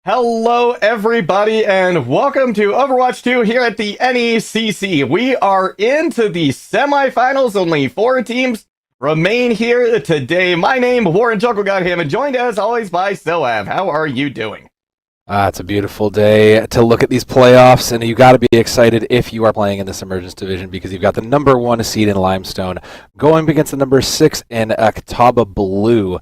Hello everybody and welcome to Overwatch 2 here at the NECC. We are into the semifinals. Only 4 teams remain here today. My name, Warren Jungle Got Him, and joined as always by Soav. How are you doing? It's a beautiful day to look at these playoffs, and you got to be excited if you are playing in this Emergence Division because you've got the number 1 seed in Limestone going against the number 6 in Catawba Blue.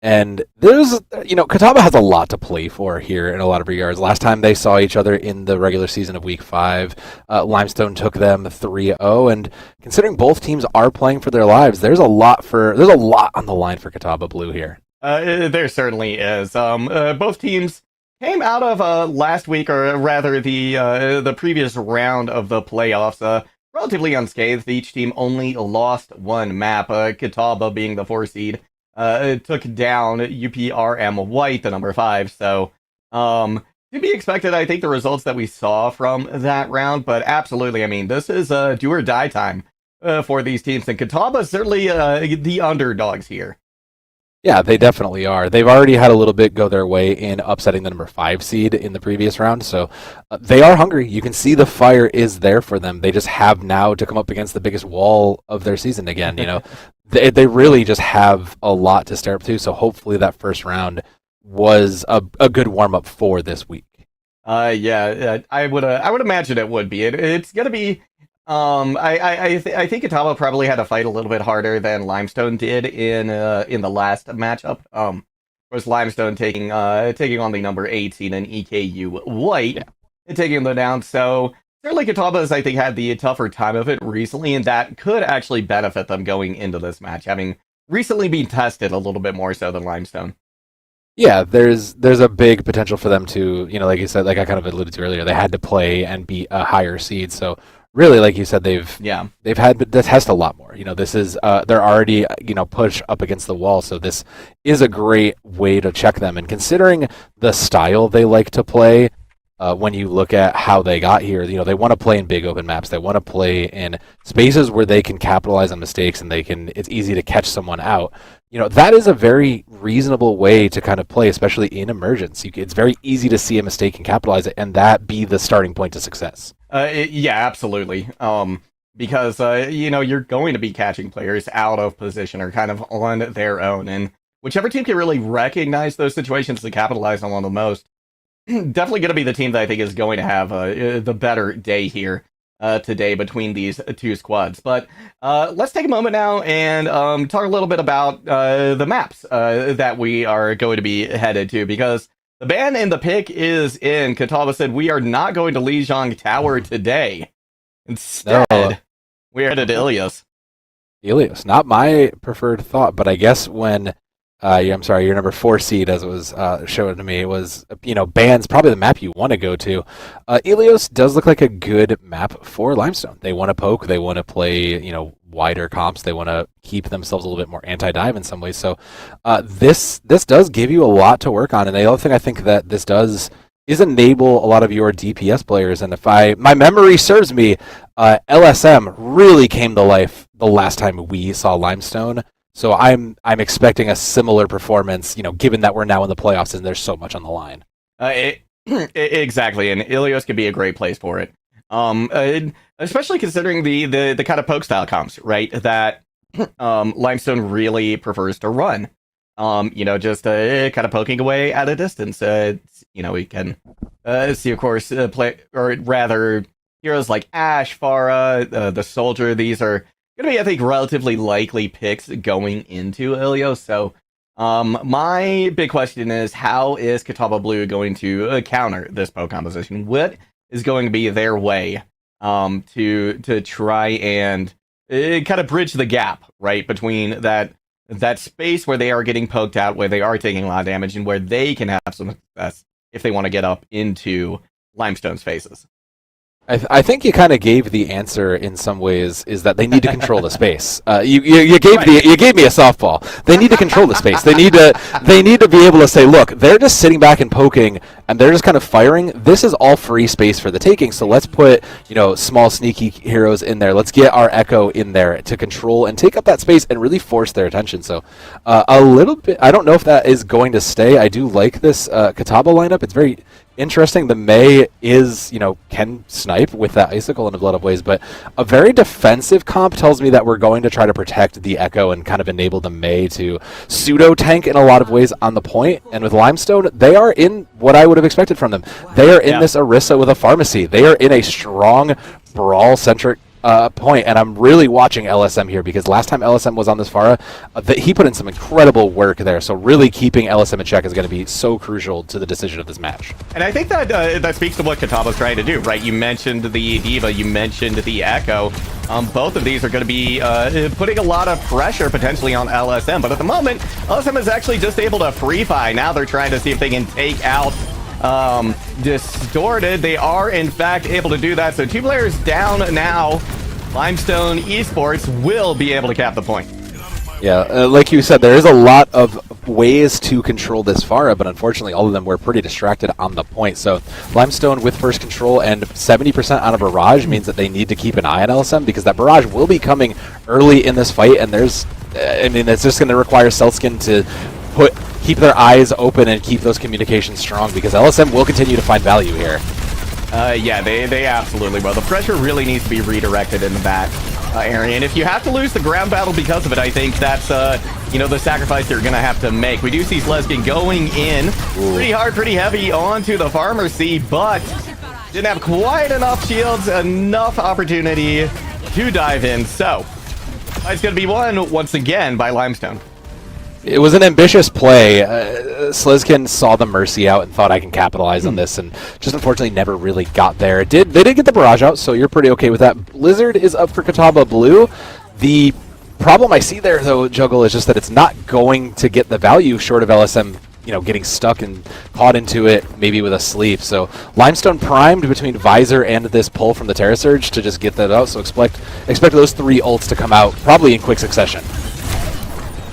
And there's, Catawba has a lot to play for here in a lot of regards. Last time they saw each other in the regular season of Week 5, Limestone took them 3-0. And considering both teams are playing for their lives, there's a lot on the line for Catawba Blue here. There certainly is. Both teams came out of last week, or rather the previous round of the playoffs, relatively unscathed. Each team only lost one map, Catawba being the 4 seed. Took down UPRM White, the number 5, so to be expected. I think the results that we saw from that round, but absolutely, I mean, this is do or die time for these teams, and Catawba is certainly the underdogs here. Yeah, they definitely are. They've already had a little bit go their way in upsetting the number 5 seed in the previous round, so they are hungry. You can see the fire is there for them. They just have now to come up against the biggest wall of their season again, They really just have a lot to stare up to, so hopefully that first round was a good warm up for this week. Yeah, I would imagine it would be. It's gonna be. I think Itama probably had to fight a little bit harder than Limestone did in the last matchup. Was Limestone taking on the number 18 and EKU White and taking them down. So certainly Kataba's, I think, had the tougher time of it recently, and that could actually benefit them going into this match, having recently been tested a little bit more so than Limestone. Yeah, there's a big potential for them to, like you said, like I kind of alluded to earlier, they had to play and beat a higher seed. So really, like you said, they've had to test a lot more. This is they're already pushed up against the wall. So this is a great way to check them. And considering the style they like to play, when you look at how they got here, they want to play in big open maps. They want to play in spaces where they can capitalize on mistakes and it's easy to catch someone out. That is a very reasonable way to kind of play, especially in Emergence. It's very easy to see a mistake and capitalize it, and that be the starting point to success. Yeah, absolutely. Because you're going to be catching players out of position or kind of on their own, and whichever team can really recognize those situations to capitalize on one the most, definitely going to be the team that I think is going to have the better day here today between these two squads. But let's take a moment now and talk a little bit about the maps that we are going to be headed to, because the ban and the pick is in. Kataba said we are not going to Lijiang Tower today. Instead, we're headed to Ilios. Ilios, not my preferred thought, but I guess when I'm sorry, your number 4 seed, as it was shown to me, it was, Ban's probably the map you want to go to. Ilios does look like a good map for Limestone. They want to poke, they want to play, wider comps, they want to keep themselves a little bit more anti-dive in some ways. So this does give you a lot to work on, and the other thing I think that this does is enable a lot of your DPS players. And if my memory serves me, LSM really came to life the last time we saw Limestone. So I'm expecting a similar performance, given that we're now in the playoffs and there's so much on the line. Exactly, and Ilios could be a great place for it. Especially considering the kind of poke style comps, right? That Limestone really prefers to run. Just kind of poking away at a distance. We can see, of course, play, or rather, heroes like Ash, Pharah, the Soldier. These are going to be, I think, relatively likely picks going into Ilios. So my big question is, how is Kataba Blue going to counter this poke composition? What is going to be their way to try and kind of bridge the gap, right, between that space where they are getting poked out, where they are taking a lot of damage, and where they can have some success if they want to get up into Limestone's faces? I think you kind of gave the answer in some ways, is that they need to control the space. You gave me a softball. They need to control the space. They need to be able to say, look, they're just sitting back and poking, and they're just kind of firing. This is all free space for the taking. So let's put small sneaky heroes in there. Let's get our Echo in there to control and take up that space and really force their attention. So a little bit. I don't know if that is going to stay. I do like this Kataba lineup. It's very interesting. The Mei is, can snipe with that Icicle in a lot of ways, but a very defensive comp tells me that we're going to try to protect the Echo and kind of enable the Mei to pseudo-tank in a lot of ways on the point. And with Limestone, they are in what I would have expected from them. They are in this Orisa with a Pharmacy. They are in a strong brawl-centric point, and I'm really watching LSM here, because last time LSM was on this Pharah, he put in some incredible work there. So really keeping LSM in check is going to be so crucial to the decision of this match. And I think that that speaks to what Kataba's trying to do, right? You mentioned the Diva, you mentioned the Echo. Both of these are going to be putting a lot of pressure potentially on LSM, but at the moment, LSM is actually just able to free fight. Now they're trying to see if they can take out Distorted. They are in fact able to do that, so 2 players down now. Limestone Esports will be able to cap the point. Yeah, like you said, there is a lot of ways to control this Pharah, but unfortunately all of them were pretty distracted on the point. So Limestone with first control and 70% on a barrage means that they need to keep an eye on LSM, because that barrage will be coming early in this fight, and it's just going to require Seltskin to keep their eyes open and keep those communications strong, because LSM will continue to find value here. Yeah, they absolutely will. The pressure really needs to be redirected into that. area. And if you have to lose the ground battle because of it, I think that's, you know, the sacrifice you're going to have to make. We do see Sleskin going in pretty hard, pretty heavy onto the Pharmacy, but didn't have quite enough shields, enough opportunity to dive in. So, it's going to be won once again by Limestone. It was an ambitious play. Sleskin saw the Mercy out and thought I can capitalize on this, and just unfortunately never really got there. They did get the Barrage out, so you're pretty okay with that. Blizzard is up for Catawba Blue. The problem I see there, though, Juggle, is just that it's not going to get the value short of LSM, you know, getting stuck and caught into it, maybe with a sleep. So Limestone primed between Visor and this pull from the Terra Surge to just get that out. So expect those 3 ults to come out probably in quick succession.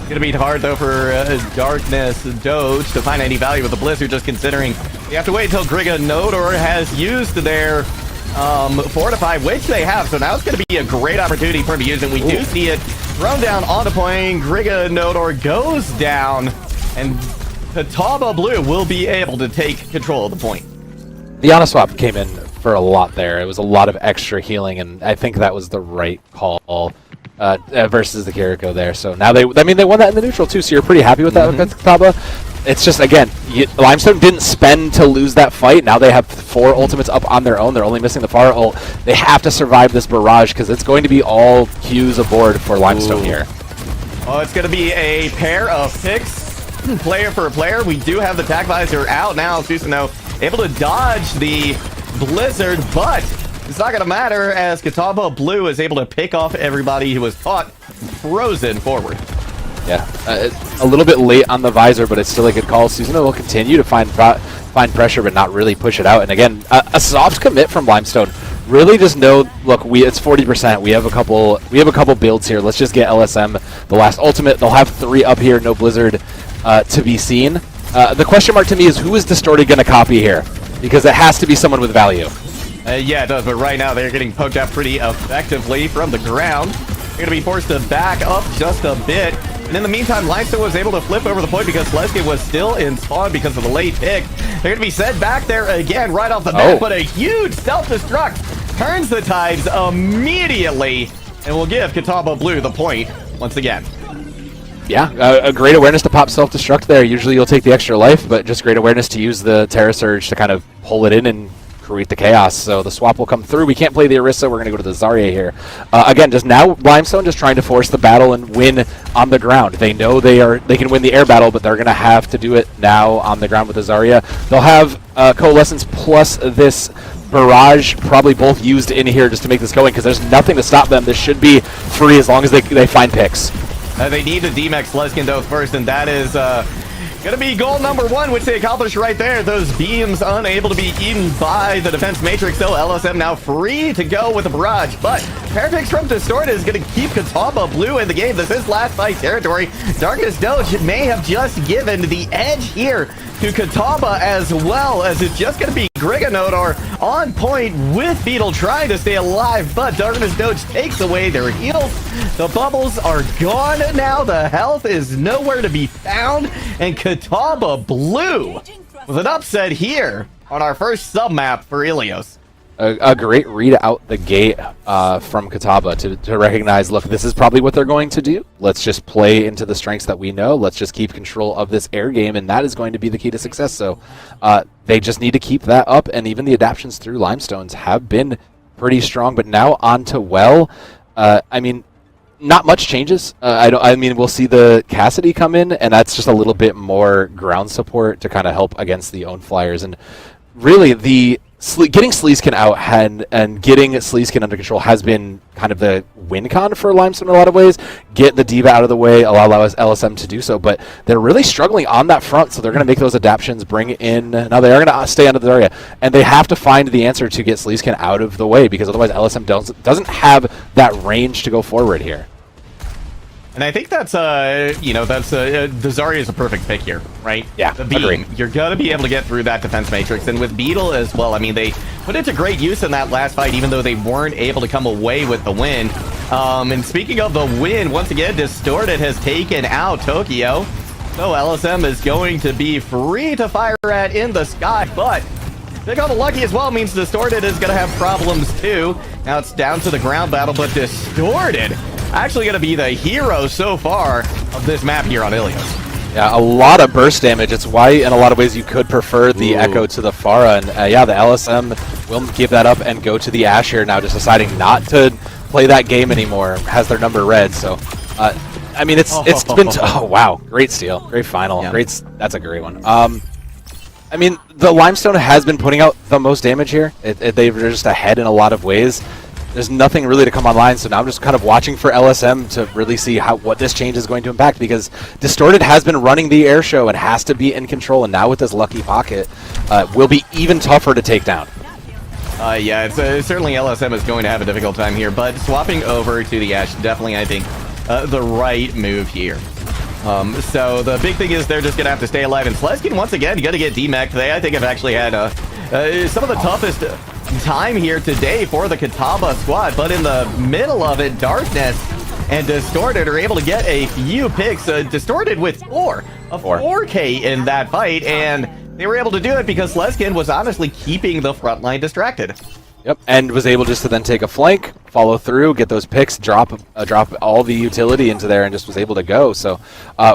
Gonna be hard though for Darkness Doge to find any value with the Blizzard, just considering you have to wait until Griga Nodor has used their Fortify, which they have. So now it's gonna be a great opportunity for him to use it. We do see it thrown down onto point. Griga Nodor goes down, and Catawba Blue will be able to take control of the point. The Ana swap came in for a lot there. It was a lot of extra healing, and I think that was the right call. Versus the Kiriko there. So now they won that in the neutral too, so you're pretty happy with that with Catawba. It's just, again, Limestone didn't spend to lose that fight. Now they have 4 ultimates up on their own. They're only missing the Pharah ult. They have to survive this barrage because it's going to be all Qs aboard for Limestone here. Oh, it's going to be a pair of picks, player for player. We do have the Tag Visor out now. Susanoo able to dodge the Blizzard, but it's not going to matter as Catawba Blue is able to pick off everybody who was caught frozen forward. Yeah, a little bit late on the Visor, but it's still a good call. Susanoo will continue to find pressure, but not really push it out. And again, a soft commit from Limestone. Really just know, look, it's 40%. We have a couple builds here. Let's just get LSM the last ultimate. They'll have 3 up here, no Blizzard to be seen. The question mark to me is who is Distorted going to copy here? Because it has to be someone with value. Yeah, it does, but right now they're getting poked out pretty effectively from the ground. They're going to be forced to back up just a bit. And in the meantime, Limestone was able to flip over the point because Sleskin was still in spawn because of the late pick. They're going to be sent back there again right off the bat, but a huge self-destruct turns the tides immediately and will give Catawba Blue the point once again. Yeah, a great awareness to pop self-destruct there. Usually you'll take the extra life, but just great awareness to use the Terra Surge to kind of pull it in and create the chaos. So the swap will come through. We can't play the Orisa. We're going to go to the Zarya here. Again, just now Limestone just trying to force the battle and win on the ground. They know they can win the air battle, but they're going to have to do it now on the ground with the Zarya. They'll have Coalescence plus this Barrage probably both used in here just to make this going because there's nothing to stop them. This should be free as long as they find picks. They need to DMX Sleskin though first, and that is gonna be goal number 1, which they accomplished right there. Those beams unable to be eaten by the defense matrix, so LSM now free to go with the barrage. But pair picks from Distorted is gonna keep Catawba Blue in the game. This is last fight territory. Darkest Doge may have just given the edge here to Catawba as well, as it's just gonna be Griga Nodor on point with Beetle trying to stay alive, but Darkness Doge takes away their heals. The bubbles are gone now. The health is nowhere to be found, and Catawba Blue with an upset here on our first sub-map for Ilios. A great read out the gate from Catawba to recognize, look, this is probably what they're going to do. Let's just play into the strengths that we know. Let's just keep control of this air game, and that is going to be the key to success. So they just need to keep that up, and even the adaptions through Limestones have been pretty strong. But now on to Well. I mean, not much changes. I mean, we'll see the Cassidy come in, and that's just a little bit more ground support to kind of help against the own flyers. And really, getting Sleeskin out and getting Sleeskin under control has been kind of the win con for Limestone in a lot of ways. Get the Diva out of the way, allow LSM to do so, but they're really struggling on that front, so they're going to make those adaptions, bring in... Now they are going to stay under the area, and they have to find the answer to get Sleeskin out of the way, because otherwise LSM doesn't have that range to go forward here. And I think that's, the Zarya is a perfect pick here, right? Yeah, the beam. agree. You're going to be able to get through that defense matrix. And with Beetle as well, I mean, they put it to great use in that last fight, even though they weren't able to come away with the win. And speaking of the win, once again, Distorted has taken out Tokyo. So LSM is going to be free to fire at in the sky, but They got lucky as well, means Distorted is going to have problems too. Now it's down to the ground battle, but Distorted actually going to be the hero so far of this map here on Ilios. Yeah, a lot of burst damage. It's why, in a lot of ways, you could prefer the Echo to the Pharah. And yeah, the LSM will give that up and go to the Ashe here now, just deciding not to play that game anymore. Has their number red, so... I mean, it's been... Oh, wow. Great steal. Great final. Yeah. That's a great one. I mean, the Limestone has been putting out the most damage here. They're just ahead in a lot of ways. There's nothing really to come online, so now I'm just kind of watching for LSM to really see what this change is going to impact, because Distorted has been running the air show and has to be in control, and now with this lucky pocket, will be even tougher to take down. Yeah, it's certainly LSM is going to have a difficult time here, but swapping over to the Ashe, definitely, I think, the right move here. So the big thing is they're just going to have to stay alive, and Sleskin, once again, you got to get demeched. They, I think, have actually had some of the toughest time here today for the Kitaba squad, but in the middle of it, Darkness and Distorted are able to get a few picks. Distorted with 4K in that fight, and they were able to do it because Sleskin was honestly keeping the front line distracted. Yep, and was able just to then take a flank, follow through, get those picks, drop all the utility into there, and just was able to go. So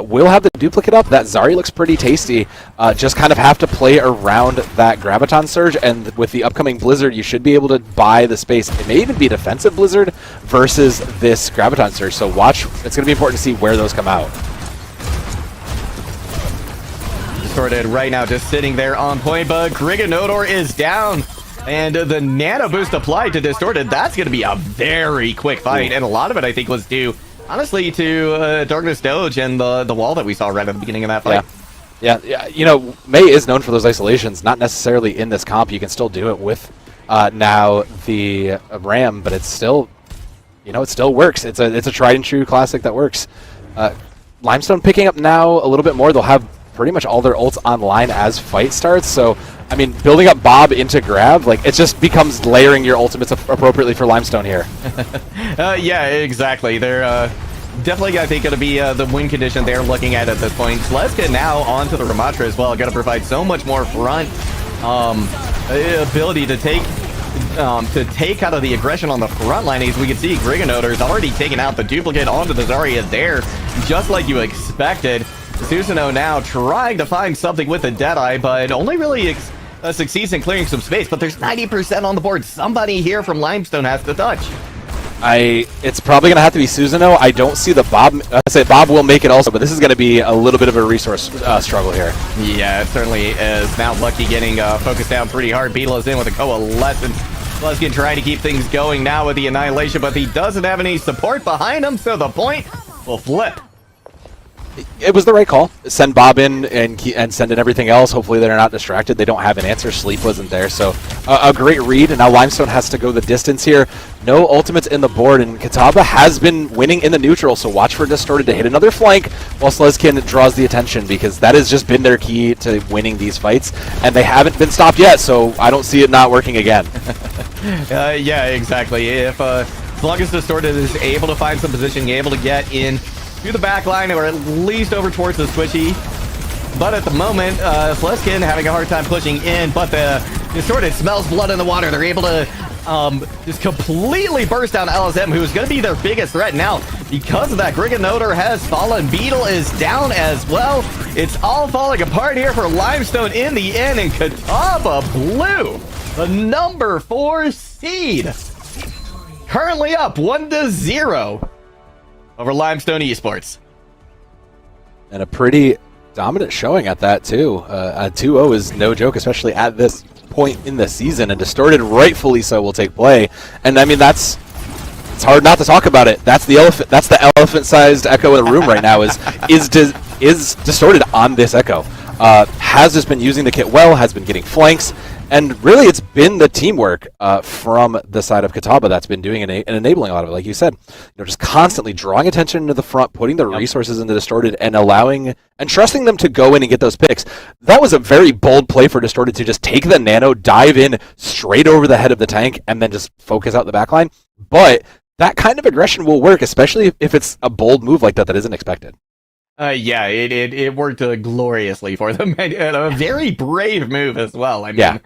we'll have the duplicate up. That Zari looks pretty tasty. Just kind of have to play around that Graviton Surge, and with the upcoming Blizzard, you should be able to buy the space. It may even be defensive Blizzard versus this Graviton Surge, so watch. It's going to be important to see where those come out. Distorted right now just sitting there on point, but Griganodor is down. And the nano boost applied to Distorted, that's going to be a very quick fight. And a lot of it, I think, was due, honestly, to Darkness Doge and the wall that we saw right at the beginning of that fight. Yeah. You know, Mei is known for those isolations, not necessarily in this comp. You can still do it with now the Ram, but it's still, you know, it still works. It's a tried and true classic that works. Limestone picking up now a little bit more. They'll have pretty much all their ults online as fight starts, so I mean, building up Bob into grab, like, it just becomes layering your ultimates appropriately for Limestone here. Yeah, exactly. They're definitely, I think, going to be the win condition they're looking at this point. Sleskin now onto the Ramatra as well. Going to provide so much more front ability to take out of the aggression on the front line. As we can see, Griganodor is already taking out the duplicate onto the Zarya there, just like you expected. Susanoo now trying to find something with the Deadeye, but only really succeeds in clearing some space. But there's 90% on the board. Somebody here from Limestone has to touch. It's probably going to have to be Susanoo. I don't see the Bob. I say Bob will make it also, but this is going to be a little bit of a resource struggle here. Yeah, it certainly is. Now Lucky getting focused down pretty hard. Beetle's in with a Coalescence. Sluskin trying to keep things going now with the Annihilation, but he doesn't have any support behind him, so the point will flip. It was the right call. Send Bob in and send in everything else. Hopefully they're not distracted. They don't have an answer. Sleep wasn't there. So a great read. And now Limestone has to go the distance here. No ultimates in the board. And Kitaba has been winning in the neutral. So watch for Distorted to hit another flank while Sleskin draws the attention, because that has just been their key to winning these fights. And they haven't been stopped yet. So I don't see it not working again. Yeah, exactly. If as long as Distorted is able to find some position, able to get in to the back line, or at least over towards the squishy. But at the moment, Sleskin having a hard time pushing in, but the Distorted smells blood in the water. They're able to just completely burst down LSM, who's going to be their biggest threat now. Because of that, Griganodor has fallen. Beetle is down as well. It's all falling apart here for Limestone in the end, and Kitaba Blue, the number 4 seed, currently up 1-0. Over Limestone Esports. And a pretty dominant showing at that, too. A 2-0 is no joke, especially at this point in the season. And Distorted, rightfully so, will take play. And, I mean, it's hard not to talk about it. That's the elephant-sized Echo in the room right now, is Distorted on this Echo. Has just been using the kit well, has been getting flanks. And really, it's been the teamwork from the side of Kitaba that's been doing and enabling a lot of it. Like you said, just constantly drawing attention to the front, putting the resources into Distorted, and allowing and trusting them to go in and get those picks. That was a very bold play for Distorted to just take the nano, dive in straight over the head of the tank, and then just focus out the backline. But that kind of aggression will work, especially if it's a bold move like that isn't expected. Yeah, it worked gloriously for them, and a very brave move as well. I mean, Yeah.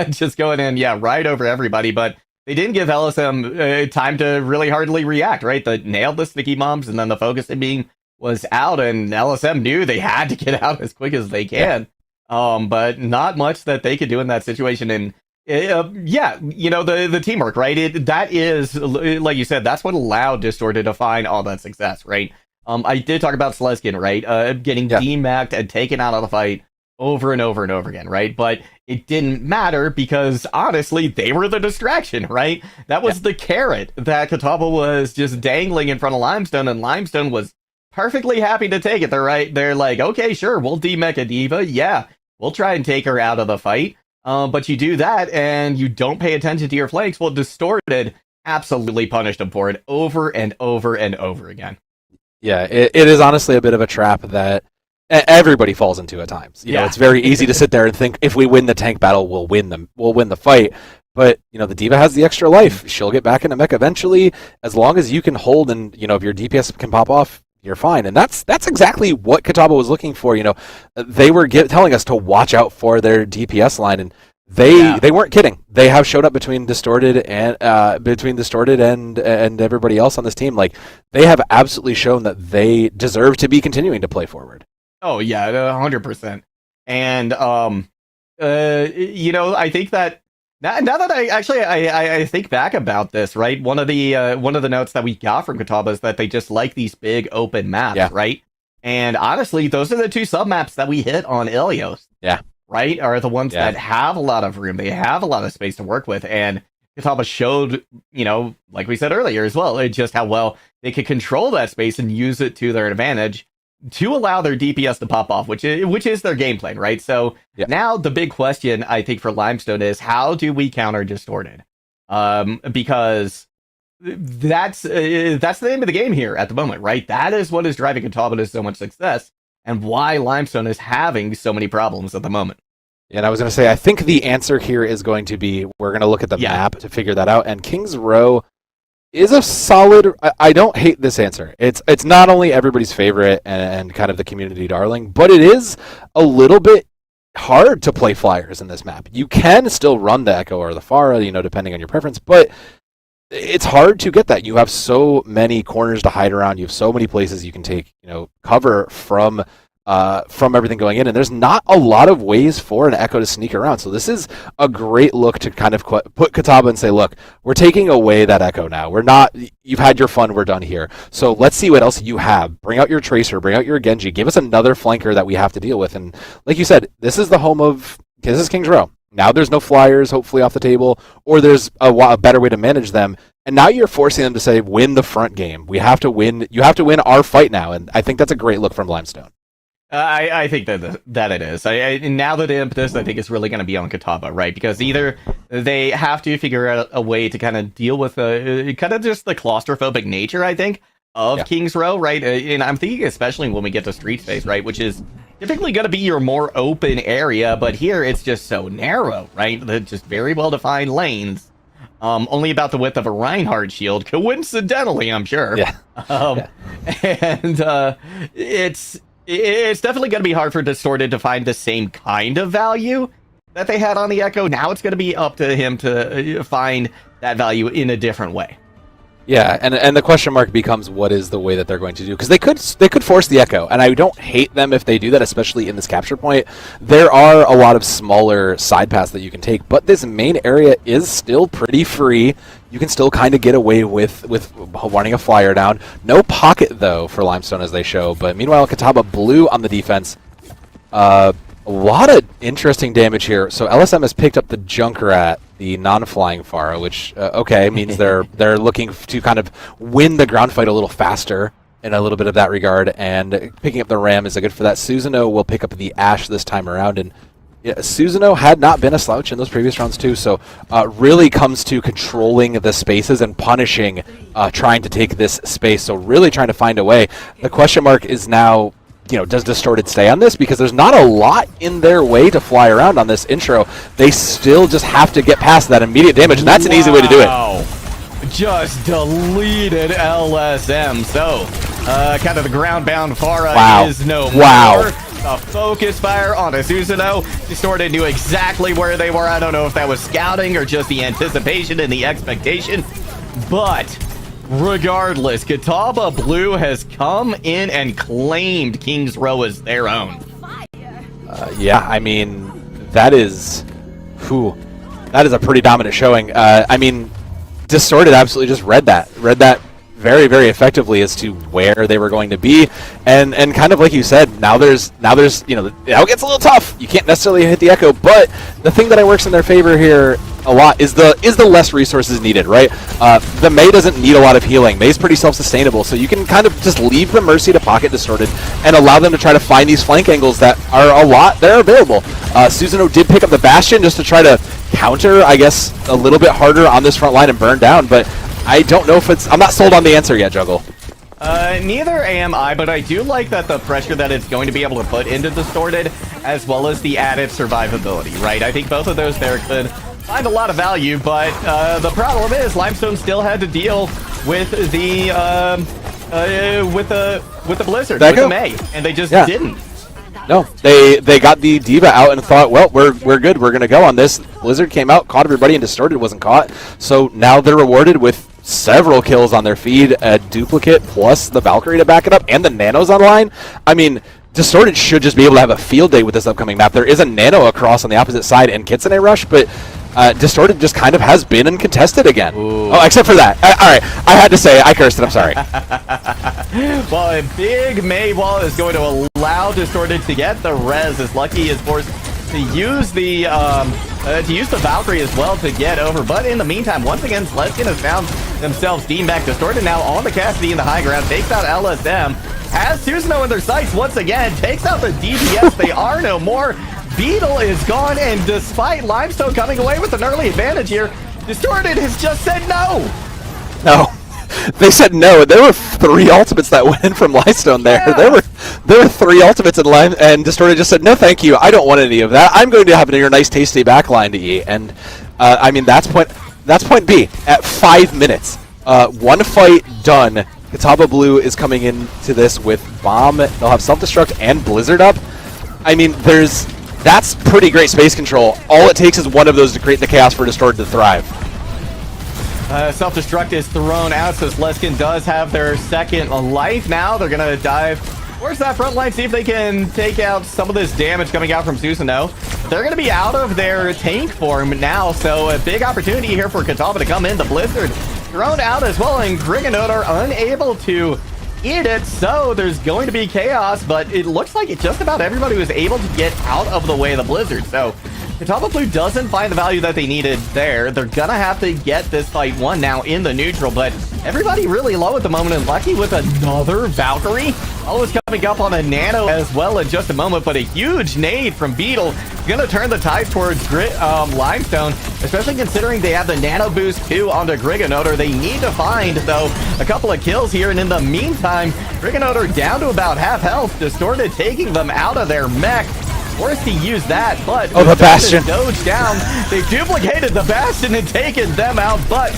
just going in, yeah, right over everybody, but they didn't give LSM time to really hardly react, right? They nailed the sticky bombs, and then the focus beam was out, and LSM knew they had to get out as quick as they can. But not much that they could do in that situation, and yeah, you know, the teamwork, right? That is, like you said, that's what allowed Distorted to find all that success, right? I did talk about Sleskin, right? Getting demacked and taken out of the fight over and over and over again, right? But it didn't matter because honestly, they were the distraction, right? That was the carrot that Catawba was just dangling in front of Limestone, and Limestone was perfectly happy to take it. They're like, okay, sure, we'll demech a diva. Yeah, we'll try and take her out of the fight. But you do that and you don't pay attention to your flanks. Well, Distorted absolutely punished them for it over and over and over again. Yeah, it is honestly a bit of a trap that everybody falls into at times. You know, it's very easy to sit there and think if we win the tank battle, we'll win the fight. But you know, the diva has the extra life. She'll get back into mech eventually. As long as you can hold, and you know, if your DPS can pop off, you're fine. And that's exactly what Catawba was looking for. You know, they were telling us to watch out for their DPS line, and they weren't kidding. They have showed up between Distorted and everybody else on this team. Like, they have absolutely shown that they deserve to be continuing to play forward. Oh yeah, 100%. And you know, I think that now that I think back about this, right? One of the notes that we got from Catawba is that they just like these big open maps, right? And honestly, those are the two sub maps that we hit on Ilios. Yeah. Right, are the ones that have a lot of room. They have a lot of space to work with, and Catawba showed, you know, like we said earlier as well, just how well they could control that space and use it to their advantage to allow their DPS to pop off, which is their game plan, right? So now the big question I think for Limestone is, how do we counter Distorted? Because that's the name of the game here at the moment, right? That is what is driving Catawba to so much success, and why Limestone is having so many problems at the moment. And I was going to say, I think the answer here is going to be, we're going to look at the map to figure that out, and King's Row is a solid... I don't hate this answer. It's not only everybody's favorite and kind of the community darling, but it is a little bit hard to play flyers in this map. You can still run the Echo or the Pharah, you know, depending on your preference, but it's hard to get that. You have so many corners to hide around. You have so many places you can take, you know, cover from everything going in, and there's not a lot of ways for an Echo to sneak around. So this is a great look to kind of put Catawba and say, look, we're taking away that Echo now. You've had your fun, we're done here. So let's see what else you have. Bring out your Tracer, bring out your Genji, give us another flanker that we have to deal with. And like you said, this is King's Row. Now there's no flyers, hopefully, off the table, or there's a better way to manage them. And now you're forcing them to say, win the front game. We have to win. You have to win our fight now. And I think that's a great look from Limestone. I think that it is. Now that the impetus, I think, is really going to be on Catawba, right? Because either they have to figure out a way to kind of deal with kind of just the claustrophobic nature, I think, of King's Row, right? And I'm thinking especially when we get to Street Space, right? Which is typically going to be your more open area, but here it's just so narrow, right? They're just very well-defined lanes. Only about the width of a Reinhardt shield, coincidentally, I'm sure. And it's definitely going to be hard for Distorted to find the same kind of value that they had on the Echo. Now it's going to be up to him to find that value in a different way. Yeah, and the question mark becomes, what is the way that they're going to do? Because they could force the Echo, and I don't hate them if they do that, especially in this capture point. There are a lot of smaller side paths that you can take, but this main area is still pretty free. You can still kind of get away with running a flyer down. No pocket, though, for Limestone, as they show. But meanwhile, Catawba blue on the defense. A lot of interesting damage here. So LSM has picked up the Junkrat, the non-flying Pharah, which, means they're looking to kind of win the ground fight a little faster in a little bit of that regard. And picking up the Ram is good for that. Susanoo will pick up the Ashe this time around. And Susanoo had not been a slouch in those previous rounds too, so really comes to controlling the spaces and punishing trying to take this space, so really trying to find a way. The question mark is now, does Distorted stay on this? Because there's not a lot in their way to fly around on this intro. They still just have to get past that immediate damage, and that's an easy way to do it. Just deleted LSM. So kind of the ground-bound Pharah Wow. is no Wow. more. A focus fire on a Susanoo. Distorted knew exactly where they were. I don't know if that was scouting or just the anticipation and the expectation. But regardless, Catawba Blue has come in and claimed King's Row as their own. Yeah, I mean, that is a pretty dominant showing. I mean, Distorted absolutely just read that very, very effectively as to where they were going to be, and kind of like you said, now there's now it gets a little tough. You can't necessarily hit the Echo, but the thing that works in their favor here a lot is the less resources needed, right? The Mei doesn't need a lot of healing. Mei's pretty self-sustainable, so you can kind of just leave the Mercy to pocket Distorted and allow them to try to find these flank angles that are they're available. Susanoo did pick up the Bastion just to try to counter, I guess, a little bit harder on this front line and burn down, but I don't know if I'm not sold on the answer yet, Juggle. Neither am I, but I do like that the pressure that it's going to be able to put into Distorted, as well as the added survivability, right? I think both of those there could find a lot of value, but the problem is Limestone still had to deal with the Blizzard, with the Mei, and they just didn't. No, they got the Diva out and thought, well, we're good, we're gonna go on this. Blizzard came out, caught everybody, and Distorted wasn't caught. So now they're rewarded with several kills on their feed, a duplicate plus the Valkyrie to back it up, and the Nanos online. I mean, Distorted should just be able to have a field day with this upcoming map. There is a Nano across on the opposite side and Kitsune Rush, but Distorted just kind of has been uncontested again. Ooh. Oh, except for that. All right, I had to say, I cursed it, I'm sorry. Well, a big Mei wall is going to allow Distorted to get the res, as Lucky is forced to use the Valkyrie as well to get over. But in the meantime, once again, Sleskin has found themselves deemed back. Distorted now on the Cassidy in the high ground, takes out LSM, has Susanoo in their sights once again, takes out the DPS. They are no more. Beetle is gone, and despite Limestone coming away with an early advantage here, Distorted has just said no. No. They said no. There were 3 ultimates that went in from Limestone there. Yeah. There were 3 ultimates in line, and Distorted just said, no thank you, I don't want any of that. I'm going to have your nice tasty backline to eat. And I mean, that's point B. At 5 minutes, 1 fight done. Catawba Blue is coming into this with Bomb. They'll have Self-Destruct and Blizzard up. I mean, that's pretty great space control. All it takes is one of those to create the chaos for Distorted to thrive. Self-destruct is thrown out, so Sleskin does have their second life now. They're going to dive towards that front line, see if they can take out some of this damage coming out from Susanoo. They're going to be out of their tank form now, so a big opportunity here for Catawba to come in. The Blizzard thrown out as well, and Griganode are unable to eat it, so there's going to be chaos, but it looks like just about everybody was able to get out of the way of the Blizzard, so Catawba Blue doesn't find the value that they needed there. They're gonna have to get this fight won now in the neutral, but everybody really low at the moment, and Lucky with another Valkyrie. Always coming up on a Nano as well in just a moment, but a huge nade from Beetle is gonna turn the tide towards Limestone, especially considering they have the Nano boost too onto Griganode. They need to find, though, a couple of kills here, and in the meantime, Griganode down to about half health. Distorted taking them out of their mech. Forced to use that, but the Bastion doge down. They duplicated the Bastion and taken them out, but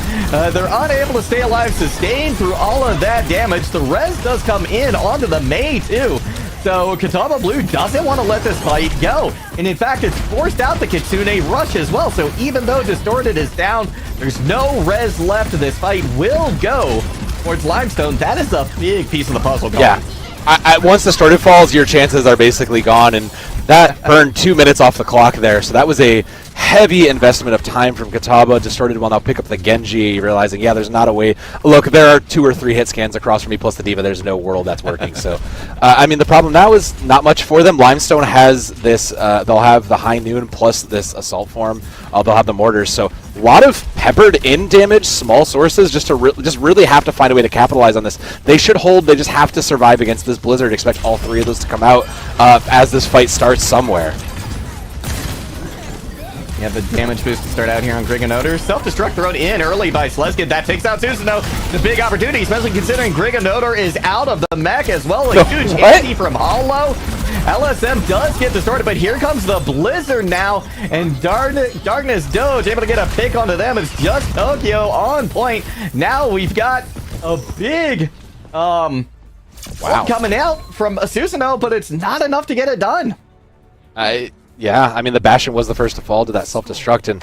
they're unable to stay alive, sustained through all of that damage. The res does come in onto the Mei too, so Catawba Blue doesn't want to let this fight go, and in fact it's forced out the Kitsune Rush as well. So even though Distorted is down, there's no res left. This fight will go towards Limestone. That is a big piece of the puzzle. Yeah. Once Distorted falls, your chances are basically gone, and that burned 2 minutes off the clock there, so that was a heavy investment of time from Catawba. Distorted will now pick up the Genji, realizing, yeah, there's not a way. Look, there are 2 or 3 hit scans across from me plus the Diva. There's no world that's working. So, I mean, the problem now is not much for them. Limestone has this, they'll have the High Noon plus this Assault Form. They'll have the Mortars. So, a lot of peppered in damage, small sources, just really have to find a way to capitalize on this. They should hold. They just have to survive against this Blizzard. Expect all 3 of those to come out as this fight starts somewhere. You have the damage boost to start out here on Griganode. Self-destruct thrown in early by Sleskin. That takes out Susanoo. The big opportunity, especially considering Griganode is out of the mech as well. A huge anti from Hollow. LSM does get distorted, but here comes the Blizzard now, and Darkness Doge able to get a pick onto them. It's just Tokyo on point. Now we've got a big Wow. coming out from Susanoo, but it's not enough to get it done. Yeah, I mean, the Bastion was the first to fall to that self-destruct, and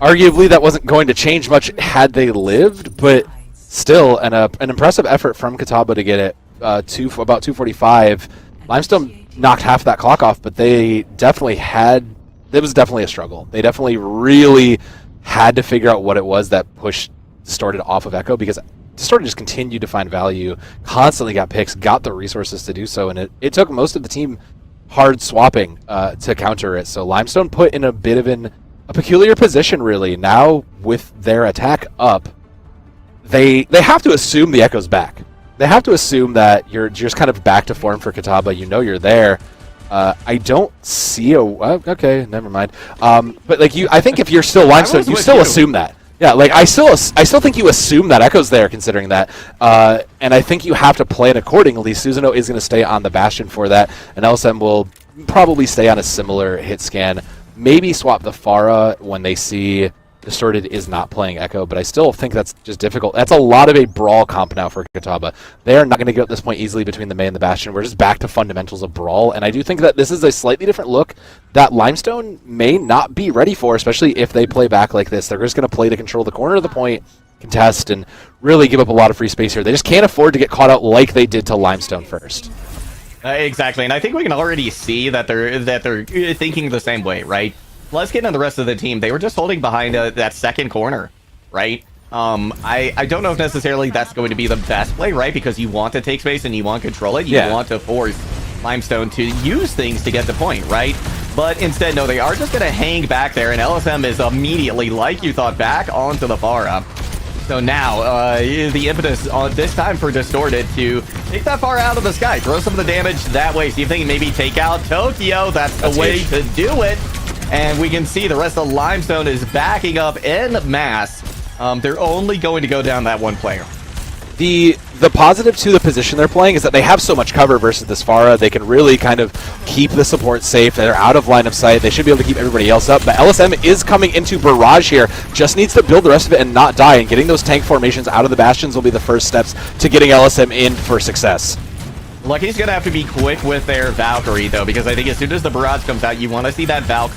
arguably that wasn't going to change much had they lived, but still, an impressive effort from Catawba to get it about 2:45. Limestone knocked half that clock off, but they definitely had... It was definitely a struggle. They definitely really had to figure out what it was that pushed Distorted off of Echo, because Distorted just continued to find value, constantly got picks, got the resources to do so, and it took most of the team hard swapping to counter it. So Limestone put in a bit of a peculiar position, really. Now, with their attack up, they have to assume the Echo's back. They have to assume that you're just kind of back to form for Catawba. You know you're there. I don't see a... okay, never mind. But like I think if you're still Limestone, you still assume that. Yeah, like I still think you assume that Echo's there, considering that, and I think you have to plan accordingly. Susanoo is going to stay on the Bastion for that, and LSM will probably stay on a similar hit scan. Maybe swap the Pharah when they see Distorted is not playing Echo, but I still think that's just difficult. That's a lot of a brawl comp now for Catawba. They are not going to get at this point easily between the Mei and the Bastion. We're just back to fundamentals of brawl, and I do think that this is a slightly different look that Limestone may not be ready for, especially if they play back like this. They're just going to play to control the corner of the point, contest, and really give up a lot of free space here. They just can't afford to get caught out like they did to Limestone first. Exactly, and I think we can already see that they're thinking the same way, right? Let's get into the rest of the team. They were just holding behind that second corner, right? I don't know if necessarily that's going to be the best play, right? Because you want to take space and you want to control it. You want to force Limestone to use things to get the point, right? But instead, no, they are just going to hang back there, and LSM is immediately, like you thought, back onto the Pharah. So now, the impetus on this time for Distorted to take that far out of the sky, throw some of the damage that way, see if they can maybe take out Tokyo. That's the way to do it. And we can see the rest of Limestone is backing up en masse. They're only going to go down that one player. The positive to the position they're playing is that they have so much cover versus this Pharah. They can really kind of keep the support safe. They're out of line of sight. They should be able to keep everybody else up. But LSM is coming into barrage here. Just needs to build the rest of it and not die. And getting those tank formations out of the Bastions will be the first steps to getting LSM in for success. Lucky's going to have to be quick with their Valkyrie, though, because I think as soon as the barrage comes out, you want to see that Valk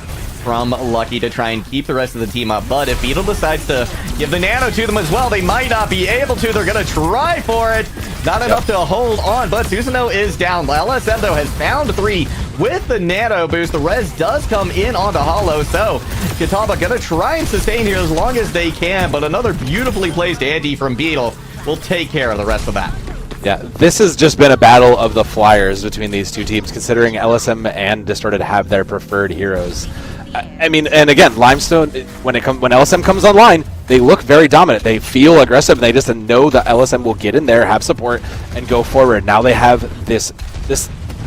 from Lucky to try and keep the rest of the team up. But if Beetle decides to give the nano to them as well, they might not be able to. They're going to try for it. Not enough to hold on, but Susanoo is down. LSM, though, has found 3 with the nano boost. The res does come in onto Hollow, so Catawba going to try and sustain here as long as they can, but another beautifully placed anti from Beetle will take care of the rest of that. Yeah, this has just been a battle of the flyers between these two teams, considering LSM and Distorted have their preferred heroes. I mean, and again, Limestone, when LSM comes online, they look very dominant. They feel aggressive, and they just know that LSM will get in there, have support, and go forward. Now they have this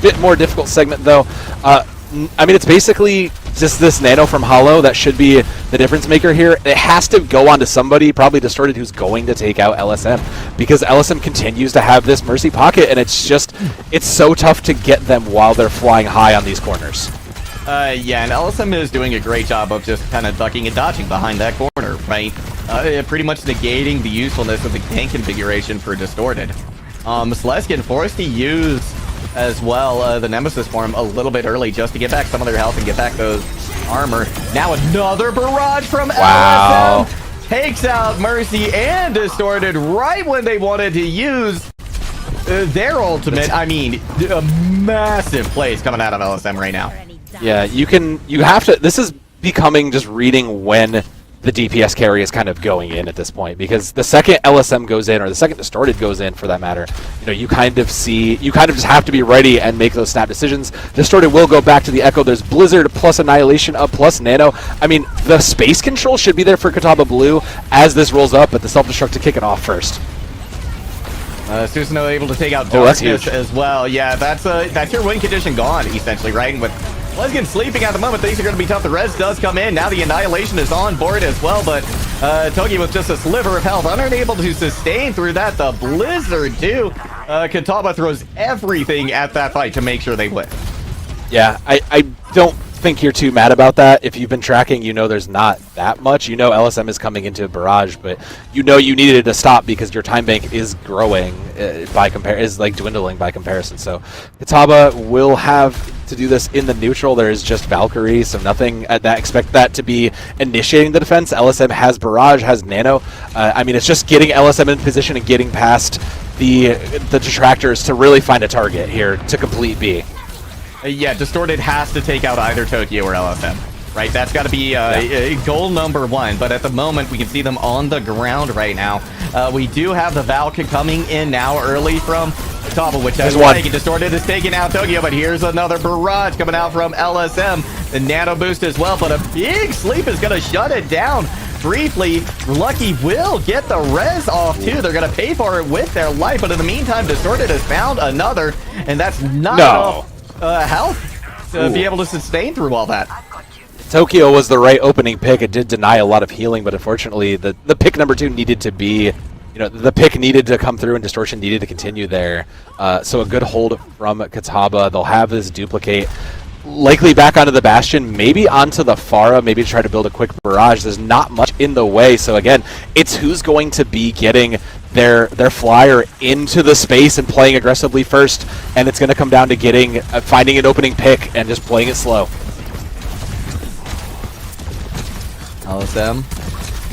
bit more difficult segment, though. I mean, it's basically just this nano from Hollow that should be the difference maker here. It has to go on to somebody, probably Distorted, who's going to take out LSM, because LSM continues to have this Mercy pocket, and it's so tough to get them while they're flying high on these corners. Yeah, and LSM is doing a great job of just kind of ducking and dodging behind that corner, right? Pretty much negating the usefulness of the tank configuration for Distorted. Celestion forced to use as well the Nemesis form a little bit early just to get back some of their health and get back those armor. Now another barrage from LSM takes out Mercy and Distorted right when they wanted to use their ultimate. I mean, a massive plays coming out of LSM right now. Yeah, you have to, this is becoming just reading when the DPS carry is kind of going in at this point, because the second LSM goes in, or the second Distorted goes in for that matter, you kind of just have to be ready and make those snap decisions. Distorted will go back to the Echo. There's Blizzard plus Annihilation up plus Nano. I mean, the space control should be there for Catawba Blue as this rolls up, but the self-destruct to kick it off first. Susanoo able to take out Darkness as well. Yeah, that's your win condition gone, essentially, right? With Lesgen sleeping at the moment, things are going to be tough. The res does come in. Now the Annihilation is on board as well, but Togi with just a sliver of health, unable to sustain through that. The Blizzard, too. Catawba throws everything at that fight to make sure they win. Yeah, I don't think you're too mad about that. If you've been tracking, you know there's not that much. You know LSM is coming into a barrage, but you know you needed it to stop because your time bank is growing is like dwindling by comparison. So Kitaba will have to do this in the neutral. There is just Valkyrie, so nothing that expect that to be initiating the defense. LSM has barrage, has nano. I mean, it's just getting LSM in position and getting past the detractors to really find a target here to complete B. Yeah, Distorted has to take out either Tokyo or LSM, right? That's got to be goal number one. But at the moment, we can see them on the ground right now. We do have the Valk coming in now early from Topple, which is why Distorted is taking out Tokyo. But here's another barrage coming out from LSM. The nano boost as well, but a big sleep is going to shut it down. Briefly, Lucky will get the res off too. They're going to pay for it with their life, but in the meantime, Distorted has found another, and that's not enough health to be able to sustain through all that. Tokyo was the right opening pick. It did deny a lot of healing, but unfortunately, the pick number 2 needed to be, the pick needed to come through, and Distortion needed to continue there. So a good hold from Kitaba. They'll have this duplicate. Likely back onto the Bastion, maybe onto the Pharah, maybe to try to build a quick barrage. There's not much in the way, so again, it's who's going to be getting their flyer into the space and playing aggressively first, and it's going to come down to getting finding an opening pick and just playing it slow. LSM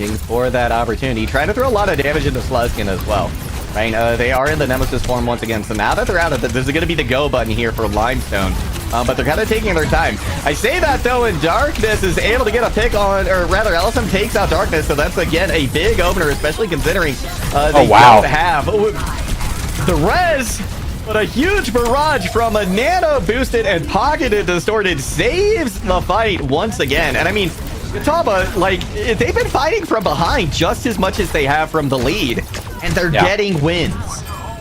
looking for that opportunity, trying to throw a lot of damage into Sluskin as well. Right, they are in the Nemesis form once again, so now that they're out of it, this is going to be the go button here for Limestone. But they're kind of taking their time. I say that, though, and Darkness is able to get a pick on, or rather, LSM takes out Darkness, so that's, again, a big opener, especially considering they don't have the res, but a huge barrage from a nano-boosted and pocketed Distorted saves the fight once again. And, I mean, Kitaba, like, they've been fighting from behind just as much as they have from the lead, and they're getting wins.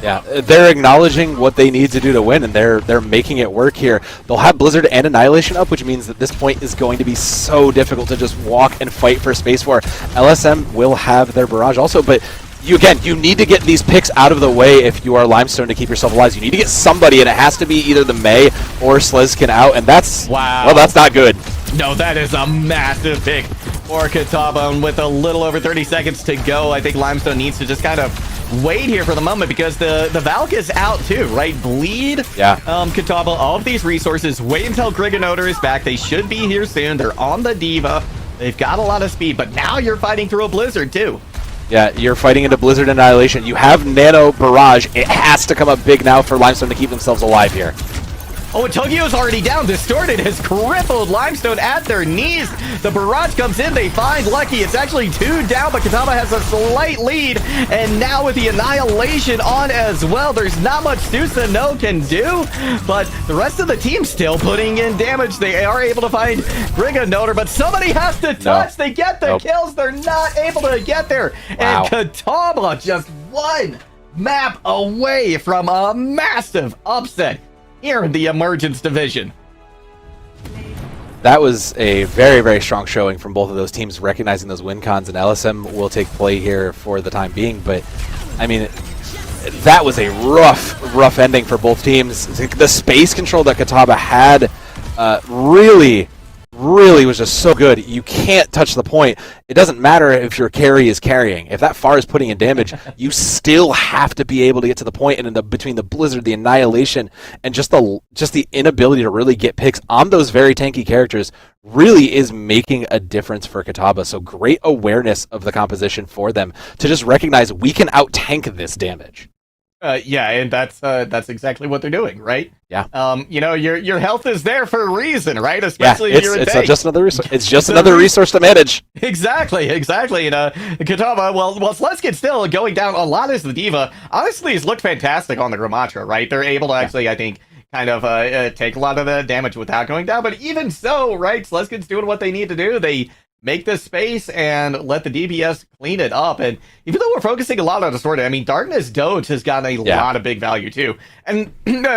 Yeah, they're acknowledging what they need to do to win, and they're making it work here. They'll have Blizzard and Annihilation up, which means that this point is going to be so difficult to just walk and fight for space for. LSM will have their barrage also, but you need to get these picks out of the way if you are Limestone to keep yourself alive. You need to get somebody, and it has to be either the Mei or Slezkin out, and that's well, that's not good. No, that is a massive pick for Kitaba, and with a little over 30 seconds to go, I think Limestone needs to just kind of wait here for the moment because the Valk is out too, right? Bleed, Kitaba, all of these resources. Wait until Griganoder is back. They should be here soon. They're on the Diva. They've got a lot of speed, but now you're fighting through a Blizzard too. Yeah, you're fighting into Blizzard Annihilation. You have Nano Barrage. It has to come up big now for Limestone to keep themselves alive here. Oh, and Tokyo's already down. Distorted has crippled Limestone at their knees. The barrage comes in. They find Lucky. It's actually 2 down, but Kitaba has a slight lead. And now with the Annihilation on as well, there's not much Susanoo can do. But the rest of the team still putting in damage. They are able to find Griganoder, but somebody has to touch. They get the kills. They're not able to get there. And Kitaba just 1 map away from a massive upset here in the Emergence Division. That was a very, very strong showing from both of those teams, recognizing those win cons, and LSM will take play here for the time being. But, I mean, that was a rough ending for both teams. The space control that Kitaba had really was just so good. You can't touch the point. It doesn't matter if your carry is carrying. If that Pharah is putting in damage, you still have to be able to get to the point. And in between the Blizzard, the Annihilation, and just the inability to really get picks on those very tanky characters really is making a difference for Kitaba. So great awareness of the composition for them to just recognize we can out-tank this damage. Yeah, and that's exactly what they're doing, right? Yeah. Your health is there for a reason, right? Especially if you're a tank. It's just another resource. It's just another resource to manage. Exactly. And Kitaba, well, Slezkin still going down a lot as the Diva. Honestly, has looked fantastic on the Gramatra, right? They're able to actually, I think, kind of take a lot of the damage without going down. But even so, right, Slezkin's doing what they need to do. They make this space and let the DPS clean it up. And even though we're focusing a lot on Distorted, I mean, Darkness Doge has gotten a lot of big value too. And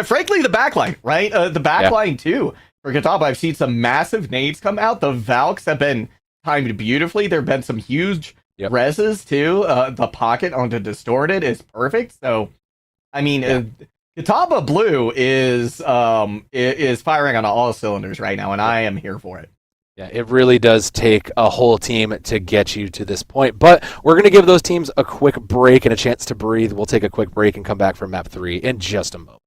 frankly, the backline, right? The backline too. For Kitaba, I've seen some massive nades come out. The Valks have been timed beautifully. There have been some huge reses too. The pocket onto Distorted is perfect. So, I mean, Catawba Blue is firing on all cylinders right now, and I am here for it. Yeah, it really does take a whole team to get you to this point. But we're going to give those teams a quick break and a chance to breathe. We'll take a quick break and come back for map 3 in just a moment.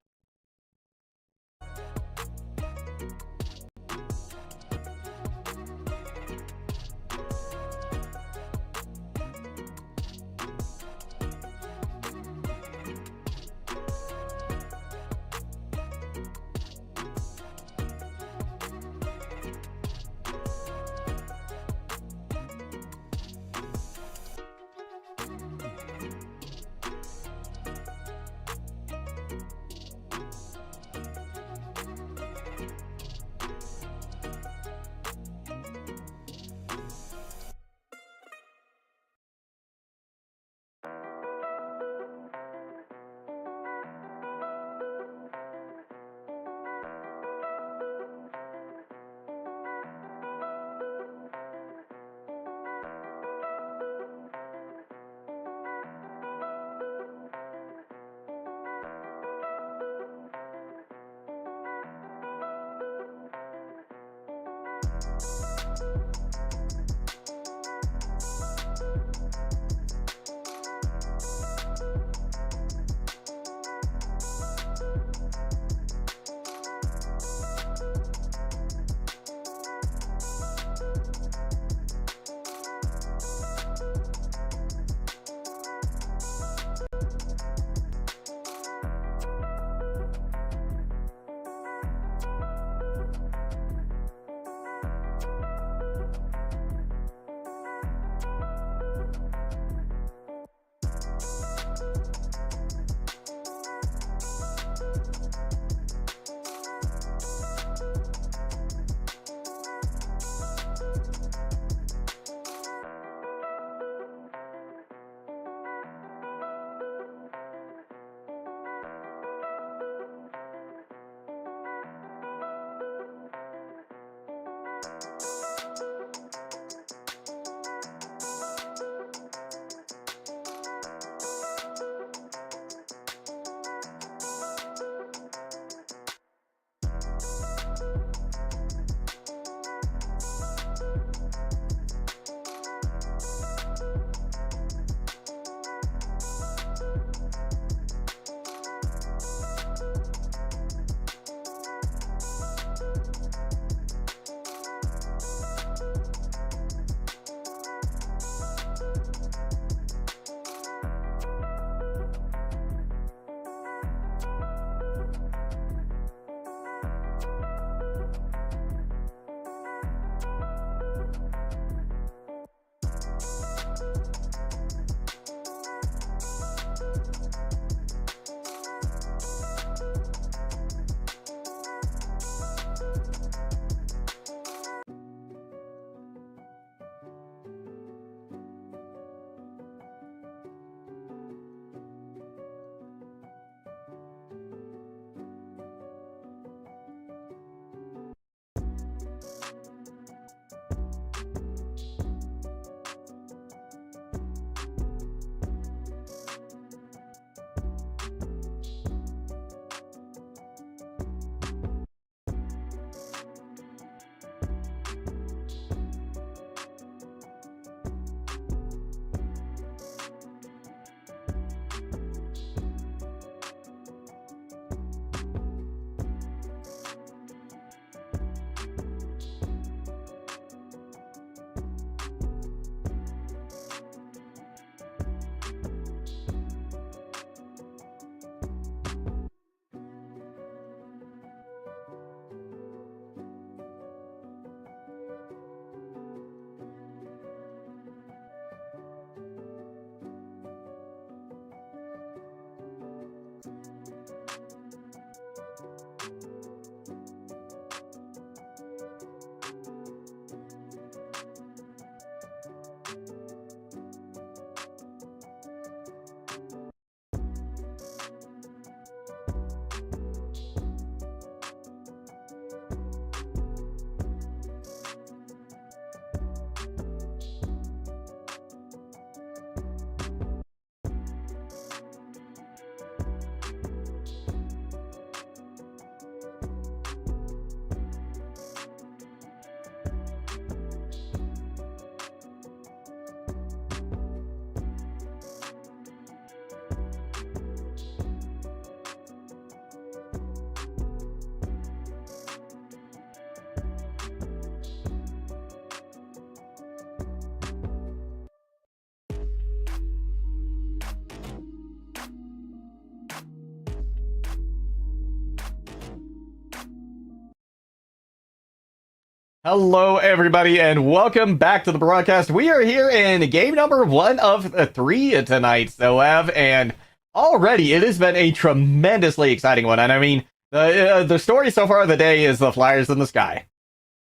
Hello, everybody, and welcome back to the broadcast. We are here in game number 1 of 3 tonight, and already it has been a tremendously exciting one. And I mean, the story so far of the day is the Flyers in the sky.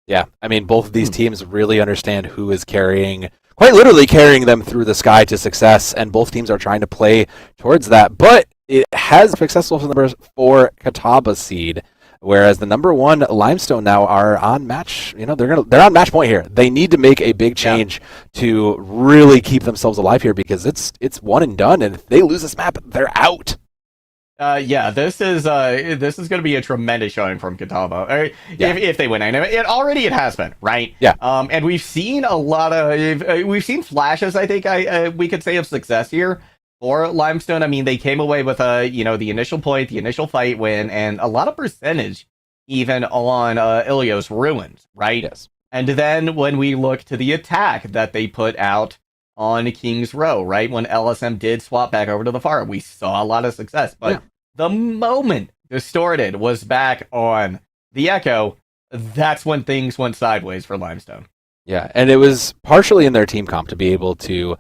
Yeah, I mean, both of these teams really understand who is quite literally carrying them through the sky to success, and both teams are trying to play towards that. But it has successful for number 4 Catawba seed. Whereas the number 1 Limestone now are on match, they're on match point here. They need to make a big change to really keep themselves alive here because it's one and done, and if they lose this map, they're out. This is going to be a tremendous showing from Catawba if they win. And it has been, right? Yeah. And we've seen a lot of we've seen flashes. I think we could say of success here. For Limestone, I mean, they came away with the initial point, the initial fight win, and a lot of percentage even on Ilios Ruins, right? Yes. And then when we look to the attack that they put out on King's Row, right? When LSM did swap back over to the far, we saw a lot of success. But the moment Distorted was back on the Echo, that's when things went sideways for Limestone. Yeah, and it was partially in their team comp to be able to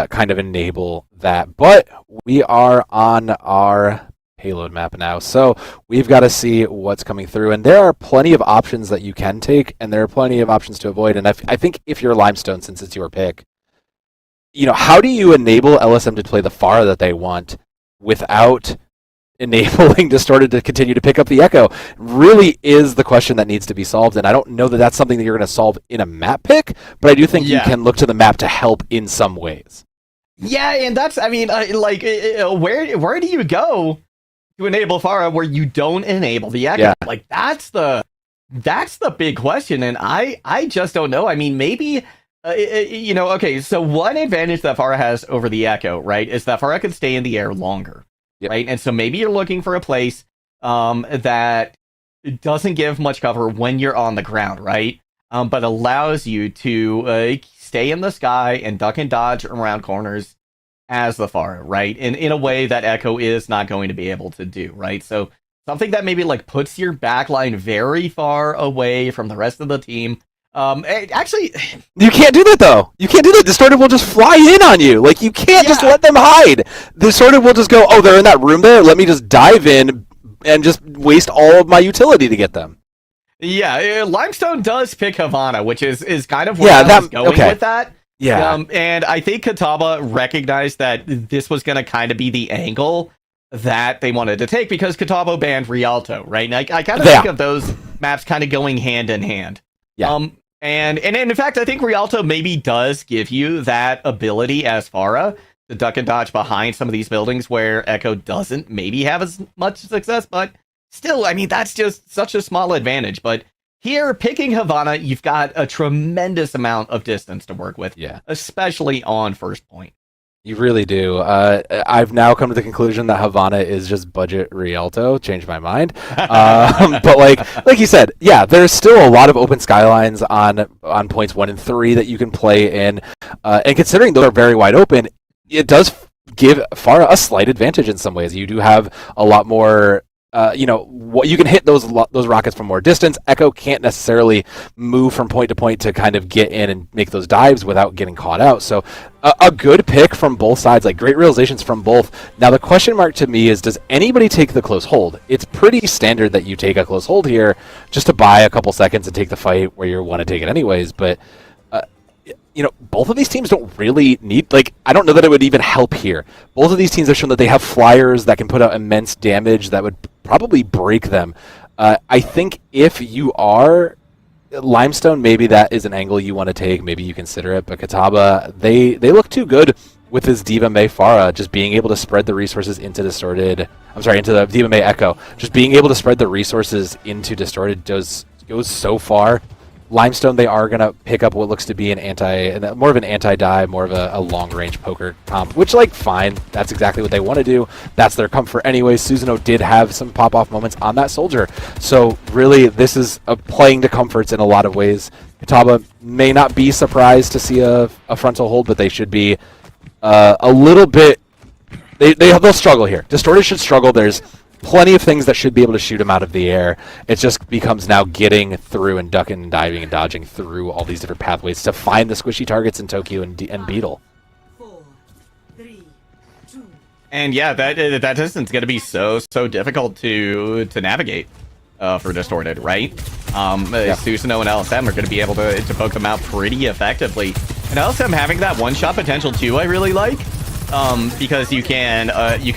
kind of enable that. But we are on our payload map now, so we've got to see what's coming through. And there are plenty of options that you can take, and there are plenty of options to avoid. And I think if you're Limestone, since it's your pick, how do you enable LSM to play the Pharah that they want without enabling Distorted to continue to pick up the Echo really is the question that needs to be solved. And I don't know that that's something that you're going to solve in a map pick, but I do think you can look to the map to help in some ways. Yeah, and that's, I mean, where do you go to enable Pharah where you don't enable the Echo? Yeah. Like, that's the big question, and I just don't know. I mean, maybe, okay, so one advantage that Pharah has over the Echo, right, is that Pharah can stay in the air longer. Yep. Right, and so maybe you're looking for a place that doesn't give much cover when you're on the ground, right? But allows you to stay in the sky and duck and dodge around corners as the Pharah, right? In a way that Echo is not going to be able to do, right? So something that maybe puts your backline very far away from the rest of the team. Actually, you can't do that though. You can't do that. Distorted will just fly in on you. Like, you can't just let them hide. Distorted will just go, oh, they're in that room there. Let me just dive in and just waste all of my utility to get them. Yeah, Limestone does pick Havana, which is kind of where I was going with that. Yeah. And I think Catawba recognized that this was going to kind of be the angle that they wanted to take because Catawba banned Rialto, right? And I kind of think of those maps kind of going hand in hand. Yeah. And in fact, I think Rialto maybe does give you that ability as Pharah to duck and dodge behind some of these buildings where Echo doesn't maybe have as much success, but still, I mean, that's just such a small advantage. But here, picking Havana, you've got a tremendous amount of distance to work with, especially on first point. You really do. I've now come to the conclusion that Havana is just budget Rialto. Changed my mind. But like you said, there's still a lot of open skylines on points 1 and 3 that you can play in. And considering those are very wide open, it does give Pharah a slight advantage in some ways. You do have a lot more. What you can hit those rockets from more distance. Echo can't necessarily move from point to point to kind of get in and make those dives without getting caught out. So a good pick from both sides, great realizations from both. Now the question mark to me is, does anybody take the close hold? It's pretty standard that you take a close hold here just to buy a couple seconds and take the fight where you want to take it anyways, but both of these teams don't really need, I don't know that it would even help here. Both of these teams have shown that they have flyers that can put out immense damage that would probably break them. I think if you are Limestone, maybe that is an angle you want to take. Maybe you consider it. But Catawba, they look too good with this Diva May Pharah, just being able to spread the resources into Distorted. Into the Diva May Echo. Just being able to spread the resources into Distorted goes so far. Limestone, they are going to pick up what looks to be more of an anti-dive, more of a long-range poker comp, which, fine. That's exactly what they want to do. That's their comfort anyway. Susanoo did have some pop-off moments on that soldier. So, really, this is playing to comforts in a lot of ways. Catawba may not be surprised to see a frontal hold, but they should be a little bit... They'll struggle here. Distorted should struggle. There's plenty of things that should be able to shoot him out of the air. It just becomes now getting through and ducking and diving and dodging through all these different pathways to find the squishy targets in Tokyo and Beetle. 4, 3, 2. And yeah, that distance is going to be so difficult to navigate for Distorted, right? Susanoo and LSM are going to be able to poke them out pretty effectively. And LSM having that one-shot potential too, I really like, because you can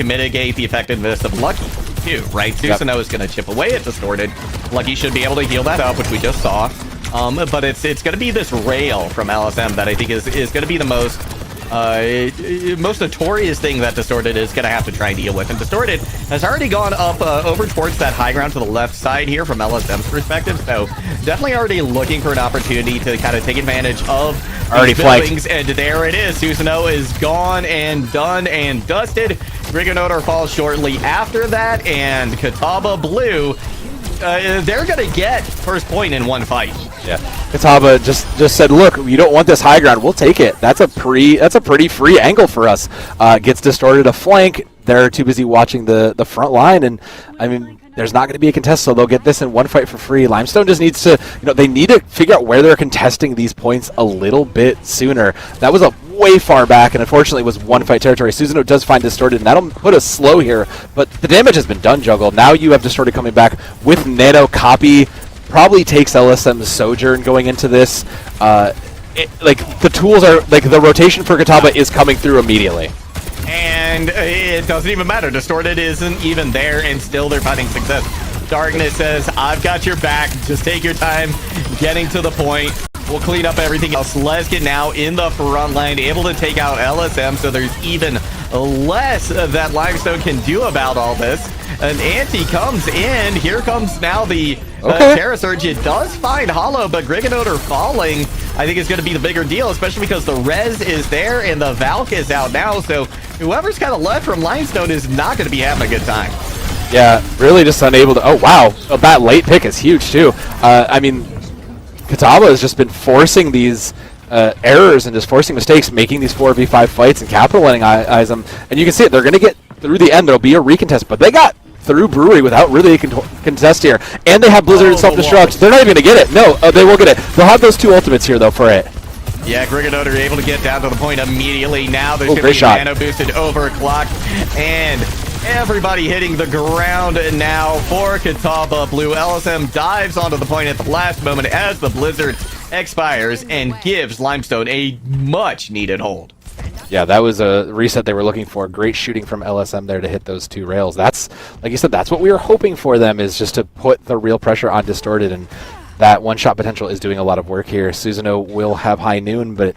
mitigate the effectiveness of Lucky too, right? Susanoo is going to chip away at Distorted. Lucky should be able to heal that up, which we just saw. But it's going to be this rail from LSM that I think is going to be the most notorious thing that Distorted is going to have to try and deal with. And Distorted has already gone up over towards that high ground to the left side here from LSM's perspective, so definitely already looking for an opportunity to kind of take advantage of already these buildings. And there it is. Susanoo is gone and done and dusted. Griganotor falls shortly after that, and Catawba Blue, they're going to get first point in one fight. Yeah, Catawba just said, "Look, you don't want this high ground. We'll take it. That's a pretty free angle for us." Gets Distorted a flank. They're too busy watching the front line, and I mean, there's not going to be a contest, so they'll get this in one fight for free. Limestone just needs to, they need to figure out where they're contesting these points a little bit sooner. That was a way far back, and unfortunately was one fight territory. Susanoo does find Distorted, and that'll put us slow here, but the damage has been done, Juggle. Now you have Distorted coming back with Nano Copy. Probably takes LSM's Sojourn going into this. The tools are, the rotation for Catawba is coming through immediately. And it doesn't even matter. Distorted isn't even there, and still they're finding success. Darkness says, I've got your back. Just take your time getting to the point. We'll clean up everything else. Leskin now in the front line, able to take out LSM, so there's even less that Limestone can do about all this. An anti comes in. Here comes now the Terra Surge. It does find Hollow, but Griganotor falling, I think, is going to be the bigger deal, especially because the Res is there and the Valk is out now. So whoever's kind of left from Limestone is not going to be having a good time. Yeah, really just unable to. Oh, wow. That late pick is huge, too. I mean, Catawba has just been forcing these errors and just forcing mistakes, making these 4v5 fights and capitalizing them. And you can see it. They're going to get through the end. There'll be a recontest, but they got through Brewery without really a contest here. And they have Blizzard and Self-Destruct. They're not even going to get it. No, they will get it. They'll have those two ultimates here, though, for it. Yeah, Griganotor able to get down to the point immediately. Now there's going to be nano boosted overclock, and everybody hitting the ground now for Catawba Blue. LSM dives onto the point at the last moment as the Blizzard expires and gives Limestone a much needed hold. Yeah, that was a reset they were looking for. Great shooting from LSM there to hit those two rails. That's, like you said, that's what we were hoping for them, is just to put the real pressure on Distorted, and that one-shot potential is doing a lot of work here. Susanoo will have High Noon, but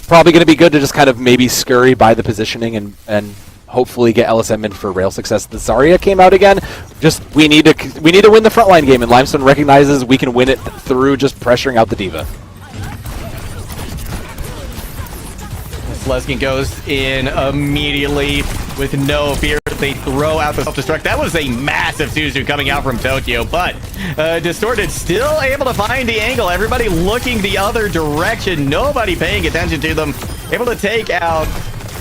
probably going to be good to just kind of maybe scurry by the positioning and hopefully get LSM in for rail success. The Zarya came out again. Just we need to win the frontline game, and Limestone recognizes we can win it through just pressuring out the Diva. Leskin goes in immediately with no fear. They throw out the self-destruct. That was a massive Suzu coming out from Tokyo, but Distorted still able to find the angle. Everybody looking the other direction. Nobody paying attention to them. Able to take out.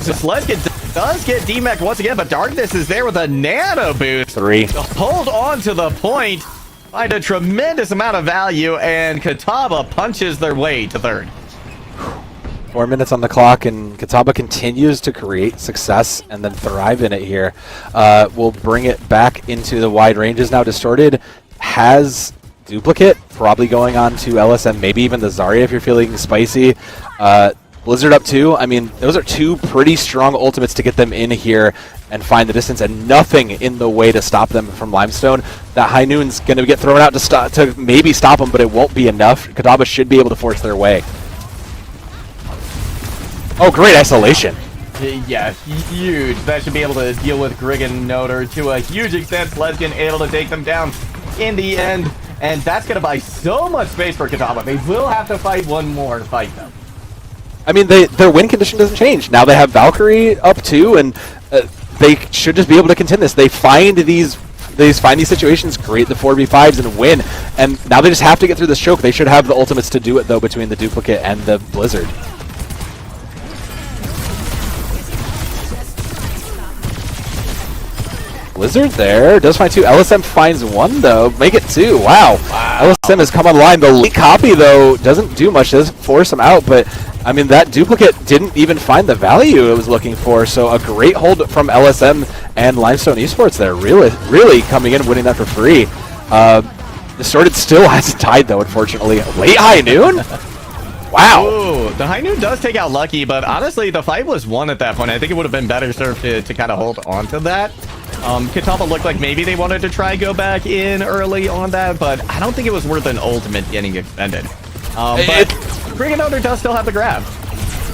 So Leskin does get DMEC once again, but Darkness is there with a nano boost. 3. Hold on to the point. Find a tremendous amount of value, and Catawba punches their way to third. 4 minutes on the clock, and Catawba continues to create success and then thrive in it here. We'll bring it back into the wide ranges now. Distorted has Duplicate, probably going on to LSM, maybe even the Zarya if you're feeling spicy. Blizzard up 2. I mean, those are two pretty strong ultimates to get them in here and find the distance, and nothing in the way to stop them from Limestone. That High Noon's going to get thrown out to maybe stop them, but it won't be enough. Catawba should be able to force their way. Oh, great isolation. Yeah, huge. That should be able to deal with Griganotor to a huge extent. Leskin able to take them down in the end, and that's going to buy so much space for Catawba. They will have to fight one more fight, though. I mean, their win condition doesn't change. Now they have Valkyrie up 2, and they should just be able to contend this. They find these situations, create the 4v5s, and win. And now they just have to get through this choke. They should have the ultimates to do it, though, between the Duplicate and the Blizzard. Blizzard there. Does find 2. LSM finds 1, though. Make it 2. Wow. LSM has come online. The late copy, though, doesn't do much. Does force him out, but, I mean, that duplicate didn't even find the value it was looking for, so a great hold from LSM and Limestone Esports there. Really coming in and winning that for free. Distorted still hasn't tied, though, unfortunately. Late high noon? Wow. Ooh, the high noon does take out Lucky, but honestly, the fight was won at that point. I think it would have been better served to kind of hold on to that. Kataba looked like maybe they wanted to try go back in early on that, but I don't think it was worth an ultimate getting expended. But Briganoder does still have the grab.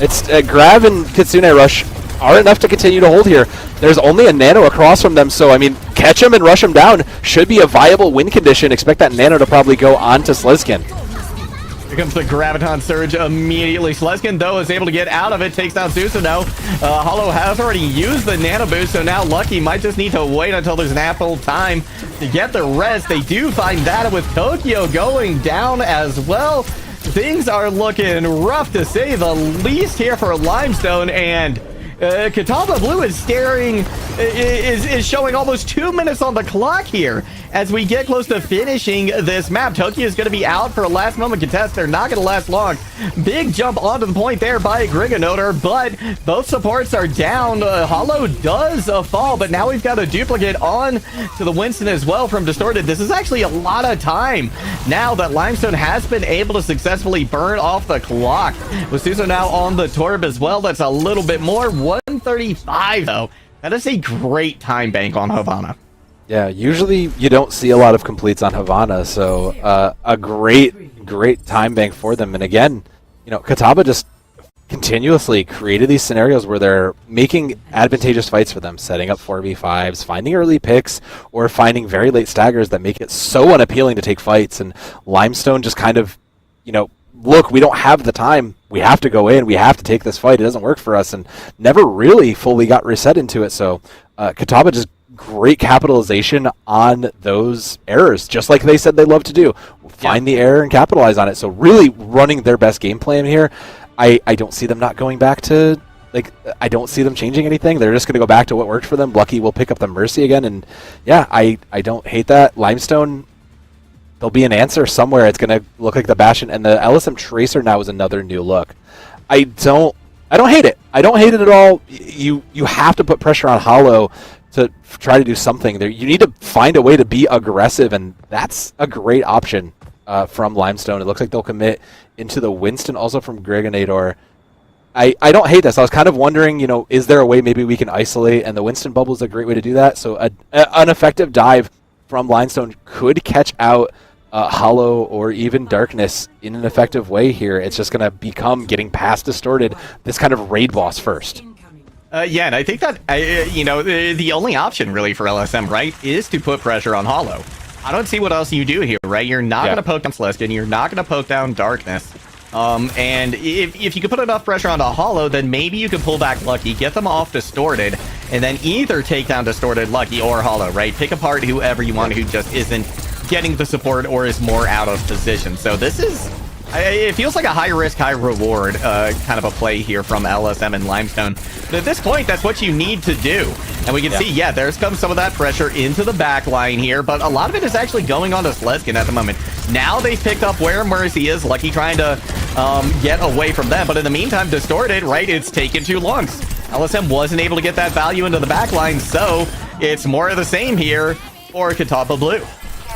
It's Grav and Kitsune Rush are enough to continue to hold here. There's only a nano across from them, so I mean, catch him and rush him down should be a viable win condition. Expect that nano to probably go on to Slezkin. Here comes the Graviton Surge immediately. Slezkin, though, is able to get out of it. Takes down Susanoo. Hollow has already used the Nano Boost, so now Lucky might just need to wait until there's an ample time to get the rest. They do find that with Tokyo going down as well. Things are looking rough, to say the least, here for Limestone, and Kataba Blue is showing almost 2 minutes on the clock here as we get close to finishing this map. Tokyo is going to be out for a last moment contest. They're not going to last long. Big jump onto the point there by Griganoder, but both supports are down. Hollow does fall, but now we've got a duplicate on to the Winston as well from Distorted. This is actually a lot of time now that Limestone has been able to successfully burn off the clock. With Suso now on the Torb as well, that's a little bit more. 135 though. That is a great time bank on Havana. Yeah, usually you don't see a lot of completes on Havana, so a great time bank for them. And again, you know, Kataba just continuously created these scenarios where they're making advantageous fights for them, setting up 4v5s, finding early picks, or finding very late staggers that make it so unappealing to take fights. And Limestone just kind of, you know, look, we don't have the time. We have to go in. We have to take this fight. It doesn't work for us, and never really fully got reset into it. So Kataba just great capitalization on those errors, just like they said they love to do. Find the error and capitalize on it. So really running their best game plan here. I don't see them not going back to, like, I don't see them changing anything. They're just going to go back to what worked for them. Lucky will pick up the Mercy again, and yeah, I don't hate that. Limestone, there'll be an answer somewhere. It's going to look like the Bastion, and the LSM Tracer now is another new look. I don't hate it. I don't hate it at all. You have to put pressure on Hollow to try to do something there. You need to find a way to be aggressive, and that's a great option from Limestone. It looks like they'll commit into the Winston, also from Griganator. I don't hate this. I was kind of wondering, you know, is there a way maybe we can isolate, and the Winston bubble is a great way to do that. So an effective dive from Limestone could catch out Hollow or even Darkness in an effective way here. It's just going to become getting past Distorted, this kind of raid boss first. Yeah, and I think that, you know, the only option really for LSM, right, is to put pressure on Hollow. I don't see what else you do here, right? You're not going to poke down Celestin. You're not going to poke down Darkness. And if you could put enough pressure onto Hollow, then maybe you could pull back Lucky, get them off Distorted, and then either take down Distorted, Lucky, or Hollow, right? Pick apart whoever you want who just isn't getting the support or is more out of position. So this is... it feels like a high risk, high reward kind of a play here from LSM and Limestone. But at this point, that's what you need to do. And we can see, yeah, there's come some of that pressure into the back line here, but a lot of it is actually going on to Slezkin at the moment. Now they've picked up where Mercy is, Lucky trying to get away from them. But in the meantime, Distorted, right, it's taken too long. LSM wasn't able to get that value into the back line, so it's more of the same here for Kataba Blue.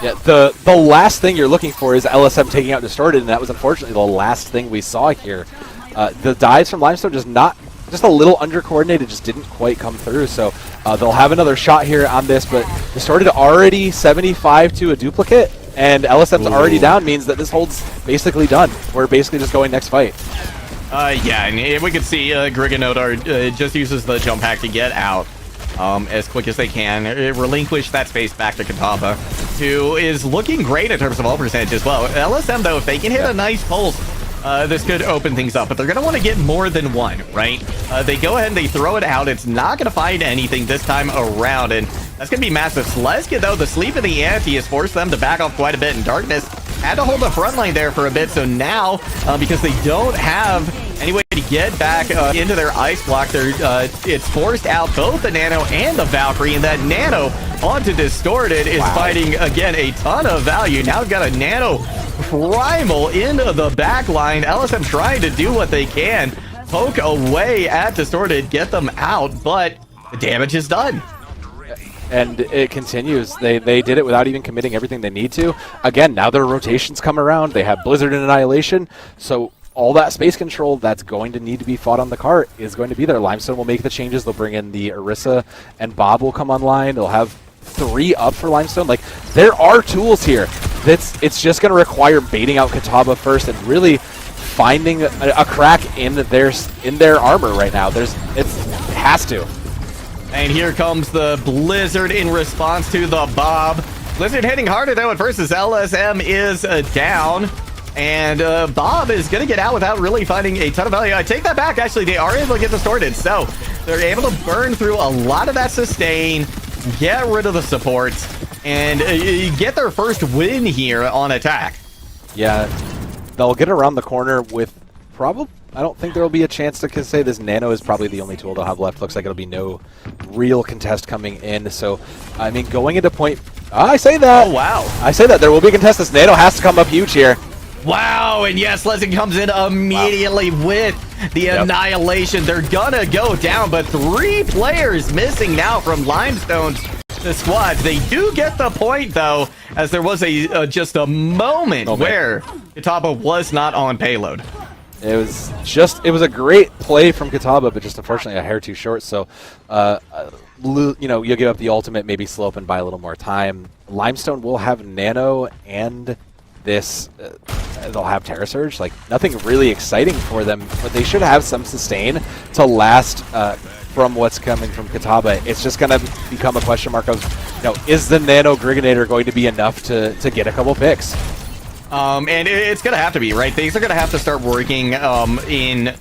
Yeah, the last thing you're looking for is LSM taking out Distorted, and that was unfortunately the last thing we saw here. The dives from Limestone just a little under-coordinated, just didn't quite come through, so they'll have another shot here on this, but Distorted already 75 to a duplicate, and LSM's already down, means that this hold's basically done. We're basically just going next fight. Yeah, and we could see Griganoder just uses the jump hack to get out as quick as they can, relinquish that space back to Kataba, who is looking great in terms of ult percentage as well. LSM, though, if they can hit a nice pulse, this could open things up, but they're going to want to get more than one, right? They go ahead and they throw it out. It's not going to find anything this time around, and that's going to be massive. Slezkin, though, the sleep of the ante has forced them to back off quite a bit, and Darkness had to hold the front line there for a bit, so now, because they don't have Any way to get back into their ice block, it's forced out both the Nano and the Valkyrie, and that Nano onto Distorted is fighting, again, a ton of value. Now we've got a Nano Primal into the back line. LSM trying to do what they can, poke away at Distorted, get them out, but the damage is done. And it continues. They did it without even committing everything they need to. Again, now their rotations come around. They have Blizzard and Annihilation, so all that space control that's going to need to be fought on the cart is going to be there. Limestone will make the changes. They'll bring in the Orisa, and Bob will come online. They'll have 3 up for Limestone. Like, there are tools here. It's just going to require baiting out Kitaba first and really finding a crack in their armor right now. It has to. And here comes the Blizzard in response to the Bob. Blizzard hitting harder though at first as LSM is down. And Bob is going to get out without really finding a ton of value. I take that back. Actually, they are able to get Distorted. So they're able to burn through a lot of that sustain, get rid of the supports, and get their first win here on attack. Yeah, they'll get around the corner with probably... I don't think there will be a chance to say this Nano is probably the only tool they'll have left. Looks like it'll be no real contest coming in. So, I mean, going into point... I say that! Oh, wow. I say that. There will be a contest. This Nano has to come up huge here. Wow, and yes, Leslie comes in immediately with the Annihilation. They're gonna go down, but 3 players missing now from Limestone's squad. They do get the point, though, as there was just a moment where Kitaba was not on payload. It was a great play from Kitaba, but just unfortunately a hair too short. So, you'll give up the ultimate, maybe slow up and buy a little more time. Limestone will have Nano and this. They'll have Terra Surge. Like, nothing really exciting for them, but they should have some sustain to last from what's coming from Kitaba. It's just going to become a question mark of, is the Nano Griganator going to be enough to get a couple picks? And it's going to have to be, right? Things are going to have to start working in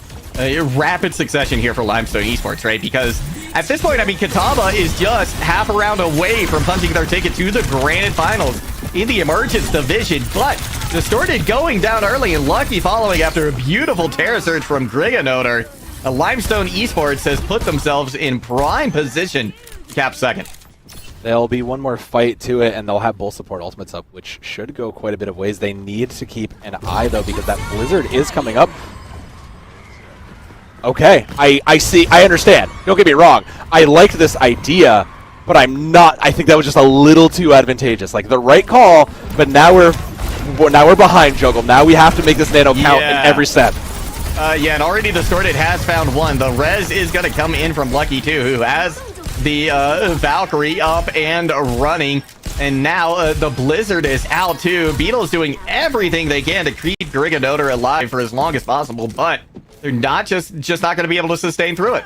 rapid succession here for Limestone Esports, right? Because at this point, I mean, Kitaba is just half a round away from punching their ticket to the Grand Finals in the Emergence Division, but Distorted going down early and Lucky following after a beautiful Terra Surge from Griganoder. Limestone Esports has put themselves in prime position to cap second. There'll be one more fight to it, and they'll have both support ultimates up, which should go quite a bit of ways. They need to keep an eye, though, because that Blizzard is coming up. Okay, I see, I understand. Don't get me wrong. I like this idea, but I think that was just a little too advantageous. Like, the right call, but now we're behind, Juggle. Now we have to make this Nano count in every set. Yeah, and already Distorted has found one. The res is going to come in from Lucky, too, who has the Valkyrie up and running. And now the Blizzard is out, too. Beetle's doing everything they can to keep Griganoder alive for as long as possible, but they're not just not going to be able to sustain through it.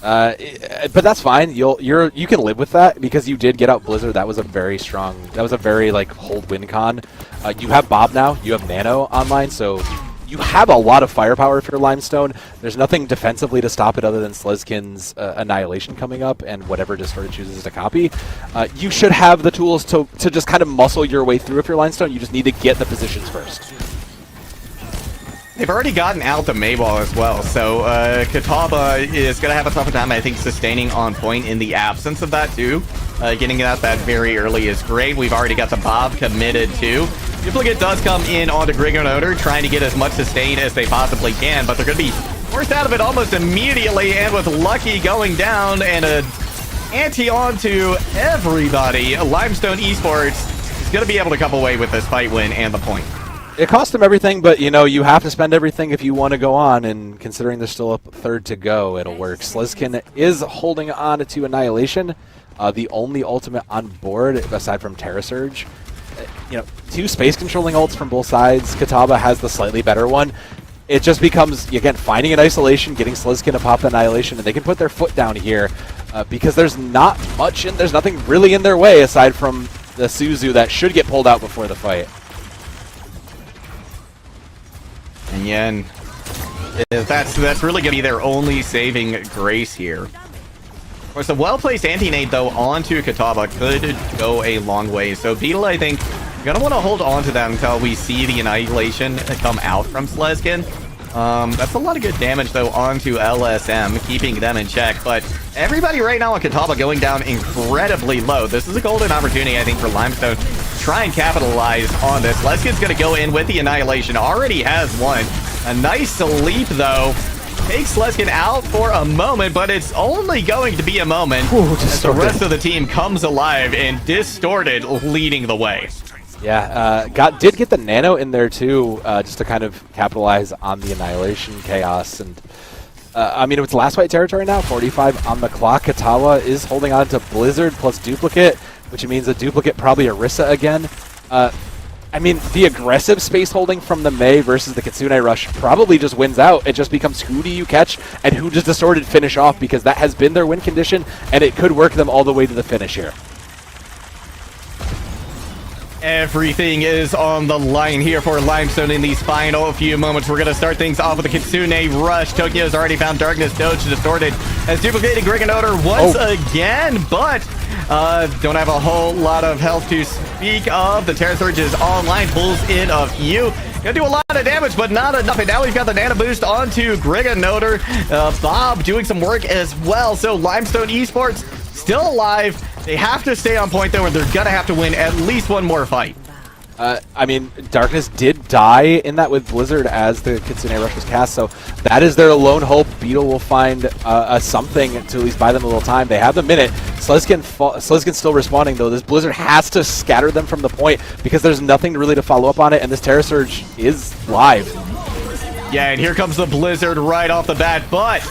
But that's fine. You can live with that because you did get out Blizzard. That was a very strong. That was a very hold win con. You have Bob now. You have Nano online, so you have a lot of firepower for Limestone. There's nothing defensively to stop it other than Slezkin's Annihilation coming up and whatever Distorted chooses to copy. You should have the tools to just kind of muscle your way through if you're Limestone. You just need to get the positions first. They've already gotten out the Mayball as well, so Kitaba is going to have a tougher time, I think, sustaining on point in the absence of that, too. Getting it out that very early is great. We've already got the Bob committed, too. Duplicate does come in onto Griganoder, trying to get as much sustain as they possibly can, but they're going to be forced out of it almost immediately, and with Lucky going down and an ante onto everybody, Limestone Esports is going to be able to come away with this fight win and the point. It cost them everything, but you have to spend everything if you want to go on, and considering there's still a third to go, it'll work. Slezkin is holding on to Annihilation, the only ultimate on board aside from Terra Surge. 2 space controlling ults from both sides. Kitaba has the slightly better one. It just becomes, again, finding an isolation, getting Slezkin to pop Annihilation, and they can put their foot down here because there's not much, and there's nothing really in their way aside from the Suzu that should get pulled out before the fight. And Yen, that's really going to be their only saving grace here. Of course, a well-placed anti-nade, though, onto Kitaba could go a long way. So Beetle, I think, going to want to hold on to that until we see the Annihilation come out from Slezkin. That's a lot of good damage, though, onto LSM, keeping them in check. But everybody right now on Catawba going down incredibly low. This is a golden opportunity, I think, for Limestone to try and capitalize on this. Leskin's going to go in with the Annihilation. Already has one. A nice leap, though. Takes Leskin out for a moment, but it's only going to be a moment as the rest of the team comes alive and Distorted leading the way. Yeah, did get the nano in there too, just to kind of capitalize on the Annihilation chaos. And I mean, it's last fight territory now, 45 on the clock. Katawa is holding on to Blizzard plus Duplicate, which means a Duplicate, probably Orisa again. I mean, the aggressive space holding from the Mei versus the Kitsune Rush probably just wins out. It just becomes who do you catch and who does Distorted finish off, because that has been their win condition, and it could work them all the way to the finish here. Everything is on the line here for Limestone in these final few moments. We're going to start things off with the Kitsune Rush. Tokyo's already found Darkness Doge. Distorted has duplicated Griganoder once again, but don't have a whole lot of health to speak of. The Terra Surge is online, pulls in a few. Gonna do a lot of damage, but not enough. And now we've got the Nano Boost onto Griganoder. Bob doing some work as well. So Limestone Esports still alive. They have to stay on point, though, and they're going to have to win at least one more fight. I mean, Darkness did die in that with Blizzard as the Kitsune Rush was cast, so that is their lone hope. Beetle will find something to at least buy them a little time. They have the minute. Slizkin's still responding, though. This Blizzard has to scatter them from the point because there's nothing really to follow up on it, and this Terra Surge is live. Yeah, and here comes the Blizzard right off the bat, but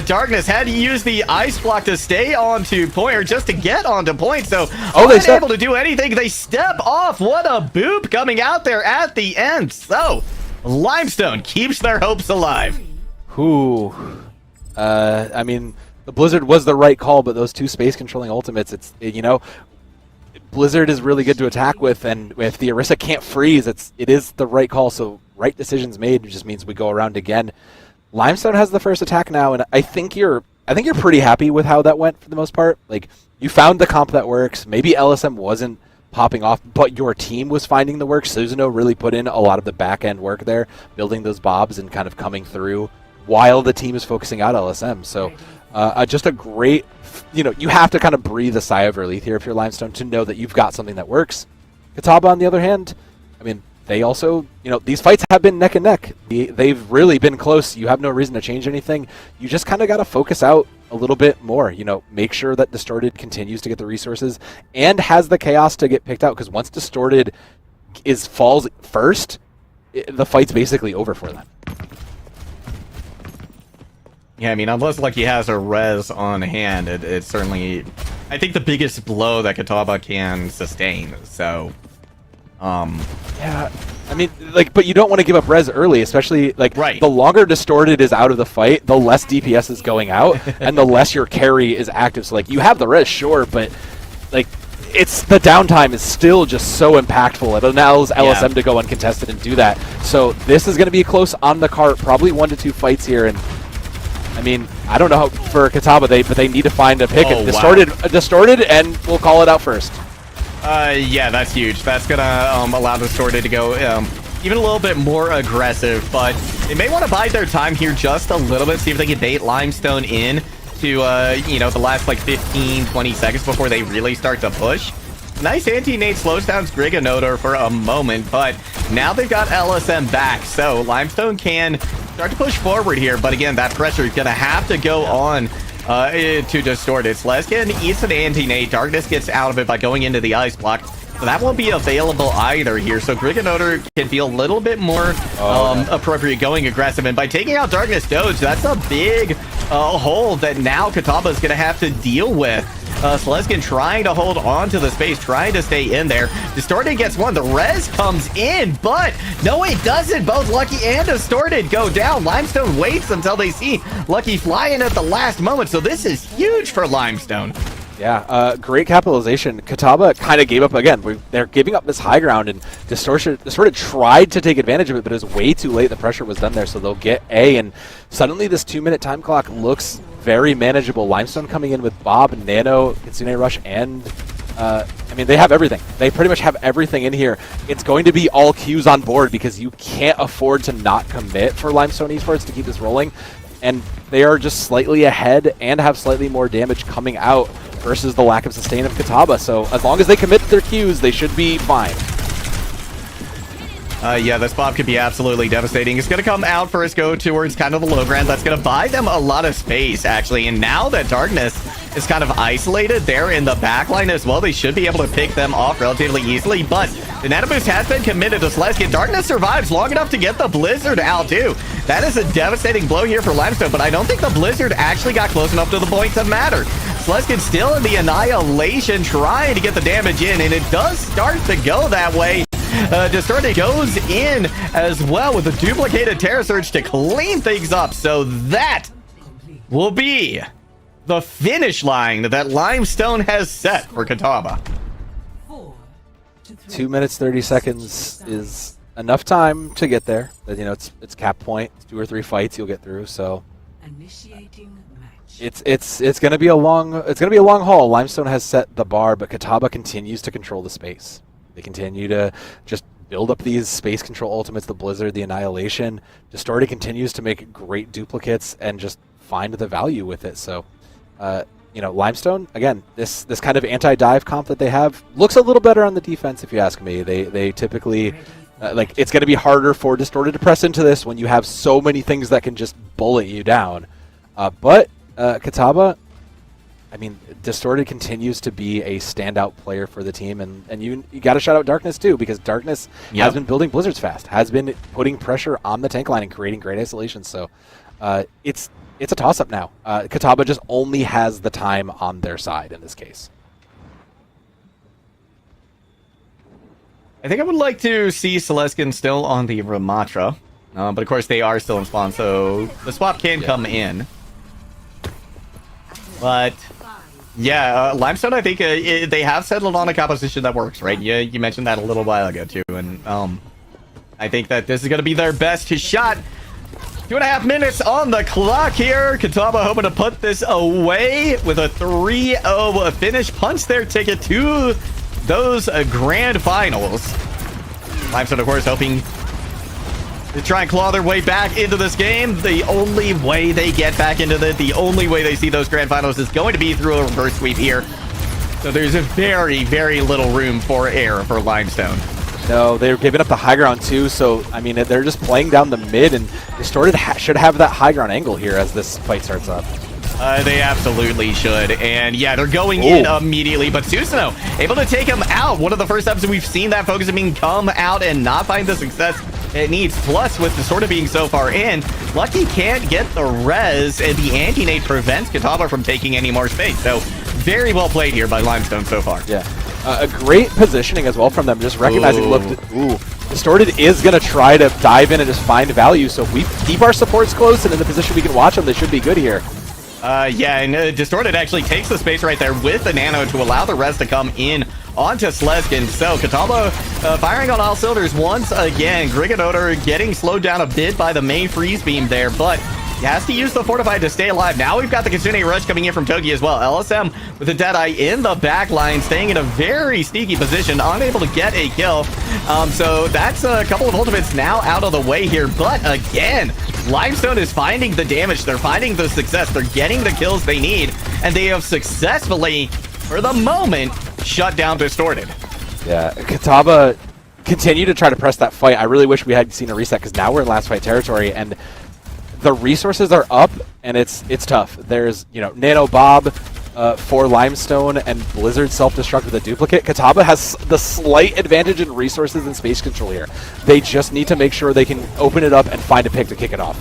Darkness had to use the Ice Block to stay onto point, or just to get onto point, so aren't able to do anything. They step off. What a boop coming out there at the end. So, Limestone keeps their hopes alive. I mean, the Blizzard was the right call, but those two space-controlling ultimates, you know, Blizzard is really good to attack with, and if the Orisa can't freeze, it is the right call, so right decisions made. It just means we go around again. Limestone has the first attack now, and I think you're pretty happy with how that went for the most part. Like, you found the comp that works. Maybe LSM wasn't popping off, but your team was finding the work. Suzuno really put in a lot of the back end work there, building those bobs and kind of coming through while the team is focusing out LSM. So just a great, you know, you have to kind of breathe a sigh of relief here if you're Limestone to know that you've got something that works. Kataba, on the other hand, I mean, they also, you know, these fights have been neck and neck. They've really been close. You have no reason to change anything. You just kind of got to focus out a little bit more, you know, make sure that Distorted continues to get the resources and has the chaos to get picked out, because once Distorted falls first, the fight's basically over for them. Yeah, I mean, unless Lucky has a res on hand, it's certainly, I think, the biggest blow that Kataba can sustain, so... Yeah, I mean, like, but you don't want to give up res early, especially, like, right. The longer Distorted is out of the fight, the less DPS is going out, and the less your carry is active. So, like, you have the res, sure, but, like, it's the downtime is still just so impactful. It allows LSM to go uncontested and do that. So this is going to be close on the cart, probably 1 to 2 fights here, and I mean, I don't know how for Kataba, but they need to find a pick. Distorted, and we'll call it out first. Yeah, that's huge. That's gonna allow Distorted to go even a little bit more aggressive, but they may want to bide their time here just a little bit, see if they can bait Limestone in to, you know, the last, like, 15-20 seconds before they really start to push. Nice anti-nade slows down Griganoder for a moment, but now they've got LSM back, so Limestone can start to push forward here, but again, that pressure is gonna have to go on to Distorted. Leskin eats an anti-nade. Darkness gets out of it by going into the ice block. So that won't be available either here. So Griganoder can feel a little bit more appropriate going aggressive. And by taking out Darkness Doge, that's a big hole that now Kataba is going to have to deal with. Leskin trying to hold on to the space, trying to stay in there. Distorted gets one. The res comes in, but no, it doesn't. Both Lucky and Distorted go down. Limestone waits until they see Lucky fly in at the last moment. So this is huge for Limestone. Yeah, great capitalization. Kataba kind of gave up again. They're giving up this high ground, and Distorted tried to take advantage of it, but it was way too late. The pressure was done there, so they'll get A, and suddenly this 2-minute time clock looks very manageable. Limestone coming in with Bob, Nano, Kitsune Rush, and I mean, they have everything. They pretty much have everything in here. It's going to be all Qs on board because you can't afford to not commit for Limestone Esports to keep this rolling. And they are just slightly ahead and have slightly more damage coming out versus the lack of sustain of Kitaba. So as long as they commit to their Qs, they should be fine. Yeah, this bomb could be absolutely devastating. It's going to come out first, go towards kind of the low ground. That's going to buy them a lot of space, actually. And now that Darkness is kind of isolated there in the backline as well, they should be able to pick them off relatively easily. But the Nano Boost has been committed to Celestia. Darkness survives long enough to get the Blizzard out, too. That is a devastating blow here for Limestone, but I don't think the Blizzard actually got close enough to the point to matter. Celestia's still in the Annihilation, trying to get the damage in, and it does start to go that way. Distorted goes in as well with a duplicated Terror Surge to clean things up. So that will be the finish line that Limestone has set for Kitaba. 2 minutes 30 seconds is enough time to get there. You know, it's cap point. It's 2 or 3 fights you'll get through. So it's gonna be a long haul. Limestone has set the bar, but Kitaba continues to control the space. They continue to just build up these space control ultimates, the Blizzard, the Annihilation. Distorted continues to make great duplicates and just find the value with it. So, you know, Limestone, again, this kind of anti-dive comp that they have looks a little better on the defense, if you ask me. They typically, like, it's going to be harder for Distorted to press into this when you have so many things that can just bullet you down. But Kitaba, I mean, Distorted continues to be a standout player for the team, and you got to shout out Darkness too, because Darkness has been building Blizzards fast, has been putting pressure on the tank line and creating great isolation. So it's a toss-up now. Kitaba just only has the time on their side in this case. I think I would like to see Celestin still on the Ramatra, but of course they are still in spawn, so the swap can come in. But yeah, Limestone, I think they have settled on a composition that works, right? You mentioned that a little while ago too, and I think that this is going to be their best shot. 2.5 minutes on the clock here. Kitaba hoping to put this away with a 3-0 finish, punch their ticket to those grand finals. Limestone, of course, hoping to try and claw their way back into this game. The only way they get back into the only way they see those grand finals is going to be through a reverse sweep here. So there's a very, very little room for error for Limestone. No, they're giving up the high ground too, so, I mean, they're just playing down the mid, and Distorted should have that high ground angle here as this fight starts up. They absolutely should. And yeah, they're going in immediately, but Susanoo able to take him out. One of the first times we've seen that focus being come out and not find the success it needs. Plus, with the sort of being so far in, Lucky can't get the res, and the anti-nade prevents Kitaba from taking any more space. So very well played here by Limestone so far. Yeah. A great positioning as well from them, just recognizing, look, Distorted is going to try to dive in and just find value, so if we keep our supports close and in the position we can watch them, they should be good here. Yeah, and Distorted actually takes the space right there with the Nano to allow the rest to come in onto Sleskin. So Kitaba firing on all cylinders once again. Grigonotor getting slowed down a bit by the main freeze beam there, but he has to use the Fortified to stay alive. Now we've got the Kitsune Rush coming in from Togi as well. LSM with the Deadeye in the back line, staying in a very sneaky position, unable to get a kill. So that's a couple of ultimates now out of the way here. But again, Limestone is finding the damage. They're finding the success. They're getting the kills they need. And they have successfully, for the moment, shut down Distorted. Yeah, Kitaba continue to try to press that fight. I really wish we had seen a reset, because now we're in last fight territory, and the resources are up, and it's tough. There's, you know, Nano Bob for Limestone and Blizzard self-destruct with a duplicate. Kitaba has the slight advantage in resources and space control here. They just need to make sure they can open it up and find a pick to kick it off.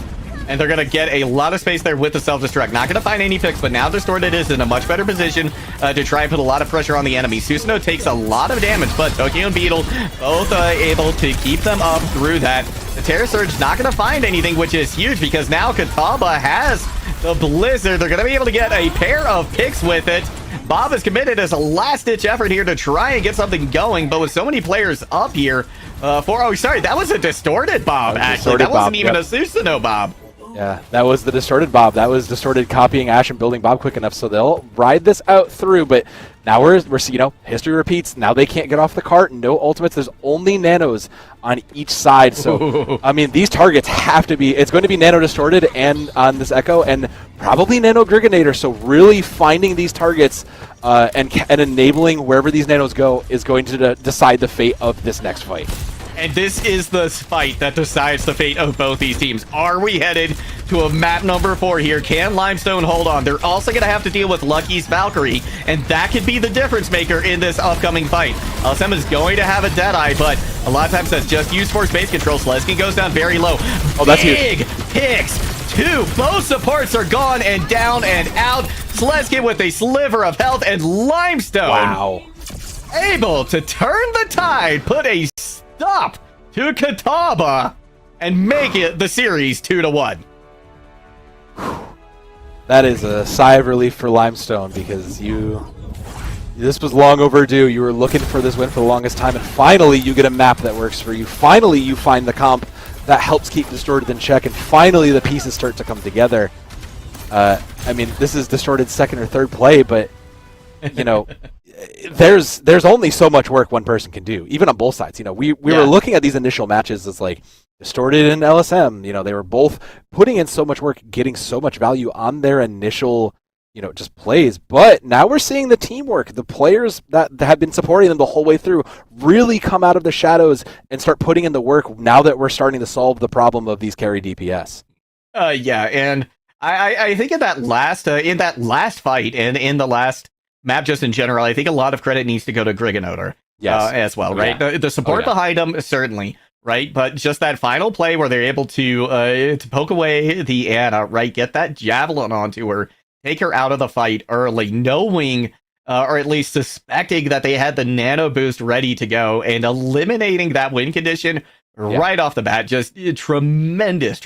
And they're going to get a lot of space there with the self-destruct. Not going to find any picks, but now Distorted is in a much better position to try and put a lot of pressure on the enemy. Susanoo takes a lot of damage, but Tokyo and Beetle both able to keep them up through that. The Terror Surge not going to find anything, which is huge, because now Kitaba has the Blizzard. They're going to be able to get a pair of picks with it. Bob is committed as a last-ditch effort here to try and get something going, but with so many players up here, that was a Distorted Bob, actually. That wasn't even a Susanoo Bob. Yeah, that was the distorted Bob. That was distorted copying Ash and building Bob quick enough, so they'll ride this out through. But now we're history repeats. Now they can't get off the cart. No ultimates. There's only nanos on each side. So I mean, these targets have to be. It's going to be nano distorted and on this Echo and probably nano Griganator. So really finding these targets and enabling wherever these nanos go is going to decide the fate of this next fight. And this is the fight that decides the fate of both these teams. Are we headed to a map number 4 here? Can Limestone hold on? They're also going to have to deal with Lucky's Valkyrie, and that could be the difference maker in this upcoming fight. LSM is going to have a Deadeye, but a lot of times that's just used for space control. Slesky goes down very low. Oh, that's big picks. 2. Both supports are gone and down and out. Slesky with a sliver of health, and Limestone able to turn the tide, put a stop to Kataba, and make it the series 2-1. That is a sigh of relief for Limestone because this was long overdue. You were looking for this win for the longest time, and finally you get a map that works for you. Finally you find the comp that helps keep Distorted in check, and finally the pieces start to come together. I mean, this is Distorted's second or third play, but you know, there's only so much work one person can do, even on both sides. You know, we were looking at these initial matches as like Distorted and LSM. You know, they were both putting in so much work, getting so much value on their initial, you know, just plays. But now we're seeing the teamwork, the players that have been supporting them the whole way through, really come out of the shadows and start putting in the work. Now that we're starting to solve the problem of these carry DPS. Yeah, and I think in that last fight and in the last map, just in general, I think a lot of credit needs to go to Griganoder as well, right? Yeah. The support behind him, certainly, right? But just that final play where they're able to poke away the Ana, right? Get that javelin onto her, take her out of the fight early, knowing, or at least suspecting that they had the nano boost ready to go, and eliminating that win condition right off the bat. Just tremendous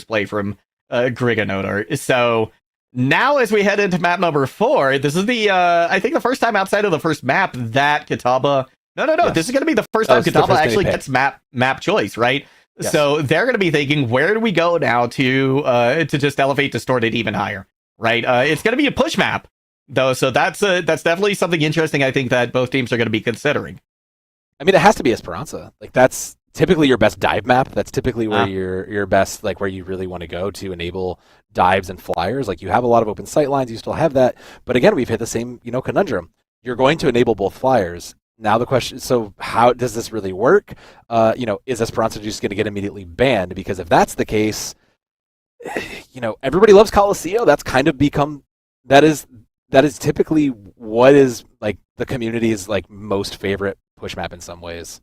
play from Griganoder. So now, as we head into map number 4, this is the, I think the first time outside of the first map that Kataba... No, this is going to be the first time Kataba actually gets map choice, right? Yes. So they're going to be thinking, where do we go now to just elevate Distorted even higher, right? It's going to be a push map, though, so that's definitely something interesting, I think, that both teams are going to be considering. I mean, it has to be Esperanza. Like, that's typically your best dive map. That's typically where your best, like, where you really want to go to enable dives and flyers. Like, you have a lot of open sight lines, you still have that, but again, we've hit the same, you know, conundrum. You're going to enable both flyers. Now the question, so how does this really work? You know, is Esperanza just going to get immediately banned? Because if that's the case, you know, everybody loves Coliseo. That's kind of become, that is typically what is like the community's like most favorite push map in some ways.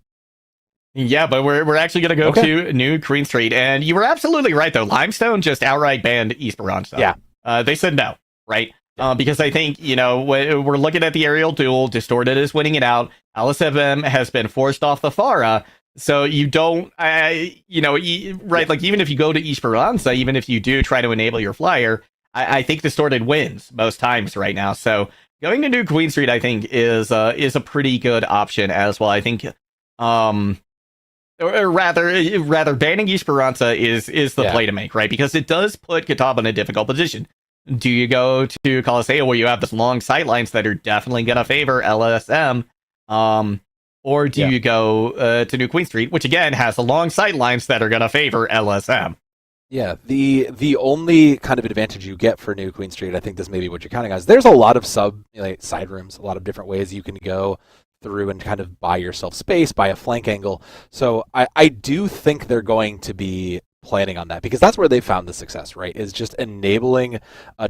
Yeah, but we're actually going to go to New Queen Street, and you were absolutely right, though. Limestone just outright banned Esperanza. Yeah. They said no, right? Because I think, you know, we're looking at the aerial duel. Distorted is winning it out. LSM has been forced off the Farah. So you don't, you know, right, like even if you go to Esperanza, even if you do try to enable your flyer, I think Distorted wins most times right now. So going to New Queen Street, I think, is a pretty good option as well. I think, or rather banning Esperanza is the play to make, right? Because it does put Kataba in a difficult position. Do you go to Coliseo where you have this long sightlines that are definitely going to favor LSM? Or do you go to New Queen Street, which again has the long sightlines that are going to favor LSM? Yeah, the only kind of advantage you get for New Queen Street, I think this may be what you're counting on, is there's a lot of side rooms, a lot of different ways you can go through and kind of buy yourself space, buy a flank angle. So I do think they're going to be planning on that, because that's where they found the success, right? Is just enabling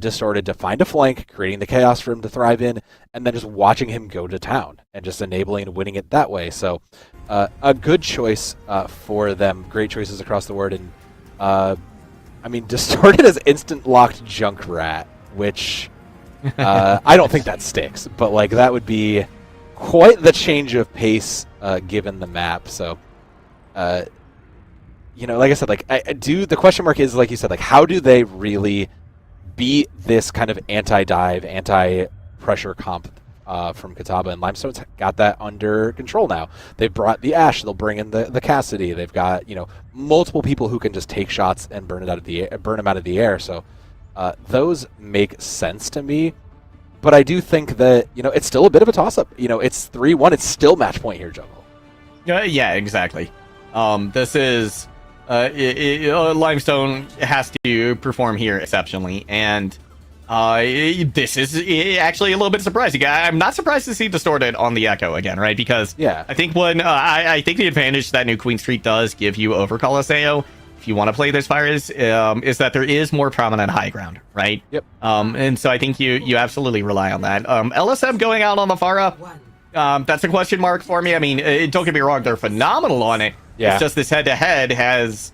Distorted to find a flank, creating the chaos for him to thrive in, and then just watching him go to town and just enabling and winning it that way. So a good choice for them. Great choices across the board. And I mean, Distorted has instant locked Junkrat, which I don't think that sticks, but like that would be quite the change of pace given the map. So you know, like I said, like the question mark is, like you said, like how do they really beat this kind of anti-dive, anti-pressure comp from Catawba, and Limestone's got that under control now. They've brought the Ashe, they'll bring in the Cassidy. They've got multiple people who can just take shots and burn them out of the air. So those make sense to me. But I do think that it's still a bit of a toss-up. It's 3-1. It's still match point here, Jungle. Yeah, exactly. This is Limestone has to perform here exceptionally, and this is actually a little bit surprising. I'm not surprised to see Distorted on the Echo again, right? Because I think I think the advantage that New Queen Street does give you over Colosseo, if you want to play this fire, is that there is more prominent high ground, right? Yep. And so I think you absolutely rely on that. LSM going out on the Farah, that's a question mark for me. I mean, don't get me wrong, they're phenomenal on it. Yeah. It's just this head-to-head has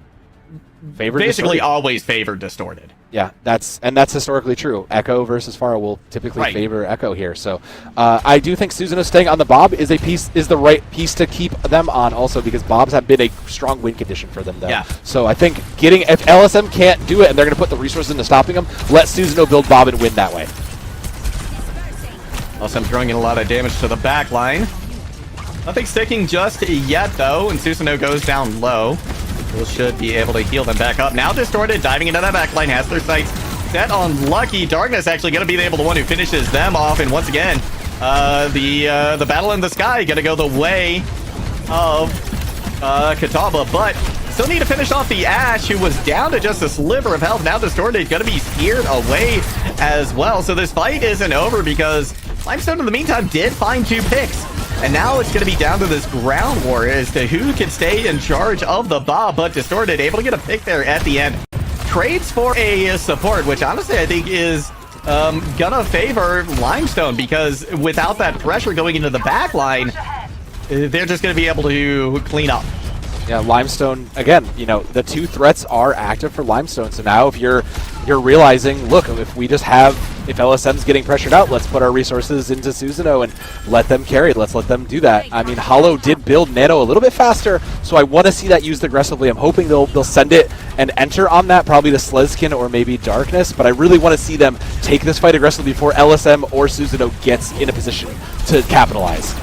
basically always favored Distorted. Yeah, that's historically true. Echo versus Farah will typically favor Echo here. So I do think Susanoo staying on the Bob is the right piece to keep them on also, because Bobs have been a strong win condition for them though. Yeah. So I think if LSM can't do it and they're going to put the resources into stopping them, let Susanoo build Bob and win that way. LSM throwing in a lot of damage to the back line. Nothing sticking just yet, though, and Susanoo goes down low. Will should be able to heal them back up. Now Distorted diving into that backline, has their sights set on Lucky. Darkness actually going to be the one who finishes them off, and once again, the battle in the sky going to go the way of Catawba, but still need to finish off the Ashe, who was down to just a sliver of health. Now Distorted going to be steered away as well, so this fight isn't over because Limestone in the meantime did find 2 picks. And now it's going to be down to this ground war as to who can stay in charge of the Bob, but Distorted able to get a pick there at the end. Trades for a support, which honestly I think is gonna favor Limestone, because without that pressure going into the back line, they're just going to be able to clean up. Yeah, Limestone, again, the 2 threats are active for Limestone. So now if you're realizing, look, if LSM's getting pressured out, let's put our resources into Susanoo and let them carry. Let's let them do that. I mean, Hollow did build Nano a little bit faster, so I want to see that used aggressively. I'm hoping they'll send it and enter on that, probably the Slezkin or maybe Darkness, but I really want to see them take this fight aggressively before LSM or Susanoo gets in a position to capitalize.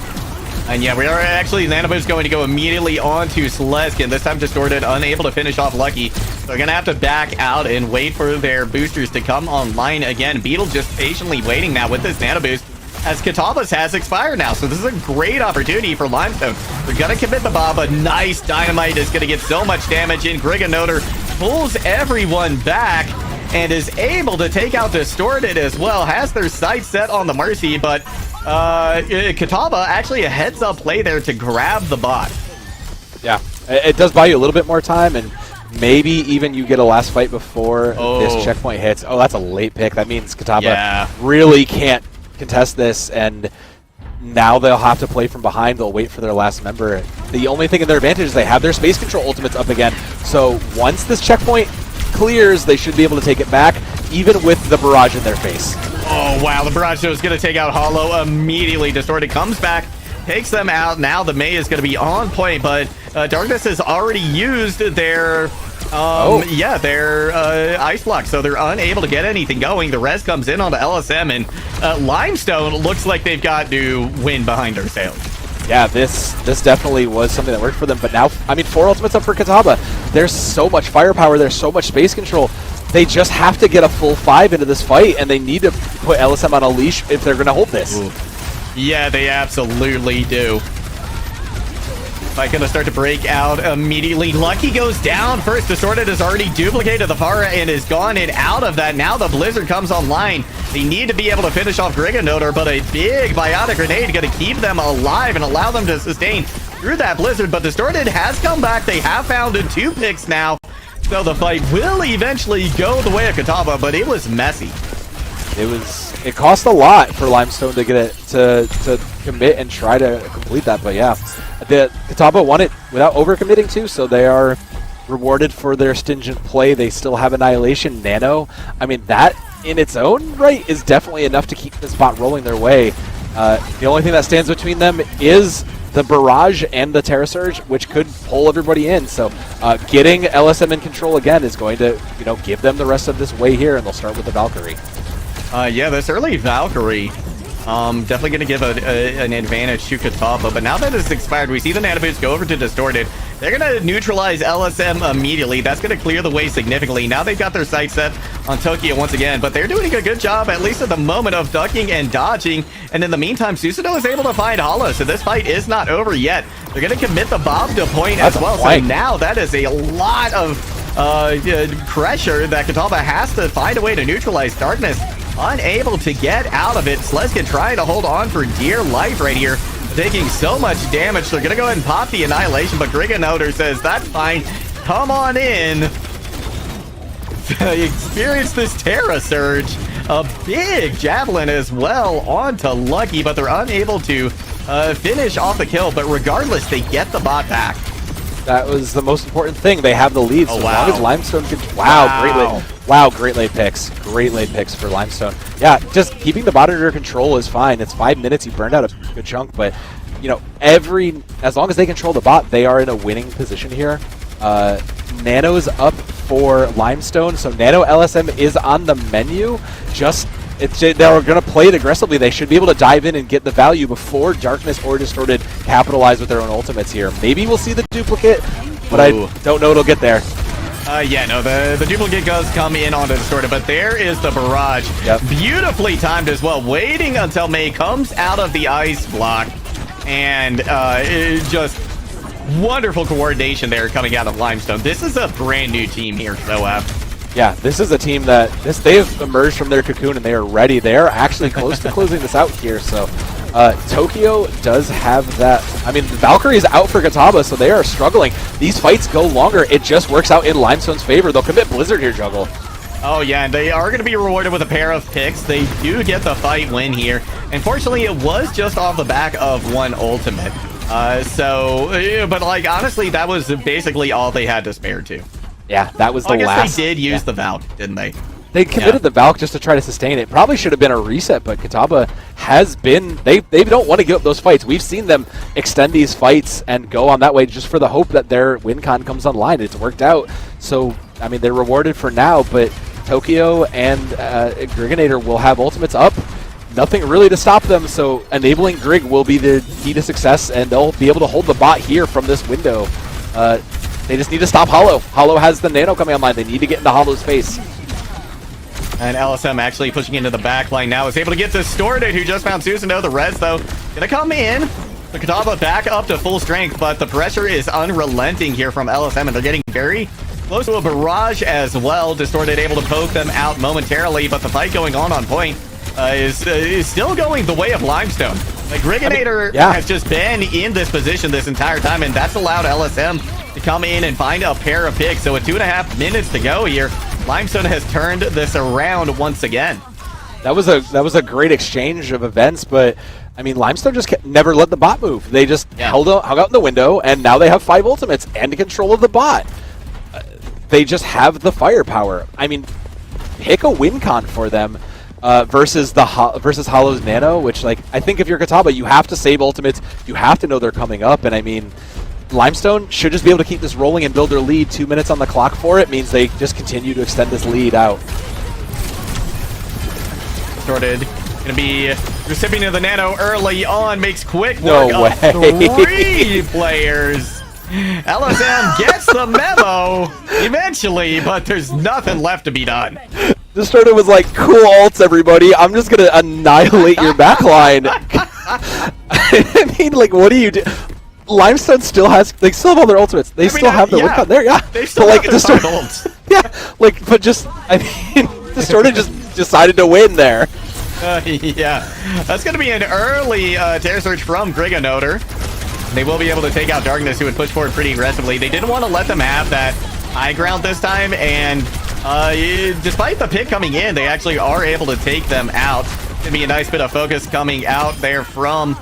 And yeah, we are actually, Nanobo's going to go immediately onto Slezkin. This time Distorted, unable to finish off Lucky. They're going to have to back out and wait for their boosters to come online again. Beetle just patiently waiting now with this Nanoboost, as Catawba's has expired now. So this is a great opportunity for Limestone. They're going to commit the Bob. A nice Dynamite is going to get so much damage in. Griganoder pulls everyone back and is able to take out Distorted as well. Has their sights set on the Mercy, but Catawba actually a heads-up play there to grab the bot. Yeah, it does buy you a little bit more time, and maybe even you get a last fight before this checkpoint hits. Oh, that's a late pick. That means Catawba really can't contest this, and now they'll have to play from behind. They'll wait for their last member. The only thing in their advantage is they have their space control ultimates up again. So once this checkpoint clears, they should be able to take it back, even with the barrage in their face. Oh, wow. The barrage is going to take out Hollow immediately. Distorted comes back, takes them out. Now the May is going to be on point, but Darkness has already used their ice block, so they're unable to get anything going. The res comes in onto LSM, and Limestone looks like they've got to win behind our sails. Yeah, this definitely was something that worked for them, but now, I mean, 4 ultimates up for Catawba. There's so much firepower, there's so much space control. They just have to get a full 5 into this fight, and they need to put LSM on a leash if they're going to hold this. Ooh. Yeah, they absolutely do. Fight gonna start to break out immediately. Lucky goes down first. Distorted has already duplicated the Farah and is gone and out of that. Now the Blizzard comes online. They need to be able to finish off Griganoder, but a big Biotic Grenade gonna keep them alive and allow them to sustain through that Blizzard. But Distorted has come back. They have found 2 picks now. So the fight will eventually go the way of Catawba, but it was messy. It cost a lot for Limestone to get it to commit and try to complete that, but yeah, the Catawba won it without overcommitting too, so they are rewarded for their stingent play. They still have Annihilation, Nano. I mean, that in its own right is definitely enough to keep this bot rolling their way. The only thing that stands between them is the Barrage and the Terra Surge, which could pull everybody in. So getting LSM in control again is going to, give them the rest of this way here, and they'll start with the Valkyrie. Yeah, this early Valkyrie Definitely going to give an advantage to Kataba, but now that it's expired, we see the Nano Boost go over to Distorted. They're going to neutralize LSM immediately. That's going to clear the way significantly. Now they've got their sights set on Tokyo once again, but they're doing a good job, at least at the moment, of ducking and dodging. And in the meantime, Susanoo is able to find Hollow, so this fight is not over yet. They're going to commit the bomb to point as well. So now that is a lot of pressure that Kataba has to find a way to neutralize. Darkness unable to get out of it. Sleskin trying to hold on for dear life right here, taking so much damage. They're gonna go ahead and pop the Annihilation, but Griganoder says that's fine, come on in. Experience this Terra Surge. A big Javelin as well onto Lucky, but they're unable to finish off the kill. But regardless, they get the bot back. That was the most important thing. They have the lead. So wow. As long as Limestone can... Great late. Wow, great late picks. Great late picks for Limestone. Yeah, just keeping the bot under control is fine. It's 5 minutes. You burned out a good chunk, but, you know, as long as they control the bot, they are in a winning position here. Nano's up for Limestone, so Nano LSM is on the menu. They're going to play it aggressively. They should be able to dive in and get the value before Darkness or Distorted capitalize with their own ultimates here. Maybe we'll see the duplicate, but I don't know it'll get there. Yeah, no, the duplicate does come in on the Distorted, but there is the barrage. Yep. Beautifully timed as well, waiting until Mei comes out of the ice block, and just wonderful coordination there coming out of Limestone. This is a brand new team here, Soab. Yeah, this is a team that they've emerged from their cocoon and they are ready. They are actually close to closing this out here. So Tokyo does have that. I mean, Valkyrie is out for Kataba, so they are struggling. These fights go longer. It just works out in Limestone's favor. They'll commit Blizzard here, Juggle. Oh yeah, and they are going to be rewarded with a pair of picks. They do get the fight win here. Unfortunately, it was just off the back of one ultimate. But like honestly, that was basically all they had to spare too. Yeah, that was the last. I guess they did use the Valk, didn't they? They committed the Valk just to try to sustain it. Probably should have been a reset, but Kataba has been... They don't want to give up those fights. We've seen them extend these fights and go on that way just for the hope that their win con comes online. It's worked out. So, I mean, they're rewarded for now, but Tokyo and Griganator will have ultimates up. Nothing really to stop them, so enabling Grig will be the key to success, and they'll be able to hold the bot here from this window. They just need to stop Hollow. Hollow has the Nano coming online. They need to get into Hollow's face. And LSM actually pushing into the back line now is able to get Distorted, who just found Susanoo. The res, though, gonna come in. The Kataba back up to full strength, but the pressure is unrelenting here from LSM, and they're getting very close to a barrage as well. Distorted able to poke them out momentarily, but the fight going on point is still going the way of Limestone. Like, Griganator has just been in this position this entire time, and that's allowed LSM to come in and find a pair of picks. So with 2.5 minutes to go here, Limestone has turned this around once again. That was a great exchange of events, but I mean, Limestone just never let the bot move. They just hung out in the window, and now they have 5 ultimates and control of the bot. They just have the firepower. I mean, pick a win con for them. Versus Hollow's Nano, which, like, I think if you're Kataba, you have to save ultimates. You have to know they're coming up, and I mean, Limestone should just be able to keep this rolling and build their lead. 2 minutes on the clock for it means they just continue to extend this lead out. Distorted gonna be recipient of the Nano early on, makes quick No work of 3 players. LSM gets the memo eventually, but there's nothing left to be done. Distorted was like, cool ults, everybody. I'm just going to annihilate your backline. I mean, like, what do you do? Limestone still has, they still have all their ultimates. They still have their win con there, They still have their ults. Yeah, like, but just, I mean, Distorted just decided to win there. Yeah, that's going to be an early Terror Surge from Griganoder. They will be able to take out Darkness, who would push forward pretty aggressively. They didn't want to let them have that high ground this time, and despite the pick coming in, they actually are able to take them out. Gonna be a nice bit of focus coming out there from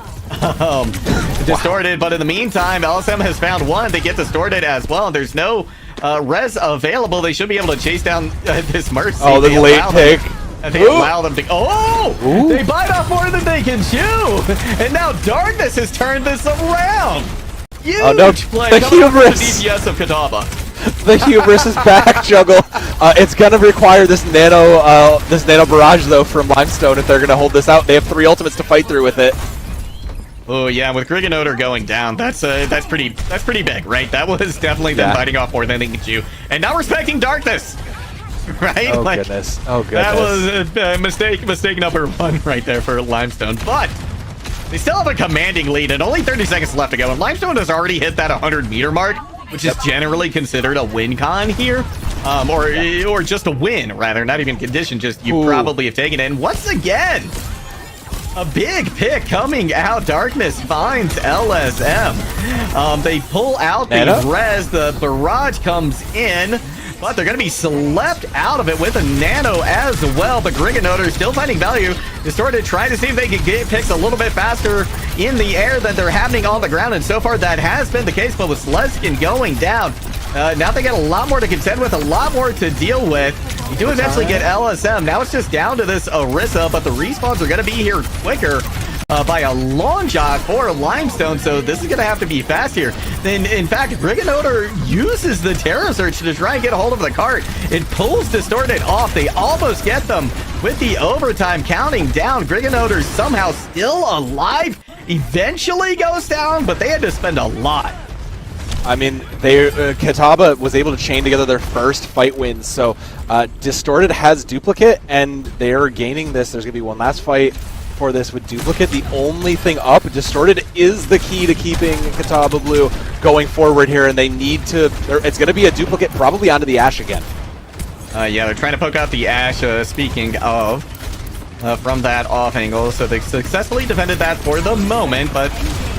Distorted, but in the meantime, LSM has found one. They get Distorted as well, and there's no res available. They should be able to chase down this Mercy. Oh, the late pick. They allow them to... Oh! They bite off more than they can chew! And now Darkness has turned this around! Huge play coming from the DPS of Kataba. The hubris is back, Juggle. It's gonna require this nano barrage though from Limestone if they're gonna hold this out. They have 3 ultimates to fight through with it. Oh yeah, with Griganoder going down, that's pretty big, right? That was definitely them biting off more than they could chew, and not respecting darkness, right? Oh goodness! Oh goodness! That was mistake number 1 right there for Limestone, but they still have a commanding lead, and only 30 seconds left to go. And Limestone has already hit that 100-meter mark, which is generally considered a win con here, or just a win rather, not even condition. Just you probably have taken it. And once again, a big pick coming out. Darkness finds LSM. They pull out the res. The barrage comes in, but they're going to be slept out of it with a nano as well. But Griganoder still finding value. Distorted trying to see if they can get picks a little bit faster in the air than they're happening on the ground. And so far that has been the case, but with Sleskin going down, now they got a lot more to contend with, a lot more to deal with. You do eventually get LSM. Now it's just down to this Orisa, but the respawns are going to be here quicker by a long shot for Limestone, so this is going to have to be fast here. Then, in fact, Griganoder uses the Terror Search to try and get a hold of the cart. It pulls Distorted off. They almost get them with the overtime counting down. Griganoder somehow still alive. Eventually goes down, but they had to spend a lot. I mean, Kitaba was able to chain together their first fight wins, so Distorted has Duplicate, and they're gaining this. There's going to be one last fight for this with Duplicate. The only thing up, Distorted is the key to keeping Kitaba Blue going forward here, and they need to, it's going to be a Duplicate probably onto the Ashe again. Yeah, they're trying to poke out the Ashe, speaking of, from that off angle, so they successfully defended that for the moment, but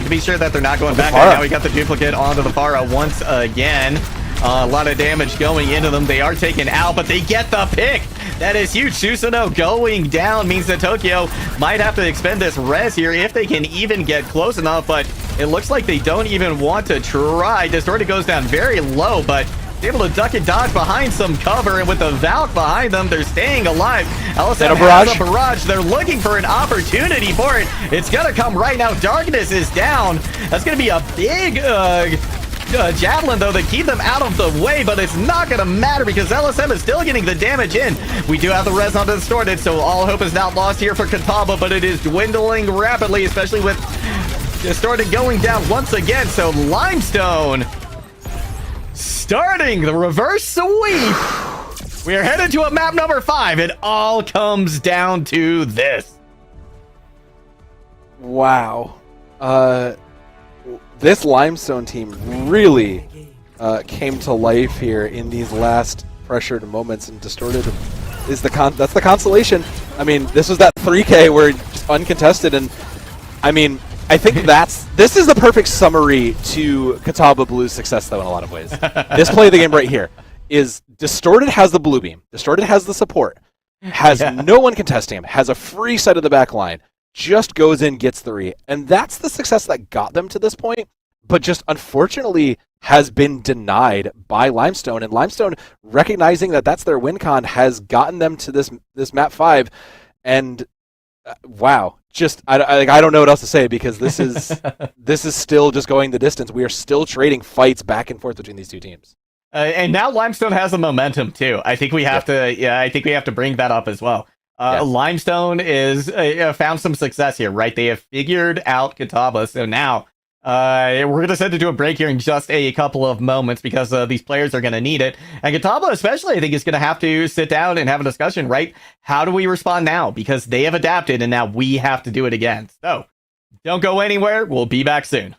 to be sure that they're not going back. Now we got the Duplicate onto the Pharah once again. A lot of damage going into them. They are taken out, but they get the pick. That is huge. Susanoo going down means that Tokyo might have to expend this res here if they can even get close enough, but it looks like they don't even want to try. Distorted goes down very low, but able to duck and dodge behind some cover, and with the Valk behind them, they're staying alive. LSM has a barrage. They're looking for an opportunity for it. It's gonna come right now. Darkness is down. That's gonna be a big javelin, though, to keep them out of the way, but it's not gonna matter because LSM is still getting the damage in. We do have the res on Distorted, so all hope is not lost here for Kitaba, but it is dwindling rapidly, especially with Distorted going down once again. So Limestone starting the reverse sweep. We are headed to a map number 5. It all comes down to this. Wow. This Limestone team really came to life here in these last pressured moments, and Distorted is that's the consolation. I mean, this was that 3K where it's uncontested, and I mean, I think this is the perfect summary to Kitaba Blue's success, though, in a lot of ways. This play of the game right here is Distorted has the blue beam, Distorted has the support, has no one contesting him, has a free side of the back line, just goes in, gets 3, and that's the success that got them to this point, but just unfortunately has been denied by Limestone, and Limestone, recognizing that that's their win con, has gotten them to this map 5, and wow. Just I don't know what else to say, because this is still just going the distance. We are still trading fights back and forth between these two teams. And now Limestone has a momentum too. I think we have to bring that up as well. Limestone is found some success here, right? They have figured out Kitaba, so now we're going to send it to a break here in just a couple of moments because these players are going to need it. And Kitaba especially, I think, is going to have to sit down and have a discussion, right? How do we respond now? Because they have adapted, and now we have to do it again. So don't go anywhere. We'll be back soon.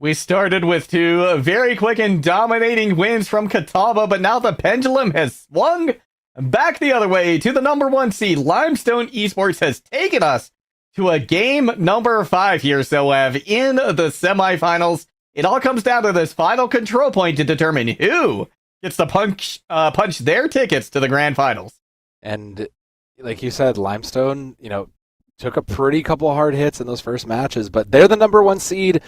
We started with two very quick and dominating wins from Catawba, but now the pendulum has swung back the other way to the number 1 seed. Limestone Esports has taken us to a game number 5 here, Soev, in the semifinals. It all comes down to this final control point to determine who gets to punch their tickets to the grand finals. And like you said, Limestone, took a pretty couple of hard hits in those first matches, but they're the number 1 seed.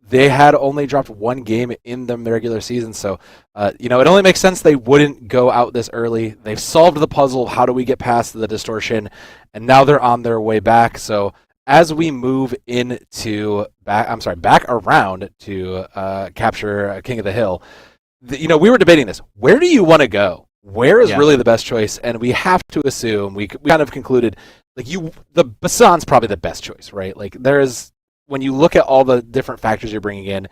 They had only dropped 1 game in the regular season, so it only makes sense they wouldn't go out this early. They've solved the puzzle. How do we get past the distortion? And now they're on their way back. So as we move back around to capture King of the Hill, we were debating this. Where do you want to go? Where is really the best choice? And we have to assume we kind of concluded the Basan's probably the best choice, right? Like when you look at all the different factors you're bringing in,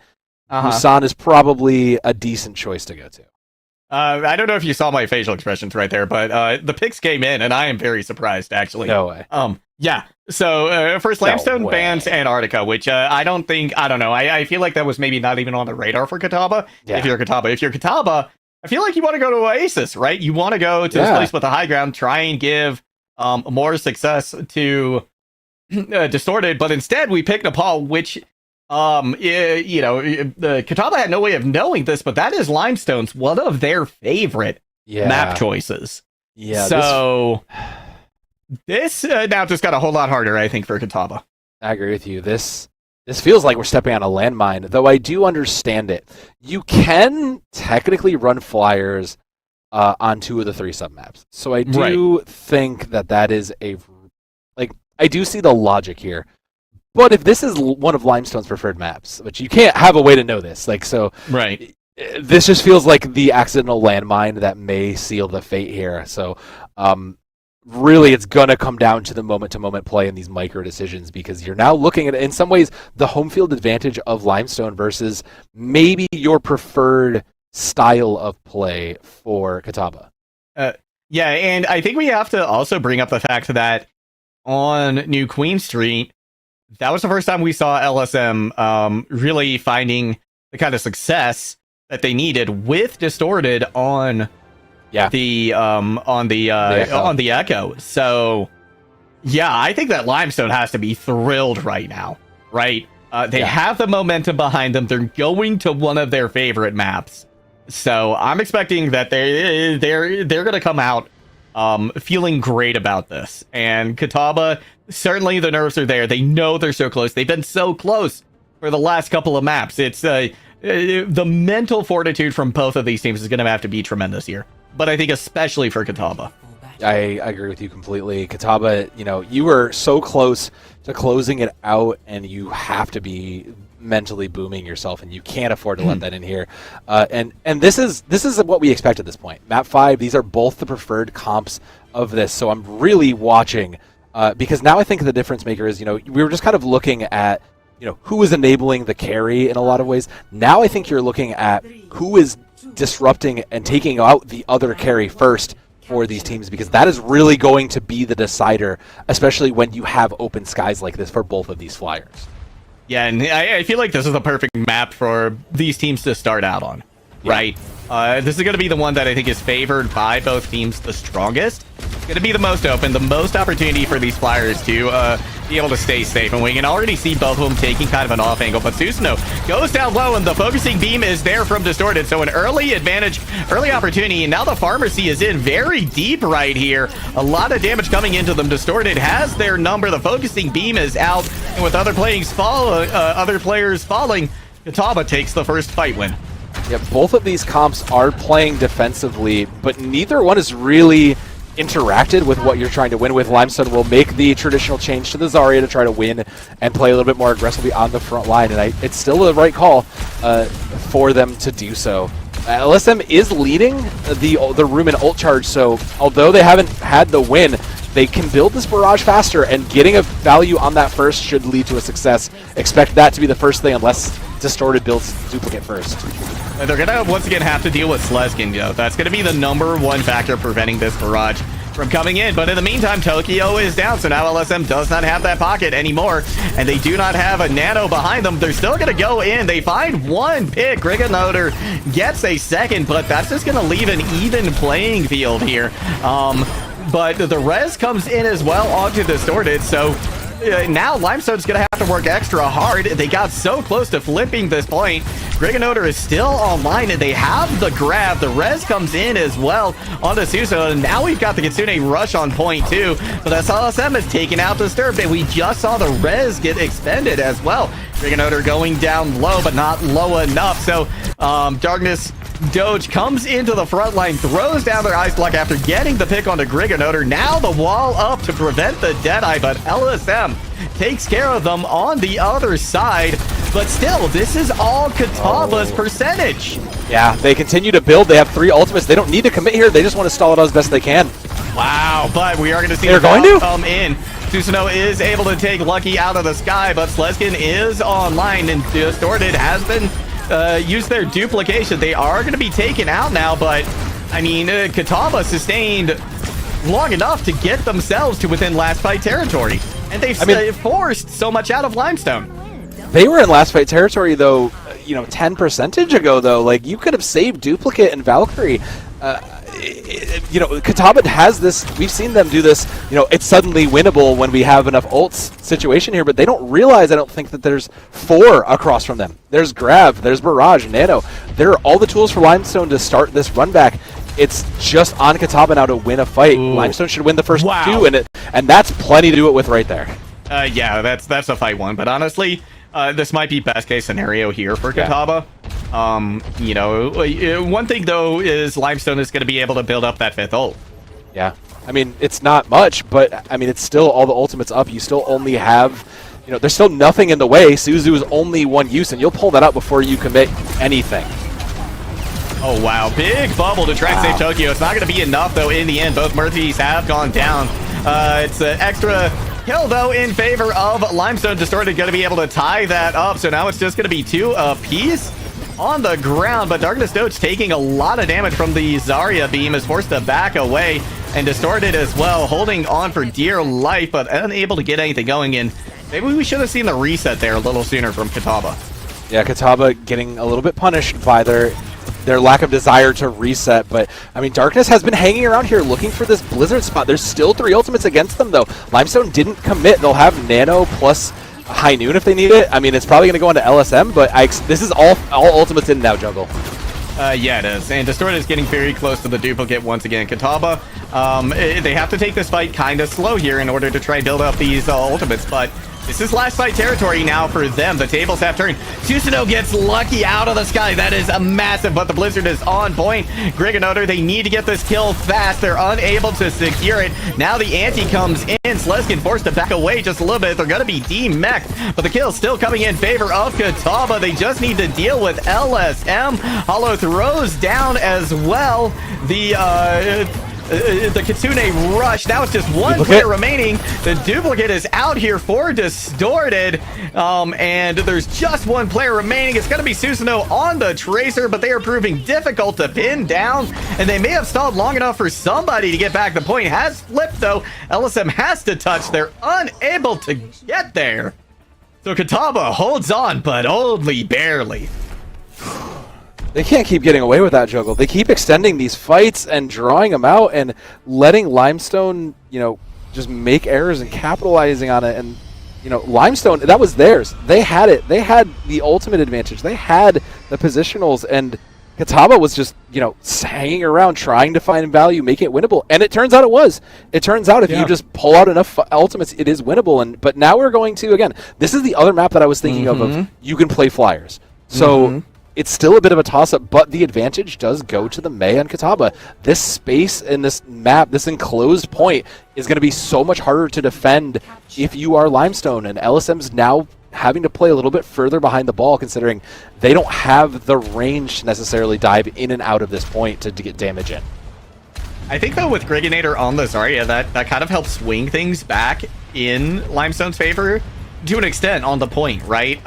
Busan is probably a decent choice to go to. I don't know if you saw my facial expressions right there, but the picks came in, and I am very surprised, actually. No way. Yeah. So first, Limestone bans Antarctica, which I don't know. I feel like that was maybe not even on the radar for Catawba. Yeah. If you're Catawba, I feel like you want to go to Oasis, right? You want to go to this place with the high ground, try and give more success to Distorted, but instead we picked Nepal, which the Catawba had no way of knowing this, but that is Limestone's one of their favorite map choices. Yeah. So this now just got a whole lot harder, I think, for Catawba. I agree with you. This feels like we're stepping on a landmine, though I do understand it. You can technically run flyers on 2 of the 3 submaps. So I do think that is I do see the logic here. But if this is one of Limestone's preferred maps, which you can't have a way to know this, this just feels like the accidental landmine that may seal the fate here. So really it's going to come down to the moment-to-moment play in these micro decisions, because you're now looking at, in some ways, the home field advantage of Limestone versus maybe your preferred style of play for Catawba. Yeah, and I think we have to also bring up the fact that on New Queen Street, that was the first time we saw LSM really finding the kind of success that they needed with Distorted on the Echo. So yeah, I think that Limestone has to be thrilled right now, right? They have the momentum behind them. They're going to one of their favorite maps. So I'm expecting that they're going to come out feeling great about this. And Catawba, certainly the nerves are there. They know they're so close. They've been so close for the last couple of maps. It's the mental fortitude from both of these teams is going to have to be tremendous here. But I think especially for Catawba. I agree with you completely. Catawba, you were so close to closing it out, and you have to be mentally booming yourself, and you can't afford to let that in here. And this is what we expect at this point. Map 5, these are both the preferred comps of this, so I'm really watching, because now I think the difference maker is, we were just kind of looking at, who is enabling the carry in a lot of ways. Now I think you're looking at who is disrupting and taking out the other carry first for these teams, because that is really going to be the decider, especially when you have open skies like this for both of these flyers. Yeah, and I feel like this is the perfect map for these teams to start out on, right? This is going to be the one that I think is favored by both teams the strongest. It's going to be the most open, the most opportunity for these flyers to be able to stay safe. And we can already see both of them taking kind of an off angle. But Susanoo goes down low, and the focusing beam is there from Distorted. So an early advantage, early opportunity. And now the Pharmacy is in very deep right here. A lot of damage coming into them. Distorted has their number. The focusing beam is out. And with other players falling, Catawba takes the first fight win. Yeah, both of these comps are playing defensively, but neither one is really interacted with what you're trying to win with. Limestone will make the traditional change to the Zarya to try to win and play a little bit more aggressively on the front line, and it's still the right call for them to do so. LSM is leading the room in ult charge, so although they haven't had the win, they can build this barrage faster, and getting a value on that first should lead to a success. Expect that to be the first thing, unless Distorted builds duplicate first. They're going to once again have to deal with Sleskin, though. That's going to be the #1 factor preventing this barrage. from coming in. But in the meantime, Tokyo is down, so now LSM does not have that pocket anymore, and they do not have a nano behind them. They're still going to go in. They find one pick. Griganoder gets a second, but that's just going to leave an even playing field here. But the res comes in as well onto Distorted, so now Limestone's going to have to work extra hard. They got so close to flipping this point. Griganoder is still online, and they have the grab. The res comes in as well onto Suso, and now we've got the Kitsune rush on point too. But SLSM is taking out Disturbed, and we just saw the res get expended as well. Griganoder going down low, but not low enough. So Darkness Doge comes into the front line, throws down their Ice Block after getting the pick onto Griganoder. Now the wall up to prevent the Deadeye, but LSM takes care of them on the other side. But still, this is all Kataba's percentage. Yeah, they continue to build. They have 3 ultimates. They don't need to commit here. They just want to stall it out as best they can. Wow, but we are going to see They're going to come in. Susanoo is able to take Lucky out of the sky, but Sleskin is online, and Distorted has been use their duplication. They are going to be taken out now, but I mean, Kataba sustained long enough to get themselves to within last fight territory, and they've forced so much out of Limestone. They were in last fight territory, though, 10% ago, though. Like, you could have saved Duplicate and Valkyrie. Kataba has this. We've seen them do this. It's suddenly winnable when we have enough ults situation here, but they don't realize, I don't think, that there's 4 across from them. There's Grab, there's Barrage, Nano. There are all the tools for Limestone to start this run back. It's just on Kataba now to win a fight. Ooh. Limestone should win the first 2, and that's plenty to do it with right there. Yeah, that's a fight one, but honestly, this might be best case scenario here for Kataba. One thing though is Limestone is going to be able to build up that 5th ult. Yeah, I mean, it's not much, but I mean, it's still all the ultimates up. You still only have, there's still nothing in the way. Suzu is only 1 use, and you'll pull that out before you commit anything. Oh wow, big bubble to try and save Tokyo. It's not going to be enough though in the end. Both Murphys have gone down. It's an extra kill though in favor of Limestone. Distorted going to be able to tie that up, so now it's just going to be 2 apiece on the ground, but Darkness Doge taking a lot of damage from the Zarya beam is forced to back away, and Distorted as well, holding on for dear life, but unable to get anything going in. Maybe we should have seen the reset there a little sooner from Kataba. Yeah, Kataba getting a little bit punished by their lack of desire to reset, but I mean, Darkness has been hanging around here looking for this Blizzard spot. There's still 3 ultimates against them though. Limestone didn't commit. They'll have Nano plus High Noon if they need it. I mean, it's probably going to go into LSM, but this is all ultimates in now, Jungle. Yeah, it is. And Distorted is getting very close to the duplicate once again. Kataba, they have to take this fight kind of slow here in order to try and build up these ultimates, but this is last fight territory now for them. The tables have turned. Susanoo gets Lucky out of the sky. That is a massive, but the Blizzard is on point. Griganoder, they need to get this kill fast. They're unable to secure it. Now the ante comes in. Sleskin forced to back away just a little bit. They're going to be demeched, but the kill's still coming in favor of Kataba. They just need to deal with LSM. Hollow throws down as well. The Kitsune rush. Now it's just 1 player remaining. The duplicate is out here for Distorted. And there's just 1 player remaining. It's going to be Susanoo on the Tracer, but they are proving difficult to pin down. And they may have stalled long enough for somebody to get back. The point has flipped, though. LSM has to touch. They're unable to get there. So Kataba holds on, but only barely. They can't keep getting away with that, Juggle. They keep extending these fights and drawing them out and letting Limestone, just make errors and capitalizing on it. And, Limestone, that was theirs. They had it. They had the ultimate advantage. They had the positionals, and Kataba was just, hanging around trying to find value, make it winnable. And it turns out it was. It turns out if you just pull out enough ultimates, it is winnable. But now we're going to, again, this is the other map that I was thinking of you can play Flyers. So it's still a bit of a toss-up, but the advantage does go to the Mei and Kataba. This space in this map, this enclosed point, is going to be so much harder to defend if you are Limestone, and LSM's now having to play a little bit further behind the ball, considering they don't have the range to necessarily dive in and out of this point to get damage in. I think, though, with Griganator on the Zarya, that kind of helps swing things back in Limestone's favor to an extent on the point, right?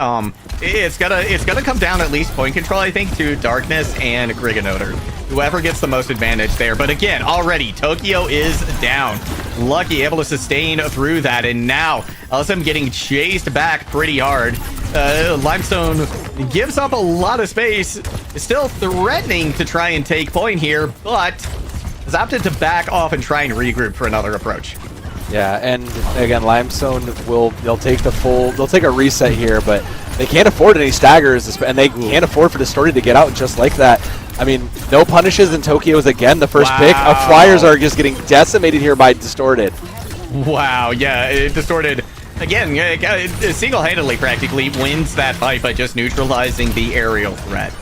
It's gonna come down at least point control, I think, to Darkness and Griganoder. whoever gets the most advantage there. But again, already Tokyo is down. Lucky able to sustain through that, and now LSM getting chased back pretty hard. Limestone gives up a lot of space, still threatening to try and take point here, but has opted to back off and try and regroup for another approach. Yeah, and again, Limestone they'll take a reset here, but they can't afford any staggers, and they can't afford for Distorted to get out just like that. I mean, no punishes, and Tokyo's again the first pick. Flyers are just getting decimated here by Distorted. Wow, yeah, Distorted, again, single-handedly practically wins that fight by just neutralizing the aerial threat.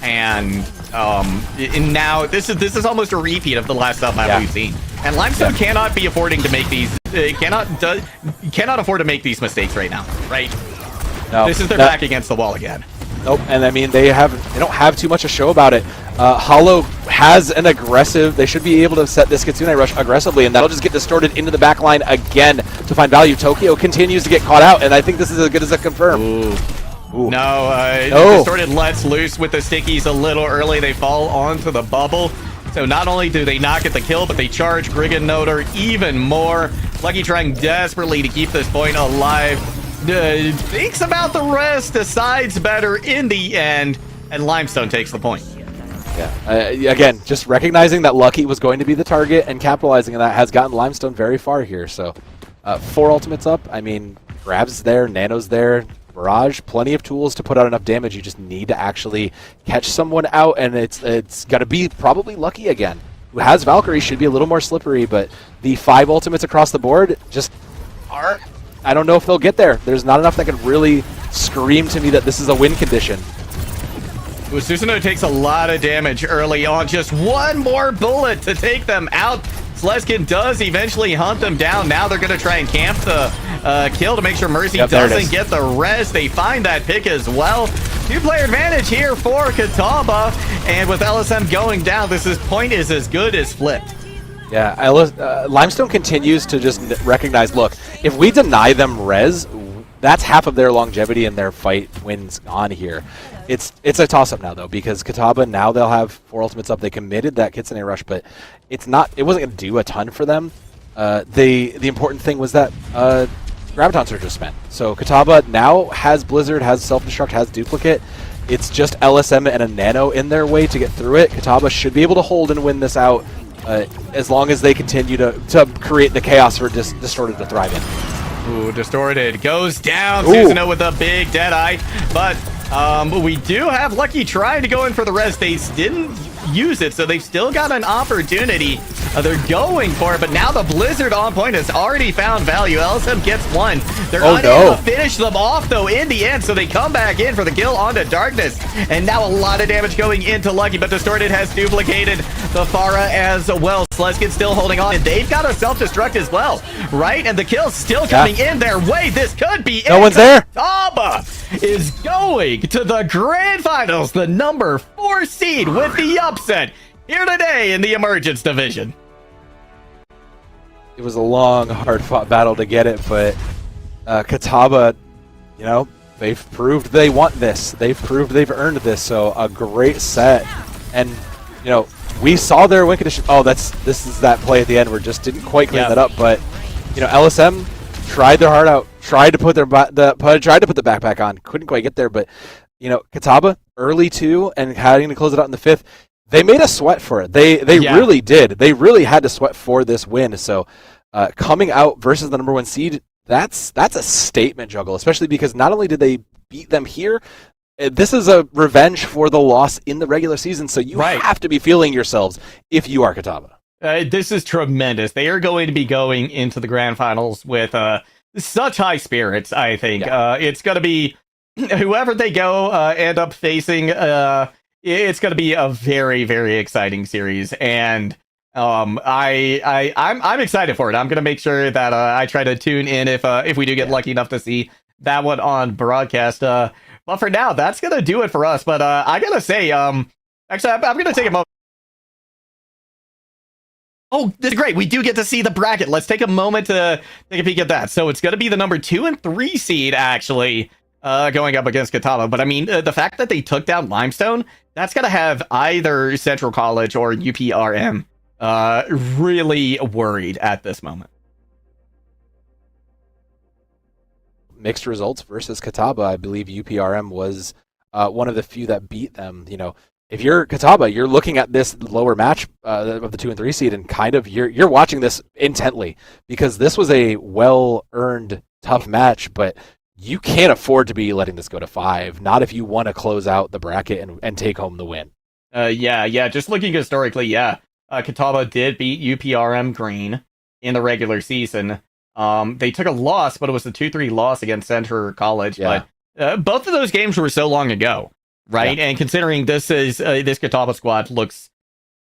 And now this is almost a repeat of the last stuff we've seen. And Limestone cannot be affording to make these, cannot afford to make these mistakes right now, right? No, this is their back against the wall again. Nope, and I mean they don't have too much to show about it. Hollow has an aggressive. They should be able to set this Kitsune rush aggressively, and that'll just get Distorted into the back line again to find value. Tokyo continues to get caught out, and I think this is as good as a confirm. Ooh. No, Distorted lets loose with the stickies a little early. They fall onto the bubble. So not only do they not get the kill, but they charge Griganoder even more. Lucky trying desperately to keep this point alive. Thinks about the rest, decides better in the end, and Limestone takes the point. Yeah. Again, just recognizing that Lucky was going to be the target and capitalizing on that has gotten Limestone very far here. So 4 ultimates up. I mean, Grab's there, Nano's there. Barrage, plenty of tools to put out enough damage. You just need to actually catch someone out, and it's going to be probably Lucky again. Who has Valkyrie, should be a little more slippery, but the 5 ultimates across the board just aren't. I don't know if they'll get there. There's not enough that could really scream to me that this is a win condition. Susanoo takes a lot of damage early on. Just one more bullet to take them out. Sleskin does eventually hunt them down. Now they're going to try and camp the kill to make sure Mercy doesn't get the res. They find that pick as well. 2-player advantage here for Kataba. And with LSM going down, point is as good as flipped. Yeah, Limestone continues to just recognize, look, if we deny them res, that's half of their longevity and their fight wins on here. It's a toss-up now, though, because Kataba, now they'll have 4 ultimates up. They committed that Kitsune rush, but it wasn't going to do a ton for them. The important thing was that Graviton Surge was spent. So Kataba now has Blizzard, has Self-Destruct, has Duplicate. It's just LSM and a Nano in their way to get through it. Kataba should be able to hold and win this out as long as they continue to create the chaos for Distorted to thrive in. Ooh, Distorted goes down. Susanoo with a big Deadeye, but we do have Lucky trying to go in for the res. They didn't use it, so they've still got an opportunity. They're going for it, but now the Blizzard on point has already found value. LSM gets one. They're unable to finish them off, though, in the end, so they come back in for the kill onto Darkness. And now a lot of damage going into Lucky, but Distorted has duplicated the Pharah as well. Sleskin still holding on, and they've got a self-destruct as well, right? And the kill's still coming in their way. This could be no one's there. Taba is going to the Grand Finals, the number 4 seed with the upset here today in the Emergence Division. It was a long, hard-fought battle to get it, but Kataba, they've proved they want this. They've proved they've earned this, so a great set. And, we saw their win condition. Oh, this is that play at the end where just didn't quite clean that up, but, LSM tried their heart out, tried to put the backpack on, couldn't quite get there, but, Kataba, early 2, and having to close it out in the 5th, they made a sweat for it. They really did. They really had to sweat for this win. So coming out versus the number 1 seed, that's a statement juggle, especially because not only did they beat them here, this is a revenge for the loss in the regular season. So you have to be feeling yourselves if you are Kataba. This is tremendous. They are going to be going into the Grand Finals with such high spirits, I think. It's going to be whoever they go end up facing. It's going to be a very, very exciting series, and I'm excited for it. I'm going to make sure that I try to tune in if we do get lucky enough to see that one on broadcast. But for now, that's going to do it for us. But I got to say, actually, I'm going to take a moment. Oh, this is great. We do get to see the bracket. Let's take a moment to take a peek at that. So it's going to be the number 2 and 3 seed, actually. going up against Kataba. But I mean, the fact that they took down Limestone, that's going to have either Central College or UPRM really worried at this moment. Mixed results versus Kataba. I believe UPRM was one of the few that beat them. You know, if you're Kataba, you're looking at this lower match of the 2 and 3 seed, and kind of you're watching this intently because this was a well-earned tough match, but you can't afford to be letting this go to 5. Not if you want to close out the bracket and take home the win. Yeah. Just looking historically, Catawba did beat UPRM Green in the regular season. They took a loss, but it was a 2-3 loss against Center College. Yeah. But both of those games were so long ago, right? Yeah. And considering this Catawba squad looks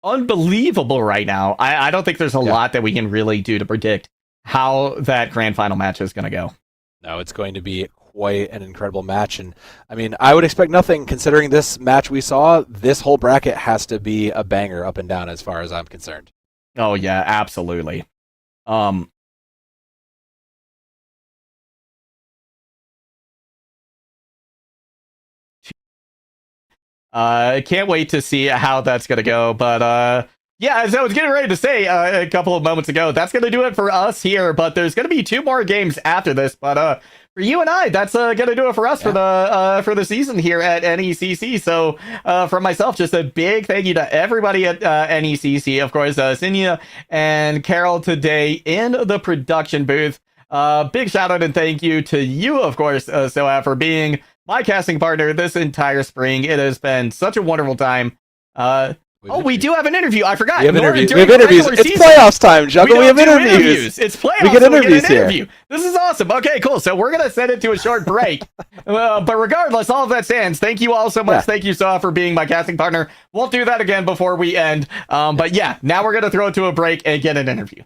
unbelievable right now, I don't think there's a lot that we can really do to predict how that grand final match is going to go. No, it's going to be quite an incredible match. And I mean, I would expect nothing considering this match we saw. This whole bracket has to be a banger up and down as far as I'm concerned. Oh, yeah, absolutely. Can't wait to see how that's going to go. But yeah, as I was getting ready to say a couple of moments ago, that's going to do it for us here. But there's going to be 2 more games after this. But for you and I, that's going to do it for us for the season here at NECC. So from myself, just a big thank you to everybody at NECC. Of course, Sinya and Carol today in the production booth. Big shout out and thank you to you, of course, Soa, for being my casting partner this entire spring. It has been such a wonderful time. We do have an interview. I forgot. We have interviews. It's playoffs time, Juggle. We have interviews. It's playoffs. We get interviews here. This is awesome. Okay, cool. So we're going to send it to a short break. But regardless, all of that stands. Thank you all so much. Yeah. Thank you, Saw, for being my casting partner. Won't do that again before we end. But yeah, now we're going to throw it to a break and get an interview.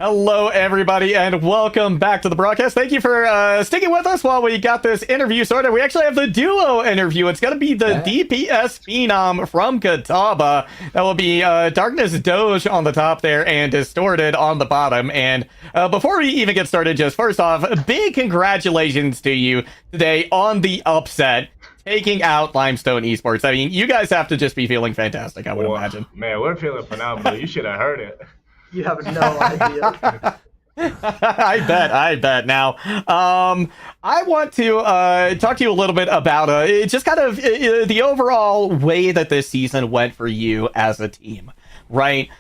Hello, everybody, and welcome back to the broadcast. Thank you for sticking with us while we got this interview sorted. We actually have the duo interview. It's going to be the DPS Phenom from Catawba. That will be Darkness Doge on the top there and Distorted on the bottom. And before we even get started, just first off, big congratulations to you today on the upset, taking out Limestone Esports. I mean, you guys have to just be feeling fantastic, I would imagine. Man, we're feeling phenomenal. You should have heard it. You have no idea. I bet. Now, I want to talk to you a little bit about just kind of the overall way that this season went for you as a team, right?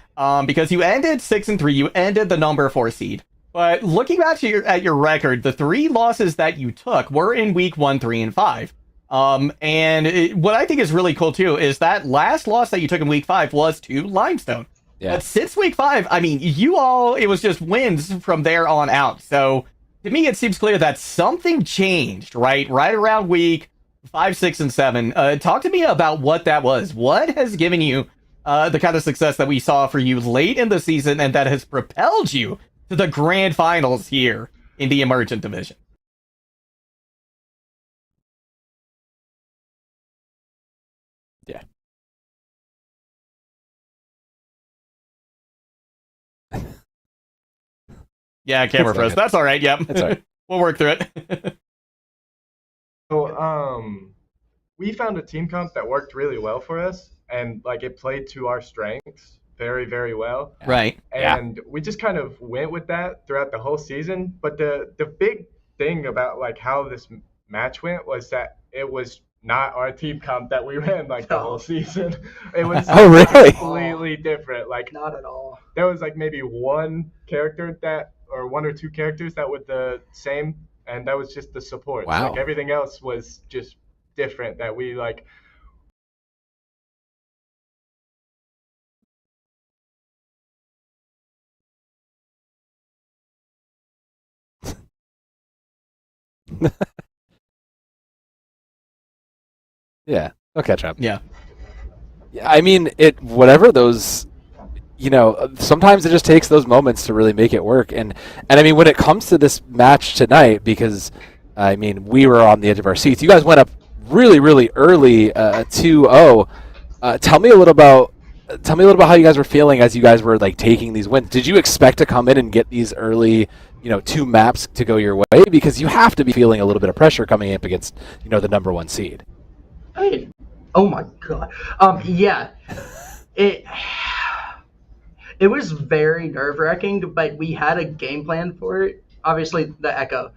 Because you ended 6-3, you ended the number 4 seed. But looking back at your record, the 3 losses that you took were in week 1, 3, and 5. What I think is really cool too is that last loss that you took in week 5 was to Limestone. Yeah. But since week 5, I mean, it was just wins from there on out. So to me, it seems clear that something changed, right? Right around week 5, 6, and 7. Talk to me about what that was. What has given you the kind of success that we saw for you late in the season and that has propelled you to the grand finals here in the Emergent Division? Yeah. Yeah, camera froze. That's all right. Yep. That's all right. We'll work through it. So, we found a team comp that worked really well for us, and like it played to our strengths very, very well. Right. And we just kind of went with that throughout the whole season. But the big thing about like how this match went was that it was not our team comp that we ran like the whole season. It was completely different. Like Not at all. there was like maybe one or two characters that were the same and that was just the support. Wow. Like everything else was just different. That we like. Yeah, I'll catch up. Yeah. Yeah, I mean, whatever those, sometimes it just takes those moments to really make it work. And I mean, when it comes to this match tonight, because I mean, we were on the edge of our seats. You guys went up really, really early, 2-0. Tell me a little about. Tell me a little about how you guys were feeling as you guys were like taking these wins. Did you expect to come in and get these early, 2 maps to go your way? Because you have to be feeling a little bit of pressure coming up against, the number 1 seed. I mean, oh my god. Yeah. It it was very nerve-wracking, but we had a game plan for it. Obviously, the Echo.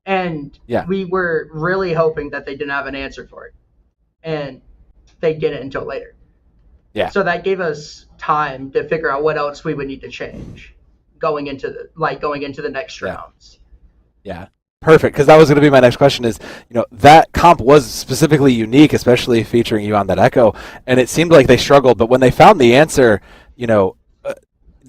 And Yeah. we were really hoping that they didn't have an answer for it. And they didn't until later. Yeah. So that gave us time to figure out what else we would need to change going into the next Yeah. rounds. Yeah. Perfect, because that was going to be my next question is, that comp was specifically unique, especially featuring you on that Echo, and it seemed like they struggled, but when they found the answer,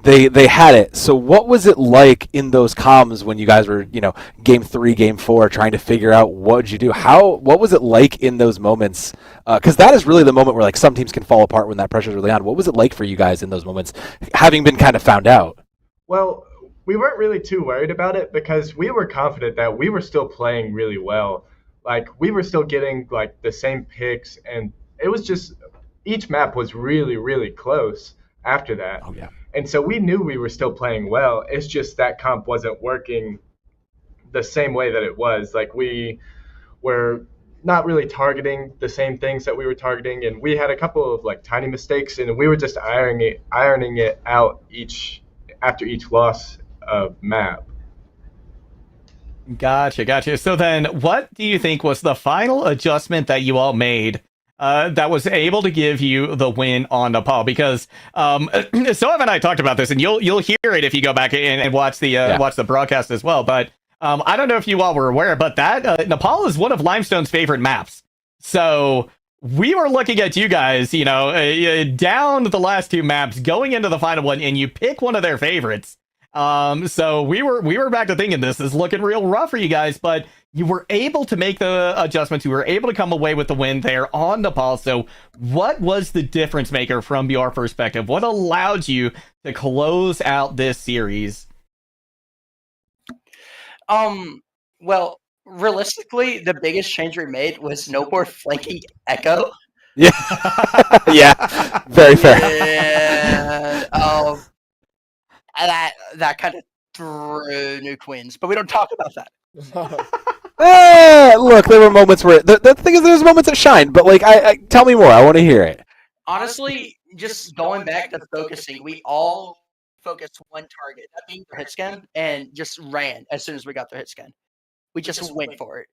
they had it. So what was it like in those comms when you guys were, game 3, game 4, trying to figure out what you do? What was it like in those moments? Because that is really the moment where like some teams can fall apart when that pressure is really on. What was it like for you guys in those moments, having been kind of found out? Well, we weren't really too worried about it because we were confident that we were still playing really well. Like we were still getting like the same picks, and it was just each map was really, really close after that. Oh yeah. And so we knew we were still playing well. It's just that comp wasn't working the same way that it was. Like we were not really targeting the same things that we were targeting, and we had a couple of like tiny mistakes, and we were just ironing it out after each loss of map. Gotcha. So then, what do you think was the final adjustment that you all made that was able to give you the win on Nepal? Because Sohav and I talked about this, and you'll hear it if you go back and watch the broadcast as well. But I don't know if you all were aware, but that Nepal is one of Limestone's favorite maps. So we were looking at you guys, down the last 2 maps, going into the final one, and you pick one of their favorites. So we were back to thinking this is looking real rough for you guys, but you were able to make the adjustments. You were able to come away with the win there on Nepal. So what was the difference maker from your perspective? What allowed you to close out this series? Well, realistically, the biggest change we made was no more flanking Echo. Yeah. Yeah. Very fair. And that kind of threw Nuke wins, but we don't talk about that. Look, there were moments where the thing is, there's moments that shine, but like, I tell me more. I want to hear it. Honestly, just going back to focusing, we all focused one target, that being their hit scan, and just ran as soon as we got their hit scan. We just went for it.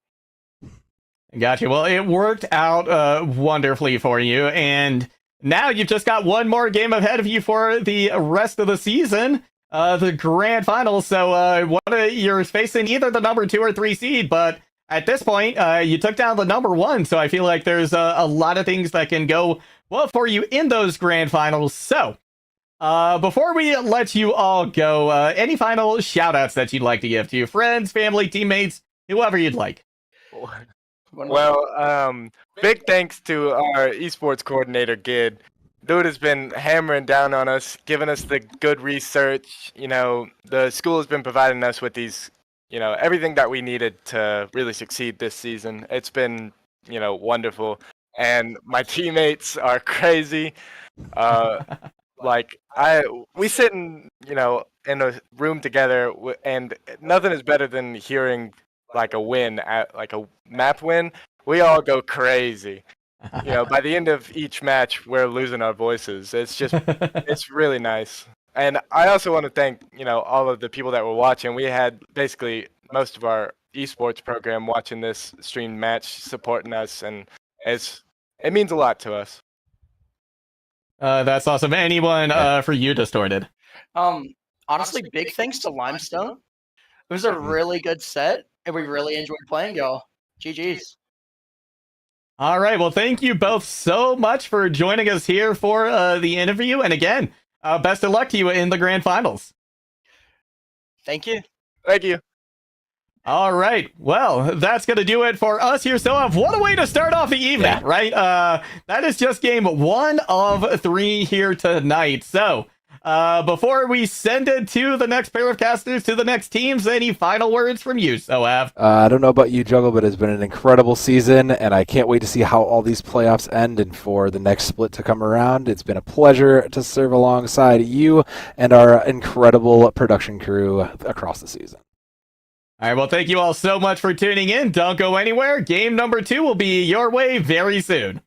Gotcha. Well, it worked out wonderfully for you, and now you've just got one more game ahead of you for the rest of the season, the grand final. So you're facing either the number 2 or 3 seed, but at this point, you took down the number 1. So I feel like there's a lot of things that can go well for you in those grand finals. So before we let you all go, any final shout outs that you'd like to give to your friends, family, teammates, whoever you'd like? Well, big thanks to our esports coordinator, Gid. Dude has been hammering down on us, giving us the good research. The school has been providing us with these, everything that we needed to really succeed this season. It's been, wonderful. And my teammates are crazy. We sit in a room together, and nothing is better than hearing like a win, like a map win. We all go crazy. By the end of each match, we're losing our voices. It's really nice. And I also want to thank, all of the people that were watching. We had basically most of our esports program watching this streamed match, supporting us, and it means a lot to us. That's awesome. Anyone for you, Distorted? Honestly, big thanks to Limestone. It was a really good set, And we really enjoyed playing y'all. GG's. All right. Well, thank you both so much for joining us here for the interview. And again, best of luck to you in the grand finals. Thank you. Thank you. All right. Well, that's going to do it for us here. So, what a way to start off the evening, right? That is just game 1 of 3 here tonight. So, before we send it to the next pair of casters, to the next teams, any final words from you, Soav? I don't know about you, Juggle, but it's been an incredible season, and I can't wait to see how all these playoffs end and for the next split to come around. It's been a pleasure to serve alongside you and our incredible production crew across the season. All right, well, thank you all so much for tuning in. Don't go anywhere. Game number 2 will be your way very soon.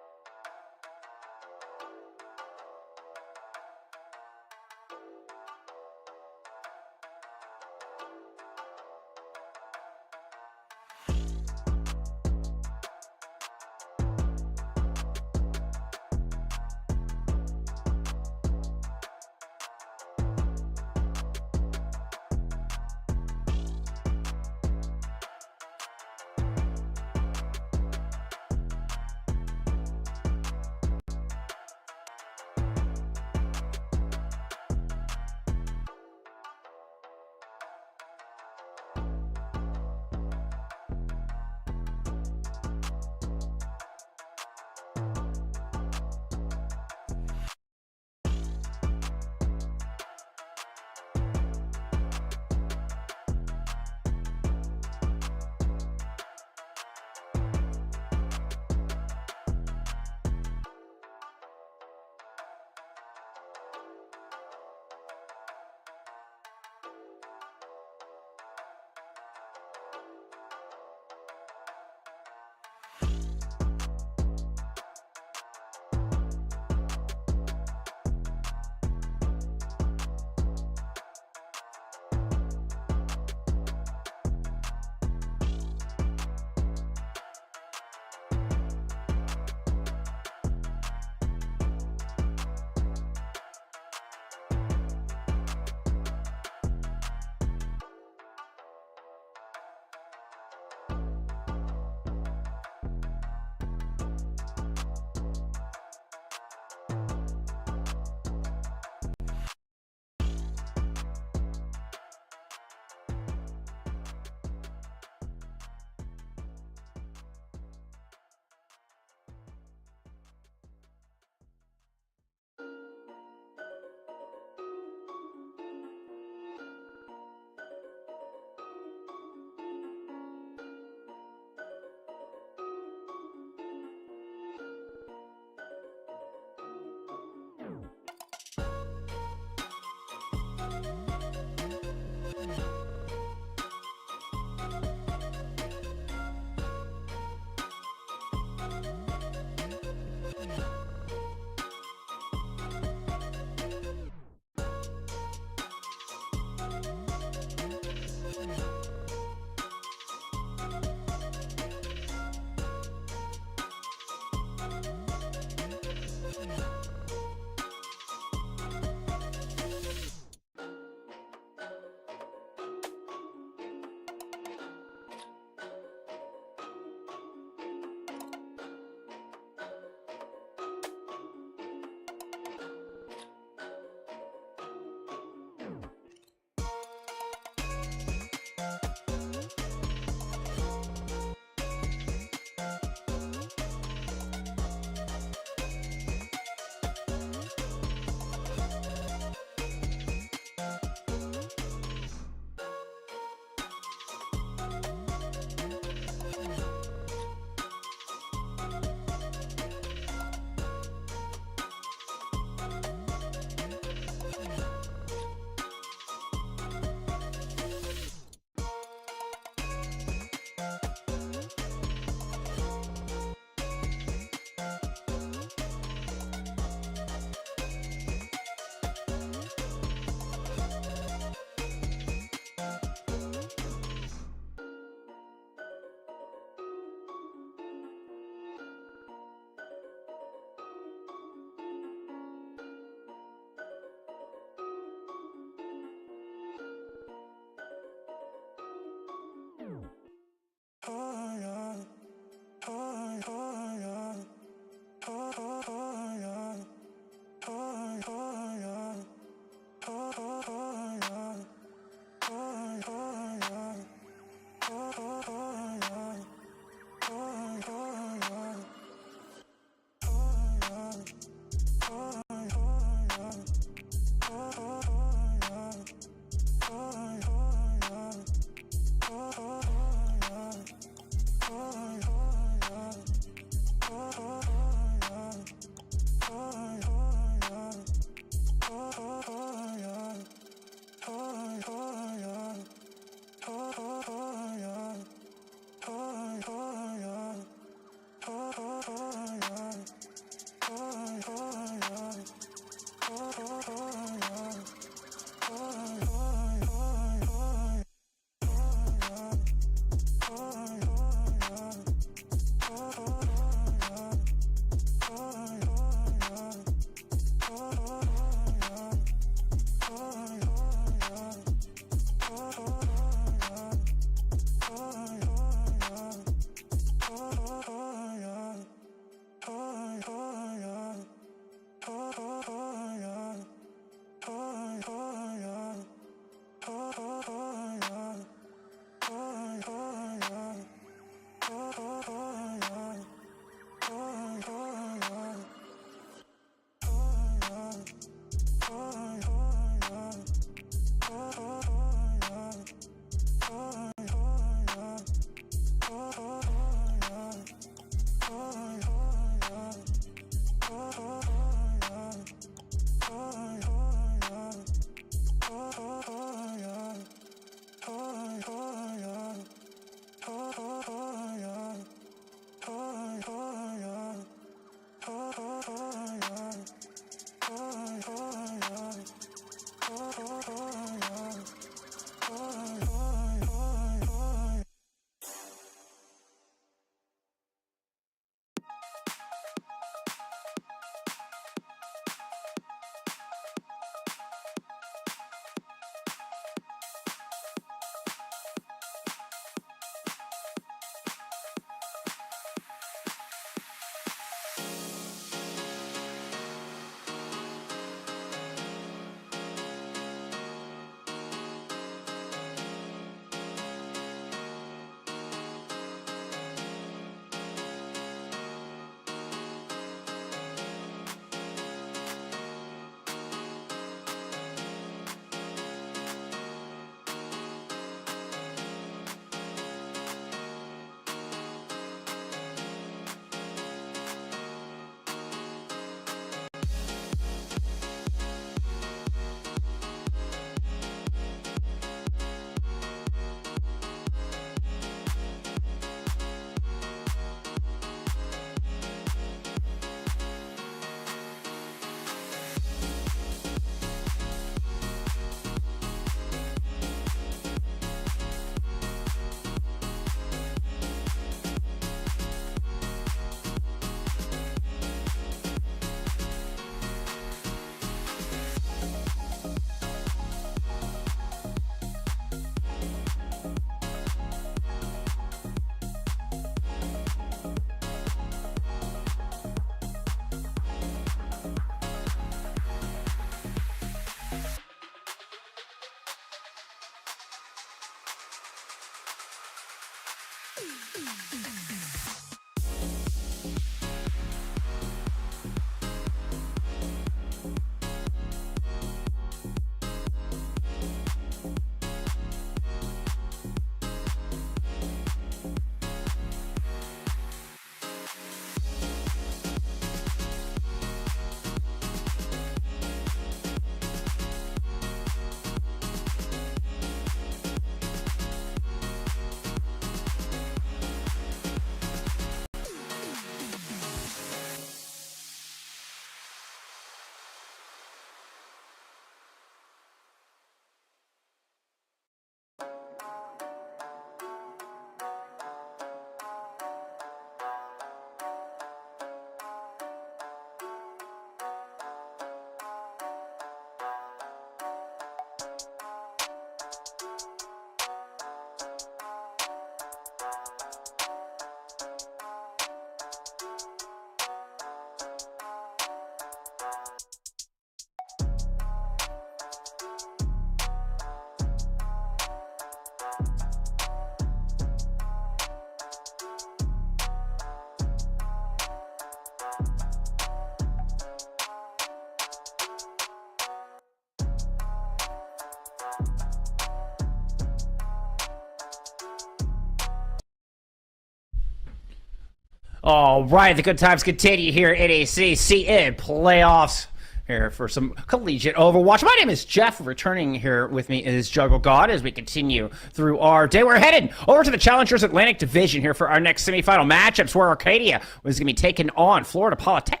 All right, the good times continue here at NECC in playoffs here for some collegiate Overwatch. My name is Jeff. Returning here with me is Juggle God as we continue through our day. We're headed over to the Challengers Atlantic Division here for our next semifinal matchups where Arcadia is going to be taking on Florida Polytechnic.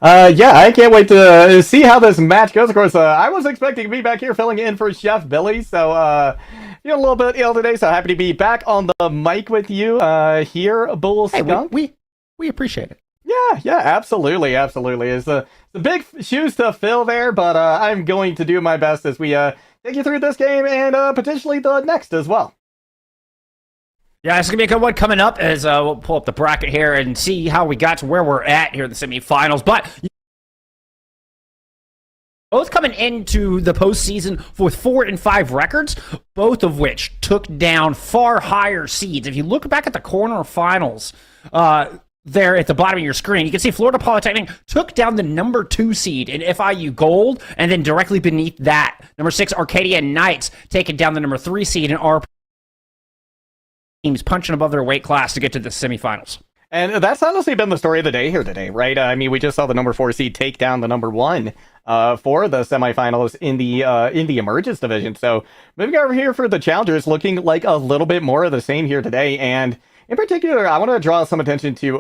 Yeah, I can't wait to see how this match goes. Of course, I was expecting to be back here filling in for Chef Billy, so you're a little bit ill today, so happy to be back on the mic with you here, Bull Skunk. We appreciate it. Yeah, absolutely. It's the big shoes to fill there, but I'm going to do my best as we take you through this game and potentially the next as well. Yeah, it's going to be a good one coming up as we'll pull up the bracket here and see how we got to where we're at here in the semifinals. But both coming into the postseason with 4 and 5 records, both of which took down far higher seeds. If you look back at the quarterfinals, there at the bottom of your screen, you can see Florida Polytechnic took down the number 2 seed in FIU Gold, and then directly beneath that, number 6 Arcadia Knights taking down the number 3 seed in our teams punching above their weight class to get to the semifinals. And that's honestly been the story of the day here today, right? I mean, we just saw the number 4 seed take down the number 1 for the semifinals in the Emergence division. So moving over here for the Challengers, looking like a little bit more of the same here today. And In particular, I want to draw some attention to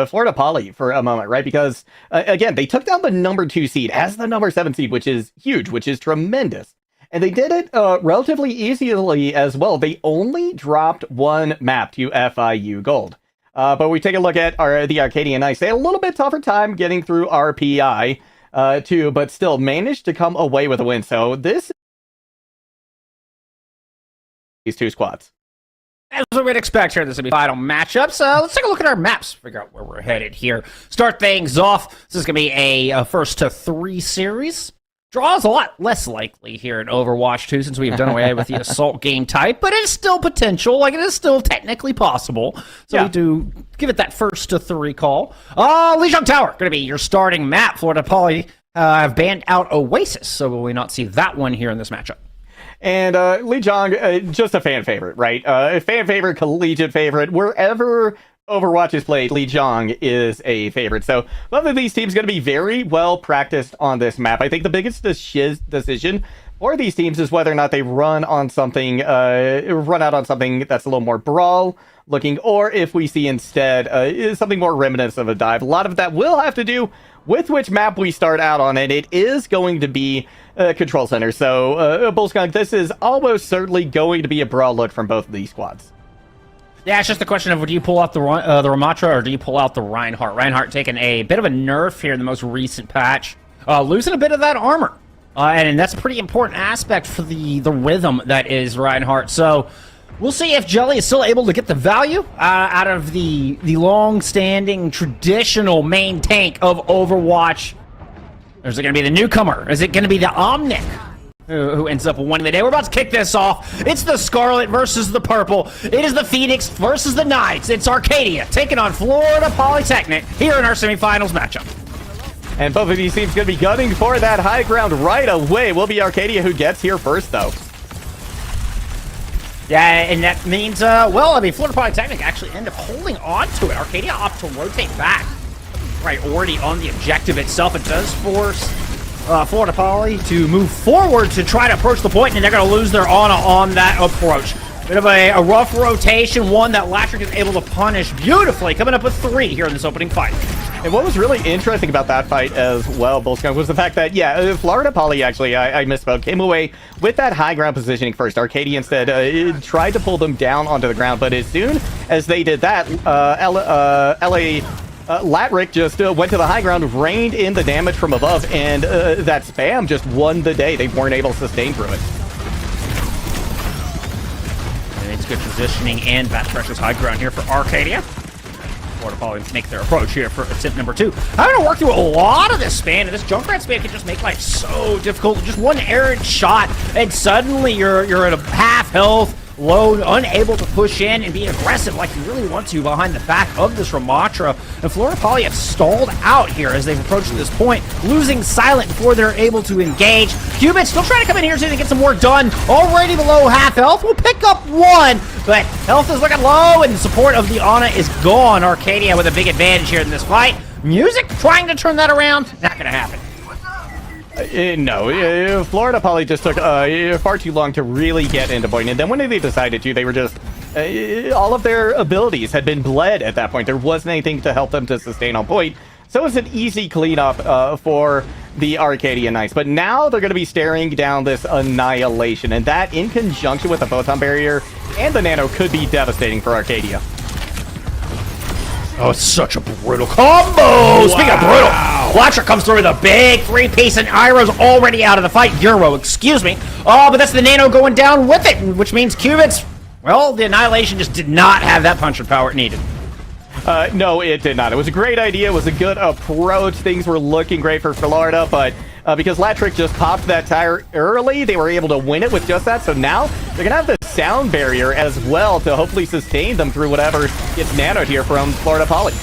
Florida Poly for a moment, right? Because, again, they took down the number 2 seed as the number 7 seed, which is huge, which is tremendous. And they did it relatively easily as well. They only dropped one map to FIU Gold. But we take a look at the Arcadian Knights. They had a little bit tougher time getting through RPI, too, but still managed to come away with a win. So these two squads. As we would expect here in the semifinal matchups, let's take a look at our maps, figure out where we're headed here. Start things off. This is going to be a first to 3 series. Draw is a lot less likely here in Overwatch 2 since we've done away with the assault game type, but it's still potential. Like, it is still technically possible. So we do give it that first to 3 call. Lijiang Tower, going to be your starting map. Florida Poly have banned out Oasis, so will we not see that one here in this matchup? And Lijiang, just a fan favorite, right? A fan favorite, collegiate favorite. Wherever Overwatch is played, Lijiang is a favorite. So both of these teams going to be very well practiced on this map. I think the biggest decision for these teams is whether or not they run on something, run out on something that's a little more brawl looking, or if we see instead something more reminiscent of a dive. A lot of that will have to do with which map we start out on, and it is going to be Control Center. So, Bullskunk, this is almost certainly going to be a brawl look from both of these squads. Yeah, it's just a question of do you pull out the Ramatra or do you pull out the Reinhardt? Reinhardt taking a bit of a nerf here in the most recent patch, losing a bit of that armor. And that's a pretty important aspect for the rhythm that is Reinhardt. So we'll see if Jelly is still able to get the value out of the long-standing, traditional main tank of Overwatch. Or is it going to be the newcomer? Is it going to be the Omnic who ends up winning the day? We're about to kick this off. It's the Scarlet versus the Purple. It is the Phoenix versus the Knights. It's Arcadia taking on Florida Polytechnic here in our semifinals matchup. And both of these teams going to be gunning for that high ground right away. Will be Arcadia who gets here first, though. Yeah, and that means, Florida Polytechnic actually end up holding on to it. Arcadia opt to rotate back. Priority on the objective itself. It does force Florida Poly to move forward to try to approach the point, and they're going to lose their honor on that approach. Bit of a rough rotation, one that Latrick is able to punish beautifully, coming up with 3 here in this opening fight. And what was really interesting about that fight as well, Bullskunk, was the fact that, Florida Poly actually, I misspoke, came away with that high ground positioning first. Arcadia instead tried to pull them down onto the ground, but as soon as they did that, Latrick just went to the high ground, rained in the damage from above, and that spam just won the day. They weren't able to sustain through it. And it's good positioning and that precious high ground here for Arcadia. Florida Poly make their approach here for attempt number 2. Having to work through a lot of this span, and this Junkrat span can just make life so difficult. Just one errant shot, and suddenly you're at a half health, low, unable to push in and be aggressive like you really want to behind the back of this Ramatra. And Florida Poly have stalled out here as they've approached this point, losing Silent before they're able to engage. Cubit still trying to come in here so they can get some work done. Already below half health. We'll pick up 1, but health is looking low, and support of the Ana is gone. Arcadia with a big advantage here in this fight. Music trying to turn that around. Not going to happen. No, Florida Poly just took far too long to really get into point, and then when they decided to, they were just all of their abilities had been bled at that point. There wasn't anything to help them to sustain on point, so it was an easy cleanup for the Arcadian Knights. But now they're going to be staring down this annihilation, and that, in conjunction with the photon barrier and the nano, could be devastating for Arcadia. Oh, it's such a brutal combo! Wow. Speaking of brutal, Latrick comes through with a big 3-piece, and Iroh's already out of the fight. Euro, excuse me. Oh, but that's the Nano going down with it, which means Cubits, well, the Annihilation just did not have that punch and power it needed. No, it did not. It was a great idea. It was a good approach. Things were looking great for Florida, but because Latrick just popped that tire early, they were able to win it with just that. So now they're going to have the sound barrier as well to hopefully sustain them through whatever gets nanoed here from Florida Poly.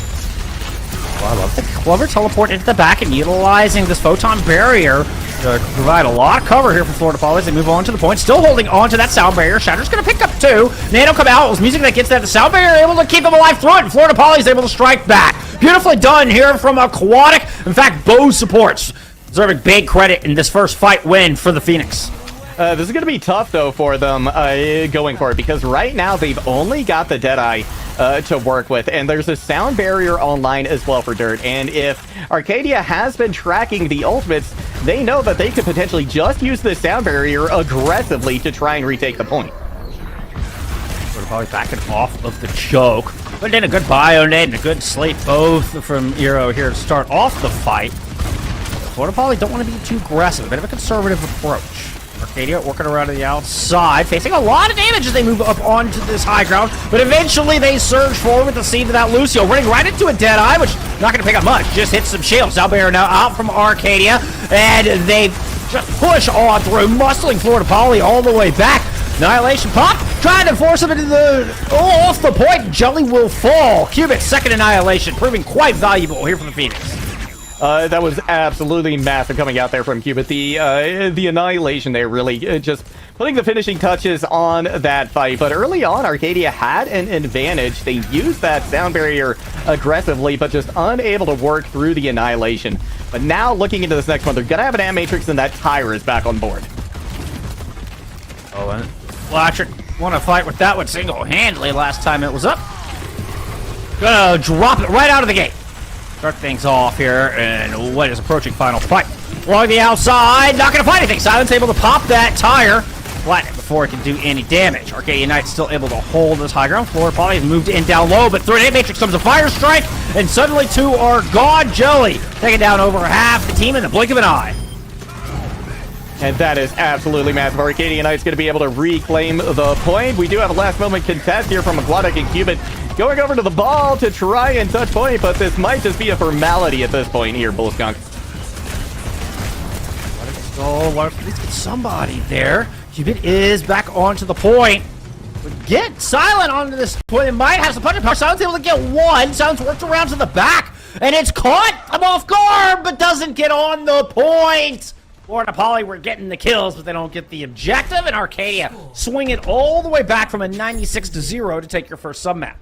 Well, I love the clever teleport into the back and utilizing this photon barrier to provide a lot of cover here for Florida Poly as they move on to the point. Still holding on to that sound barrier. Shatter's going to pick up 2. Nano come out. It was music that gets that. The sound barrier able to keep him alive through it, and Florida Poly is able to strike back. Beautifully done here from Aquatic. In fact, both supports deserving big credit in this first fight win for the Phoenix. This is going to be tough, though, for them going forward, because right now they've only got the Deadeye to work with, and there's a sound barrier online as well for Dirt, and if Arcadia has been tracking the ultimates, they know that they could potentially just use the sound barrier aggressively to try and retake the point. We're probably backing off of the choke, but then a good Bionade and a good slate both from Eero here to start off the fight. Florida Poly don't want to be too aggressive, a bit of a conservative approach. Arcadia working around to the outside, facing a lot of damage as they move up onto this high ground, but eventually they surge forward to see that Lucio running right into a Deadeye, which not going to pick up much, just hits some shields. Albert now out from Arcadia, and they just push on through, muscling Florida Poly all the way back. Annihilation pop, trying to force him into the off the point. Jelly will fall. Cubit's second Annihilation, proving quite valuable here for the Phoenix. That was absolutely massive coming out there from Cubit. The Annihilation there really just putting the finishing touches on that fight. But early on, Arcadia had an advantage. They used that sound barrier aggressively, but just unable to work through the Annihilation. But now, looking into this next one, they're going to have an Animatrix, and that Tyre is back on board. Oh, and Electric won a fight with that one single-handedly last time it was up. Gonna drop it right out of the gate. Start things off here, and what is approaching final fight. Along the outside, not going to find anything. Silence able to pop that Tire, flatten it before it can do any damage. Arcadia Knight's still able to hold this high ground. Florida Poly has moved in down low, but through an Matrix comes a Fire Strike, and suddenly two are gone. Jelly taking down over half the team in the blink of an eye. And that is absolutely massive. Arcadia Knight's going to be able to reclaim the point. We do have a last-moment contest here from Aquatic and Cubit going over to the ball to try and touch point, but this might just be a formality at this point here, Bullskunk. Let us get somebody there. Cubit is back onto the point. But get Silent onto this point. It might have some punching power. Silent's able to get one. Silent's worked around to the back, and it's caught. I'm off guard, but doesn't get on the point. Florida Poly were getting the kills, but they don't get the objective, and Arcadia swing it all the way back from a 96-0 to take your first sub-map.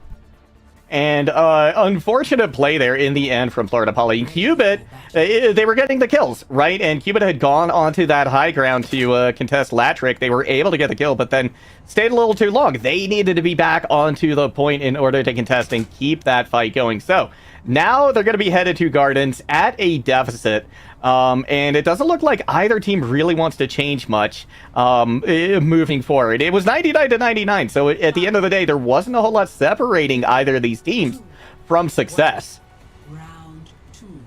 And unfortunate play there in the end from Florida Poly. Cubit, they were getting the kills, right? And Cubit had gone onto that high ground to contest Latrick. They were able to get the kill, but then stayed a little too long. They needed to be back onto the point in order to contest and keep that fight going. So now they're going to be headed to Gardens at a deficit. And it doesn't look like either team really wants to change much moving forward. It was 99-99, so at the end of the day, there wasn't a whole lot separating either of these teams from success. Round two.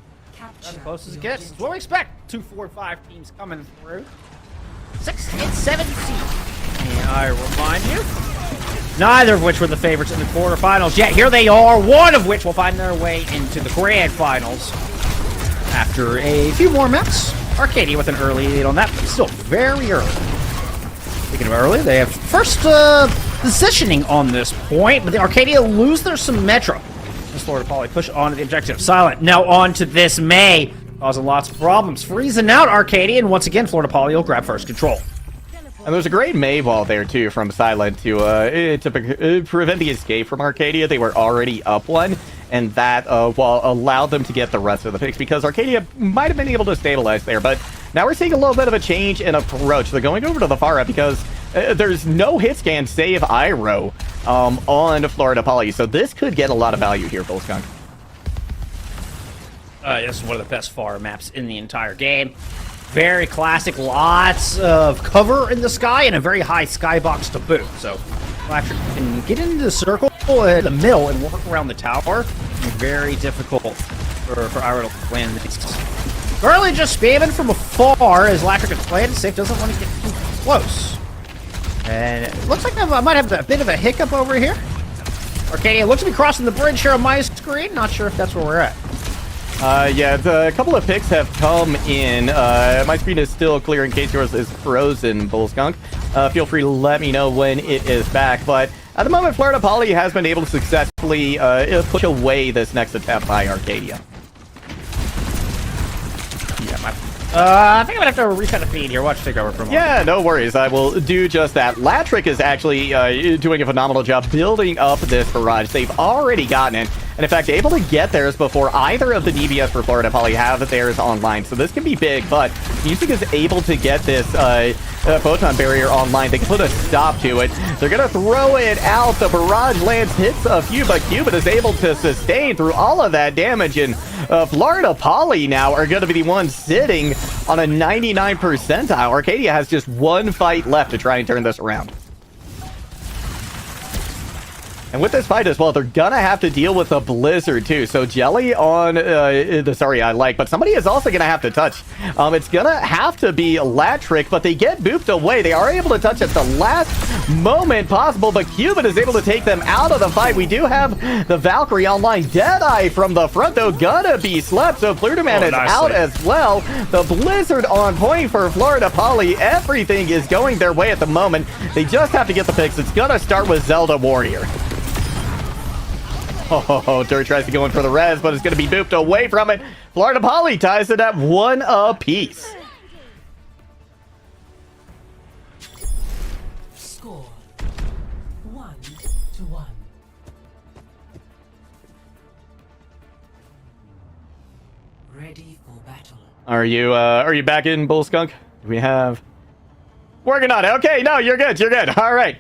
As close as it gets. It's what we expect. 2, 4, 5 teams coming through. 6 and 7 seeds. And I remind you, neither of which were the favorites in the quarterfinals. Yet here they are, one of which will find their way into the grand finals. After a few more maps, Arcadia with an early lead on that, but still very early. Speaking of early, they have first positioning on this point, but the Arcadia lose their Symmetra. This Florida Poly push on to the objective. Silent now on to this May, causing lots of problems. Freezing out Arcadia, and once again, Florida Poly will grab first control. And there's a great May ball there, too, from Silent to prevent the escape from Arcadia. They were already up one, and that allowed them to get the rest of the picks, because Arcadia might have been able to stabilize there. But now we're seeing a little bit of a change in approach. They're going over to the far right because there's no hit scan save Iroh on Florida Poly. So this could get a lot of value here, Bullskunk. This is one of the best far maps in the entire game. Very classic, lots of cover in the sky and a very high skybox to boot. So Electric can get into the circle at the middle and work around the tower. Very difficult for Iroh to land these. Early just spamming from afar as Electric is playing. Safe doesn't want to get too close. And it looks like I might have a bit of a hiccup over here. Arcadia looks to be crossing the bridge here on my screen. Not sure if that's where we're at. Yeah, a couple of picks have come in. My screen is still clear in case yours is frozen, Bullskunk. Feel free to let me know when it is back. But at the moment, Florida Poly has been able to successfully push away this next attempt by Arcadia. Yeah, I think I'm gonna have to reset the feed here. Watch take over from. Yeah, no worries. I will do just that. Latrick is actually doing a phenomenal job building up this barrage. They've already gotten it, And in fact, able to get theirs before either of the DBS for Florida Poly have theirs online. So this can be big, but Music is able to get this photon barrier online. They can put a stop to it. They're going to throw it out. The barrage lands, hits a few, but Cuban is able to sustain through all of that damage. And Florida Poly now are going to be the ones sitting on a 99 percentile. Arcadia has just one fight left to try and turn this around. And with this fight as well, they're gonna have to deal with a blizzard too. So Jelly on but somebody is also gonna have to touch. It's gonna have to be Latrick, but they get booped away. They are able to touch at the last moment possible, but Cuban is able to take them out of the fight. We do have the Valkyrie online. Deadeye from the front though, gonna be slept. So Plutoman is out as well. The blizzard on point for Florida Poly. Everything is going their way at the moment. They just have to get the picks. It's gonna start with Zelda Warrior. Oh, Dirt tries to go in for the res, but it's going to be booped away from it. Florida Poly ties it at 1 apiece. Score 1-1. Ready for battle. Are you back in, Bull Skunk? We have working on it. Okay, no, you're good. You're good. All right.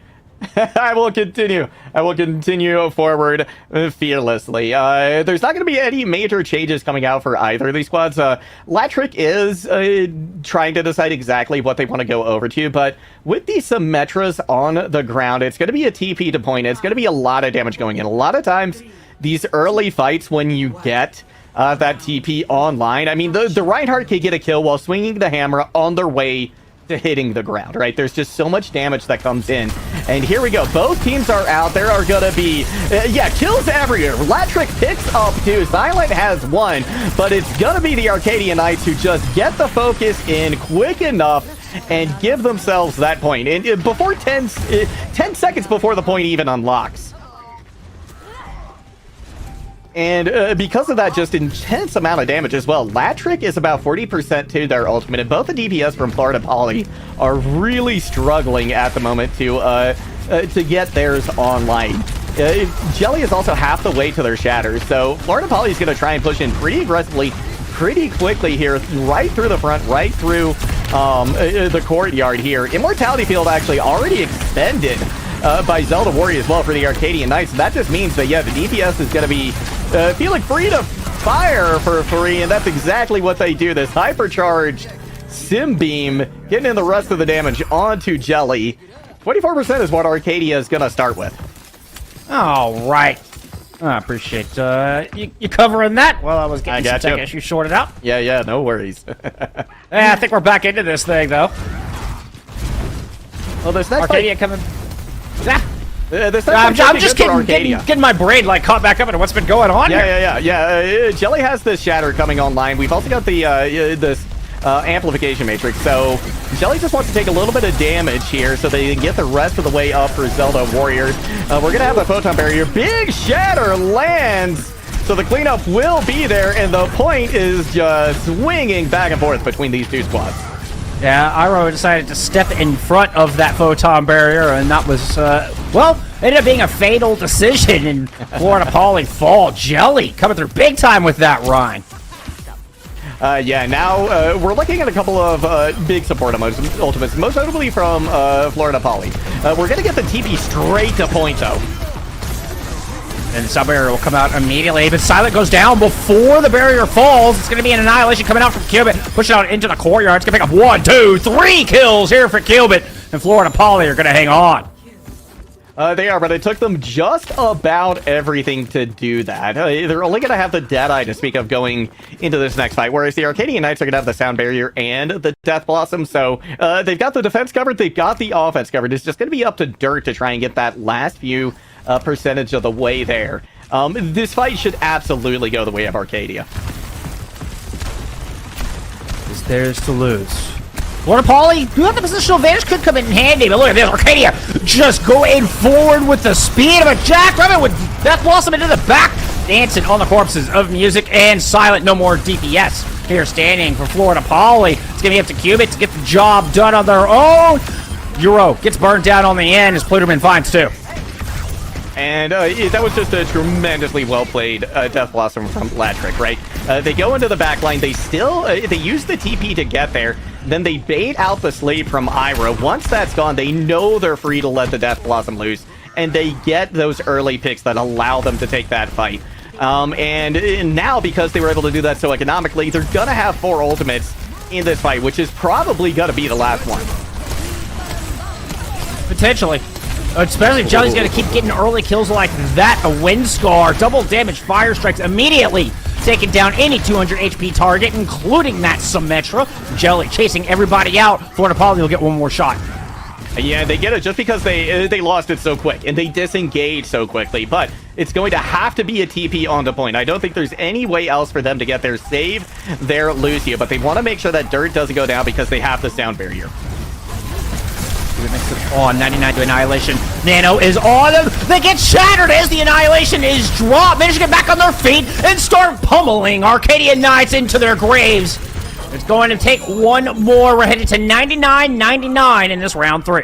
I will continue forward fearlessly. There's not going to be any major changes coming out for either of these squads. Latrick is trying to decide exactly what they want to go over to, but with these Symmetras on the ground, it's going to be a TP to point. It's going to be a lot of damage going in. A lot of times, these early fights when you get that TP online, I mean, the Reinhardt can get a kill while swinging the hammer on their way to hitting the ground, right? There's just so much damage that comes in. And here we go. Both teams are out. There are going to be, kills everywhere. Latrick picks up 2. Silent has 1, but it's going to be the Arcadia Knights who just get the focus in quick enough and give themselves that point. And before 10 seconds before the point even unlocks. And because of that just intense amount of damage as well, Latrick is about 40% to their ultimate, and both the DPS from Florida Poly are really struggling at the moment to get theirs online. Jelly is also half the way to their shatters, so Florida Poly is going to try and push in pretty aggressively, pretty quickly here, right through the front, right through the courtyard here. Immortality Field actually already expended by Zelda Warrior as well for the Arcadian Knights. That just means that, yeah, the DPS is going to be feeling free to fire for free, and that's exactly what they do. This hypercharged Sim Beam getting in the rest of the damage onto Jelly. 24% is what Arcadia is going to start with. All right. I appreciate you covering that while I was getting some tech issues sorted out. Yeah, no worries. I think we're back into this thing, though. Well, this next Arcadia coming... I'm just getting my brain like caught back up into what's been going on here. Yeah. Jelly has this shatter coming online. We've also got the this amplification matrix. So Jelly just wants to take a little bit of damage here so they can get the rest of the way up for Zelda Warriors. We're gonna have the photon barrier. Big shatter lands. So the cleanup will be there, and the point is just swinging back and forth between these two squads. Yeah, Iroh decided to step in front of that photon barrier, and that was, ended up being a fatal decision, and Florida Poly fall. Jelly coming through big time with that run. Now we're looking at a couple of big support ultimates, most notably from Florida Poly. We're going to get the TP straight to point, though. And the sub-barrier will come out immediately, but Silent goes down before the barrier falls. It's going to be an annihilation coming out from Cubit, pushing out into the courtyard. It's going to pick up 1, 2, 3 kills here for Cubit, and Florida Poly are going to hang on. They are, but it took them just about everything to do that. They're only going to have the Deadeye to speak of going into this next fight, whereas the Arcadian Knights are going to have the Sound Barrier and the Death Blossom, so they've got the defense covered, they've got the offense covered. It's just going to be up to Dirt to try and get that last few percentage of the way there. This fight should absolutely go the way of Arcadia. Is theirs to lose. Florida Poly, you have the positional advantage, could come in handy, but look at this, Arcadia just going forward with the speed of a jackrabbit with Death Blossom into the back, dancing on the corpses of Music and Silent. No more DPS here standing for Florida Poly. It's going to be up to Cubit to get the job done on their own. Euro gets burned down on the end as Pluterman finds 2. And that was just a tremendously well-played Death Blossom from Latrick, right? They go into the backline. They still, they use the TP to get there. Then they bait out the sleep from Ira. Once that's gone, they know they're free to let the Death Blossom loose. And they get those early picks that allow them to take that fight. And now, because they were able to do that so economically, they're going to have 4 ultimates in this fight, which is probably going to be the last one. Potentially. Especially if Jelly's going to keep getting early kills like that. A wind scar, double damage fire strikes immediately, taking down any 200 HP target, including that Symmetra. Jelly chasing everybody out. Florida Poly will get one more shot. Yeah, they get it just because they lost it so quick, and they disengaged so quickly, but it's going to have to be a TP on the point. I don't think there's any way else for them to get there, save their Lucio, but they want to make sure that Dirt doesn't go down because they have the sound barrier. On 99 to Annihilation. Nano is on them. They get shattered as the Annihilation is dropped. Manage to get back on their feet and start pummeling Arcadia Knights into their graves. It's going to take one more. We're headed to 99-99 in this round 3.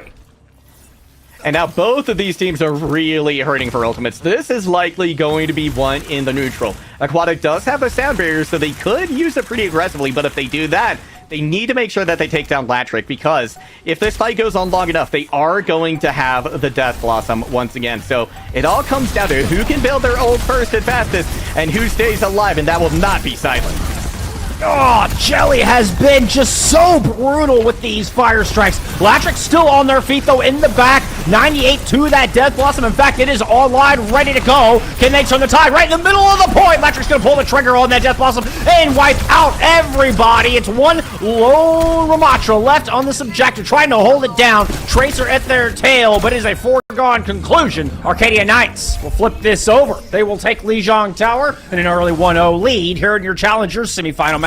And now both of these teams are really hurting for ultimates. This is likely going to be one in the neutral. Aquatic does have a sound barrier, so they could use it pretty aggressively, but if they do that, they need to make sure that they take down Latrick, because if this fight goes on long enough, they are going to have the Death Blossom once again. So it all comes down to who can build their ult first and fastest, and who stays alive, and that will not be Silent. Oh, Jelly has been just so brutal with these fire strikes. Latrick still on their feet, though, in the back. 98 to that Death Blossom. In fact, it is online, ready to go. Can they turn the tide? Right in the middle of the point. Latrick's going to pull the trigger on that Death Blossom and wipe out everybody. It's one lone Ramatra left on this objective, trying to hold it down. Tracer at their tail, but it is a foregone conclusion. Arcadia Knights will flip this over. They will take Lijiang Tower in an early 1-0 lead here in your Challengers semifinal matchup.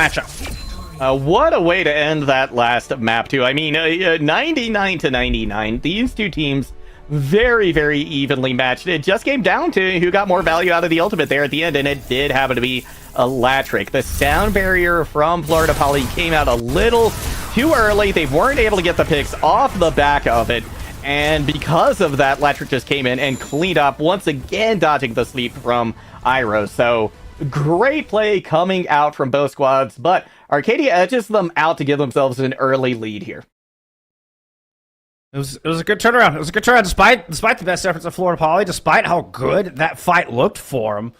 What a way to end that last map, too. I mean, 99 to 99. These two teams very, very evenly matched. It just came down to who got more value out of the ultimate there at the end, and it did happen to be a Latrick. The sound barrier from Florida Poly came out a little too early. They weren't able to get the picks off the back of it, and because of that, Latrick just came in and cleaned up, once again dodging the sleep from Iro. So great play coming out from both squads, but Arcadia edges them out to give themselves an early lead here. It was a good turnaround. It was a good turnaround, despite the best efforts of Florida Poly, despite how good that fight looked for them.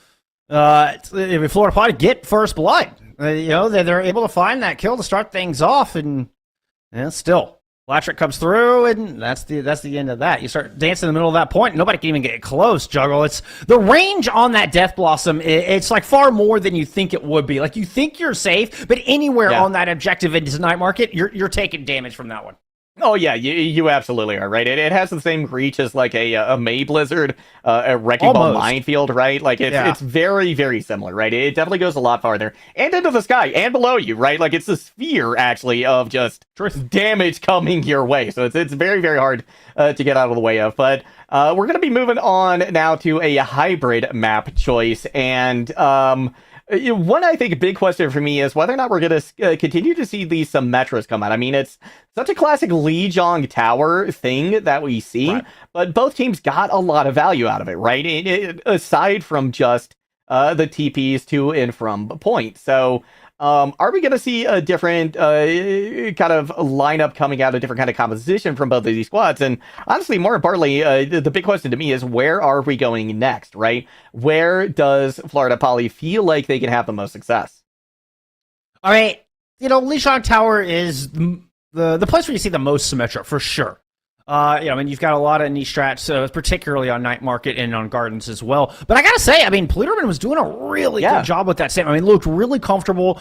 Florida Poly get first blood. They're able to find that kill to start things off, and still, Latrick comes through, and that's the end of that. You start dancing in the middle of that point, and nobody can even get close, Juggle. It's the range on that Death Blossom, it's like far more than you think it would be. Like, you think you're safe, but anywhere on that objective into Night Market, you're taking damage from that one. Oh yeah, you absolutely are, right? It has the same reach as like a May Blizzard, a Wrecking Ball Minefield, right? Like it's very, very similar, right? It definitely goes a lot farther and into the sky and below you, right? Like it's a sphere actually of just damage coming your way. So it's very, very hard to get out of the way of. But we're gonna be moving on now to a hybrid map choice, and one, I think, big question for me is whether or not we're going to continue to see these Symmetras come out. I mean, it's such a classic Lijiang Tower thing that we see, but both teams got a lot of value out of it, right? Aside from just the TPs to and from point. So are we going to see a different kind of lineup coming out, a different kind of composition from both of these squads? And honestly, more importantly, the big question to me is, where are we going next, right? Where does Florida Poly feel like they can have the most success? All right, Lijiang Tower is the place where you see the most Symmetra, for sure. You've got a lot of niche strats, particularly on Night Market and on Gardens as well. But I gotta say, Pluterman was doing a really good job with that sim. Looked really comfortable,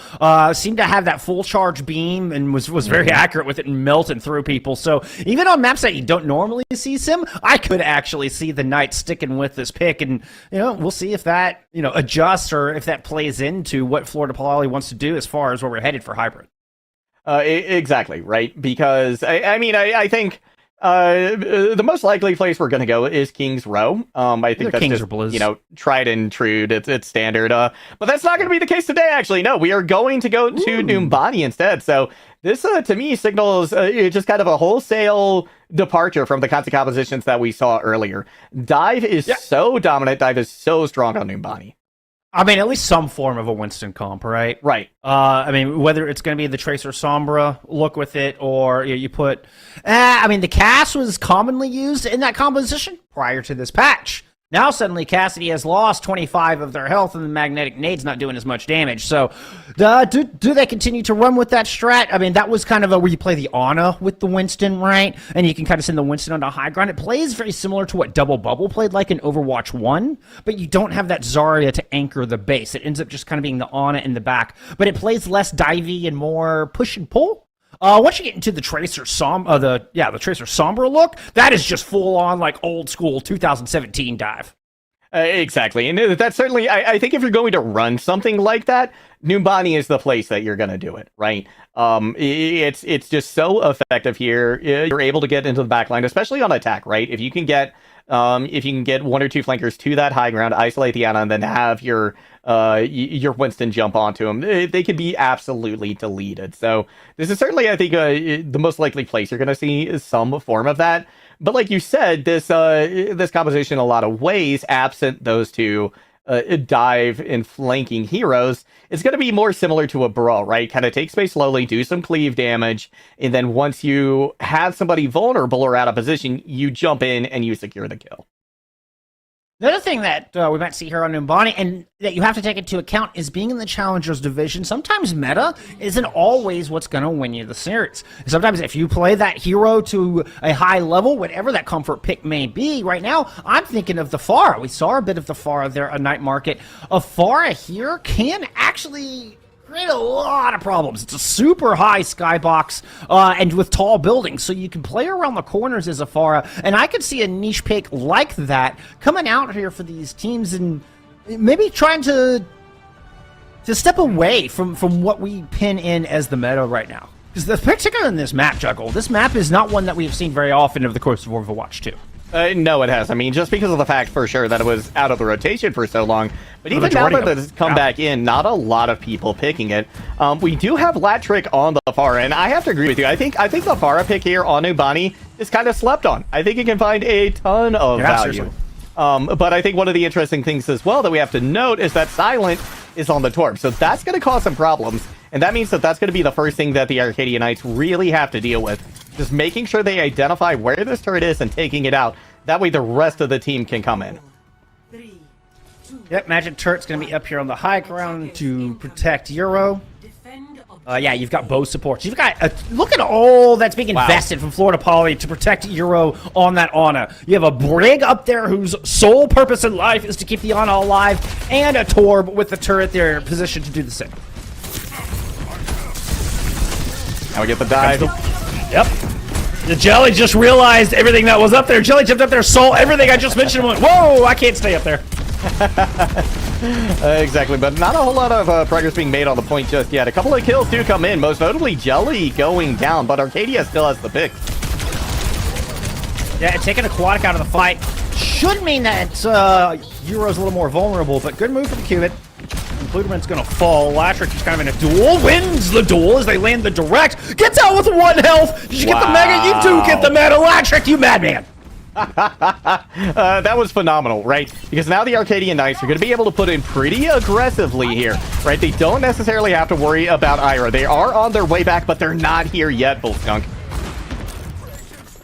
seemed to have that full charge beam, and was very accurate with it and melting through people. So even on maps that you don't normally see sim, I could actually see the Knight sticking with this pick, and we'll see if that adjusts or if that plays into what Florida Poly wants to do as far as where we're headed for hybrid. Exactly, right? Because I think The most likely place we're going to go is King's Row. I think Either that's Kings just, or Blues. tried and true. It's standard. But that's not going to be the case today, actually. No, we are going to go to Numbani instead. So this, to me, signals just kind of a wholesale departure from the kinds of compositions that we saw earlier. Dive is so dominant. Dive is so strong on Numbani. I mean, at least some form of a Winston comp, right? Right. I mean, whether it's going to be the Tracer Sombra look with it, or you put... I mean, the Cass was commonly used in that composition prior to this patch. Now, suddenly, Cassidy has lost 25 of their health, and the Magnetic Nade's not doing as much damage. So, do they continue to run with that strat? I mean, that was kind of where you play the Ana with the Winston, right? And you can kind of send the Winston onto high ground. It plays very similar to what Double Bubble played like in Overwatch 1, but you don't have that Zarya to anchor the base. It ends up just kind of being the Ana in the back. But it plays less divey and more push and pull. Once you get into the Tracer the Tracer Sombra look, that is just full on like old school 2017 dive. Exactly, and that's certainly. I think if you're going to run something like that, Numbani is the place that you're going to do it, right? It's just so effective here. You're able to get into the backline, especially on attack, right? If you can get one or two flankers to that high ground, isolate the Ana, and then have your Winston jump onto them, they could be absolutely deleted. So this is certainly, I think, the most likely place you're going to see some form of that. But like you said, this composition, in a lot of ways, absent those two dive and flanking heroes, it's going to be more similar to a brawl, right? Kind of take space slowly, do some cleave damage, and then once you have somebody vulnerable or out of position, you jump in and you secure the kill. The other thing that we might see here on Numbani, and that you have to take into account, is being in the Challengers division. Sometimes meta isn't always what's going to win you the series. Sometimes if you play that hero to a high level, whatever that comfort pick may be, right now, I'm thinking of the Pharah. We saw a bit of the Pharah there at Night Market. A Pharah here can actually create a lot of problems. It's a super high skybox and with tall buildings, so you can play around the corners as a Pharah, and I could see a niche pick like that coming out here for these teams and maybe trying to step away from what we pin in as the meta right now. Because particularly in this map, Juggle, this map is not one that we've seen very often over the course of Overwatch 2. No, it has. I mean, just because of the fact, for sure, that it was out of the rotation for so long. But even now that it's come back in, not a lot of people picking it. We do have Latrick on the Pharah, and I have to agree with you. I think the Pharah pick here on Numbani is kind of slept on. I think it can find a ton of value. But I think one of the interesting things as well that we have to note is that Silent is on the Torb. So that's going to cause some problems. And that means that that's going to be the first thing that the Arcadia Knights really have to deal with. Just making sure they identify where this turret is and taking it out. That way the rest of the team can come in. Yep, Magic Turret's going to be up here on the high ground to protect Euro. Yeah, you've got bow supports. You've got look at all that's being invested from Florida Poly to protect Euro on that Ana. You have a Brig up there whose sole purpose in life is to keep the Ana alive, and a Torb with the turret there positioned to do the same. Now we get the dive. Yep. The Jelly just realized everything that was up there. Jelly jumped up there, saw everything I just mentioned, and went, whoa, I can't stay up there. Exactly, but not a whole lot of progress being made on the point just yet. A couple of kills do come in, most notably Jelly going down, but Arcadia still has the pick. Yeah, taking Aquatic out of the fight should mean that Euro's a little more vulnerable, but good move from Cubit. Pluderman's gonna fall. Latrick is kind of in a duel, wins the duel as they land the direct, gets out with 1 health. Did you get the mega? You do get the meta. Latrick, you madman. That was phenomenal, right? Because now the Arcadian Knights are going to be able to put in pretty aggressively here, right? They don't necessarily have to worry about Ira. They are on their way back, but they're not here yet, Bullskunk.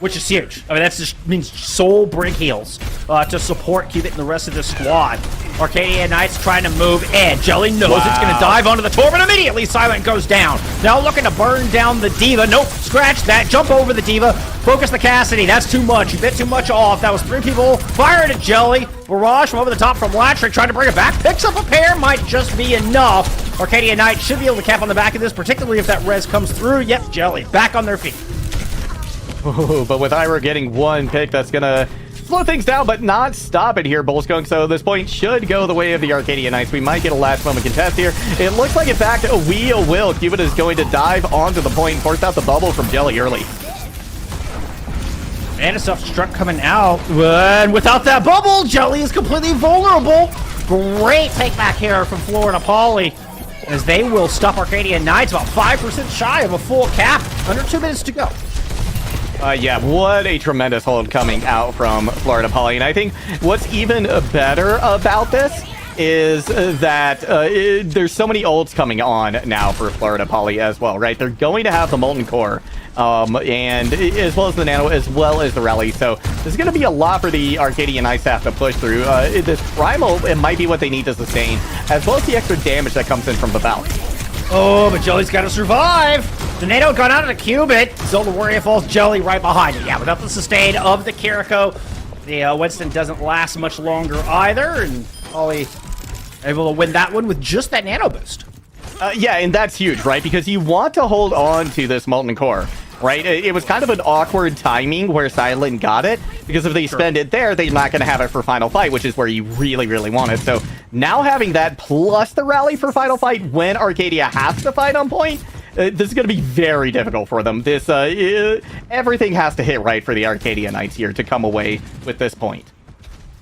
Which is huge. I mean, that just means sole Brig heals to support Cubit and the rest of the squad. Arcadia Knights trying to move in. Jelly knows it's going to dive onto the Torb, and immediately Silent goes down. Now looking to burn down the Diva. Nope, scratch that. Jump over the Diva. Focus the Cassidy. That's too much. You bit too much off. That was 3 people firing at Jelly. Barrage from over the top from Latrick trying to bring it back. Picks up a pair. Might just be enough. Arcadia Knights should be able to cap on the back of this, particularly if that res comes through. Yep, Jelly back on their feet. Ooh, but with Ira getting 1 pick, that's going to slow things down, but not stop it here, Bullskunk. So this point should go the way of the Arcadia Knights. We might get a last moment contest here. It looks like, in fact, we will. Cubit is going to dive onto the point and force out the bubble from Jelly early. And a self-destruct coming out. And without that bubble, Jelly is completely vulnerable. Great take back here from Florida Poly, as they will stop Arcadia Knights about 5% shy of a full cap. Under 2 minutes to go. Yeah, what a tremendous hold coming out from Florida Poly. And I think what's even better about this is that there's so many ults coming on now for Florida Poly as well, right? They're going to have the Molten Core, and as well as the Nano, as well as the Rally. So there's going to be a lot for the Arcadia Knights to have to push through. This Primal, it might be what they need to sustain, as well as the extra damage that comes in from the bounce. Oh, but Jelly's got to survive. The NATO got out of the Cubit. Zelda Warrior falls, Jelly right behind it. Yeah, without the sustain of the Kiriko, the Winston doesn't last much longer either, and Poly able to win that one with just that Nano boost. Yeah, and that's huge, right? Because you want to hold on to this Molten Core, right? It was kind of an awkward timing where Silent got it, because if they spend it there, they're not going to have it for Final Fight, which is where you really, really want it. So now having that plus the Rally for Final Fight when Arcadia has to fight on point, this is going to be very difficult for them. This everything has to hit right for the Arcadia Knights here to come away with this point.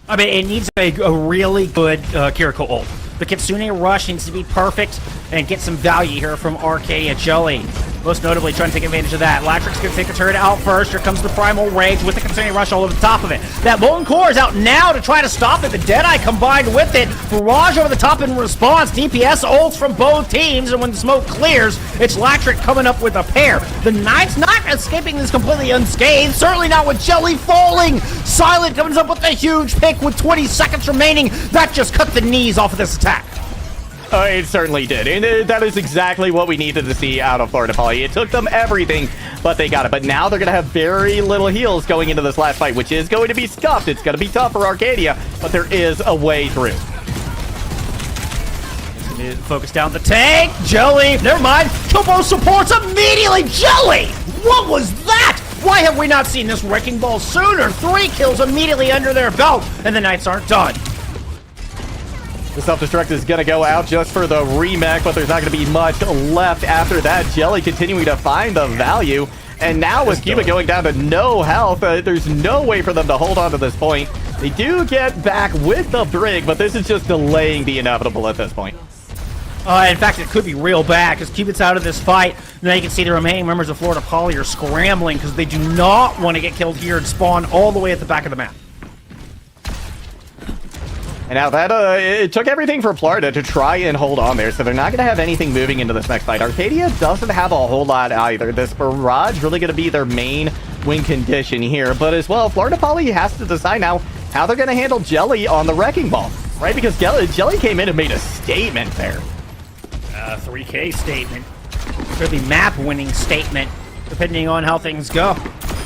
I mean, it needs a really good Kiriko ult. The Kitsune Rush needs to be perfect and get some value here from Arcadia Jelly. Most notably, trying to take advantage of that. Latrix going to take the turret out first. Here comes the Primal Rage with the Kitsune Rush all over the top of it. That Molten Core is out now to try to stop it. The Deadeye combined with it. Barrage over the top in response. DPS ults from both teams, and when the smoke clears, it's Latrix coming up with a pair. The Knights not escaping this completely unscathed. Certainly not with Jelly falling. Silent comes up with a huge pick with 20 seconds remaining. That just cut the knees off of this attack. It certainly did, and that is exactly what we needed to see out of Florida Poly. It took them everything, but they got it. But now they're going to have very little heals going into this last fight, which is going to be scuffed. It's going to be tough for Arcadia, but there is a way through. Focus down the tank. Jelly, never mind. Chopo supports immediately. Jelly, what was that? Why have we not seen this Wrecking Ball sooner? 3 kills immediately under their belt, and the Knights aren't done. The self-destruct is going to go out just for the remake, but there's not going to be much left after that. Jelly continuing to find the value. And now with Cuba going down to no health, there's no way for them to hold on to this point. They do get back with the Brig, but this is just delaying the inevitable at this point. In fact, it could be real bad because Cubit's out of this fight. Now you can see the remaining members of Florida Poly are scrambling because they do not want to get killed here and spawn all the way at the back of the map. And now that it took everything for Florida to try and hold on there, so they're not going to have anything moving into this next fight. Arcadia doesn't have a whole lot either. This barrage really going to be their main win condition here, but as well, Florida Poly has to decide now how they're going to handle Jelly on the Wrecking Ball, right? Because Jelly came in and made a statement there. 3K statement. Could be map-winning statement, depending on how things go.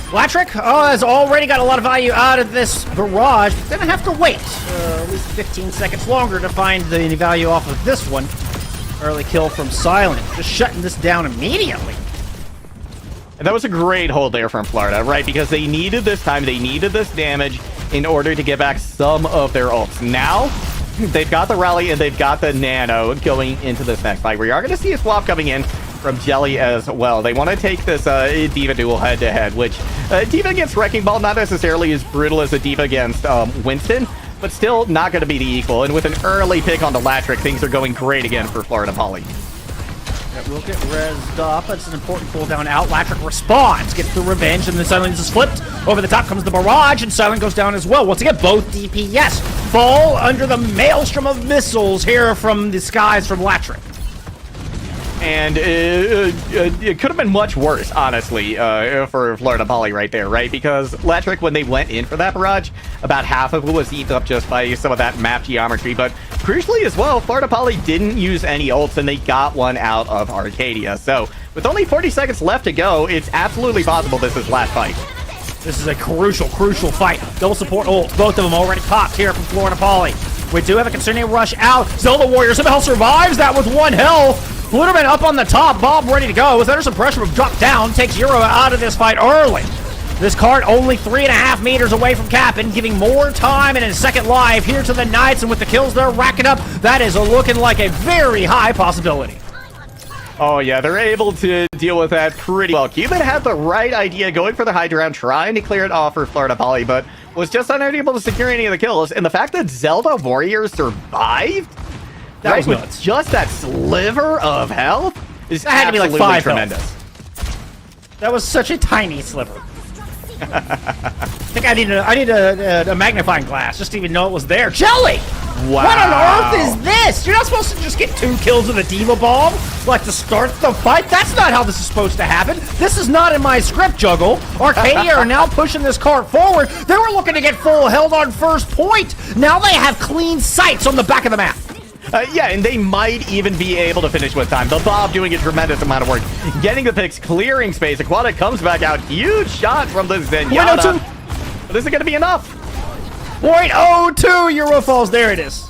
Latrick has already got a lot of value out of this barrage, but gonna have to wait at least 15 seconds longer to find the value off of this one. Early kill from Silent, just shutting this down immediately. And that was a great hold there from Florida, right? Because they needed this time, they needed this damage in order to get back some of their ults. Now, they've got the Rally and they've got the Nano going into this next fight. We are going to see a swap coming in from Jelly as well. They want to take this D.Va duel head-to-head, which D.Va against Wrecking Ball, not necessarily as brutal as a D.Va against Winston, but still not going to be the equal. And with an early pick on the Latrick, things are going great again for Florida Poly. That will get rezzed up. It's an important cooldown out. Latrick responds, gets the revenge, and the Silence is flipped. Over the top comes the barrage, and Silent goes down as well. Once again, both DPS fall under the maelstrom of missiles here from the skies from Latrick. And it could have been much worse, honestly, for Florida Poly right there, right? Because Latrick, when they went in for that barrage, about half of it was eaten up just by some of that map geometry. But crucially as well, Florida Poly didn't use any ults, and they got one out of Arcadia. So with only 40 seconds left to go, it's absolutely possible this is last fight. This is a crucial fight. Double support ults, both of them already popped here from Florida Poly. We do have a concerning rush out. Zelda Warrior somehow survives that with 1 health. Flutterman up on the top, Bob ready to go. Was under some pressure, but dropped down, takes Euro out of this fight early. This card only 3.5 meters away from capping, giving more time and a second life here to the Knights, and with the kills they're racking up, that is looking like a very high possibility. Oh yeah, they're able to deal with that pretty well. Cuban had the right idea, going for the high ground, trying to clear it off for Florida Poly, but was just unable to secure any of the kills. And the fact that Zelda Warrior survived, That was with nuts. just that sliver of health, is That had to be like absolutely 5 tremendous. That was such a tiny sliver. I think I need a magnifying glass just to even know it was there. Jelly! Wow. What on earth is this? You're not supposed to just get 2 kills with a Diva Bomb, like to start the fight. That's not how this is supposed to happen. This is not in my script, Juggle. Arcadia are now pushing this cart forward. They were looking to get full held on first point. Now they have clean sights on the back of the map. Yeah, and they might even be able to finish with time. The Bob doing a tremendous amount of work. Getting the picks, clearing space. Aquatic comes back out. Huge shot from the Zenyatta. But this is going to be enough. 0.02 Eurofalls. There it is.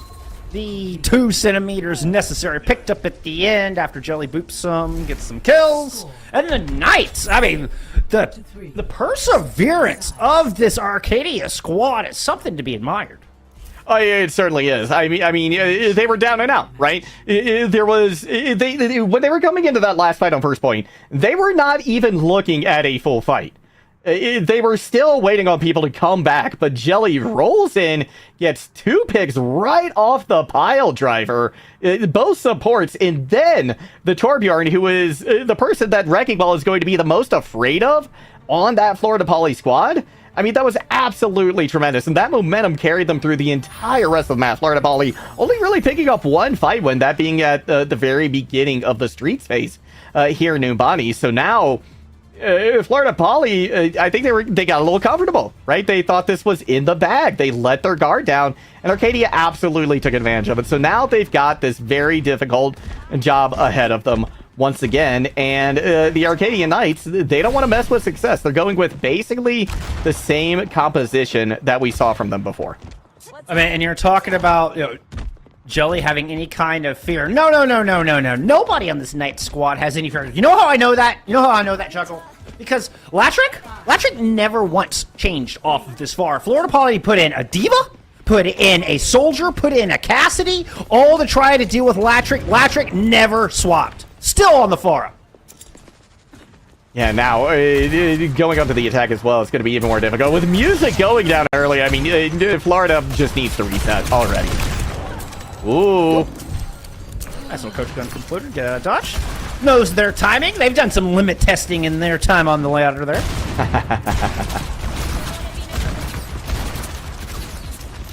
The 2 centimeters necessary picked up at the end after Jelly boops some, gets some kills. And the Knights, I mean, the perseverance of this Arcadia squad is something to be admired. It certainly is. I mean, they were down and out, right? There was when they were coming into that last fight on first point, they were not even looking at a full fight. They were still waiting on people to come back, but Jelly rolls in, gets 2 picks right off the pile driver, both supports, and then the Torbjorn, who is the person that Wrecking Ball is going to be the most afraid of on that Florida Poly squad. I mean, that was absolutely tremendous, and that momentum carried them through the entire rest of the match. Florida Poly only really picking up 1 fight win, that being at the very beginning of the streets phase here in Numbani. So now, Florida Poly, I think they got a little comfortable, right? They thought this was in the bag. They let their guard down, and Arcadia absolutely took advantage of it. So now they've got this very difficult job ahead of them once again, and the Arcadian Knights, they don't want to mess with success. They're going with basically the same composition that we saw from them before. I mean, and you're talking about, Jelly having any kind of fear. No. Nobody on this Knight squad has any fear. You know how I know that? Juggle? Because Latrick never once changed off of this far. Florida Poly put in a Diva, put in a Soldier, put in a Cassidy, all to try to deal with Latrick. Latrick never swapped. Still on the Farah. Yeah, now going up to the attack as well, it's going to be even more difficult. With music going down early, I mean, Florida just needs to reset already. Ooh. Nice little coach gun completed. Dodge knows their timing. They've done some limit testing in their time on the ladder there.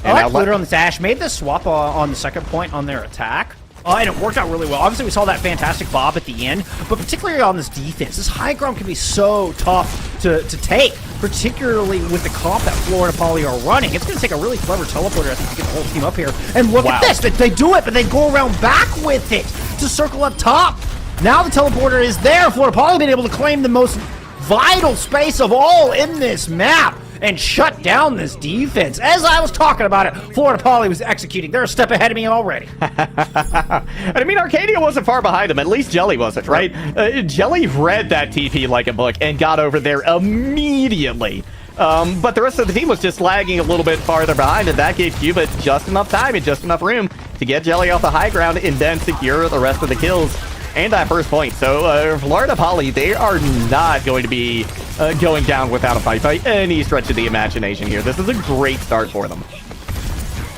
I like Fluter on the dash. Made the swap on the second point on their attack. And it worked out really well. Obviously, we saw that fantastic bob at the end, but particularly on this defense, this high ground can be so tough to take, particularly with the comp that Florida Poly are running. It's going to take a really clever teleporter, I think, to get the whole team up here. And look at this. They do it, but they go around back with it to circle up top. Now the teleporter is there. Florida Poly been able to claim the most vital space of all in this map and shut down this defense. As I was talking about it, Florida Poly was executing. They're a step ahead of me already. I mean, Arcadia wasn't far behind them. At least Jelly wasn't, right? Jelly read that TP like a book and got over there immediately. But the rest of the team was just lagging a little bit farther behind, and that gave Cuba just enough time and just enough room to get Jelly off the high ground and then secure the rest of the kills and that first point. So Florida Poly, they are not going to be going down without a fight by any stretch of the imagination here. This is a great start for them.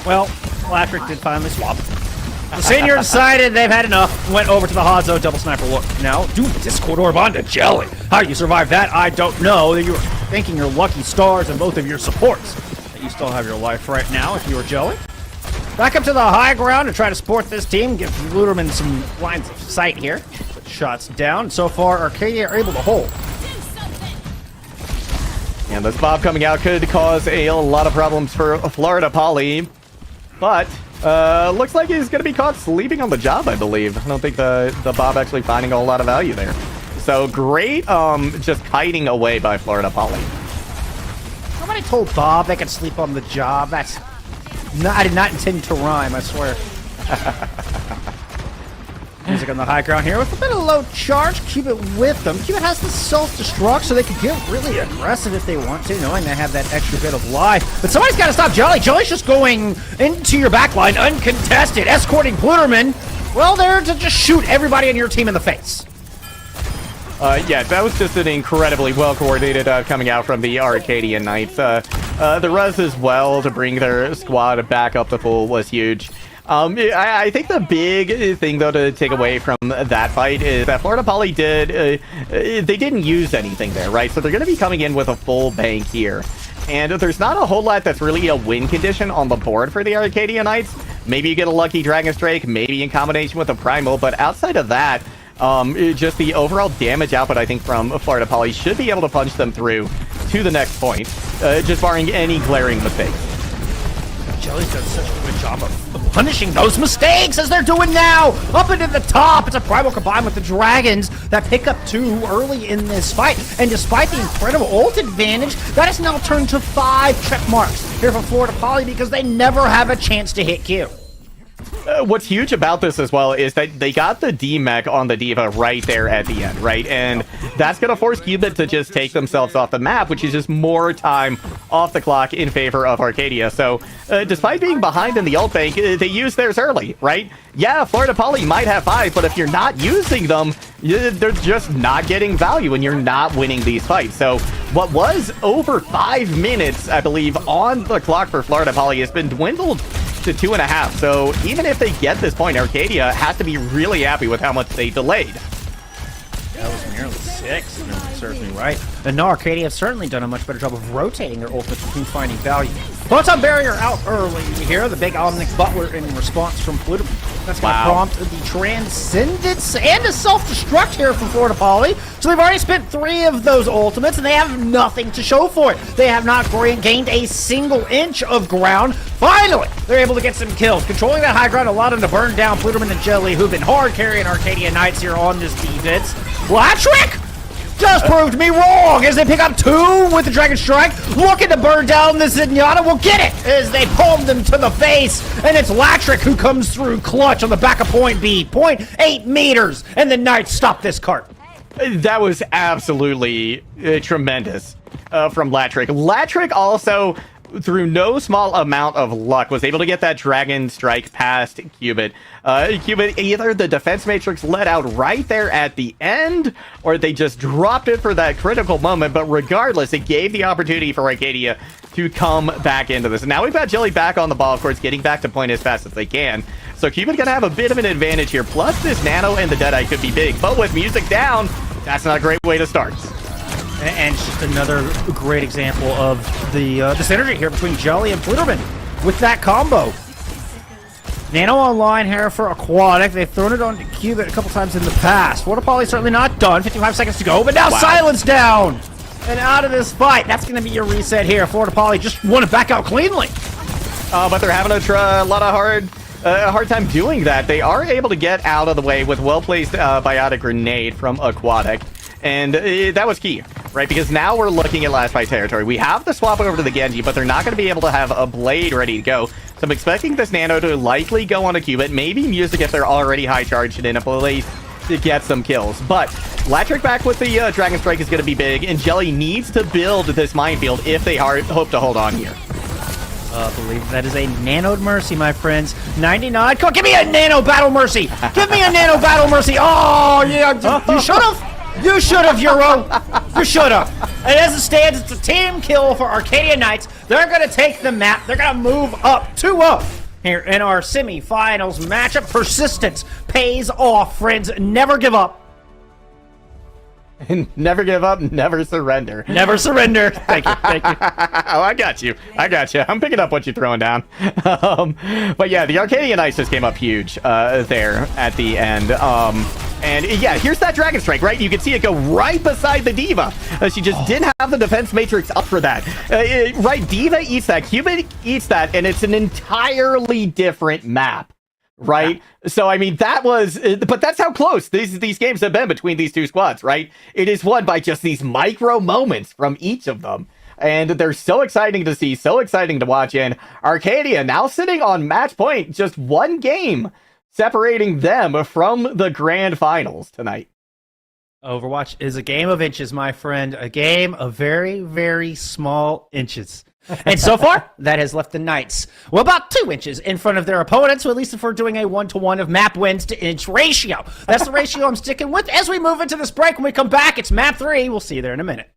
Well, Latrick did finally swap. The senior decided they've had enough, went over to the Hadzo double sniper look. Now, do Discord Orb onto Jelly. How you survived that, I don't know. You were thanking your lucky stars and both of your supports. That you still have your life right now if you were Jelly. Back up to the high ground to try to support this team, give Luderman some lines of sight here. Put shots down. So far, Arcadia are able to hold. And this Bob coming out could cause a lot of problems for Florida Poly, but looks like he's going to be caught sleeping on the job, I believe. I don't think the Bob actually finding a whole lot of value there. So great just kiting away by Florida Poly. Somebody told Bob they could sleep on the job. That's... No, I did not intend to rhyme, I swear. Music on the high ground here with a bit of low charge. Cubit with them. Cubit has the self-destruct, so they can get really aggressive if they want to, knowing they have that extra bit of life. But somebody's got to stop Jelly. Jelly's just going into your backline uncontested, escorting Pluterman. Well, they're to just shoot everybody on your team in the face. Yeah, that was just an incredibly well-coordinated coming out from the Arcadian Knights. The res as well to bring their squad back up the full was huge. I think the big thing, though, to take away from that fight is that Florida Poly they didn't use anything there, right? So they're going to be coming in with a full bank here. And there's not a whole lot that's really a win condition on the board for the Arcadia Knights. Maybe you get a lucky Dragon Strike, maybe in combination with a Primal, but outside of that, just the overall damage output, I think, from Florida Poly should be able to punch them through to the next point, just barring any glaring mistakes. Jelly's done such a good job of punishing those mistakes as they're doing now. Up into the top. It's a Primal combined with the Dragons that pick up 2 early in this fight. And despite the incredible ult advantage, that has now turned to 5 check marks here for Florida Poly because they never have a chance to hit Q. What's huge about this as well is that they got the D-Mech on the D.Va right there at the end, right? And that's going to force Cubit to just take themselves off the map, which is just more time off the clock in favor of Arcadia. So, despite being behind in the ult bank, they used theirs early, right? Yeah, Florida Poly might have 5, but if you're not using them, they're just not getting value and you're not winning these fights. So, what was over 5 minutes, I believe, on the clock for Florida Poly has been dwindled to 2.5. So even if they get this point, Arcadia has to be really happy with how much they delayed. That was nearly 6, if memory serves me right. And no, Arcadia have certainly done a much better job of rotating their ultimates between finding value. Photon Barrier out early here. The big Omnic Butler in response from Pluto. That's going to prompt the Transcendence and a self-destruct here from Florida Poly. So they've already spent 3 of those ultimates, and they have nothing to show for it. They have not gained a single inch of ground. Finally, they're able to get some kills. Controlling that high ground, allowed them to burn down Pluterman and Jelly, who've been hard carrying Arcadia Knights here on this defense. Latrick just proved me wrong as they pick up 2 with the Dragon Strike, looking to burn down this Zenyatta. Will get it as they palm them to the face, and it's Latrick who comes through clutch on the back of point B. 0.8 meters, and the Knights stop this cart. That was absolutely tremendous from Latrick. Latrick also, through no small amount of luck, was able to get that Dragon Strike past Cubit. Cubit, either the defense matrix let out right there at the end, or they just dropped it for that critical moment, but regardless, it gave the opportunity for Arcadia to come back into this. And now we've got Jelly back on the ball, of course, getting back to point as fast as they can. So Cubit gonna have a bit of an advantage here, plus this Nano and the Deadeye could be big, but with music down, that's not a great way to start. And it's just another great example of the synergy here between Jelly and Pluterman with that combo. Nano online here for Aquatic. They've thrown it on Cubit a couple times in the past. Florida Poly certainly not done. 55 seconds to go, but now Silence down! And out of this fight. That's going to be your reset here. Florida Poly just want to back out cleanly. But they're having a lot of hard time doing that. They are able to get out of the way with well-placed biotic grenade from Aquatic. And that was key, right? Because now we're looking at last fight territory. We have the swap over to the Genji, but they're not going to be able to have a blade ready to go. So I'm expecting this Nano to likely go on a Cubit, maybe Music if they're already high charged and in a place to get some kills. But Latrick back with the Dragon Strike is going to be big, and Jelly needs to build this minefield if they hope to hold on here. I believe that is a Nanoed Mercy, my friends. 99. Come on, give me a Nano Battle Mercy. Give me a Nano Battle Mercy. Oh, yeah, you should have. You should have, Euro. You should have. And as it stands, it's a team kill for Arcadia Knights. They're going to take the map. They're going to move up 2-0 here in our semifinals matchup. Persistence pays off, friends. Never give up. Never give up, never surrender. Never surrender. Thank you. Thank you. Oh, I got you. I'm picking up what you're throwing down. But yeah, the Arcadia Knights just came up huge there at the end. And yeah, here's that Dragon Strike, right? You can see it go right beside the D.Va. She just didn't have the defense matrix up for that. Right, D.Va eats that, Cubit eats that, and it's an entirely different map. Right? Yeah. So, I mean, that was... but that's how close these games have been between these two squads, right? It is won by just these micro moments from each of them. And they're so exciting to see, so exciting to watch. And Arcadia now sitting on match point, just one game separating them from the grand finals tonight. Overwatch is a game of inches, my friend. A game of very, very small inches. And so far, that has left the Knights, well, about 2 inches in front of their opponents, at least if we're doing a 1-to-1 of map wins to inch ratio. That's the ratio I'm sticking with. As we move into this break, when we come back, it's map 3. We'll see you there in a minute.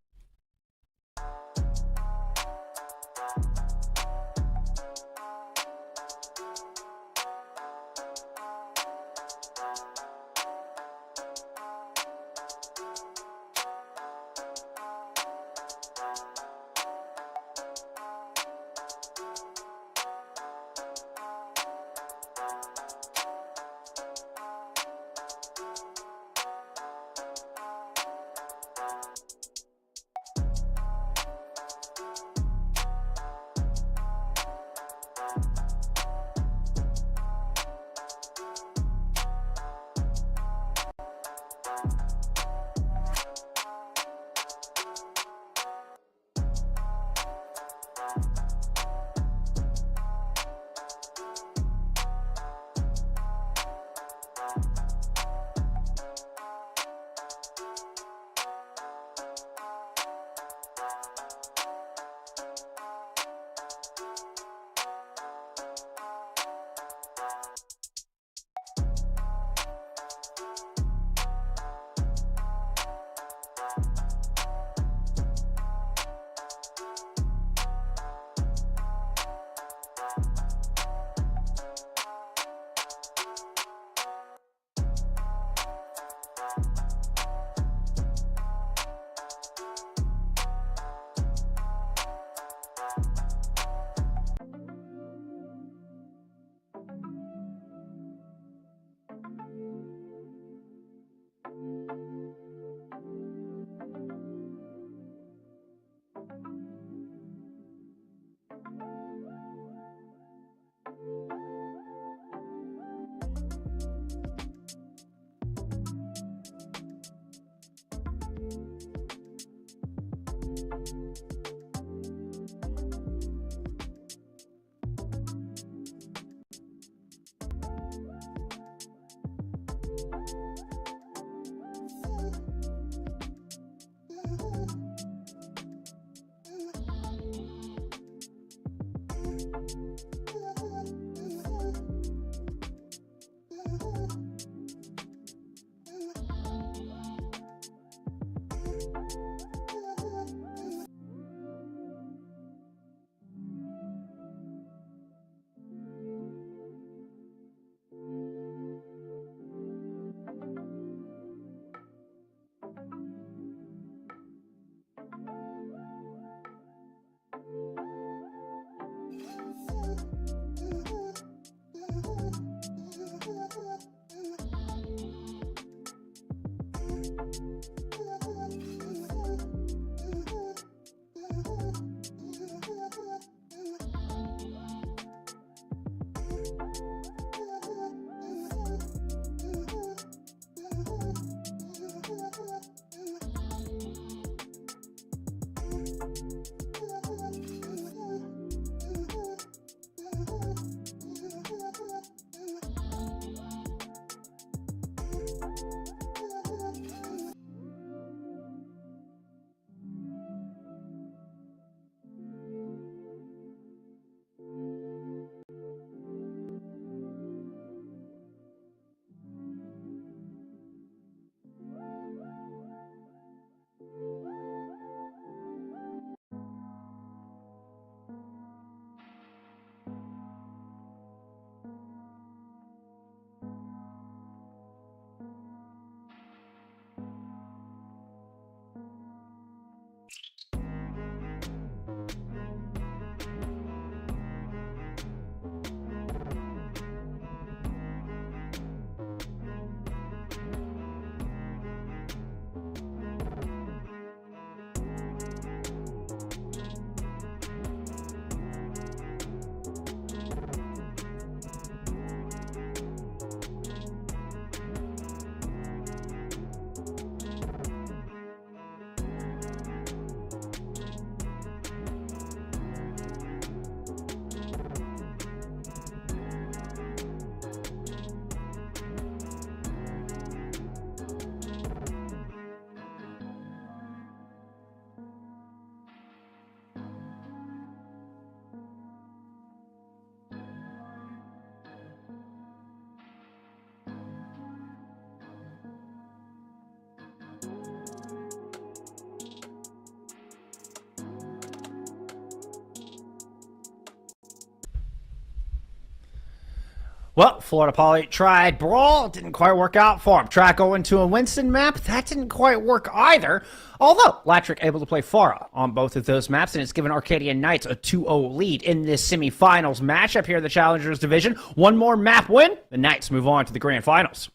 Well, Florida Poly tried Brawl. It didn't quite work out for him. Tried going to a Winston map. That didn't quite work either. Although, Latrick able to play Farah on both of those maps, and it's given Arcadian Knights a 2-0 lead in this semifinals matchup here in the Challengers Division. One more map win, the Knights move on to the Grand Finals.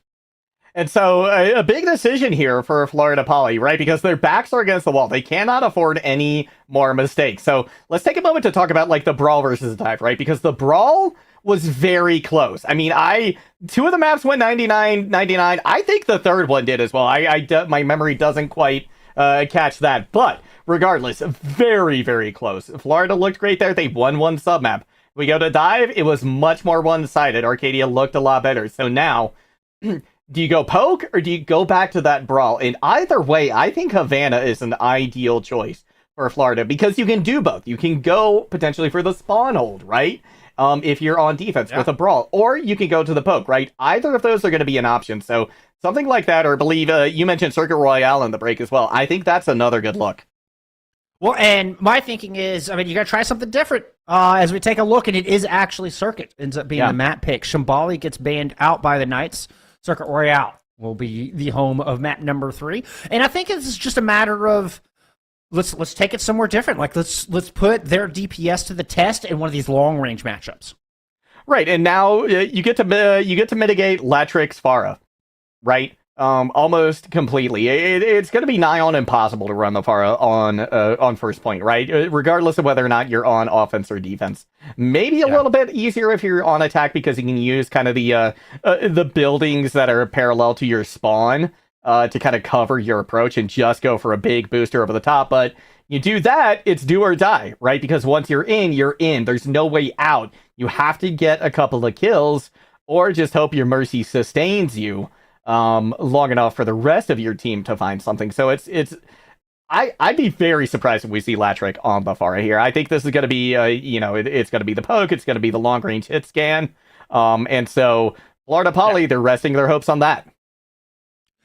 And so a big decision here for Florida Poly, right? Because their backs are against the wall. They cannot afford any more mistakes. So let's take a moment to talk about like the Brawl versus Dive, right? Because the Brawl was very close. I mean, two of the maps went 99-99. I think the third one did as well. My memory doesn't quite catch that. But regardless, very, very close. Florida looked great there. They won one submap. We go to Dive. It was much more one-sided. Arcadia looked a lot better. So now... do you go poke or do you go back to that Brawl? In either way, I think Havana is an ideal choice for Florida because you can do both. You can go potentially for the spawn hold, right? If you're on defense with a Brawl, or you can go to the poke, right? Either of those are going to be an option. So something like that, or I believe you mentioned Circuit Royale in the break as well. I think that's another good look. Well, and my thinking is, I mean, you got to try something different as we take a look, and it is actually Circuit. Ends up being the map pick. Shambali gets banned out by the Knights. Circuit Royale will be the home of map number 3. And I think it's just a matter of let's take it somewhere different. Like let's put their DPS to the test in one of these long range matchups. Right, and now you get to mitigate Latrix Farah, right? Almost completely. It's going to be nigh on impossible to run the Farah on first point, right? Regardless of whether or not you're on offense or defense. Maybe a little bit easier if you're on attack because you can use kind of the buildings that are parallel to your spawn to kind of cover your approach and just go for a big booster over the top. But you do that, it's do or die, right? Because once you're in, you're in. There's no way out. You have to get a couple of kills or just hope your Mercy sustains you long enough for the rest of your team to find something. So I'd be very surprised if we see Latrick on the Farah here. I think this is going to be, it's going to be the poke. It's going to be the long range hit scan. And so Florida Poly, they're resting their hopes on that.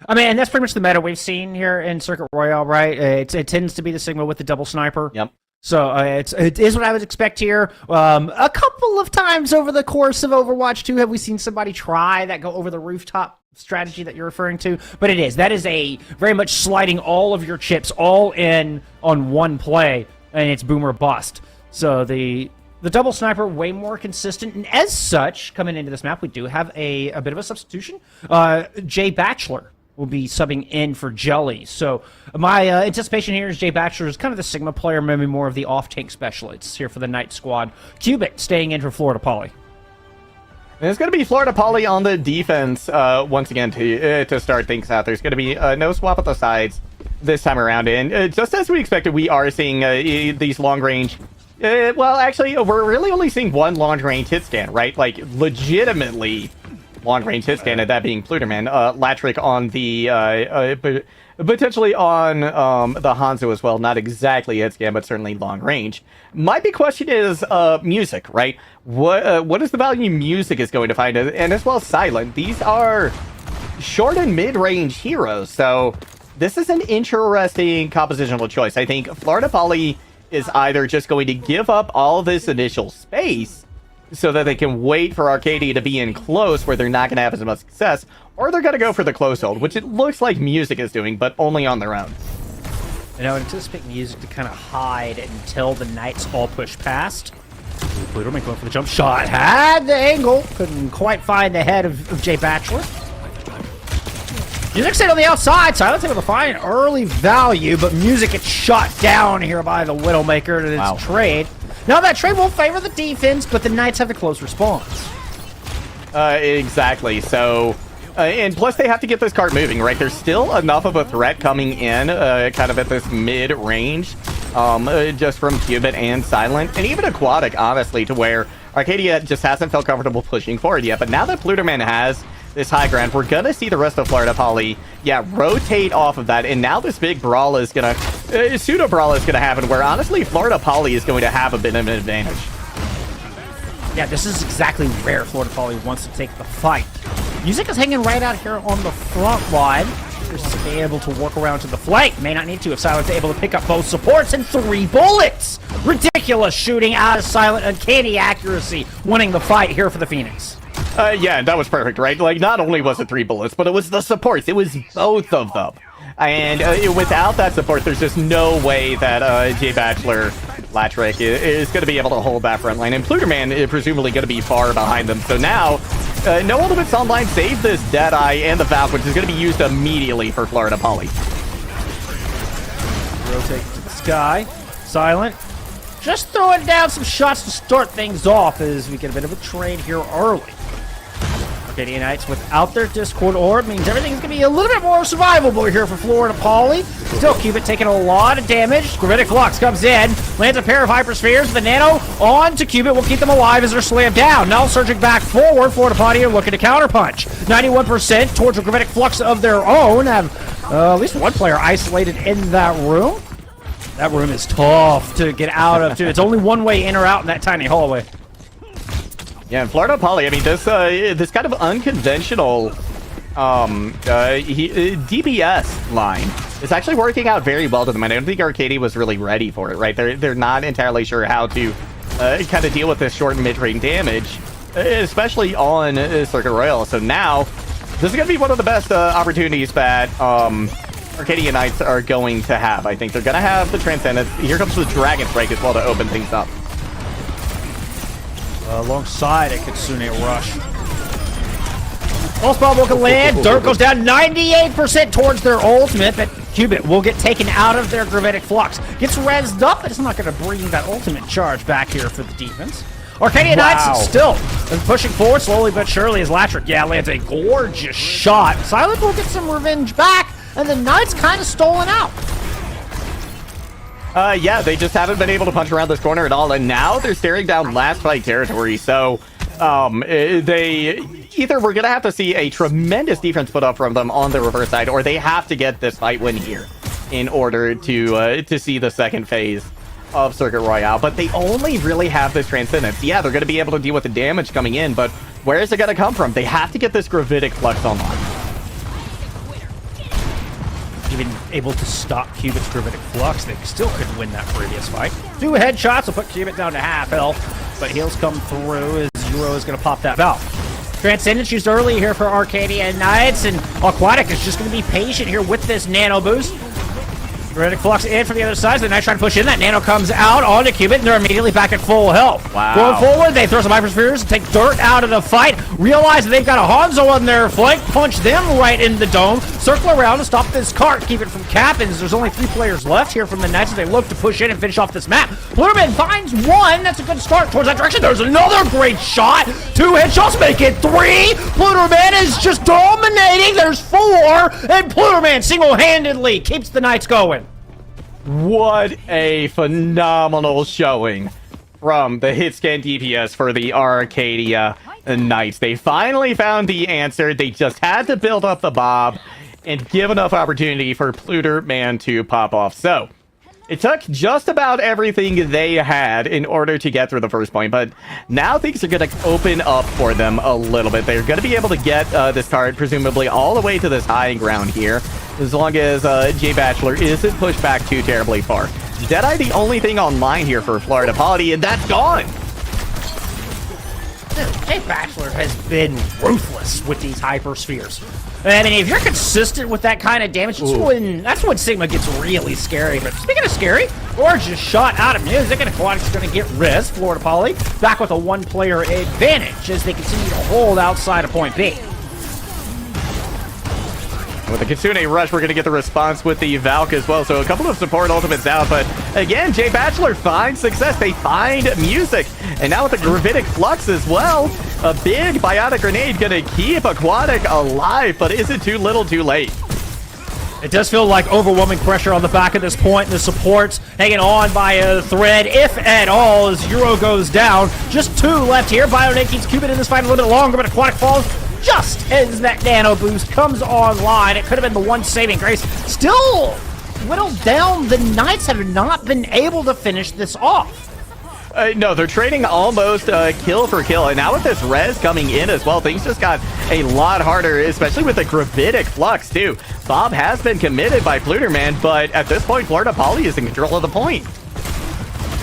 I mean, and that's pretty much the meta we've seen here in Circuit Royale, right? It tends to be the Sigma with the double sniper. Yep. So it is what I would expect here. A couple of times over the course of Overwatch 2 have we seen somebody try that go over the rooftop strategy that you're referring to, but that is a very much sliding all of your chips all in on one play, and it's boom or bust. So the double sniper way more consistent, and as such, coming into this map, we do have a bit of a substitution. Jay Bachelor will be subbing in for Jelly. So my anticipation here is Jay Bachelor is kind of the Sigma player, maybe more of the off-tank specialists here for the Knight squad. Cubit staying in for Florida Poly. And it's going to be Florida Poly on the defense once again to start things out. There's going to be no swap at the sides this time around. And just as we expected, we are seeing these long-range... well, actually, we're really only seeing one long-range hit scan, right? Like, legitimately long-range hit scan, and that being Pluderman. Latrick on the... potentially on the Hanzo as well. Not exactly hit scan, but certainly long range. My big question is music, right? What is the value music is going to find? And as well as Silent. These are short and mid-range heroes, so this is an interesting compositional choice. I think Florida Poly is either just going to give up all this initial space so that they can wait for Arcadia to be in close where they're not going to have as much success, or they're going to go for the close hold, which it looks like music is doing, but only on their own. And I would anticipate music to kind of hide until the Knights all push past. Pluderman going for the jump shot. Had the angle. Couldn't quite find the head of Jay Bachelor. Music stayed on the outside. Silence able to find early value, but music gets shot down here by the Widowmaker to its trade. Now that trade will favor the defense, but the Knights have the close response. Exactly. So, and plus they have to get this cart moving, right? There's still enough of a threat coming in, kind of at this mid-range, just from Cubit and Silent, and even Aquatic, honestly, to where Arcadia just hasn't felt comfortable pushing forward yet. But now that Pluderman has this high ground, we're gonna see the rest of Florida Poly, rotate off of that, and now this big brawl is gonna, pseudo brawl is gonna happen, where honestly Florida Poly is going to have a bit of an advantage. Yeah, this is exactly where Florida Poly wants to take the fight. Music is hanging right out here on the front line. Just to be able to work around to the flank. May not need to if Silent's able to pick up both supports and 3 bullets. Ridiculous shooting out of Silent, uncanny accuracy, winning the fight here for the Phoenix. Yeah, that was perfect, right? Like, not only was it 3 bullets, but it was the supports. It was both of them. And without that support, there's just no way that J Bachelor Latrick is going to be able to hold that front line. And Pluderman is presumably going to be far behind them. So now, no ultimates online save this Deadeye and the Valk, which is going to be used immediately for Florida Poly. Rotate to the sky. Silent. Just throwing down some shots to start things off as we get a bit of a trade here early. Arcadia Knights without their Discord orb means everything's going to be a little bit more survivable here for Florida Poly. Still, Cubit taking a lot of damage. Gravitic Flux comes in, lands a pair of Hyperspheres. The Nano on to Cubit will keep them alive as they're slammed down. Now surging back forward, Florida Poly are looking to counterpunch. 91% towards a Gravitic Flux of their own. Have at least one player isolated in that room. That room is tough to get out of, too. It's only one way in or out in that tiny hallway. Yeah, and Florida Poly, I mean, this kind of unconventional DPS line is actually working out very well to them. I don't think Arcadia was really ready for it, right? They're not entirely sure how to kind of deal with this short and mid-range damage, especially on Circuit Royale. So now, this is going to be one of the best opportunities that Arcadia Knights are going to have. I think they're going to have the Transcendence. Here comes the Dragon Strike as well to open things up. Alongside a Kitsune Rush. Pulse Bomb will land. Dirt goes down 98% towards their ultimate, but Cubit will get taken out of their Gravitic Flux. Gets rezzed up, but it's not going to bring that ultimate charge back here for the defense. Arcadia Knights still pushing forward slowly but surely as Latrick, lands a gorgeous shot. Silent will get some revenge back, and the Knights kind of stolen out. Yeah, they just haven't been able to punch around this corner at all, and now they're staring down last fight territory, so they either we're going to have to see a tremendous defense put up from them on the reverse side, or they have to get this fight win here in order to see the second phase of Circuit Royale. But they only really have this Transcendence. Yeah, they're going to be able to deal with the damage coming in, but where is it going to come from? They have to get this Gravitic Flux online. Even able to stop Cubit's Gravitic Flux, they still couldn't win that previous fight. 2 headshots will put Cubit down to half health, but heals come through as Euro is going to pop that valve. Transcendence used early here for Arcadia Knights, and Aquatic is just going to be patient here with this Nano boost. Gravitic Flux in from the other side, so the Knights trying to push in. That Nano comes out onto Cubit, and they're immediately back at full health. Wow. Going forward, they throw some Hyperspheres, take Dirt out of the fight, realize that they've got a Hanzo on their flank, punch them right in the dome, circle around to stop this cart, keep it from capping. There's only 3 players left here from the Knights as they look to push in and finish off this map. Pluderman finds one. That's a good start towards that direction. There's another great shot. 2 headshots make it 3. Pluderman is just dominating. There's 4, and Pluderman single-handedly keeps the Knights going. What a phenomenal showing from the hitscan DPS for the Arcadia Knights. They finally found the answer. They just had to build up the Bob and give enough opportunity for Pluderman to pop off. So, it took just about everything they had in order to get through the first point, but now things are going to open up for them a little bit. They're going to be able to get this card, presumably, all the way to this high ground here, as long as J Bachelor isn't pushed back too terribly far. Deadeye the only thing online here for Florida Poly, and that's gone! J Bachelor has been ruthless with these Hyperspheres. I mean, if you're consistent with that kind of damage, that's when Sigma gets really scary. But speaking of scary, gorgeous shot out of music, and Aquatic's going to get res. Florida Poly back with a 1-player advantage as they continue to hold outside of point B. With the Kitsune Rush, we're going to get the response with the Valk as well. So a couple of support ultimates out, but again, J Bachelor finds success. They find music. And now with the Gravitic Flux as well, a big Biotic Grenade going to keep Aquatic alive, but is it too little too late? It does feel like overwhelming pressure on the back at this point, and the supports hanging on by a thread, if at all, as Euro goes down. Just 2 left here. Biotic keeps Cubit in this fight a little bit longer, but Aquatic falls just as that Nano boost comes online. It could have been the one saving grace. Still whittled down. The Knights have not been able to finish this off. No, they're trading almost kill for kill. And now with this res coming in as well, things just got a lot harder, especially with the Gravitic Flux, too. Bob has been committed by Pluderman, but at this point, Florida Poly is in control of the point.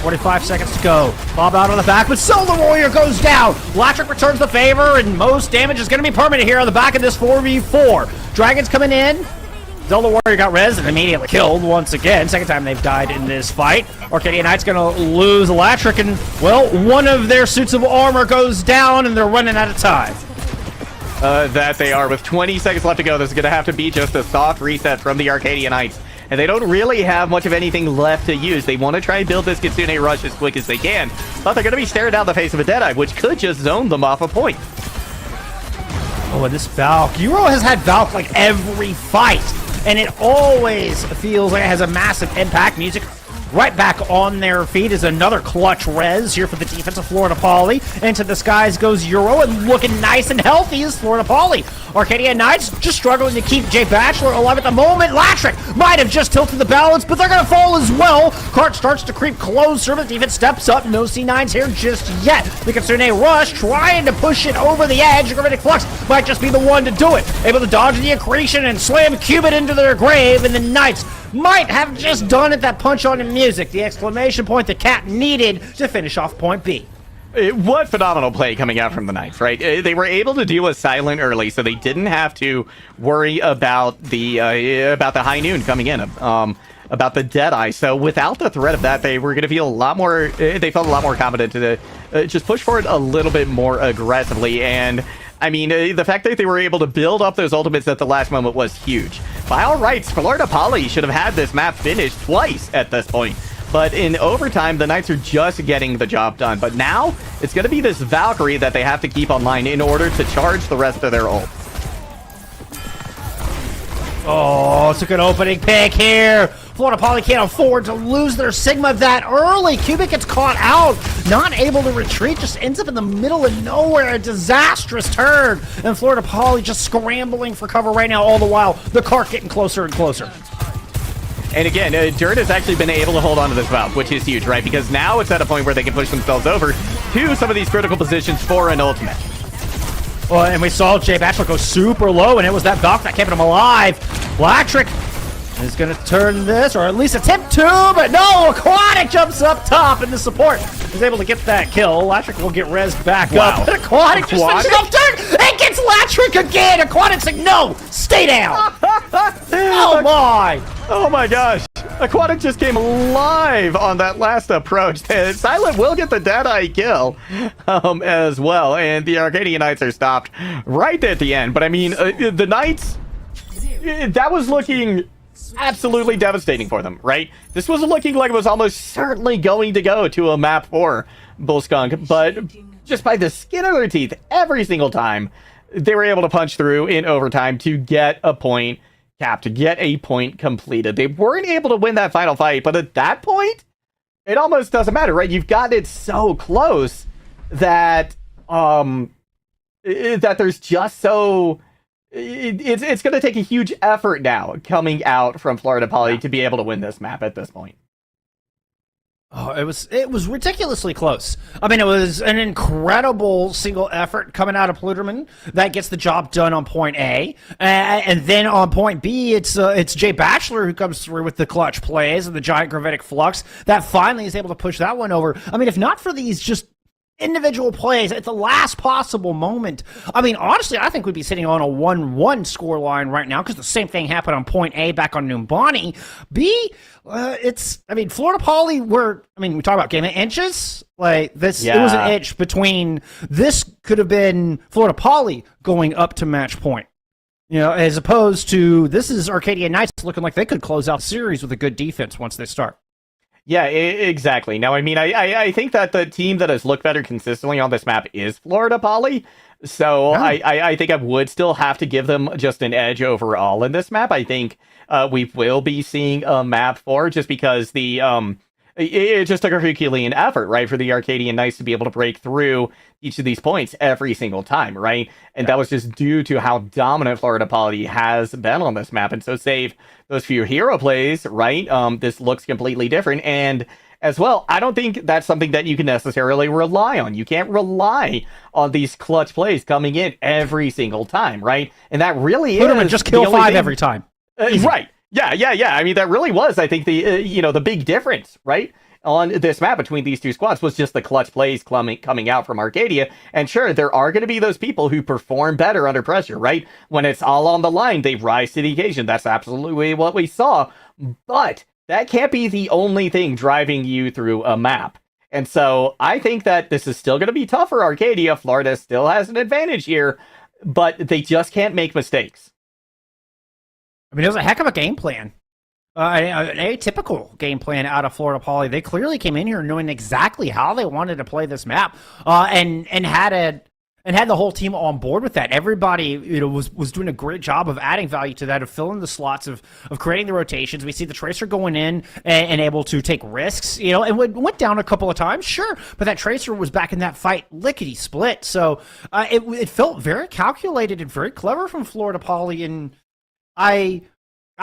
45 seconds to go. Bob out on the back, but still the Warrior goes down. Blatrick returns the favor, and most damage is going to be permanent here on the back of this 4v4. Dragons coming in. Zelda Warrior got res and immediately killed once again. Second time they've died in this fight. Arcadia Knight's going to lose Latrick, and, well, one of their suits of armor goes down, and they're running out of time. That they are. With 20 seconds left to go, this is going to have to be just a soft reset from the Arcadia Knights. And they don't really have much of anything left to use. They want to try and build this Kitsune rush as quick as they can, but they're going to be staring down the face of a Deadeye, which could just zone them off a point. Oh, and this Valk. Euro has had Valk like every fight, and it always feels like it has a massive impact. Music right back on their feet is another clutch res here for the defense of Florida Poly. Into the skies goes Euro, and looking nice and healthy is Florida Poly. Arcadia Knights just struggling to keep Jay Bachelor alive at the moment. Latrick might have just tilted the balance, but they're going to fall as well. Cart starts to creep closer, but the defense steps up. No C9s here just yet. The Kitsune Rush trying to push it over the edge. Gravitic Flux might just be the one to do it. Able to dodge the accretion and slam Cubit into their grave, and the Knights might have just done it. That punch on the music, the exclamation point the Cat needed to finish off point B. What phenomenal play coming out from the Knights, right? They were able to do a silent early, so they didn't have to worry about the high noon coming in, about the Deadeye. So without the threat of that, they were going to feel a lot more. They felt a lot more confident to just push forward a little bit more aggressively. And I mean, the fact that they were able to build up those ultimates at the last moment was huge. By all rights, Florida Poly should have had this map finished twice at this point. But in overtime, the Knights are just getting the job done. But now, it's going to be this Valkyrie that they have to keep online in order to charge the rest of their ult. Oh, it's a good opening pick here. Florida Poly can't afford to lose their Sigma that early. Cubic gets caught out, not able to retreat, just ends up in the middle of nowhere. A disastrous turn. And Florida Poly just scrambling for cover right now, all the while the cart getting closer and closer. And again, Dirt has actually been able to hold on to this Valve, which is huge, right? Because now it's at a point where they can push themselves over to some of these critical positions for an ultimate. Well, and we saw Jay Bachelor go super low, and it was that Valk that kept him alive. Blatrick is going to turn this, or at least attempt to, but no, Aquatic jumps up top, and the support is able to get that kill. Latrick will get res back up. But Aquatic just finishes off turn and gets Latrick again. Aquatic's like, no, stay down. Oh my. Oh my gosh. Aquatic just came alive on that last approach. Silent will get the Deadeye kill as well, and the Arcadia Knights are stopped right at the end. But I mean, the Knights, that was looking absolutely devastating for them, right? This was looking like it was almost certainly going to go to a map for Bullskunk, but just by the skin of their teeth, every single time, they were able to punch through in overtime to get a point capped, to get a point completed. They weren't able to win that final fight, but at that point, it almost doesn't matter, right? You've got it so close that that there's just so... It's going to take a huge effort now coming out from Florida Poly to be able to win this map at this point. Oh, it was ridiculously close. I mean, it was an incredible single effort coming out of Pluderman that gets the job done on point A, and then on point B, it's Jay Bachelor who comes through with the clutch plays and the giant gravitic flux that finally is able to push that one over. I mean, if not for these just individual plays at the last possible moment, I mean, honestly, I think we'd be sitting on a 1-1 scoreline right now, because the same thing happened on point A back on Numbani. B, Florida Poly we talk about game of inches. Like this, It was an inch between this could have been Florida Poly going up to match point. You know, as opposed to this is Arcadia Knights looking like they could close out the series with a good defense once they start. Yeah, exactly. Now, I mean, I think that the team that has looked better consistently on this map is Florida Poly. So I think I would still have to give them just an edge overall in this map. I think we will be seeing a map 4 just because it just took a Herculean effort, right, for the Arcadian Knights to be able to break through each of these points every single time, right? And that was just due to how dominant Florida Poly has been on this map. And so save those few hero plays, right, this looks completely different. And as well, I don't think that's something that you can necessarily rely on. You can't rely on these clutch plays coming in every single time, right? And that really is... just kill 5 every time. Right. Yeah. I mean, that really was, I think, the big difference, right? on this map between these two squads was just the clutch plays coming out from Arcadia. And sure, there are going to be those people who perform better under pressure, right? When it's all on the line, they rise to the occasion. That's absolutely what we saw. But that can't be the only thing driving you through a map. And so I think that this is still going to be tough for Arcadia. Florida still has an advantage here, but they just can't make mistakes. I mean, it was a heck of a game plan. An atypical game plan out of Florida Poly. They clearly came in here knowing exactly how they wanted to play this map, and had the whole team on board with that. Everybody, was doing a great job of adding value to that, of filling the slots, of creating the rotations. We see the Tracer going in and able to take risks, and went down a couple of times, sure, but that Tracer was back in that fight lickety split. So it felt very calculated and very clever from Florida Poly, and I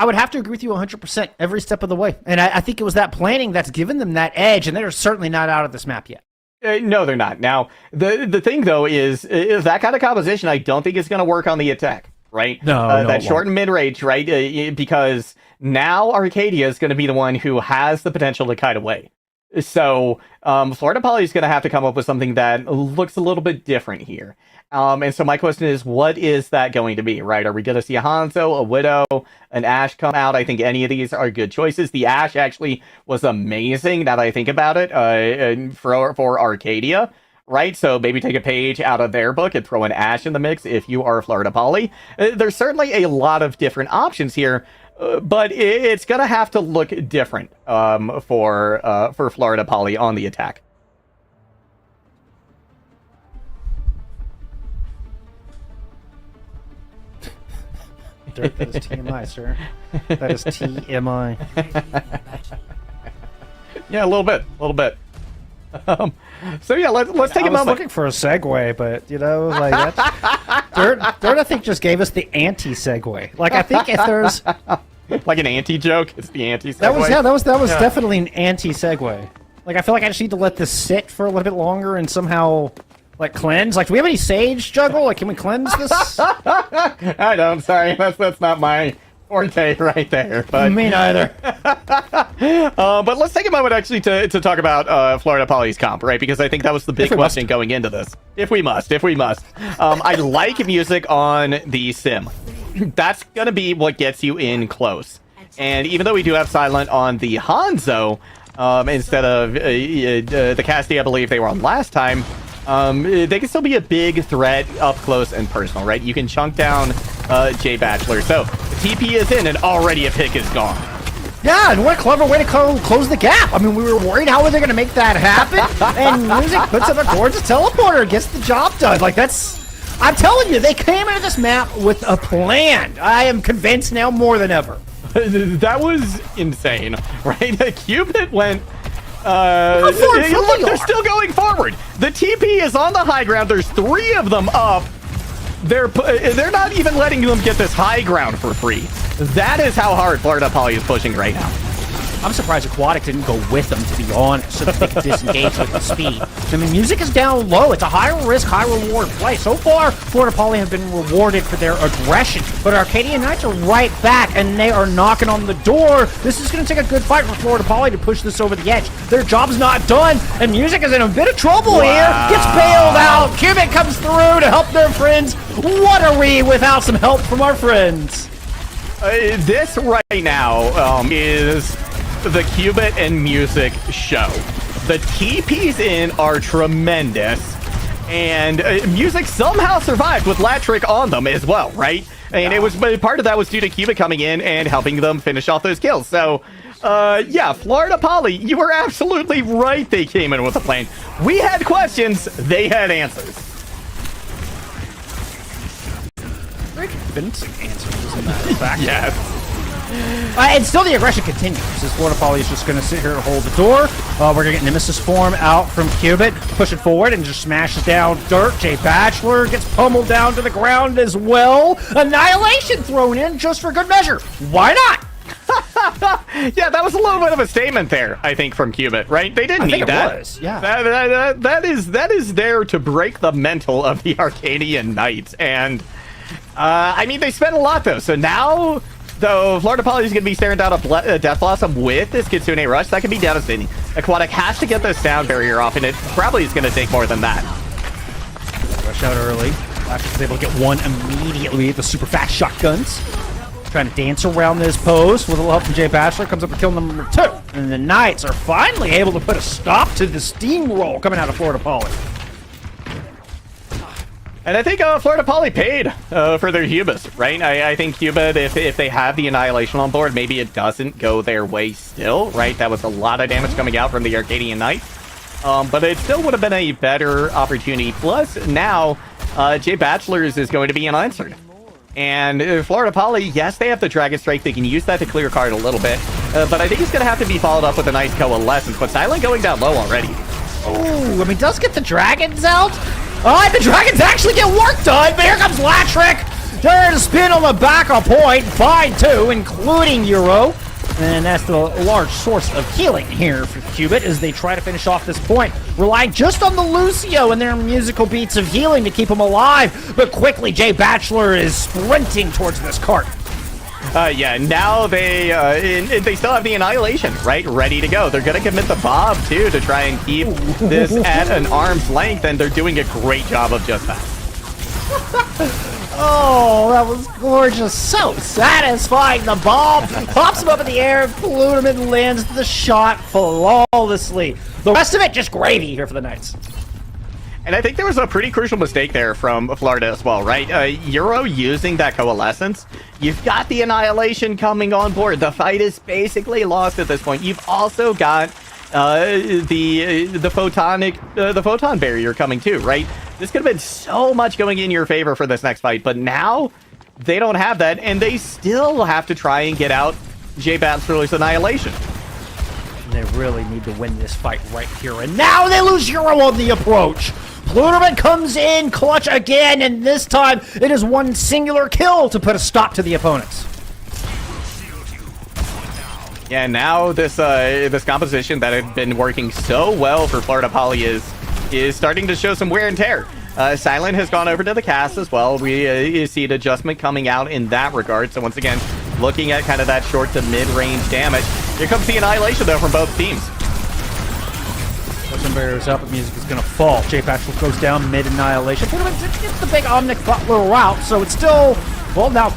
would have to agree with you 100% every step of the way. And I think it was that planning that's given them that edge, and they're certainly not out of this map yet. No, they're not. Now, the thing, though, is that kind of composition I don't think is going to work on the attack, right? No, that short and mid-range, right? Because now Arcadia is going to be the one who has the potential to kite away. So Florida Poly is going to have to come up with something that looks a little bit different here. And so my question is, what is that going to be, right? Are we going to see a Hanzo, a Widow, an Ashe come out? I think any of these are good choices. The Ashe actually was amazing, now that I think about it, for Arcadia, right? So maybe take a page out of their book and throw an Ashe in the mix if you are Florida Poly. There's certainly a lot of different options here, but it's going to have to look different for Florida Poly on the attack. Dirk, that is TMI, sir. That is TMI. Yeah, a little bit. So yeah, let's take a moment. I was looking for a segue, but like that. Dirt, I think just gave us the anti-segue. Like, I think if there's like an anti-joke, it's the anti-segue. That was definitely an anti-segue. Like, I feel like I just need to let this sit for a little bit longer and somehow, like, cleanse. Like, do we have any sage, Juggle? Like, can we cleanse this? I don't. Sorry, that's not my forte right there. But me neither. But let's take a moment actually to talk about Florida Poly's comp, right? Because I think that was the big question going into this. If we must. I like music on the sim. That's gonna be what gets you in close. And even though we do have silent on the Hanzo, instead of the Casty, I believe they were on last time. They can still be a big threat up close and personal, right? You can chunk down J Bachelor. So the TP is in, and already a pick is gone. Yeah, and what a clever way to close the gap. I mean, we were worried how were they going to make that happen, and Music puts up a gorgeous teleporter, gets the job done. Like, I'm telling you, they came into this map with a plan. I am convinced now more than ever. That was insane, right? Cupid went... look, they're still going forward. The TP is on the high ground. There's 3 of them up. They're not even letting them get this high ground for free. That is how hard Florida Poly is pushing right now. I'm surprised Aquatic didn't go with them, to be honest, so that they could disengage with the speed. I mean, Music is down low. It's a high-risk, high-reward play. So far, Florida Poly have been rewarded for their aggression, but Arcadia Knights are right back, and they are knocking on the door. This is going to take a good fight for Florida Poly to push this over the edge. Their job's not done, and Music is in a bit of trouble here. Gets bailed out. Cubic comes through to help their friends. What are we without some help from our friends? This right now is the Qubit and Music show. The TPs in are tremendous, and Music somehow survived with Latrick on them as well, right? And it was part of that was due to Qubit coming in and helping them finish off those kills. So, yeah, Florida Poly, you were absolutely right. They came in with a plan. We had questions, they had answers. Very convincing answers, as a matter of fact. Yes. And still the aggression continues, as Florida Poly is just going to sit here and hold the door. We're going to get Nemesis form out from Qubit, push it forward, and just smashes down Dirt. J Bachelor gets pummeled down to the ground as well. Annihilation thrown in just for good measure. Why not? Yeah, that was a little bit of a statement there, I think, from Qubit, right? They didn't need that. Was, yeah. That is there to break the mental of the Arcadian Knights. And, I mean, they spent a lot, though. So now... Though Florida Poly is going to be staring down a Death Blossom with this Kitsune Rush, that could be devastating. Aquatic has to get the sound barrier off, and it probably is going to take more than that. Rush out early. Latchik is able to get one immediately with the super fast shotguns. Trying to dance around this post with a little help from Jay Bachelor. Comes up with kill number 2. And the Knights are finally able to put a stop to the steamroll coming out of Florida Poly. And I think Florida Poly paid for their Hubas, right? I think Cuba, if they have the Annihilation on board, maybe it doesn't go their way still, right? That was a lot of damage coming out from the Arcadian Knight. But it still would have been a better opportunity. Plus, now, Jay Bachelor's is going to be unanswered. And Florida Poly, yes, they have the Dragon Strike. They can use that to clear card a little bit. But I think it's going to have to be followed up with a nice Coalescence. But Silent going down low already. Ooh, I mean, does get the Dragons out. The Dragons actually get work done, but here comes Latchik. There to spin on the back of point. Fine, too, including Euro. And that's the large source of healing here for Cubit as they try to finish off this point, relying just on the Lucio and their musical beats of healing to keep them alive. But quickly, Jay Bachelor is sprinting towards this cart. Yeah, now they still have the Annihilation, right? Ready to go. They're going to commit the Bob, too, to try and keep this at an arm's length, and they're doing a great job of just that. Oh, that was gorgeous. So satisfying. The bomb pops him up in the air, flew him and lands the shot flawlessly. The rest of it, just gravy here for the Knights. And I think there was a pretty crucial mistake there from Florida as well, right? Euro using that Coalescence. You've got the Annihilation coming on board. The fight is basically lost at this point. You've also got the photon barrier coming too, right? This could have been so much going in your favor for this next fight, but now they don't have that, and they still have to try and get out Jay Bachelor's Annihilation. They really need to win this fight right here and now. They lose Euro on the approach. Pluderman comes in clutch again, and this time it is one singular kill to put a stop to the opponents. Yeah, now this composition that had been working so well for Florida Poly is starting to show some wear and tear. Silent has gone over to the cast as well. We see an adjustment coming out in that regard. So once again, looking at kind of that short to mid-range damage. Here comes the Annihilation, though, from both teams. Some barriers up, but music is going to fall. Jay Bachelor goes down mid-Annihilation. It's the big Omnic Butler route, so it's still... Well, now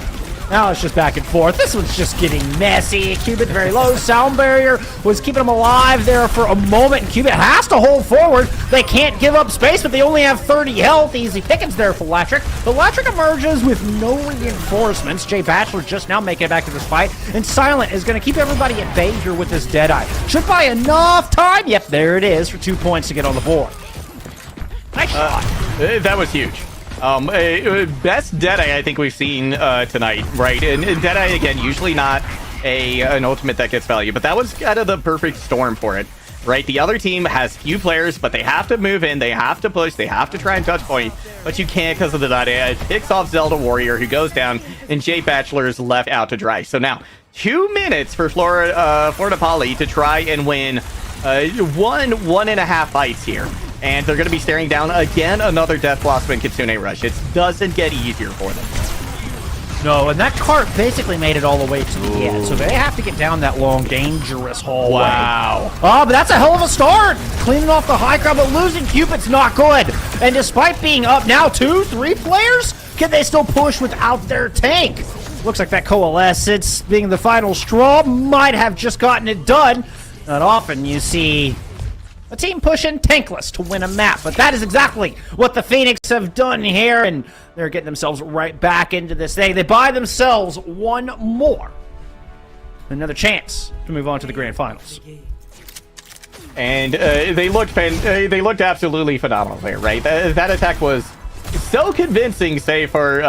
it's just back and forth. This one's just getting messy. Cubit very low. Sound barrier was keeping them alive there for a moment. And Cubit has to hold forward. They can't give up space, but they only have 30 health. Easy pickings there for Latchik. But Latchik emerges with no reinforcements. Jay Bachelor just now making it back to this fight. And Silent is going to keep everybody at bay here with this Deadeye. Should buy enough time. Yep, there it is for 2 points to get on the board. Nice shot. That was huge. Best Deadeye I think we've seen tonight, right? And Deadeye, again, usually not an ultimate that gets value, but that was kind of the perfect storm for it, right? The other team has few players, but they have to move in, they have to push, they have to try and touch point, but you can't because of the Deadeye. It picks off Zelda Warrior, who goes down, and Jay Bachelor is left out to dry. So now, 2 minutes for Florida Poly to try and win 1.5 fights here. And they're going to be staring down again another Death Blossom and Kitsune Rush. It doesn't get easier for them. No, and that cart basically made it all the way to the end, so they have to get down that long, dangerous hallway. Wow. Oh, but that's a hell of a start! Cleaning off the high ground, but losing Cupid's not good. And despite being up now 2-3 players, can they still push without their tank? Looks like that Coalescence, being the final straw, might have just gotten it done. Not often you see a team pushing tankless to win a map, but that is exactly what the Phoenix have done here, and they're getting themselves right back into this thing. They buy themselves one more. Another chance to move on to the grand finals. And they looked absolutely phenomenal there, right? That attack was so convincing, save for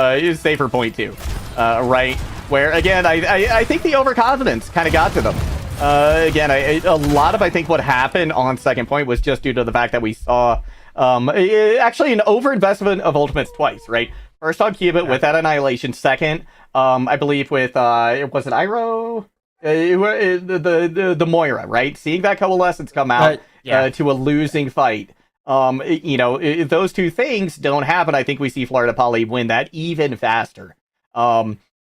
point 2, right? Where, again, I think the overconfidence kind of got to them. Again, a lot of, I think, what happened on second point was just due to the fact that we saw actually an overinvestment of ultimates twice, right? First on Cubit with that Annihilation. Second, I believe with, was it Iroh? The Moira, right? Seeing that Coalescence come out to a losing fight. Those two things don't happen. I think we see Florida Poly win that even faster.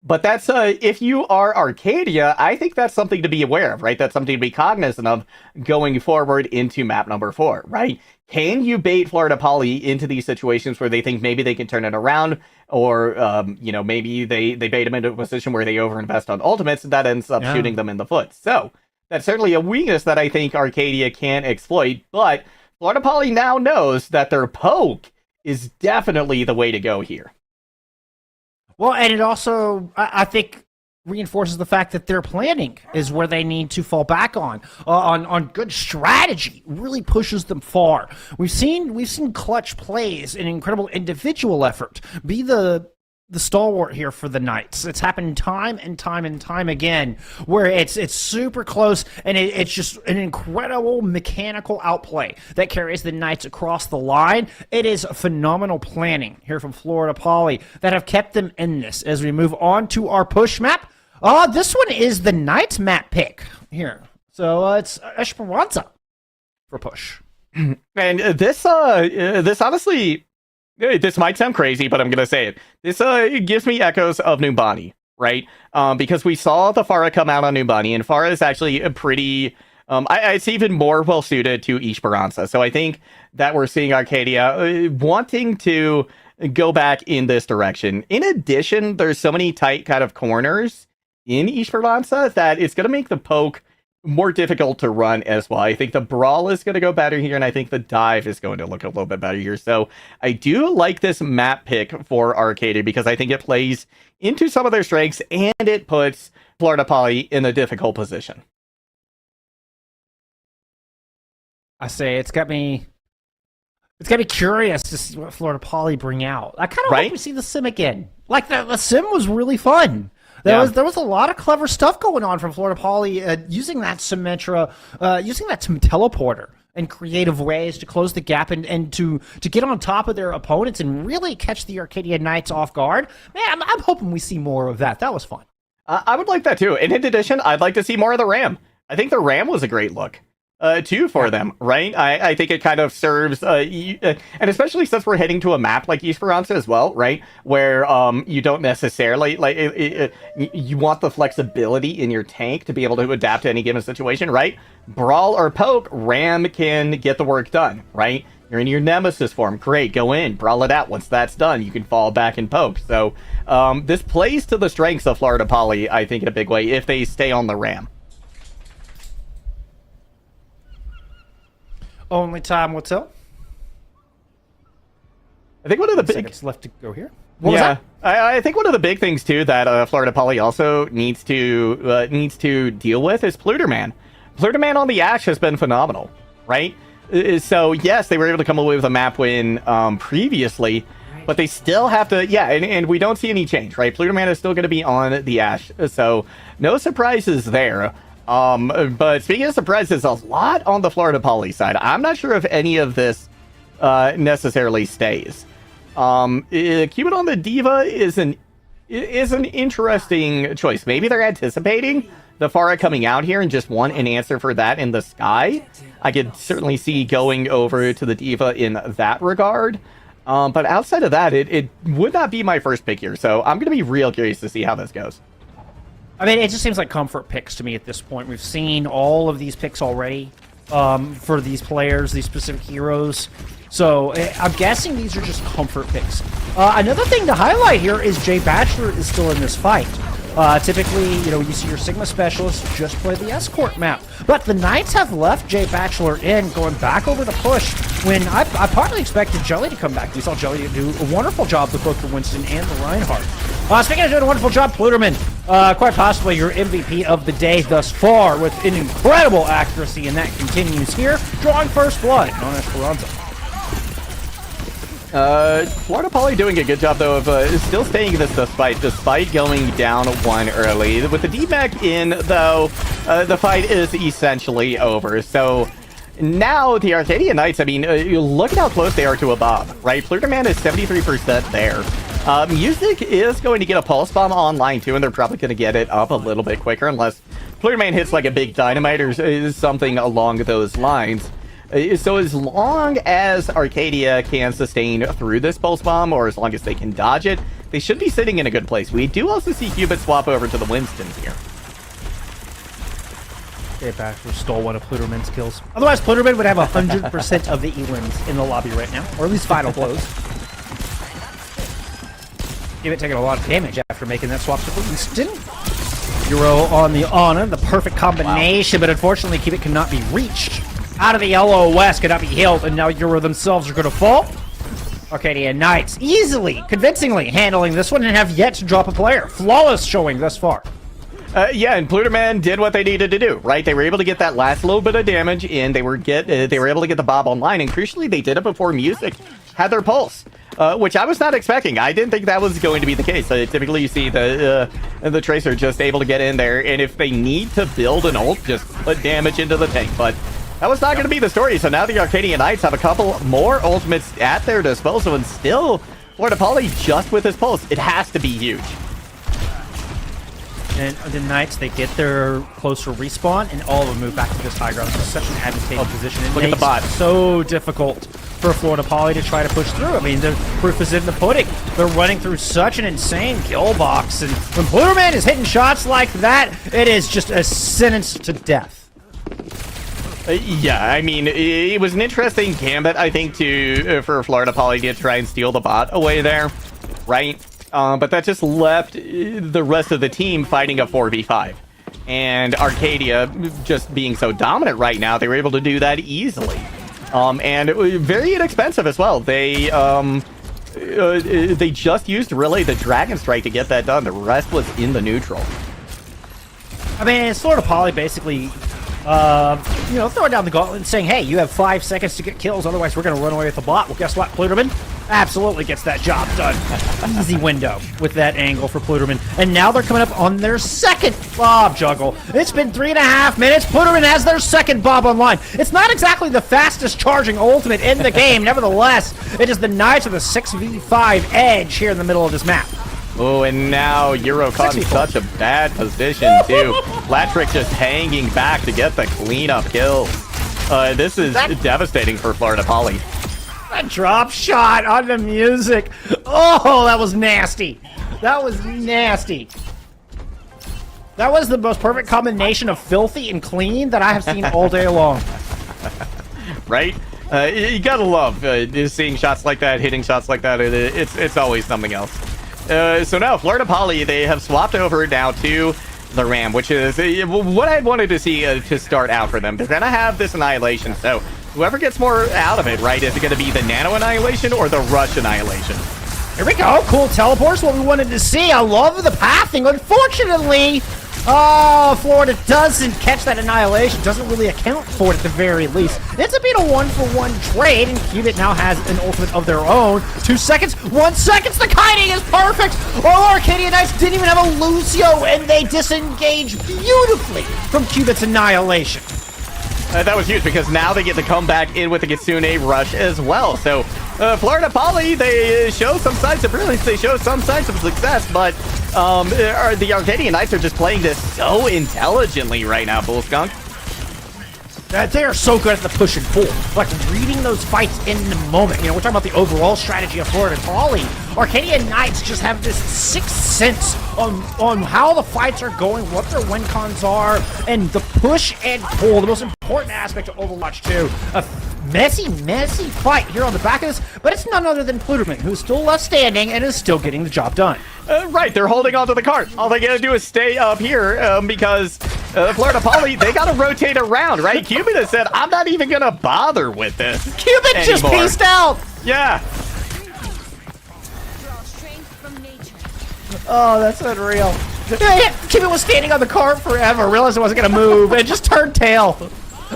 But that's if you are Arcadia, I think that's something to be aware of, right? That's something to be cognizant of going forward into map number 4, right? Can you bait Florida Poly into these situations where they think maybe they can turn it around, or maybe they bait them into a position where they overinvest on ultimates and that ends up shooting them in the foot. So that's certainly a weakness that I think Arcadia can exploit. But Florida Poly now knows that their poke is definitely the way to go here. Well, and it also, I think, reinforces the fact that their planning is where they need to fall back on good strategy. Really pushes them far. We've seen clutch plays and incredible individual effort be the stalwart here for the Knights. It's happened time and time again, where it's super close and it's just an incredible mechanical outplay that carries the Knights across the line. It is phenomenal planning here from Florida Poly that have kept them in this. As we move on to our push map, this one is the Knights map pick here. So it's Esperanza for push. And this honestly, this might sound crazy, but I'm going to say it. This gives me echoes of Numbani, right? Because we saw the Pharah come out on Numbani, and Pharah is actually a pretty... it's even more well-suited to Esperanza. So I think that we're seeing Arcadia wanting to go back in this direction. In addition, there's so many tight kind of corners in Esperanza that it's going to make the poke more difficult to run as well. I think the brawl is going to go better here, and I think the dive is going to look a little bit better here. So I do like this map pick for Arcadia because I think it plays into some of their strengths and it puts Florida Poly in a difficult position. I say it's got me curious to see what Florida Poly bring out. I kind of hope we see the sim again. Like the sim was really fun. There was a lot of clever stuff going on from Florida Poly using that Symmetra, using that teleporter in creative ways to close the gap and to get on top of their opponents and really catch the Arcadia Knights off guard. Man, I'm hoping we see more of that. That was fun. I would like that too. And in addition, I'd like to see more of the Ram. I think the Ram was a great look. Too for them, right? I think it kind of serves, and especially since we're heading to a map like Esperanza as well, right? Where you don't necessarily you want the flexibility in your tank to be able to adapt to any given situation, right? Brawl or poke, Ram can get the work done, right? You're in your Nemesis form, great, go in, brawl it out. Once that's done, you can fall back and poke. So this plays to the strengths of Florida Poly, I think, in a big way if they stay on the Ram. Only time will tell. I think one of the big seconds left to go here. What was that? I think one of the big things too that Florida Poly also needs to deal with is Pluderman. Pluderman on the Ash has been phenomenal, right? So yes, they were able to come away with a map win previously, but they still have to, and we don't see any change, right? Pluderman is still going to be on the Ash, so no surprises there. But speaking of surprises, a lot on the Florida Poly side. I'm not sure if any of this necessarily stays. Keep it on the Diva is an interesting choice. Maybe they're anticipating the Pharah coming out here and just want an answer for that in the sky. I could certainly see going over to the Diva in that regard. But outside of that, it would not be my first pick here. So I'm going to be real curious to see how this goes. I mean, it just seems like comfort picks to me at this point. We've seen all of these picks already for these players, these specific heroes. So I'm guessing these are just comfort picks. Another thing to highlight here is Jay Bachelor is still in this fight. Typically, you see your Sigma specialist just play the escort map. But the Knights have left Jay Bachelor in, going back over to push, when I partly expected Jelly to come back. We saw Jelly do a wonderful job with both the Winston and the Reinhardt. Speaking of doing a wonderful job, Pluderman, quite possibly your MVP of the day thus far, with an incredible accuracy, and that continues here, drawing first blood on Esperanza. Florida Poly doing a good job, though, of still staying in this despite going down one early. With the D-Mech in, though, the fight is essentially over. So now the Arcadia Knights, I mean, look at how close they are to a bomb, right? Pluderman is 73% there. Music is going to get a pulse bomb online, too, and they're probably going to get it up a little bit quicker, unless Pluderman hits like a big dynamite or something along those lines. So as long as Arcadia can sustain through this pulse bomb, or as long as they can dodge it, they should be sitting in a good place. We do also see Cubit swap over to the Winstons here. Dave Baxter stole one of Pluderman's kills. Otherwise, Pluderman would have 100% of the elims in the lobby right now, or at least final blows. Cubit taking a lot of damage after making that swap to Winston. Euro on the Honor, the perfect combination, but unfortunately, Cubit cannot be reached. Out of the LOS, cannot be healed, and now Euro themselves are going to fall. Arcadia Knights easily, convincingly handling this one and have yet to drop a player. Flawless showing thus far. Yeah, and Pluderman did what they needed to do, right? They were able to get that last little bit of damage in. They were able to get the Bob online, and crucially, they did it before Music had their pulse, which I was not expecting. I didn't think that was going to be the case. Typically, you see the Tracer just able to get in there, and if they need to build an ult, just put damage into the tank. But that was not going to be the story. So now the Arcadia Knights have a couple more ultimates at their disposal, and still, Florida Poly just with his pulse. It has to be huge. And the Knights, they get their closer respawn, and all of them move back to this high ground. It's such an advantageous position. It look at the makes bot. it so difficult for Florida Poly to try to push through. I mean, the proof is in the pudding. They're running through such an insane kill box, and when Pluderman is hitting shots like that, it is just a sentence to death. Yeah, I mean, it was an interesting gambit, I think, for Florida Poly to try and steal the bot away there, right? But that just left the rest of the team fighting a 4v5. And Arcadia, just being so dominant right now, they were able to do that easily. And it was very inexpensive as well. They just used, really, the Dragon Strike to get that done. The rest was in the neutral. I mean, it's Florida Poly basically, throwing down the gauntlet and saying, hey, you have 5 seconds to get kills, otherwise we're going to run away with the bot. Well, guess what? Pluderman absolutely gets that job done. Easy window with that angle for Pluderman. And now they're coming up on their second Bob juggle. It's been 3.5 minutes. Pluderman has their second Bob online. It's not exactly the fastest charging ultimate in the game. Nevertheless, it is the Knights with a 6v5 edge here in the middle of this map. Oh, and now Euro caught in such a bad position, too. Latrick just hanging back to get the cleanup kills. This is devastating for Florida Poly. That drop shot on the Music. Oh, that was nasty. That was nasty. That was the most perfect combination of filthy and clean that I have seen all day long. Right? You gotta love seeing shots like that, hitting shots like that. It's always something else. So now Florida Poly, they have swapped over now to the Ram, which is what I wanted to see to start out for them. They're gonna have this Annihilation, so whoever gets more out of it, right? Is it gonna be the Nano Annihilation or the Rush Annihilation? Here we go. Cool teleports, what we wanted to see. I love the pathing. Unfortunately, Florida doesn't catch that Annihilation. Doesn't really account for it at the very least. It's a bit of 1-for-1 trade, and Cubit now has an ultimate of their own. 2 seconds, 1 second. The kiting is perfect. All Arcadia Knights didn't even have a Lucio, and they disengage beautifully from Cubit's Annihilation. That was huge because now they get to come back in with the Kitsune Rush as well. So Florida Poly, they show some signs of brilliance. They show some signs of success, but the Arcadian Knights are just playing this so intelligently right now, Bull Skunk. They are so good at the push and pull, like reading those fights in the moment. You know, we're talking about the overall strategy of Florida Poly. Arcadia Knights just have this sixth sense on how the fights are going, what their win cons are, and the push and pull, the most important aspect of Overwatch 2. A messy fight here on the back of this, but it's none other than Pluderman, who's still left standing and is still getting the job done. Right, they're holding onto the cart. All they gotta do is stay up here because Florida Poly, they gotta rotate around, right? Cubit has said, I'm not even gonna bother with this. Cubit anymore. just pieced out! Yeah. Oh, that's unreal. Cubit was standing on the cart forever, realized it wasn't gonna move, and just turned tail.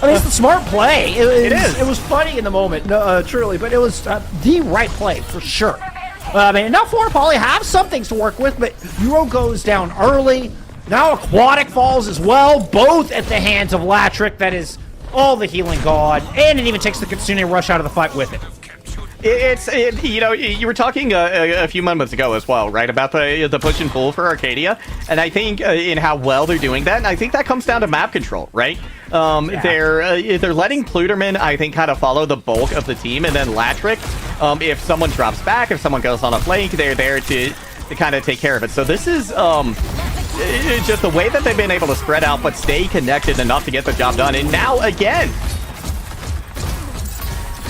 I mean, it's a smart play. It is. It was funny in the moment, truly, but it was the right play for sure. I mean, now Florida Poly have some things to work with, but Euro goes down early. Now Aquatic falls as well, both at the hands of Latrick. That is all the healing god, and it even takes the Kitsune Rush out of the fight with it. You were talking a few moments ago as well, right, about the push and pull for Arcadia, and I think in how well they're doing that, and I think that comes down to map control, right? They're letting Pluderman, I think, kind of follow the bulk of the team, and then Latrick, if someone drops back, if someone goes on a flank, they're there to to kind of take care of it. So this is it's just the way that they've been able to spread out but stay connected enough to get the job done. And now again,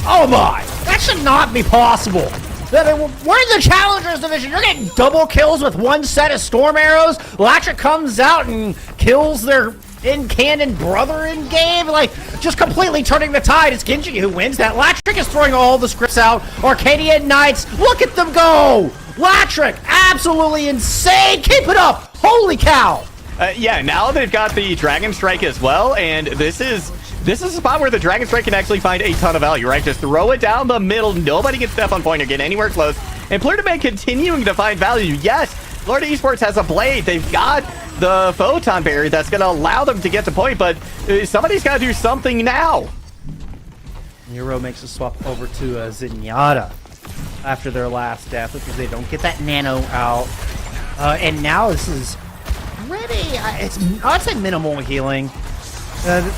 Oh my! That should not be possible. We're in the Challengers division. You're getting double kills with one set of Storm Arrows. Latrik comes out and kills their in-canon brother in game. Like, just completely turning the tide. It's Genji who wins that. Latrik is throwing all the scripts out. Arcadia Knights, look at them go! Latrik, absolutely insane. Keep it up. Holy cow. Yeah, now they've got the Dragon Strike as well, and this is a spot where the Dragon Strike can actually find a ton of value, right? Just throw it down the middle. Nobody can step on point or get anywhere close. And Plurdaman continuing to find value. Yes, Florida Esports has a blade. They've got the Photon Barrier that's going to allow them to get to point, but somebody's got to do something now. Nero makes a swap over to Zenyatta after their last death because they don't get that nano out. And now this is pretty, I'd say minimal healing. The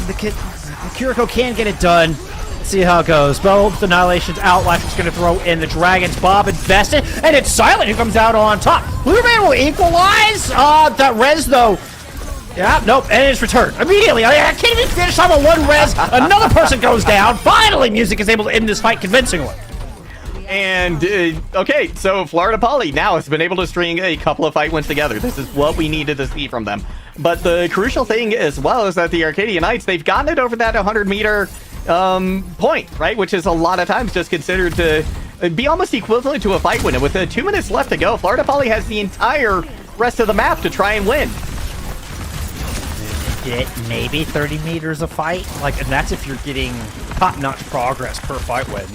Kiriko can get it done. Let's see how it goes. Both Annihilation's out. Latrik's going to throw in the Dragon's Bob invested, and it's Silent who comes out on top. Blueman will equalize. That res, though. Yeah, nope, and it's returned immediately. I can't even finish off on one res. Another person goes down. Finally, Music is able to end this fight convincingly. And, okay, so Florida Poly now has been able to string a couple of fight wins together. This is what we needed to see from them. But the crucial thing as well is that the Arcadia Knights, they've gotten it over that 100-meter point, right? Which is a lot of times just considered to be almost equivalent to a fight win. And with 2 minutes left to go, Florida Poly has the entire rest of the map to try and win. Get maybe 30 meters a fight, like, and that's if you're getting top-notch progress per fight win.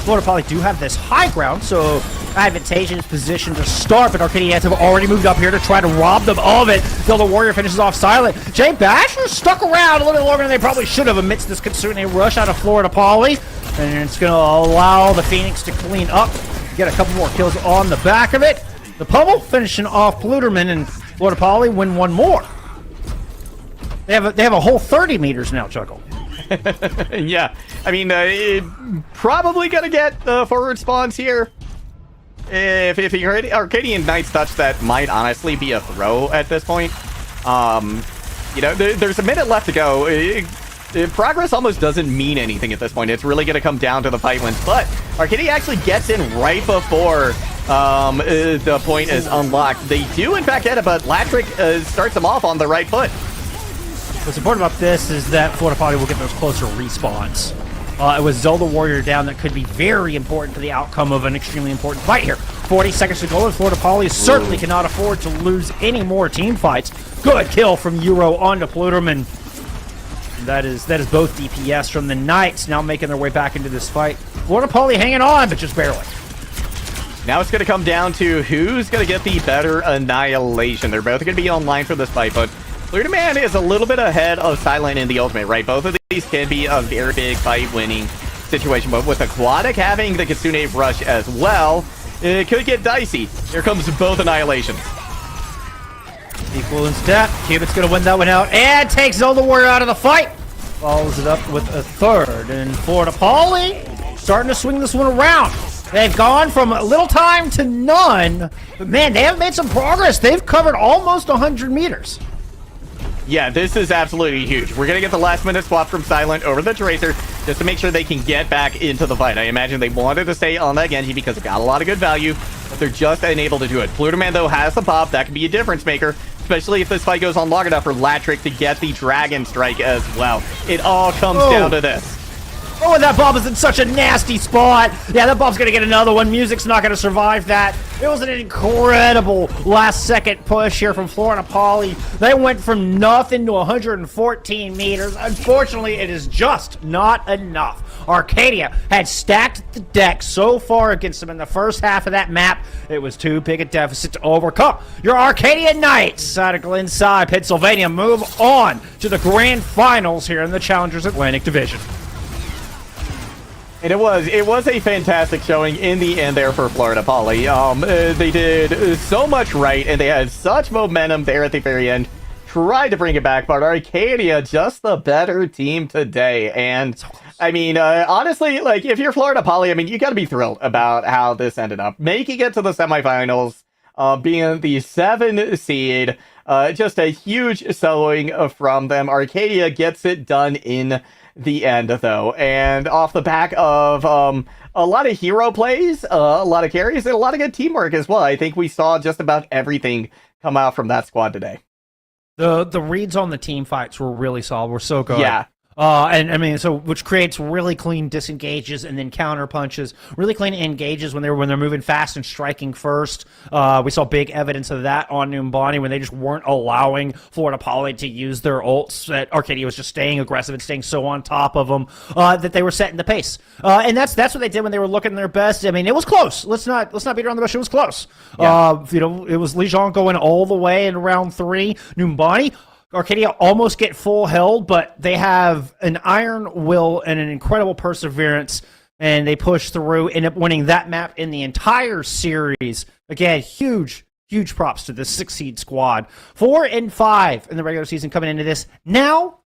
Florida Poly do have this high ground, so advantageous position to start, but Arcadians have already moved up here to try to rob them of it. Till the Warrior finishes off Silent. Jay Basher stuck around a little bit longer than they probably should have amidst this Kitsune rush out of Florida Poly, and it's going to allow the Phoenix to clean up, get a couple more kills on the back of it. The Pummel finishing off Pluderman, and Florida Poly win one more. They have a whole 30 meters now, Chuckle. Yeah, I mean, probably gonna get the forward spawns here. If the Arcadian Knights touch, that might honestly be a throw at this point. You know, there's a minute left to go. Progress almost doesn't mean anything at this point. It's really gonna come down to the fight wins. But Arcadia actually gets in right before the point is unlocked. They do in fact get it, but Latrik starts them off on the right foot. What's important about this is that Florida Poly will get those closer respawns. It was Zelda Warrior down that could be very important to the outcome of an extremely important fight here. 40 seconds to go, and Florida Poly certainly cannot afford to lose any more team fights. Good kill from Euro onto Pluderman. That is both DPS from the Knights now making their way back into this fight. Florida Poly hanging on, but just barely. Now it's going to come down to who's going to get the better Annihilation. They're both going to be online for this fight, but Pluderman is a little bit ahead of Silent in the ultimate, right? Both of these can be a very big fight-winning situation, but with Aquatic having the Kitsune rush as well, it could get dicey. Here comes both Annihilations. Equal in step. Cubit's going to win that one out and takes Zelda Warrior out of the fight. Follows it up with a third, and Florida Poly starting to swing this one around. They've gone from little time to none, but man, they have made some progress. They've covered almost 100 meters. Yeah, this is absolutely huge. We're going to get the last minute swap from Silent over the Tracer just to make sure they can get back into the fight. I imagine they wanted to stay on that Genji because it got a lot of good value, but they're just unable to do it. Pluderman, though, has the pop. That could be a difference maker, especially if this fight goes on long enough for Latrik to get the Dragon Strike as well. It all comes down to this. Oh, and that Bob is in such a nasty spot. Yeah, that Bob's going to get another one. Music's not going to survive that. It was an incredible last-second push here from Florida Poly. They went from nothing to 114 meters. Unfortunately, it is just not enough. Arcadia had stacked the deck so far against them in the first half of that map. It was too big a deficit to overcome. Your Arcadia Knights out of Glenside, Pennsylvania, move on to the grand finals here in the Challengers Atlantic Division. And it was a fantastic showing in the end there for Florida Poly. They did so much right, and they had such momentum there at the very end. Tried to bring it back, but Arcadia just the better team today. And I mean, honestly, like if you're Florida Poly, I mean, you got to be thrilled about how this ended up. Making it to the semifinals, being the 7 seed. Just a huge showing from them. Arcadia gets it done in the end, though, and off the back of a lot of hero plays, a lot of carries, and a lot of good teamwork as well. I think we saw just about everything come out from that squad today. The reads on the team fights were really solid. Were so good. Yeah. And I mean, so which creates really clean disengages and then counter punches, really clean engages when they're moving fast and striking first. We saw big evidence of that on Numbani when they just weren't allowing Florida Poly to use their ults. That Arcadia was just staying aggressive and staying so on top of them that they were setting the pace. And that's what they did when they were looking their best. I mean, it was close. Let's not beat around the bush. It was close. Yeah. It was Lijiang going all the way in round 3. Numbani. Arcadia almost get full held, but they have an iron will and an incredible perseverance, and they push through, end up winning that map in the entire series. Again, huge props to the 6-seed squad. 4 and 5 in the regular season coming into this. Now,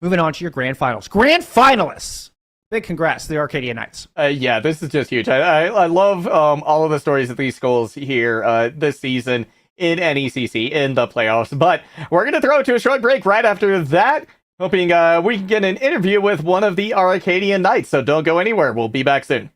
moving on to your grand finals. Grand finalists! Big congrats to the Arcadia Knights. Yeah, this is just huge. I love all of the stories of these schools here this season in NECC in the playoffs, but we're going to throw it to a short break right after that, hoping we can get an interview with one of the Arcadian Knights, so don't go anywhere. We'll be back soon.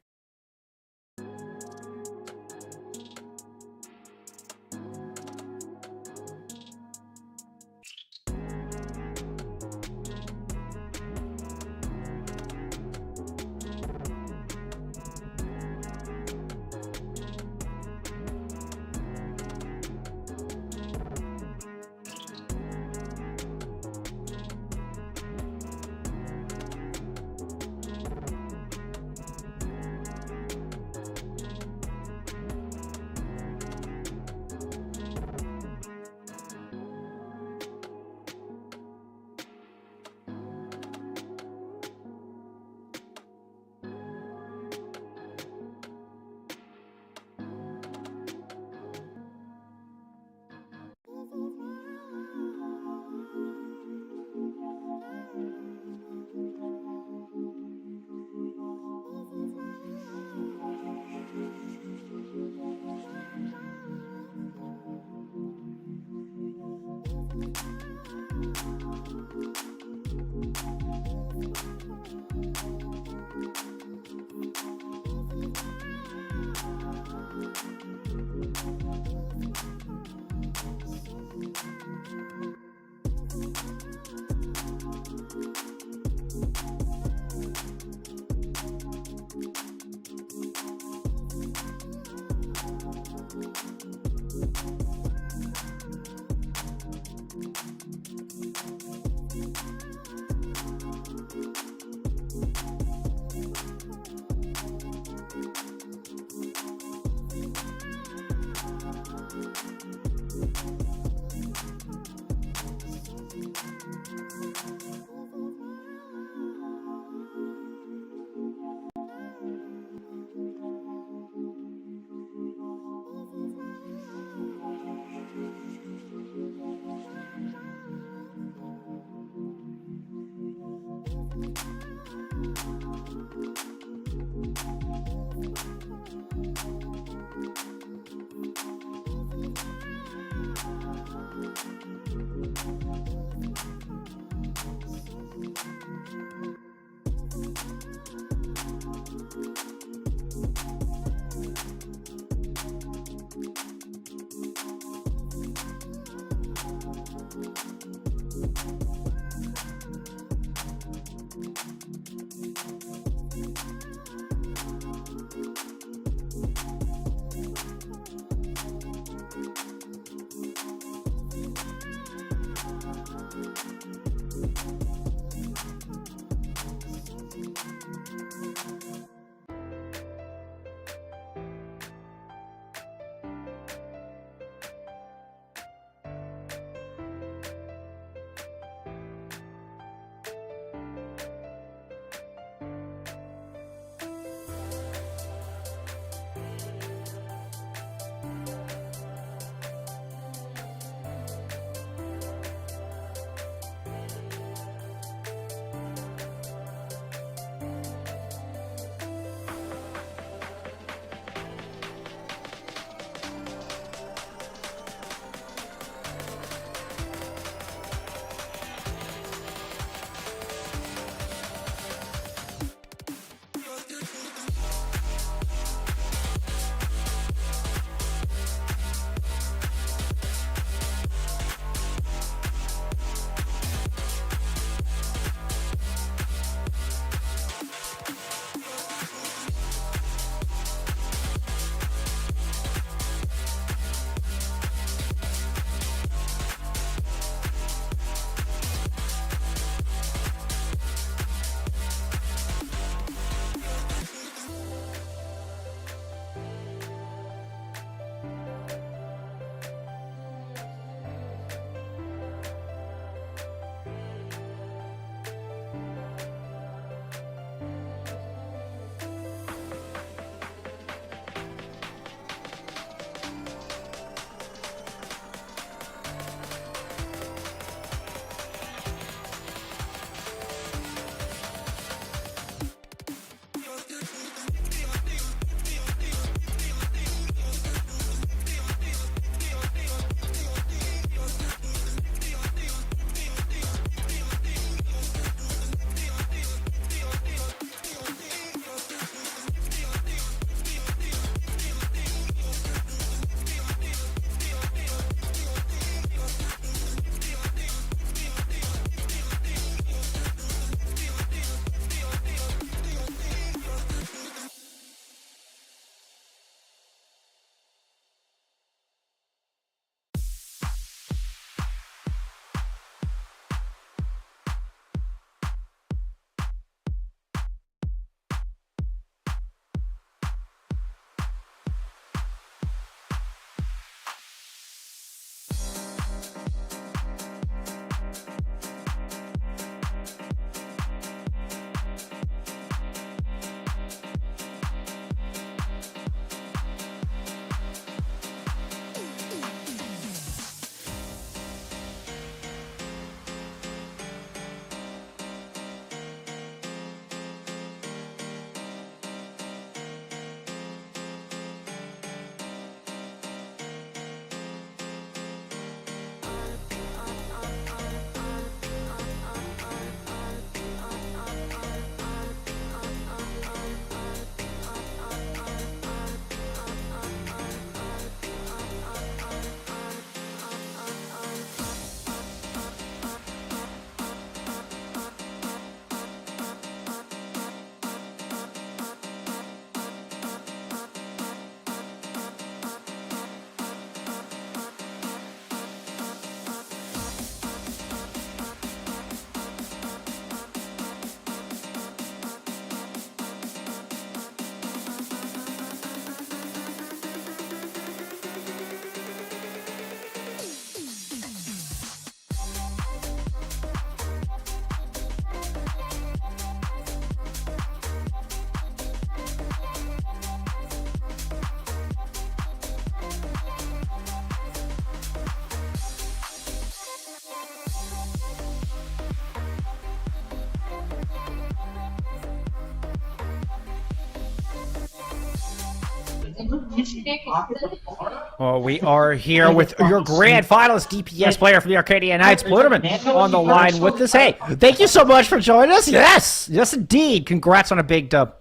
Well, we are here with your grand finalist DPS player from the Arcadia Knights, Pluderman, on the line with us. Hey, thank you so much for joining us. Yes, indeed. Congrats on a big dub.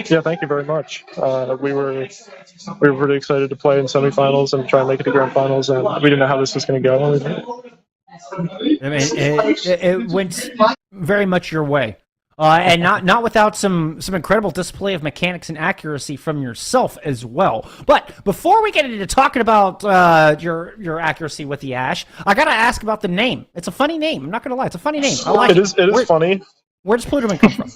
Yeah, thank you very much. We were pretty excited to play in semifinals and try and make it to grand finals, and we didn't know how this was going to go. I mean, it went very much your way. And not without some incredible display of mechanics and accuracy from yourself as well. But before we get into talking about your accuracy with the Ash, I gotta ask about the name. It's a funny name. I'm not gonna lie, it's a funny name. I like it. It is funny. Where does Pluderman come from?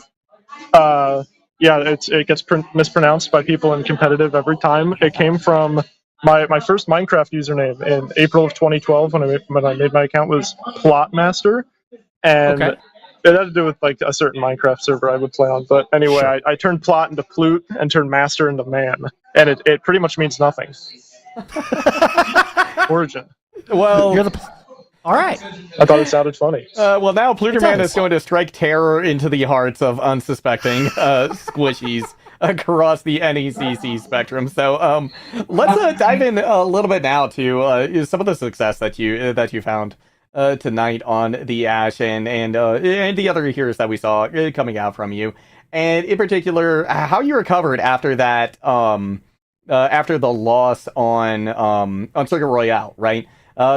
Yeah, it gets mispronounced by people in competitive every time. It came from my first Minecraft username in April of 2012 when I made my account was Plotmaster, and Okay. it had to do with like a certain Minecraft server I would play on. But anyway, Sure. I turned plot into plute and turned master into man, and it pretty much means nothing. Origin. Well, You're the. All right. I thought it sounded funny. well, now Pluderman does. is going to strike terror into the hearts of unsuspecting squishies across the NECC spectrum. So let's dive in a little bit now to some of the success that you found tonight on the Ash and the other heroes that we saw coming out from you, and in particular how you recovered after that after the loss on Circuit Royale, right?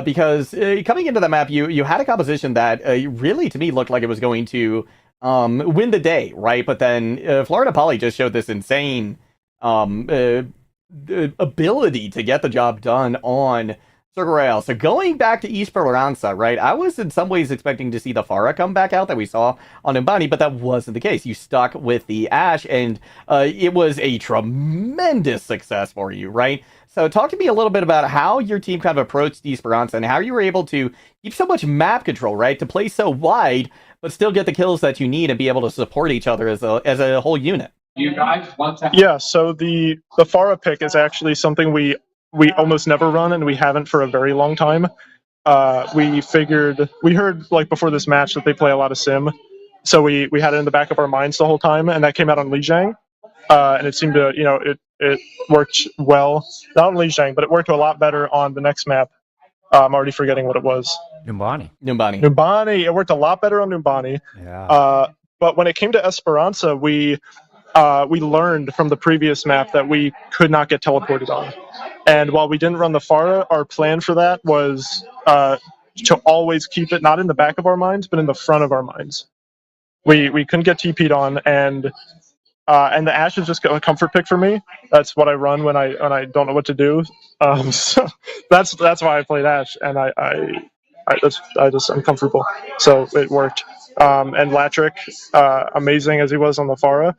Because coming into the map, you had a composition that really, to me, looked like it was going to win the day, right? But then Florida Poly just showed this insane ability to get the job done on Circuit Royale. So going back to Esperanza, right? I was in some ways expecting to see the Pharah come back out that we saw on Numbani, but that wasn't the case. You stuck with the Ash, and it was a tremendous success for you, right? So talk to me a little bit about how your team kind of approached Esperanza and how you were able to keep so much map control, right? To play so wide, but still get the kills that you need and be able to support each other as a whole unit. You guys want to? Yeah, so the Pharah pick is actually something we almost never run, and we haven't for a very long time. We heard like before this match that they play a lot of Sim, so we had it in the back of our minds the whole time, and that came out on Lijiang, and it seemed to it worked well. Not on Lijiang, but it worked a lot better on the next map. I'm already forgetting what it was. Numbani. It worked a lot better on Numbani. Yeah. But when it came to Esperanza, we learned from the previous map that we could not get teleported on. And while we didn't run the Pharah, our plan for that was to always keep it not in the back of our minds, but in the front of our minds. We couldn't get TP'd on, and the Ash is just a comfort pick for me. That's what I run when I don't know what to do. So that's why I played Ash, and I'm comfortable. So it worked. And Latrick, amazing as he was on the Pharah,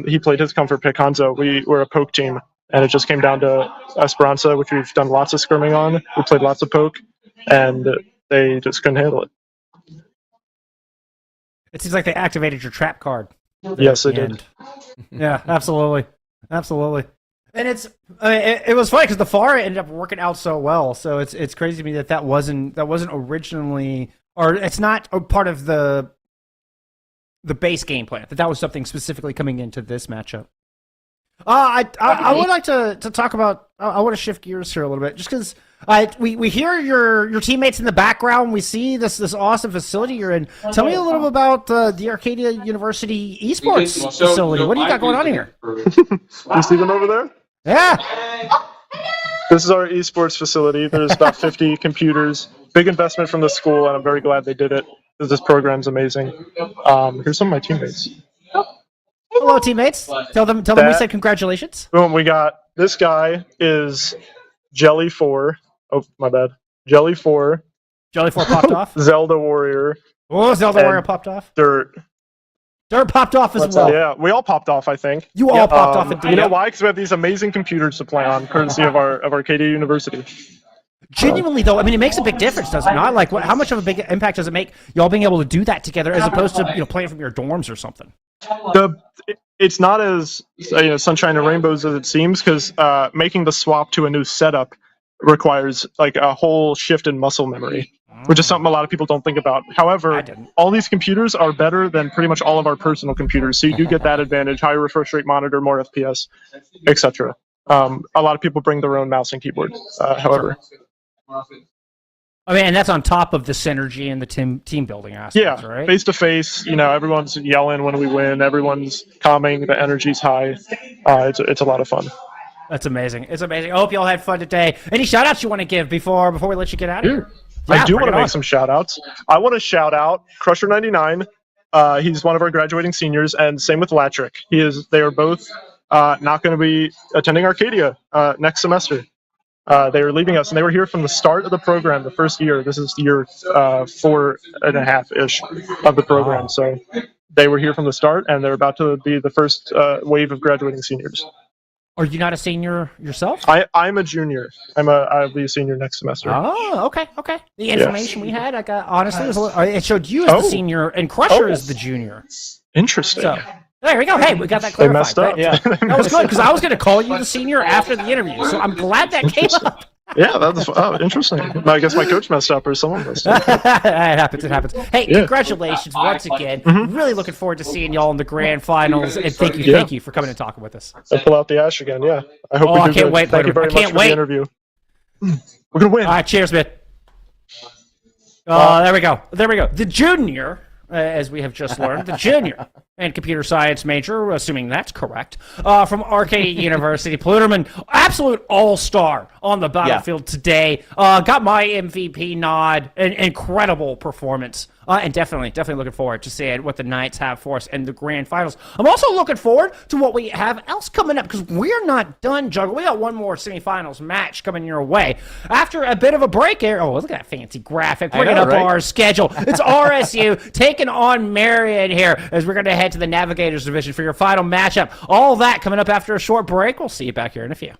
he played his comfort pick Hanzo. We were a poke team, and it just came down to Esperanza, which we've done lots of scrimming on. We played lots of poke, and they just couldn't handle it. It seems like they activated your trap card. Yes, they did. Yeah, absolutely. And it was funny because the Pharah ended up working out so well. So it's crazy to me that wasn't originally, or it's not a part of the base game plan. That was something specifically coming into this matchup. I would like to talk about. I want to shift gears here a little bit, just because we hear your teammates in the background. We see this awesome facility you're in. Tell me a little bit about the Arcadia University esports facility. What do you got going on here? You see them over there? Yeah. This is our esports facility. There's about 50 computers. Big investment from the school, and I'm very glad they did it, because this program's amazing. Here's some of my teammates. Hello, teammates. Tell them we said congratulations. Boom, we got this guy is Jelly4. Oh, my bad. Jelly4. Jelly4 popped off. Zelda Warrior. Oh, Zelda Warrior popped off. Dirt popped off as well. Yeah, we all popped off, I think. You all popped off indeed. You know why? Because we have these amazing computers to play on, courtesy of Arcadia University. Genuinely, though, I mean, it makes a big difference, does it not? Like, how much of a big impact does it make y'all being able to do that together, as opposed to playing from your dorms or something? It's not as sunshine and rainbows as it seems, because making the swap to a new setup requires like a whole shift in muscle memory, which is something a lot of people don't think about. However, all these computers are better than pretty much all of our personal computers, so you do get that advantage: higher refresh rate monitor, more FPS, etc. A lot of people bring their own mouse and keyboard. However, I mean, and that's on top of the synergy and the team building aspects, yeah, right? face to face, everyone's yelling when we win. Everyone's calming. The energy's high. It's a lot of fun. That's amazing. It's amazing. I hope you all had fun today. Any shout outs you want to give before we let you get out of here? I do want to bring it make some shout outs. I want to shout out Crusher99. He's one of our graduating seniors, and same with Latrick. They are both not going to be attending Arcadia next semester. They are leaving us, and they were here from the start of the program, the first year. This is year 4.5-ish of the program. Wow. So they were here from the start, and they're about to be the first wave of graduating seniors. Are you not a senior yourself? I'm a junior. I'll be a senior next semester. Oh, okay. The information we had, honestly, it showed you as the senior and Crusher as the junior. Interesting. So there we go. Hey, we got that They clarified. messed up. That was good because I was going to call you the senior after the interview, so I'm glad that came up. Yeah, that's interesting. I guess my coach messed up or someone messed up. It happens. Hey, congratulations once again. Really looking forward to seeing y'all in the grand finals, and thank you for coming and talking with us. I pull out the ash again. Yeah, I hope we do I can't good. wait. Thank you very much for the interview. We're gonna win. All right, cheers, man. There we go. The junior, as we have just learned, the junior and computer science major, assuming that's correct, from Arcadia University, Pluderman, absolute all-star on the battlefield today. Got my MVP nod. An incredible performance. And definitely looking forward to seeing what the Knights have for us in the grand finals. I'm also looking forward to what we have else coming up, because we're not done, Juggle. We got one more semifinals match coming your way. After a bit of a break here, look at that fancy graphic. Bringing up our schedule. It's RSU taking on Marion here as we're going to head to the Navigators Division for your final matchup. All that coming up after a short break. We'll see you back here in a few.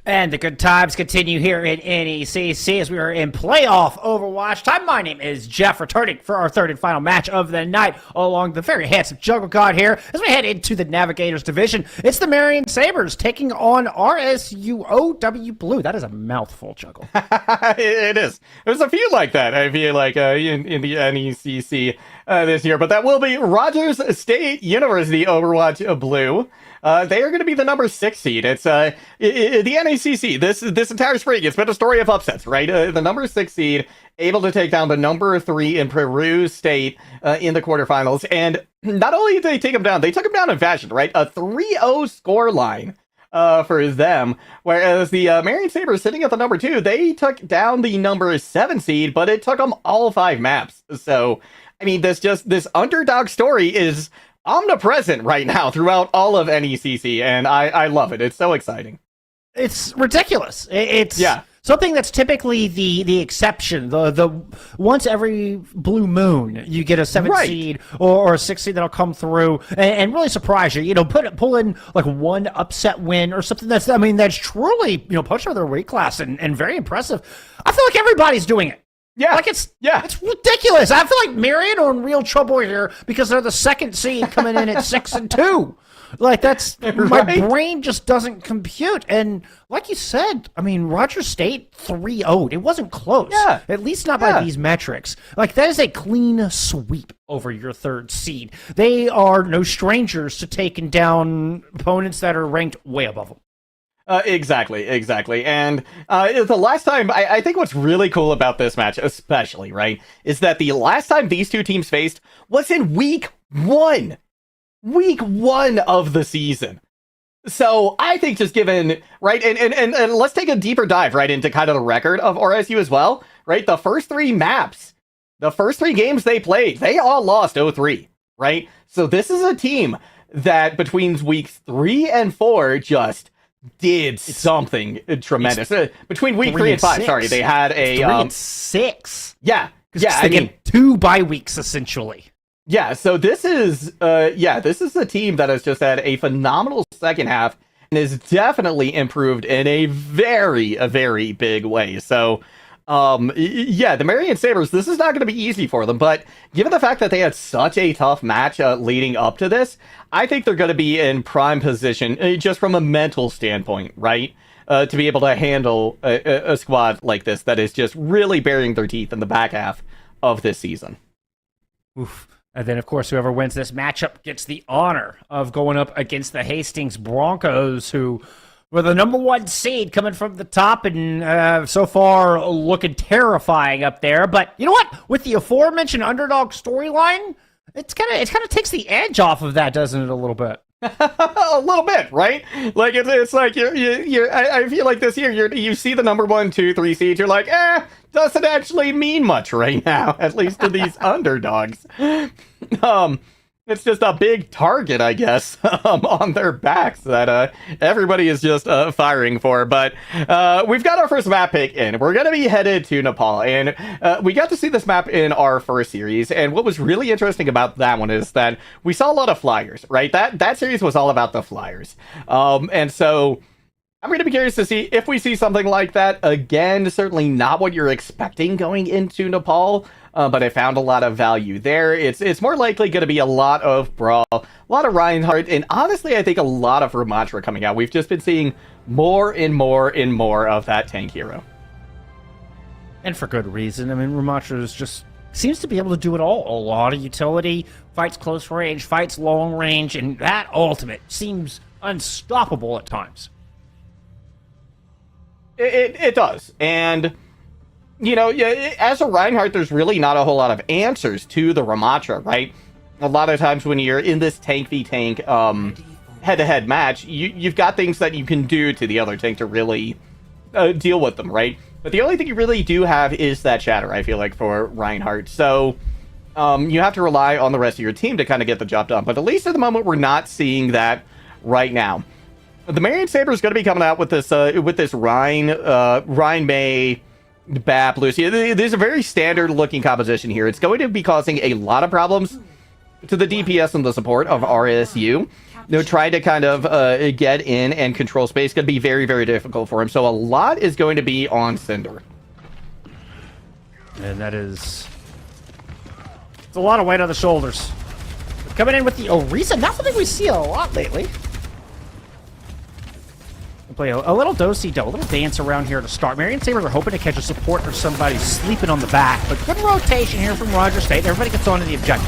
And the good times continue here in NECC as we are in playoff Overwatch time. My name is Jeff, returning for our third and final match of the night along the very handsome Jungle God here as we head into the Navigators division. It's the Marion Sabres taking on RSUOW Blue. That is a mouthful, Jungle. It is. There's a few like that, I feel like, in the NECC this year. But that will be Rogers State University Overwatch Blue. They are going to be the number 6 seed. It's the NECC. This entire spring, it's been a story of upsets, right? The number 6 seed able to take down the number 3 in Peru State in the quarterfinals. And not only did they take them down, they took them down in fashion, right? A 3-0 score line for them. Whereas the Marion Sabres sitting at the number 2, they took down the number 7 seed, but it took them all 5 maps. So, I mean, this underdog story is omnipresent right now throughout all of NECC, and I love it. It's so exciting. It's ridiculous. It's something that's typically the exception. The once every blue moon you get a 7th seed or a 6th seed that'll come through and really surprise you. You know, pull in like one upset win or something that's truly punched over their weight class and very impressive. I feel like everybody's doing it. Yeah, like it's ridiculous. I feel like Marion are in real trouble here because they're the 2nd seed coming in at 6-2. Like that's my brain just doesn't compute. And like you said, I mean, Rogers State 3-0'd. It wasn't close. Yeah, at least not by these metrics. Like that is a clean sweep over your 3rd seed. They are no strangers to taking down opponents that are ranked way above them. Exactly. And the last time, I think what's really cool about this match, especially, right, is that the last time these two teams faced was in week 1. Week 1 of the season. So I think just given, right, and let's take a deeper dive, right, into kind of the record of RSU as well, right? The first 3 maps, the first 3 games they played, they all lost 0-3, right? So this is a team that between weeks 3 and 4 just did something tremendous. Between week 3 and 5, sorry, they had a 3 and 6. Yeah, I mean 2 bye weeks essentially. Yeah, so this is a team that has just had a phenomenal second half and is definitely improved in a very big way. So, the Marion Sabres, this is not going to be easy for them, but given the fact that they had such a tough match leading up to this, I think they're going to be in prime position just from a mental standpoint, right? To be able to handle a squad like this that is just really burying their teeth in the back half of this season. Oof. And then, of course, whoever wins this matchup gets the honor of going up against the Hastings Broncos, who With the number 1 seed coming from the top and so far looking terrifying up there. But you know what? With the aforementioned underdog storyline, it's kind of takes the edge off of that, doesn't it, a little bit? A little bit, right? Like it's like I feel like this year you see the number 1, 2, 3 seeds, you're like, doesn't actually mean much right now, at least to these underdogs. It's just a big target, I guess, on their backs that everybody is just firing for. But we've got our first map pick in. We're going to be headed to Nepal. And we got to see this map in our first series. And what was really interesting about that one is that we saw a lot of flyers, right? That series was all about the flyers. And so I'm going to be curious to see if we see something like that again. Certainly not what you're expecting going into Nepal. But I found a lot of value there. It's more likely going to be a lot of Brawl, a lot of Reinhardt, and honestly, I think a lot of Ramattra coming out. We've just been seeing more and more and more of that tank hero. And for good reason. I mean, Ramattra just seems to be able to do it all. A lot of utility, fights close range, fights long range, and that ultimate seems unstoppable at times. It does, and you know, as a Reinhardt, there's really not a whole lot of answers to the Ramattra, right? A lot of times when you're in this tank v tank head-to-head match, you've got things that you can do to the other tank to really deal with them, right? But the only thing you really do have is that shatter, I feel like, for Reinhardt. So you have to rely on the rest of your team to kind of get the job done. But at least at the moment, we're not seeing that right now. The Marion Saber is going to be coming out with this Rhine May Bap, Lucy. There's a very standard looking composition here. It's going to be causing a lot of problems to the DPS and the support of RSU. Trying to kind of get in and control space could be very, very difficult for him. So a lot is going to be on Cinder. And it's a lot of weight on the shoulders. Coming in with the Orisa, not something we see a lot lately. Play a little do-si-do, a little dance around here to start. Marion Sabres are hoping to catch a support or somebody sleeping on the back, but good rotation here from Roger State. Everybody gets onto the objective.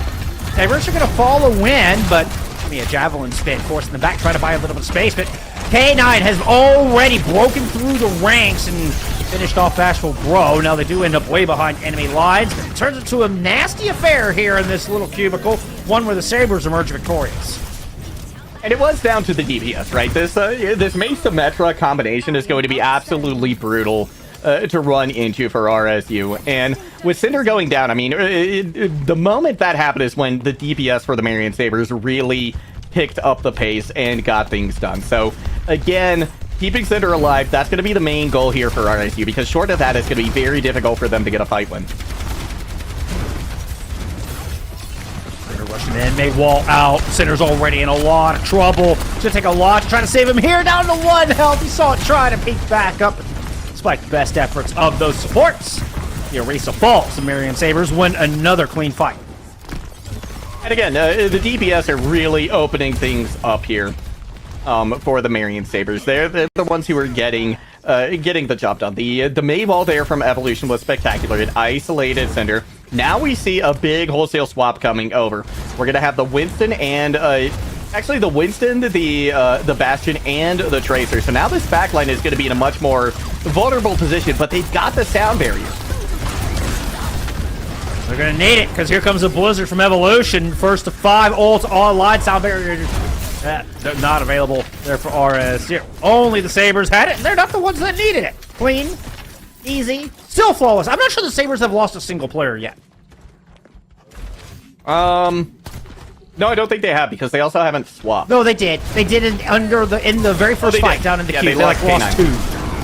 Sabres are going to follow win, but a javelin spin forcing them back, trying to buy a little bit of space, but K9 has already broken through the ranks and finished off Bashful Bro. Now they do end up way behind enemy lines, but it turns into a nasty affair here in this little cubicle, one where the Sabres emerge victorious. And it was down to the DPS, right? This Mesa Metra combination is going to be absolutely brutal to run into for RSU. And with Cinder going down, I mean, the moment that happened is when the DPS for the Marion Sabres really picked up the pace and got things done. So, again, keeping Cinder alive, that's going to be the main goal here for RSU, because short of that, it's going to be very difficult for them to get a fight win. Rushing in, may wall out. Cinder's already in a lot of trouble. It's going to take a lot to try to save him here. Down to 1 health. He saw it try to peek back up. Despite the best efforts of those supports, the Orisa falls. The Marion Sabres win another clean fight. And again, the DPS are really opening things up here for the Marion Sabres. They're the ones who are getting the job done. The May wall there from Evolution was spectacular. It isolated Cinder. Now we see a big wholesale swap coming over. We're gonna have the Winston and actually the Winston, the Bastion, and the Tracer. So now this backline is gonna be in a much more vulnerable position, but they've got the sound barrier. They're gonna need it, because here comes a Blizzard from Evolution. First to 5 ults online. Sound barrier not available there for RSU. Only the Sabres had it, and they're not the ones that needed it. Clean, easy, still flawless. I'm not sure the Sabres have lost a single player yet. No, I don't think they have, because they also haven't swapped. No, they did. They did it in the very first fight down in the queue. They lost 2.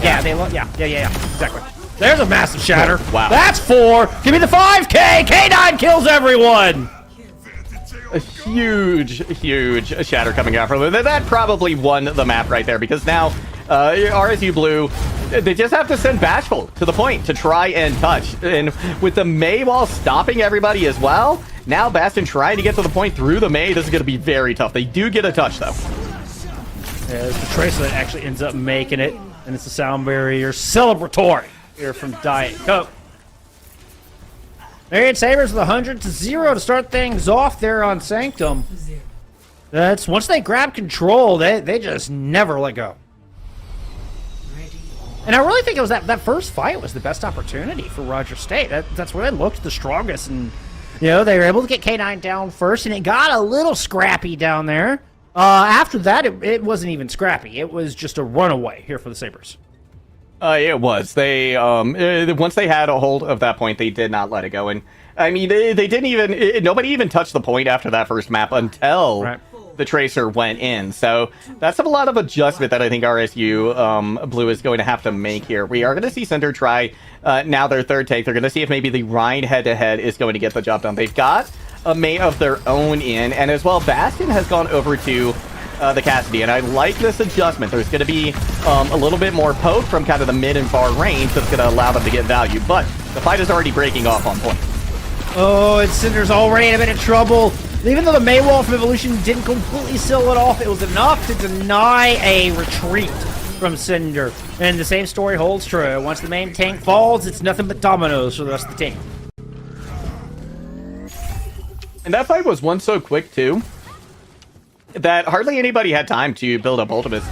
Yeah, they lost. Yeah, exactly. There's a massive shatter. Wow. That's 4. Give me the 5K. K9 kills everyone. A huge shatter coming out from them. That probably won the map right there, because now RSU Blue, they just have to send Bashful to the point to try and touch. And with the May wall stopping everybody as well, now Bastion trying to get to the point through the May. This is going to be very tough. They do get a touch, though. Yeah, it's the Tracer that actually ends up making it, and it's the sound barrier celebratory here from Diet Coke. Marion Sabres with 100-0 to start things off there on Sanctum. That's once they grab control, they just never let go. And I really think it was that first fight was the best opportunity for Roger State. That's where they looked the strongest, and they were able to get K9 down first, and it got a little scrappy down there. After that, it wasn't even scrappy. It was just a runaway here for the Sabres. It was. They once they had a hold of that point, they did not let it go. And I mean, they didn't even. Nobody even touched the point after that first map until the Tracer went in. So that's a lot of adjustment that I think RSU Blue is going to have to make here. We are going to see Cinder try now their third take. They're going to see if maybe the Rhine head-to-head is going to get the job done. They've got a mate of their own in, and as well, Bastion has gone over to the Cassidy, and I like this adjustment. There's going to be a little bit more poke from kind of the mid and far range that's going to allow them to get value, but the fight is already breaking off on point. Oh, and Cinder's already in a bit of trouble. Even though the Maywall from Evolution didn't completely seal it off, it was enough to deny a retreat from Cinder. And the same story holds true. Once the main tank falls, it's nothing but dominoes for the rest of the team. And that fight was won so quick, too, that hardly anybody had time to build up ultimates.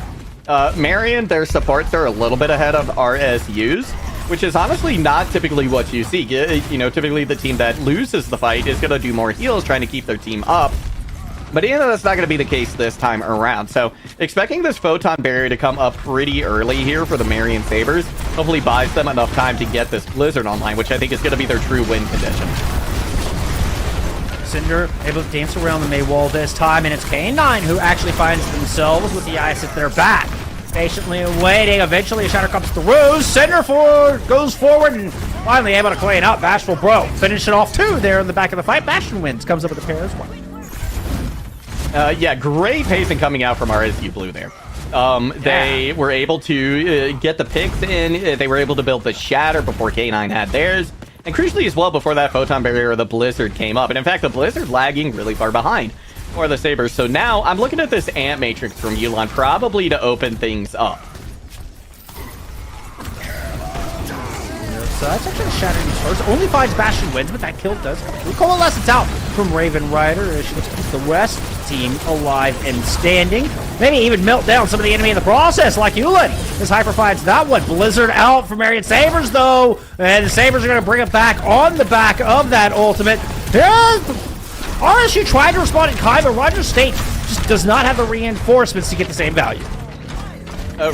Marion, their supports are a little bit ahead of RSU's, which is honestly not typically what you see. Typically the team that loses the fight is going to do more heals trying to keep their team up. But that's not going to be the case this time around. So expecting this Photon Barrier to come up pretty early here for the Marion Sabres hopefully buys them enough time to get this Blizzard online, which I think is going to be their true win condition. Cinder able to dance around the Maywall this time, and it's K9 who actually finds themselves with the ice at their back. Patiently waiting, eventually a shatter comes through. Cinder goes forward and finally able to clean up. Bashful Bro finish it off too there in the back of the fight. Bastion wins, comes up with a pair as well. Yeah, great pacing coming out from RSU Blue there. They were able to get the picks in. They were able to build the Shatter before K9 had theirs. And crucially as well, before that Photon Barrier, the Blizzard came up. And in fact, the Blizzard lagging really far behind for the Sabres. So now I'm looking at this Ant Matrix from Yulon, probably to open things up. So that's actually a Shatter use first. Only finds Bastion wins, but that kill does come through. Coalescence out from Raven Rider as she looks to keep the West team alive and standing. Maybe even melt down some of the enemy in the process, like Yulin. As Hyper finds that one. Blizzard out for Marion Sabres, though. And the Sabres are going to bring it back on the back of that ultimate. RSU tried to respond in Kai, but Roger State just does not have the reinforcements to get the same value.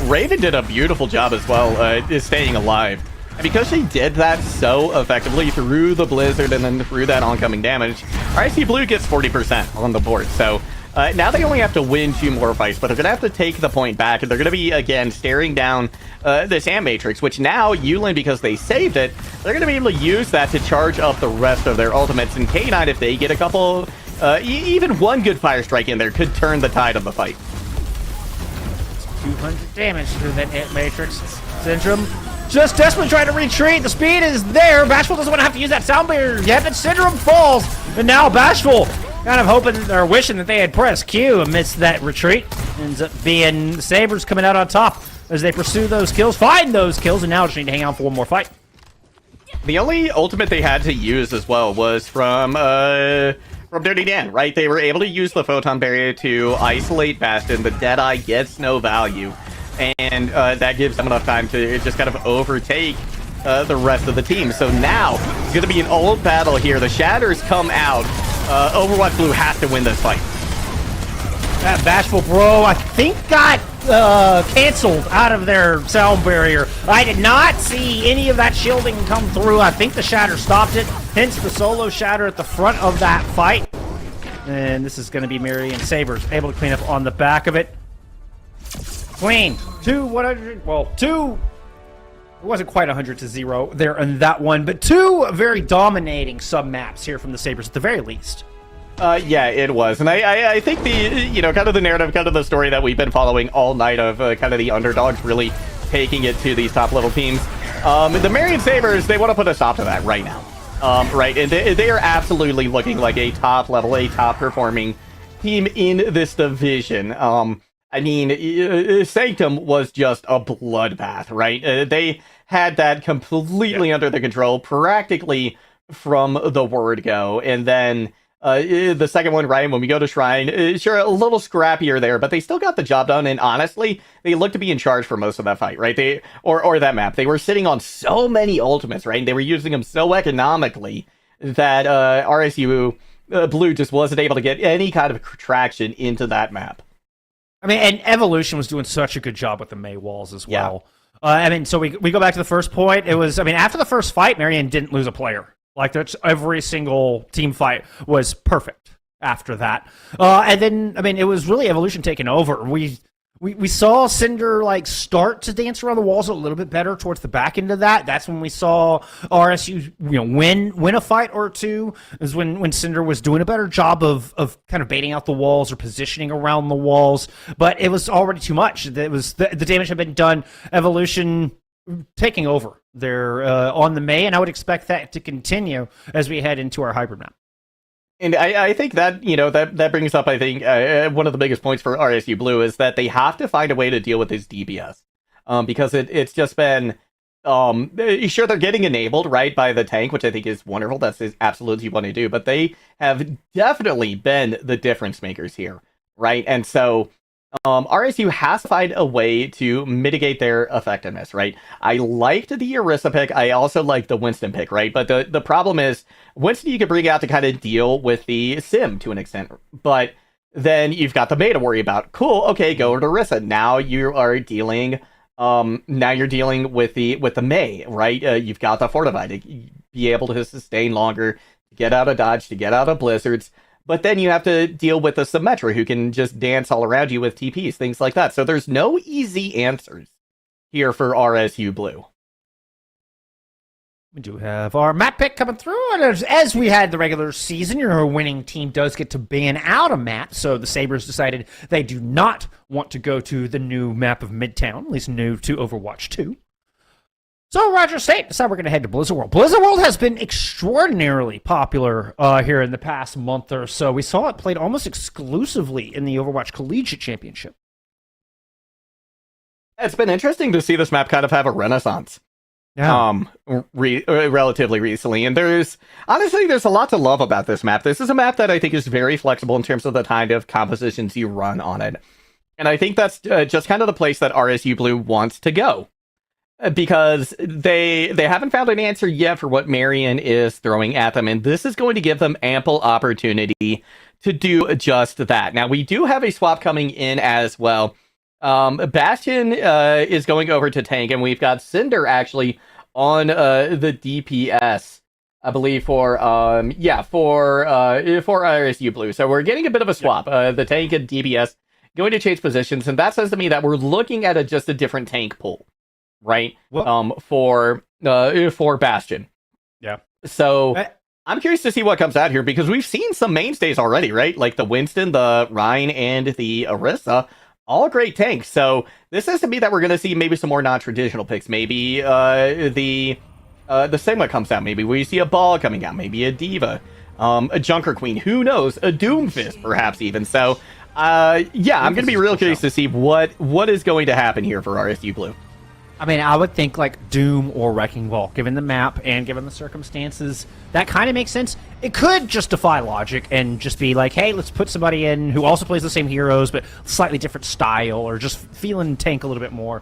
Raven did a beautiful job as well, staying alive. And because she did that so effectively through the Blizzard and then through that oncoming damage, RSU Blue gets 40% on the board. So now they only have to win 2 more fights, but they're going to have to take the point back. And they're going to be, again, staring down this Ant Matrix, which now, Yulin, because they saved it, they're going to be able to use that to charge up the rest of their ultimates. And K9, if they get a couple, even one good fire strike in there, could turn the tide of the fight. 200 damage through that Ant Matrix. Syndrome just desperately trying to retreat. The speed is there. Bashful doesn't want to have to use that sound barrier yet, but Syndrome falls. And now Bashful kind of hoping or wishing that they had pressed Q amidst that retreat. Ends up being the Sabres coming out on top as they pursue those kills, find those kills, and now just need to hang on for one more fight. The only ultimate they had to use as well was from Dirty Dan, right? They were able to use the Photon Barrier to isolate Bastion. The Deadeye gets no value. And that gives them enough time to just kind of overtake the rest of the team. So now, it's going to be an old battle here. The Shatters come out. Overwatch Blue has to win this fight. That Bashful Bro, I think, got canceled out of their sound barrier. I did not see any of that shielding come through. I think the Shatter stopped it, hence the solo Shatter at the front of that fight. And this is going to be Marion Sabres able to clean up on the back of it. Clean. 100. Well, 2. It wasn't quite 100 to 0 there in that one, but 2 very dominating sub-maps here from the Sabres at the very least. Yeah, it was. And I think the, kind of the narrative, kind of the story that we've been following all night of kind of the underdogs really taking it to these top-level teams. The Marion Sabres, they want to put a stop to that right now. Right, and they are absolutely looking like a top-level, a top-performing team in this division. I mean, Sanctum was just a bloodbath, right? They had that completely under the control, practically from the word go. And then the second one, right, when we go to Shrine, sure, a little scrappier there, but they still got the job done, and honestly, they looked to be in charge for most of that fight, right? Or that map. They were sitting on so many ultimates, right? And they were using them so economically that RSU Blue just wasn't able to get any kind of traction into that map. I mean, and Evolution was doing such a good job with the May walls as well. So we go back to the first point. It was, after the first fight, Marion didn't lose a player. Like, that's every single team fight was perfect after that. And then, it was really Evolution taking over. We saw Cinder, start to dance around the walls a little bit better towards the back end of that. That's when we saw RSU, win a fight or two, is when Cinder was doing a better job of kind of baiting out the walls or positioning around the walls. But it was already too much. It was the damage had been done. Evolution taking over there on the May, and I would expect that to continue as we head into our hybrid map. And I think that, that brings up, I think, one of the biggest points for RSU Blue is that they have to find a way to deal with this DPS. Because it's just been, sure, they're getting enabled, right, by the tank, which I think is wonderful. That's absolutely what you want to do. But they have definitely been the difference makers here, right? And so RSU has to find a way to mitigate their effectiveness, right? I liked the Orisa pick. I also like the Winston pick, right? But the problem is, Winston you can bring out to kind of deal with the Sim to an extent, but then you've got the May to worry about. Cool, okay, go to Orisa. Now you are dealing. Now you're dealing with the May, right? You've got the Fortify to be able to sustain longer, to get out of dodge, to get out of blizzards. But then you have to deal with the Symmetra, who can just dance all around you with TPs, things like that. So there's no easy answers here for RSU Blue. We do have our map pick coming through, and as we had the regular season, your winning team does get to ban out a map, so the Sabres decided they do not want to go to the new map of Midtown, at least new to Overwatch 2. So Roger State decided we're going to head to Blizzard World. Blizzard World has been extraordinarily popular here in the past month or so. We saw it played almost exclusively in the Overwatch Collegiate Championship. It's been interesting to see this map kind of have a renaissance. Yeah. Relatively recently. And there's a lot to love about this map. This is a map that I think is very flexible in terms of the kind of compositions you run on it. And I think that's just kind of the place that RSU Blue wants to go. Because they haven't found an answer yet for what Marion is throwing at them, and this is going to give them ample opportunity to do just that. Now, we do have a swap coming in as well. Bastion is going over to tank, and we've got Cinder actually on the DPS, I believe, for RSU Blue. So we're getting a bit of a swap. The tank and DPS going to change positions, and that says to me that we're looking at just a different tank pool. Right, for Bastion. Yeah. So I'm curious to see what comes out here, because we've seen some mainstays already, right? Like the Winston, the Rhine, and the Orisa, all great tanks. So this says to me that we're going to see maybe some more non-traditional picks. Maybe the Sigma comes out. Maybe we see a Ball coming out. Maybe a Diva, a Junker Queen. Who knows? A Doomfist, perhaps even. So I'm going to be real curious to see what is going to happen here for RSU Blue. I would think like Doom or Wrecking Ball, given the map and given the circumstances. That kind of makes sense. It could just defy logic and just be like, hey, let's put somebody in who also plays the same heroes, but slightly different style, or just feeling tank a little bit more.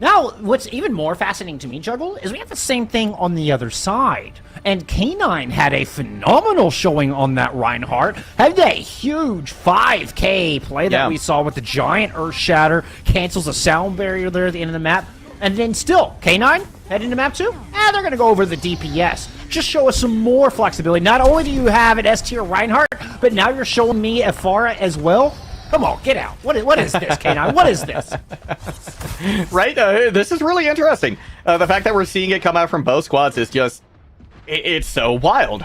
Now, what's even more fascinating to me, Juggle, is we have the same thing on the other side. And K9 had a phenomenal showing on that Reinhardt. Had that huge 5K play that we saw with the giant Earth Shatter, cancels a sound barrier there at the end of the map. And then still, K9 head into map 2. They're going to go over the DPS. Just show us some more flexibility. Not only do you have an S-tier Reinhardt, but now you're showing me a Pharah as well. Come on, get out. What is this, K9? What is this? Right? This is really interesting. The fact that we're seeing it come out from both squads is just... It's so wild.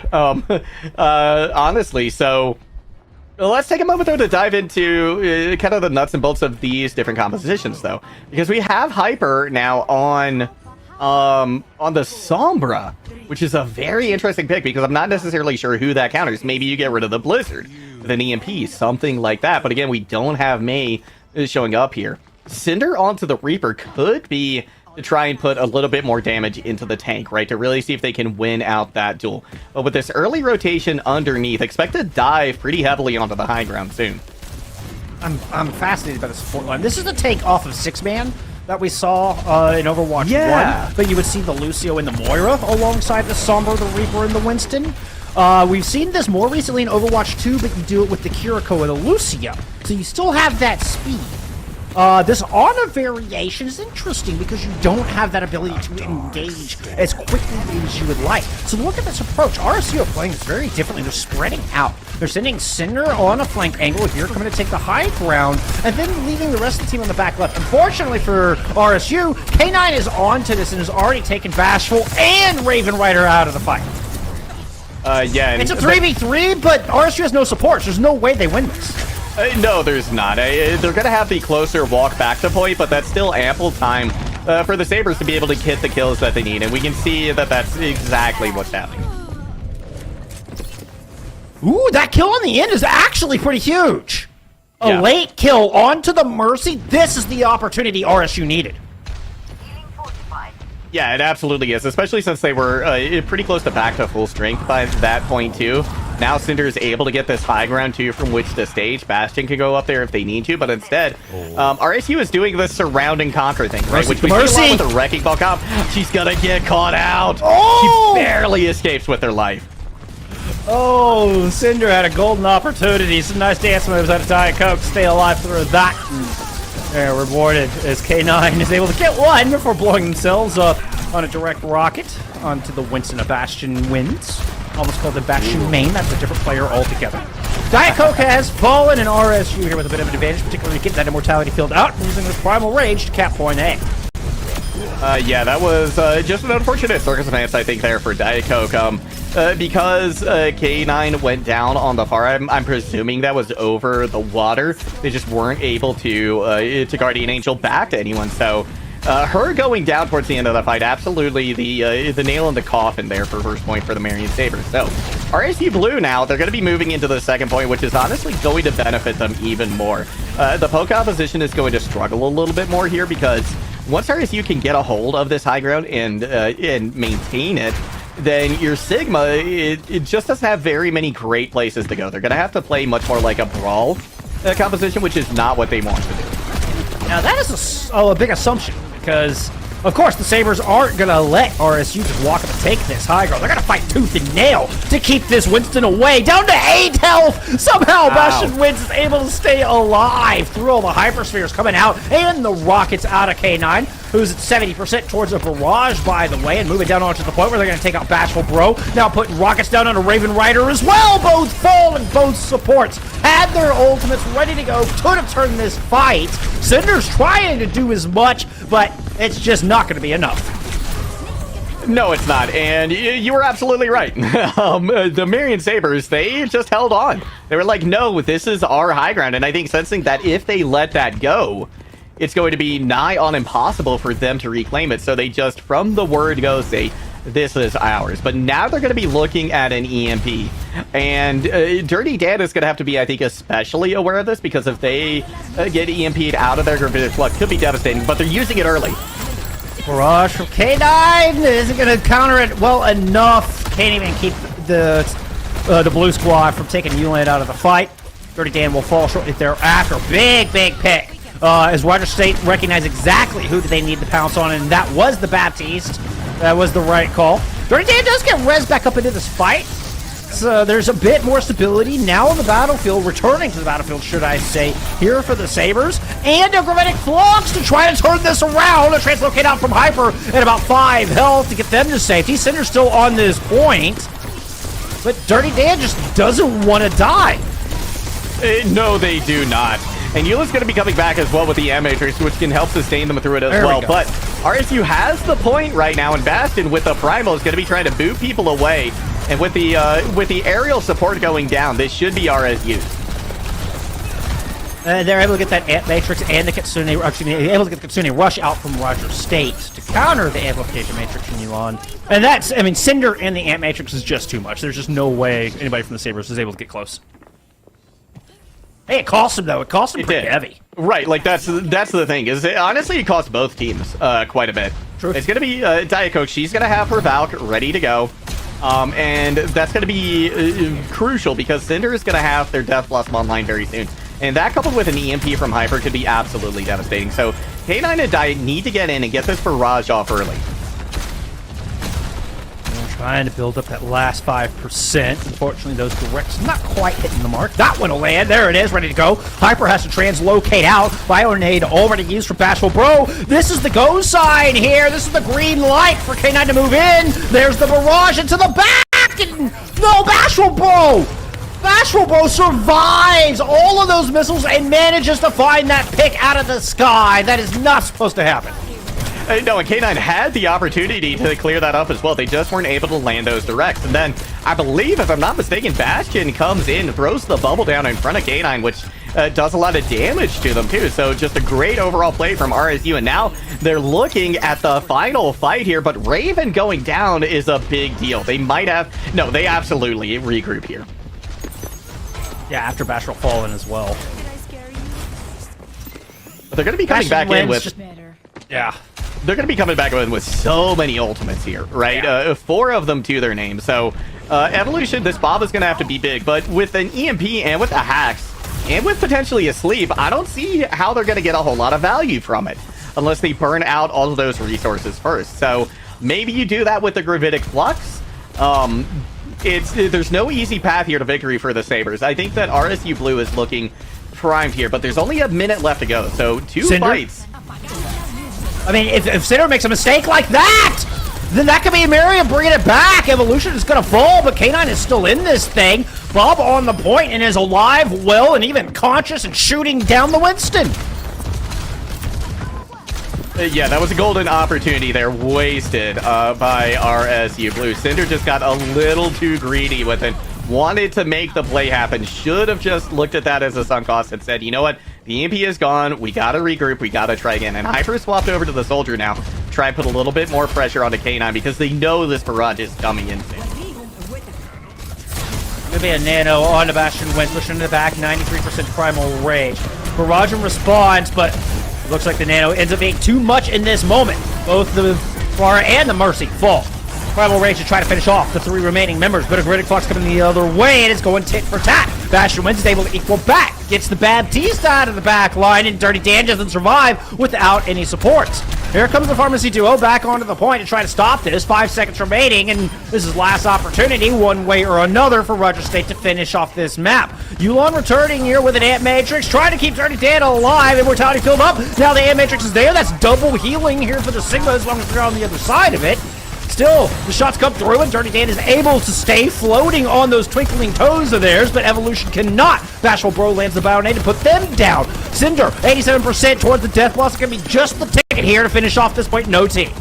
Honestly, so... Let's take a moment, though, to dive into kind of the nuts and bolts of these different compositions, though. Because we have Hyper now on the Sombra, which is a very interesting pick, because I'm not necessarily sure who that counters. Maybe you get rid of the Blizzard with an EMP, something like that. But again, we don't have May showing up here. Cinder onto the Reaper could be to try and put a little bit more damage into the tank, right? To really see if they can win out that duel. But with this early rotation underneath, expect to dive pretty heavily onto the high ground soon. I'm fascinated by the support line. This is the take off of 6-man that we saw in Overwatch 1, but you would see the Lucio and the Moira alongside the Sombra, the Reaper, and the Winston. We've seen this more recently in Overwatch 2, but you do it with the Kiriko and the Lucio. So you still have that speed. This Ana variation is interesting because you don't have that ability to engage as quickly as you would like. So look at this approach. RSU are playing this very differently. They're spreading out. They're sending Cinder on a flank angle here, coming to take the high ground, and then leaving the rest of the team on the back left. Unfortunately for RSU, K9 is onto this and has already taken Bashful and Raven Rider out of the fight. Yeah. It's a 3v3, but RSU has no supports. There's no way they win this. No, there's not. They're going to have the closer walk back to point, but that's still ample time for the Sabres to be able to get the kills that they need, and we can see that that's exactly what's happening. Ooh, that kill on the end is actually pretty huge. A late kill onto the Mercy. This is the opportunity RSU needed. Yeah, it absolutely is, especially since they were pretty close to back to full strength by that point, too. Now Cinder is able to get this high ground, too, from which to stage. Bastion can go up there if they need to, but instead, RSU is doing the surround and conquer thing, right? Which we see a lot with the Wrecking Ball comp. She's gonna get caught out. Oh! She barely escapes with her life. Oh, Cinder had a golden opportunity. Some nice dance moves out of Diet Coke. Stay alive through that. They're rewarded as K9 is able to get one before blowing themselves up on a direct rocket onto the Winston. A Bastion wins. Almost called the Bastion main. That's a different player altogether. Diet Coke has fallen, and RSU here with a bit of an advantage, particularly getting that immortality field out, using this primal rage to cap point A. Yeah, that was just an unfortunate circumstance, I think, there for Diet Coke. Because K9 went down on the far, I'm presuming that was over the water. They just weren't able to Guardian Angel back to anyone. So her going down towards the end of the fight, absolutely the nail in the coffin there for first point for the Marion Sabres. So RSU Blue now, they're going to be moving into the second point, which is honestly going to benefit them even more. The poke opposition is going to struggle a little bit more here because once RSU can get a hold of this high ground and maintain it, then your Sigma, it just doesn't have very many great places to go. They're going to have to play much more like a brawl composition, which is not what they want to do. Now, that is a big assumption, because, of course, the Sabres aren't going to let RSU just walk up and take this high ground. They're going to fight tooth and nail to keep this Winston away. Down to 8 health! Somehow, Bastion Wins is able to stay alive through all the hyperspheres coming out, and the rockets out of K9, who's at 70% towards a barrage, by the way, and moving down onto the point where they're going to take out Bashful Bro. Now putting rockets down on a Raven Rider as well. Both fall and both supports had their ultimates ready to go. Could have turned this fight. Cinder's trying to do as much, but it's just not going to be enough. No, it's not, and you were absolutely right. The Marion Sabres, they just held on. They were like, no, this is our high ground, and I think sensing that if they let that go, it's going to be nigh on impossible for them to reclaim it. So they just, from the word go, say, this is ours. But now they're going to be looking at an EMP. And Dirty Dan is going to have to be, I think, especially aware of this, because if they get EMP'd out of their Gravitic Flux, could be devastating, but they're using it early. Barrage from K9 isn't going to counter it well enough. Can't even keep the blue squad from taking Uland out of the fight. Dirty Dan will fall shortly thereafter. Big pick. As Roger State recognized exactly who they need to pounce on, and that was the Baptiste. That was the right call. Dirty Dan does get res back up into this fight. So there's a bit more stability now on the battlefield, returning to the battlefield, should I say, here for the Sabres. And a Gravitic Flux to try to turn this around. A translocate out from Hyper at about 5 health to get them to safety. Cinder's still on this point, but Dirty Dan just doesn't want to die. No, they do not. And Eula's going to be coming back as well with the M-Matrix, which can help sustain them through it as well. But RSU has the point right now, and Bastion with the Primal is going to be trying to boot people away. And with the aerial support going down, this should be RSU. They're able to get that Ant-Matrix and the Kitsune, able to get the Kitsune Rush out from Roger State to counter the Amplification Matrix from Yuan. And that's, I mean, Cinder and the Ant-Matrix is just too much. There's just no way anybody from the Sabres is able to get close. Hey, it cost him, though. It cost him pretty heavy. Right, like, that's the thing. Honestly, it cost both teams quite a bit. Truth. It's going to be Diet Coke. She's going to have her Valk ready to go. And that's going to be crucial because Cinder is going to have their Death Blossom online very soon. And that coupled with an EMP from Hyper could be absolutely devastating. So K9 and Diet need to get in and get this barrage off early. Trying to build up that last 5%. Unfortunately, those directs not quite hitting the mark. That one will land. There it is, ready to go. Hyper has to translocate out. Bionade already used for Bashful Bro. This is the go sign here. This is the green light for K9 to move in. There's the barrage into the back. And no, Bashful Bro. Bashful Bro survives all of those missiles and manages to find that pick out of the sky. That is not supposed to happen. No, and K9 had the opportunity to clear that up as well. They just weren't able to land those directs. And then, I believe, if I'm not mistaken, Bastion comes in, throws the bubble down in front of K9, which does a lot of damage to them, too. So just a great overall play from RSU. And now they're looking at the final fight here, but Raven going down is a big deal. They might have... No, they absolutely regroup here. Yeah, after Bashful fallen as well. But they're going to be coming back in with... Yeah. They're going to be coming back in with so many ultimates here, right? Yeah. 4 of them to their name. So, Evolution, this Bob is going to have to be big. But with an EMP and with the hacks, and with potentially a sleep, I don't see how they're going to get a whole lot of value from it. Unless they burn out all of those resources first. So, maybe you do that with the Gravitic Flux. There's no easy path here to victory for the Sabres. I think that RSU Blue is looking primed here. But there's only a minute left to go. So, 2 Cinder? fights. I mean, if Cinder makes a mistake like that, then that could be Miriam bringing it back. Evolution is going to fall, but K9 is still in this thing. Bob on the point and is alive, well, and even conscious and shooting down the Winston. Yeah, that was a golden opportunity there, wasted by RSU Blue. Cinder just got a little too greedy with it. Wanted to make the play happen. Should have just looked at that as a sunk cost and said, you know what? The EMP is gone. We got to regroup. We got to try again. And Hyper swapped over to the Soldier now. Try and put a little bit more pressure onto K9 because they know this barrage is coming in soon. Gonna be a nano on the Bastion Wind, pushing in the back, 93% primal rage. Barrage in response, but it looks like the nano ends up being too much in this moment. Both the Fara and the Mercy fall. Primal Rage to try to finish off the 3 remaining members, but a Gravitic Flux coming the other way, and it's going tit for tat. Bastion Wind is able to equal back, gets the Baptiste out of the back line, and Dirty Dan doesn't survive without any supports. Here comes the Pharmacy Duo back onto the point to try to stop this. 5 seconds remaining, and this is last opportunity, one way or another, for Roger State to finish off this map. Yulon returning here with an Ant Matrix, trying to keep Dirty Dan alive. Immortality filled up. Now the Ant Matrix is there. That's double healing here for the Sigma as long as they're on the other side of it. Still, the shots come through, and Dirty Dan is able to stay floating on those twinkling toes of theirs, but Evolution cannot. Bashful Bro lands the Bionade to put them down. Cinder, 87% towards the Death Blossom, going to be just the ticket here to finish off this point. No team.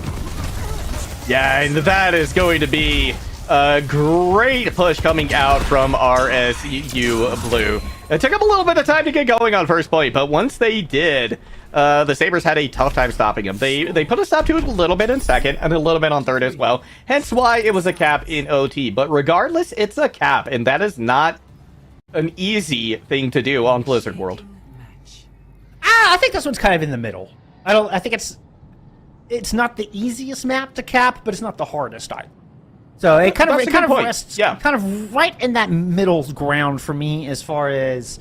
Yeah, and that is going to be a great push coming out from RSU Blue. It took them a little bit of time to get going on first point, but once they did, the Sabres had a tough time stopping them. They put a stop to it a little bit in second and a little bit on third as well. Hence why it was a cap in OT. But regardless, it's a cap, and that is not an easy thing to do on Blizzard World. I think this one's kind of in the middle. I think it's not the easiest map to cap, but it's not the hardest either. So it kind of rests kind of right in that middle ground for me as far as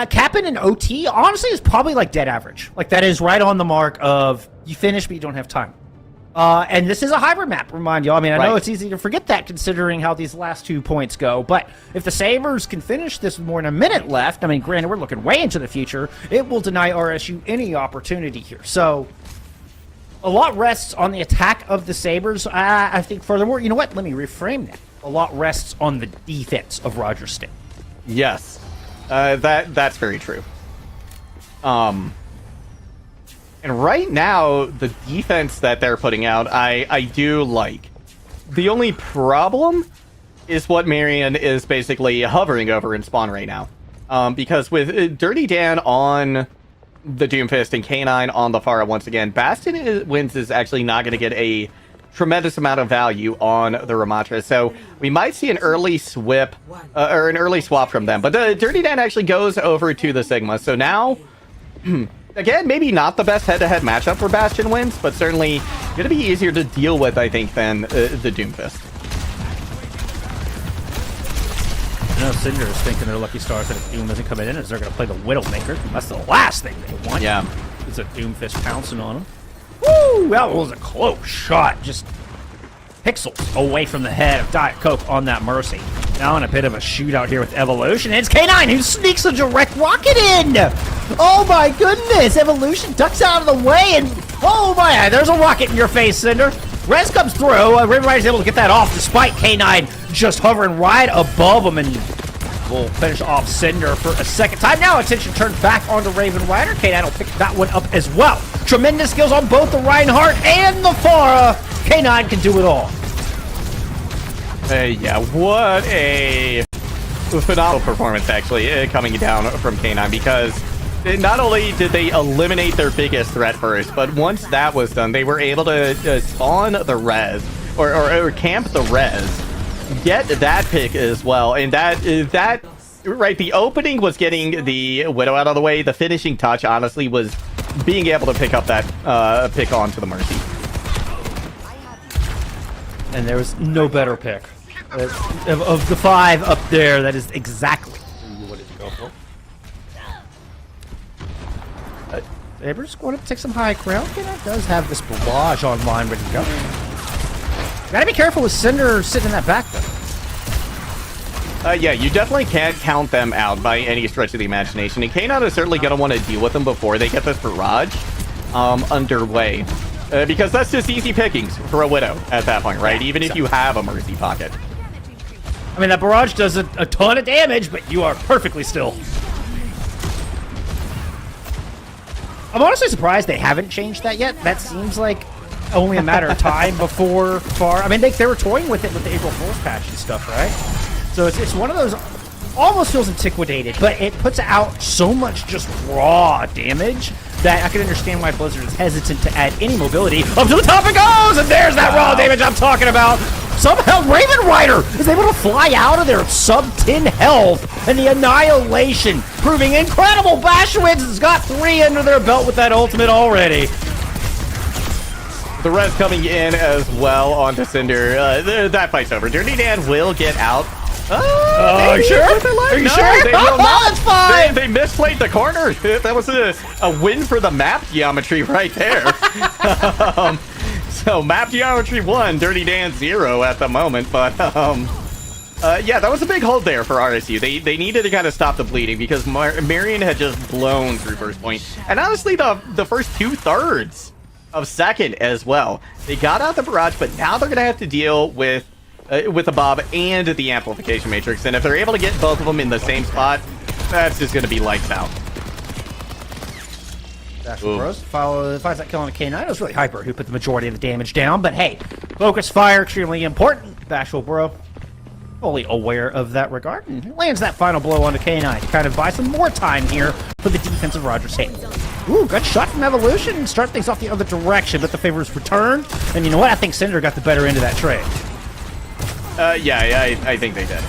capping an OT. Honestly, is probably like dead average. Like that is right on the mark of you finish, but you don't have time. And this is a hybrid map, remind you. I mean, I know it's easy to forget that considering how these last 2 points go, but if the Sabres can finish this with more than a minute left, I mean, granted, we're looking way into the future, it will deny RSU any opportunity here. So a lot rests on the attack of the Sabres. I think furthermore, you know what? Let me reframe that. A lot rests on the defense of Roger State. Yes, that's very true. And right now, the defense that they're putting out, I do like. The only problem is what Marion is basically hovering over in spawn right now. Because with Dirty Dan on the Doomfist and K9 on the Pharah once again, Bastion wins is actually not going to get a tremendous amount of value on the Ramatra. So we might see an early swap or an early swap from them. But the Dirty Dan actually goes over to the Sigma. So now Again, maybe not the best head-to-head matchup for Bastion wins, but certainly going to be easier to deal with, I think, than the Doomfist. I know Cinder is thinking they're lucky stars that if Doom isn't coming in, is they're going to play the Widowmaker. That's the last thing they want. Yeah. It's a Doomfist pouncing on them. Woo! That was a close shot. Just pixels away from the head of Diet Coke on that Mercy. Now in a bit of a shootout here with Evolution. It's K9 who sneaks a direct rocket in! Oh my goodness! Evolution ducks out of the way and... Oh my, there's a rocket in your face, Cinder. Rez comes through. Raven Rider's able to get that off despite K9 just hovering right above him, and we'll finish off Cinder for a second time. Now attention turned back onto Raven Rider. K9 will pick that one up as well. Tremendous skills on both the Reinhardt and the Pharah. K9 can do it all. Yeah, what a phenomenal performance, actually, coming down from K9, because not only did they eliminate their biggest threat first, but once that was done, they were able to spawn the res, or camp the res, get that pick as well, and that right, the opening was getting the Widow out of the way. The finishing touch, honestly, was being able to pick up that pick onto the Mercy. And there was no better pick. Of the 5 up there, that is exactly who you wanted to go for. Aber's going to take some high ground. It does have this barrage online ready to go. Gotta be careful with Cinder sitting in that back, though. Yeah, you definitely can't count them out by any stretch of the imagination. And K9 is certainly going to want to deal with them before they get this barrage underway. Because that's just easy pickings for a Widow at that point, right? Even if you have a Mercy pocket. I mean, that barrage does a ton of damage, but you are perfectly still. I'm honestly surprised they haven't changed that yet. That seems like only a matter of time before far. I mean, they were toying with it with the April Fool's patch and stuff, right? So it's one of those, almost feels antiquated, but it puts out so much just raw damage that I can understand why Blizzard is hesitant to add any mobility. Up to the top it goes, and there's that raw damage I'm talking about. Somehow Raven Rider is able to fly out of there sub 10 health, and the Annihilation proving incredible. Bashwitz has got 3 under their belt with that ultimate already. The res coming in as well onto Cinder. That fight's over. Dirty Dan will get out. Are you sure? Are you sure? They will not. That's fine. They misplayed the corner. That was a win for the map geometry right there. So map geometry 1, Dirty Dan 0 at the moment. But yeah, that was a big hold there for RSU. They needed to kind of stop the bleeding because Marion had just blown through first point. And honestly, the first 2/3 of second as well. They got out the barrage, but now they're going to have to deal with the Bob and the Amplification Matrix. And if they're able to get both of them in the same spot, that's just going to be lights out. Bros finds that kill on a K9. It was really Hyper who put the majority of the damage down. But hey, focus fire, extremely important. Bashful Bro, fully aware of that regard, and lands that final blow onto K9 to kind of buy some more time here for the defensive Rogers State. Ooh, good shot from Evolution. Start things off the other direction, but the favors returned. And you know what? I think Cinder got the better end of that trade. Yeah, I think they did.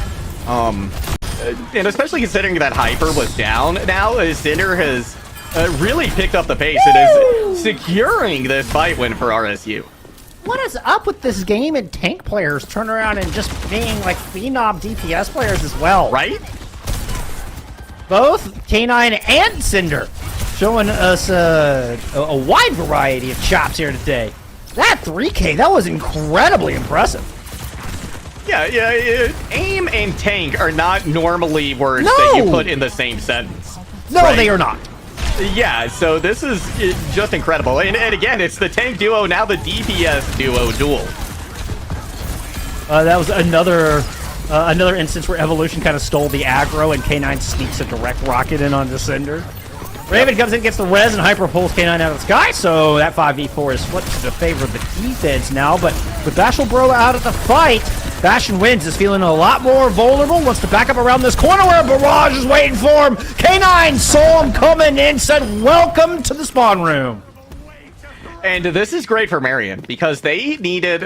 And especially considering that Hyper was down now, Cinder has really picked up the pace and is securing this fight win for RSU. What is up with this game and tank players turn around and just being like phenom DPS players as well? Right? Both K9 and Cinder showing us a wide variety of chops here today. That 3K, that was incredibly impressive. Yeah, aim and tank are not normally words that you put in the same sentence. No, right? they are not. Yeah, so this is just incredible. And again, it's the tank duo, now the DPS duo duel. That was another instance where Evolution kind of stole the aggro and K9 sneaks a direct rocket in onto Cinder. Raven comes in, gets the res, and Hyper pulls K9 out of the sky, so that 5v4 is flipped to the favor of the defense now. But with Bashful Bro out of the fight, Bastion wins is feeling a lot more vulnerable, wants to back up around this corner where Barrage is waiting for him. K9 saw him coming in, said, "Welcome to the spawn room." And this is great for Marion, because they needed,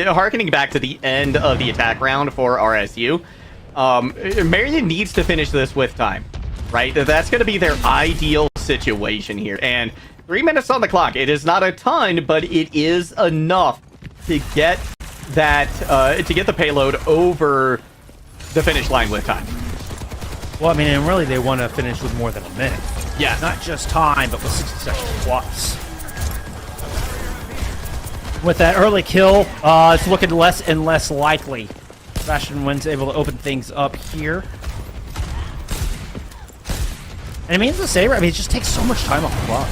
harkening back to the end of the attack round for RSU, Marion needs to finish this with time, right? That's going to be their ideal situation here. And 3 minutes on the clock. It is not a ton, but it is enough to get that to get the payload over the finish line with time. Well, I mean, and really they want to finish with more than a minute. Yeah. Not just time, but with 60 seconds plus. With that early kill, it's looking less and less likely. Bastion Wind's able to open things up here. And it means the Saber, I mean, it just takes so much time off the clock.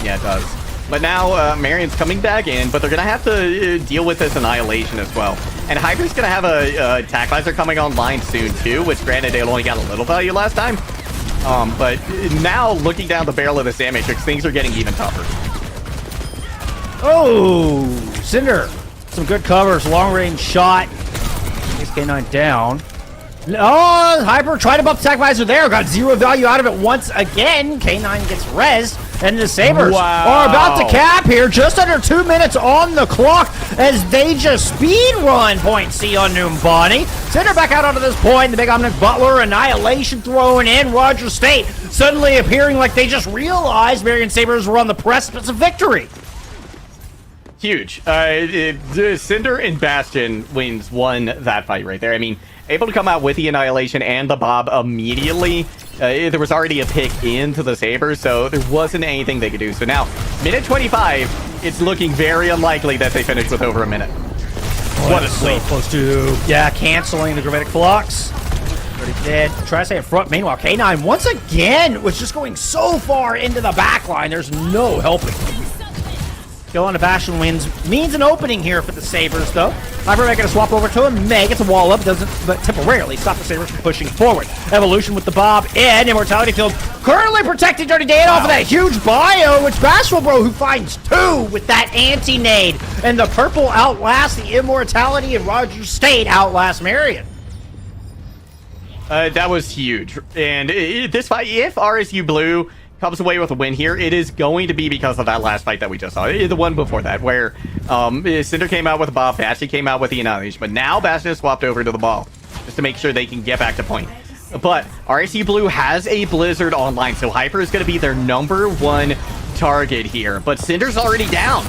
Yeah, it does. But now Marion's coming back in, but they're going to have to deal with this Annihilation as well. And Hyper's going to have a attack visor coming online soon too, which granted they only got a little value last time. But now looking down the barrel of the Sand Matrix, things are getting even tougher. Oh, Cinder. Some good covers, long range shot. Takes K9 down. Oh, Hyper tried to bump attack visor there. Got 0 value out of it once again. K9 gets rezzed. And the Sabres are about to cap here. Just under 2 minutes on the clock as they just speed run point C on Numbani. Cinder back out onto this point. The big Omnic Butler, Annihilation thrown in. Roger State suddenly appearing like they just realized Marion Sabres were on the precipice of victory. Huge. Cinder and Bastion Wins won that fight right there. I mean, able to come out with the Annihilation and the Bob immediately. There was already a pick into the Sabres, so there wasn't anything they could do. So now, minute 25, it's looking very unlikely that they finish with over a minute. What a sleep. So close to, canceling the Gravitic Flux. Already dead. Try to stay in front. Meanwhile, K9 once again was just going so far into the back line. There's no helping. Kill on the Bastion Wins means an opening here for the Sabres, though. Hyper making a swap over to him. May gets a wall up, doesn't but temporarily stop the Sabres from pushing forward. Evolution with the Bob in. Immortality Field currently protecting Dirty Dan off of that huge bio. It's Bashful Bro who finds 2 with that anti-nade. And the purple outlasts the Immortality, and Roger State outlasts Marion. That was huge. And this fight, if RSU Blue comes away with a win here, it is going to be because of that last fight that we just saw. The one before that, where Cinder came out with the Bob, Bastion came out with the Annihilation, but now Bastion has swapped over to the ball, just to make sure they can get back to point. But RSU Blue has a Blizzard online, so Hyper is going to be their #1 target here. But Cinder's already down.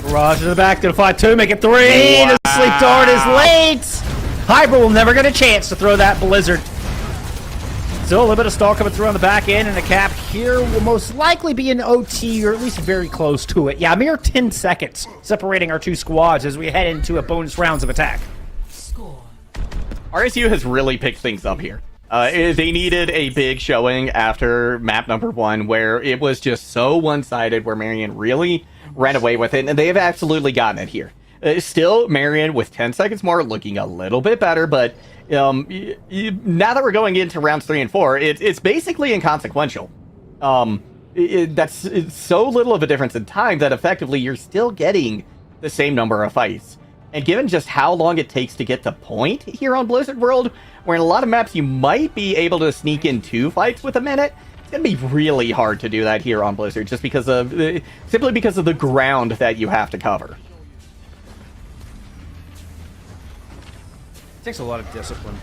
Barrage in the back, gonna fly 2, make it 3. The sleep dart is late. Hyper will never get a chance to throw that Blizzard. Still a little bit of stall coming through on the back end, and the cap here will most likely be an OT, or at least very close to it. Yeah, a mere 10 seconds separating our 2 squads as we head into a bonus rounds of attack. Score. RSU has really picked things up here. They needed a big showing after map #1, where it was just so one-sided, where Marion really ran away with it, and they have absolutely gotten it here. Still, Marion with 10 seconds more, looking a little bit better, but now that we're going into rounds 3 and 4, it's basically inconsequential. It's so little of a difference in time that effectively you're still getting the same number of fights. And given just how long it takes to get to point here on Blizzard World, where in a lot of maps you might be able to sneak in 2 fights with a minute, it's going to be really hard to do that here on Blizzard, just because of simply because of the ground that you have to cover. It takes a lot of discipline.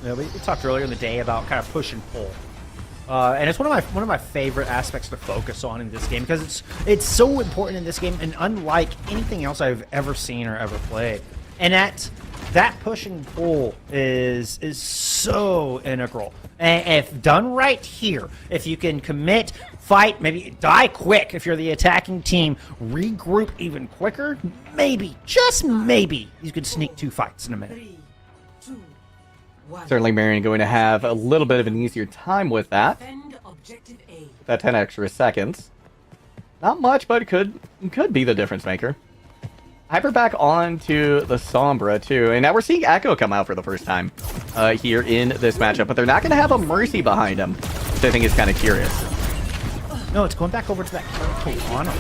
You know, we talked earlier in the day about kind of push and pull, and it's one of my favorite aspects to focus on in this game, because it's so important in this game, and unlike anything else I've ever seen or ever played. And that push and pull is so integral. And if done right here, if you can commit, fight, maybe die quick if you're the attacking team, regroup even quicker, maybe, just maybe, you could sneak 2 fights in a minute. 3, 2, 1. Certainly Marion going to have a little bit of an easier time with that. Defend objective A. That 10 extra seconds. Not much, but it could be the difference maker. Hyper back onto the Sombra too, and now we're seeing Echo come out for the first time here in this matchup, but they're not going to have a Mercy behind him, which I think is kind of curious. No, it's going back over to that Carolina.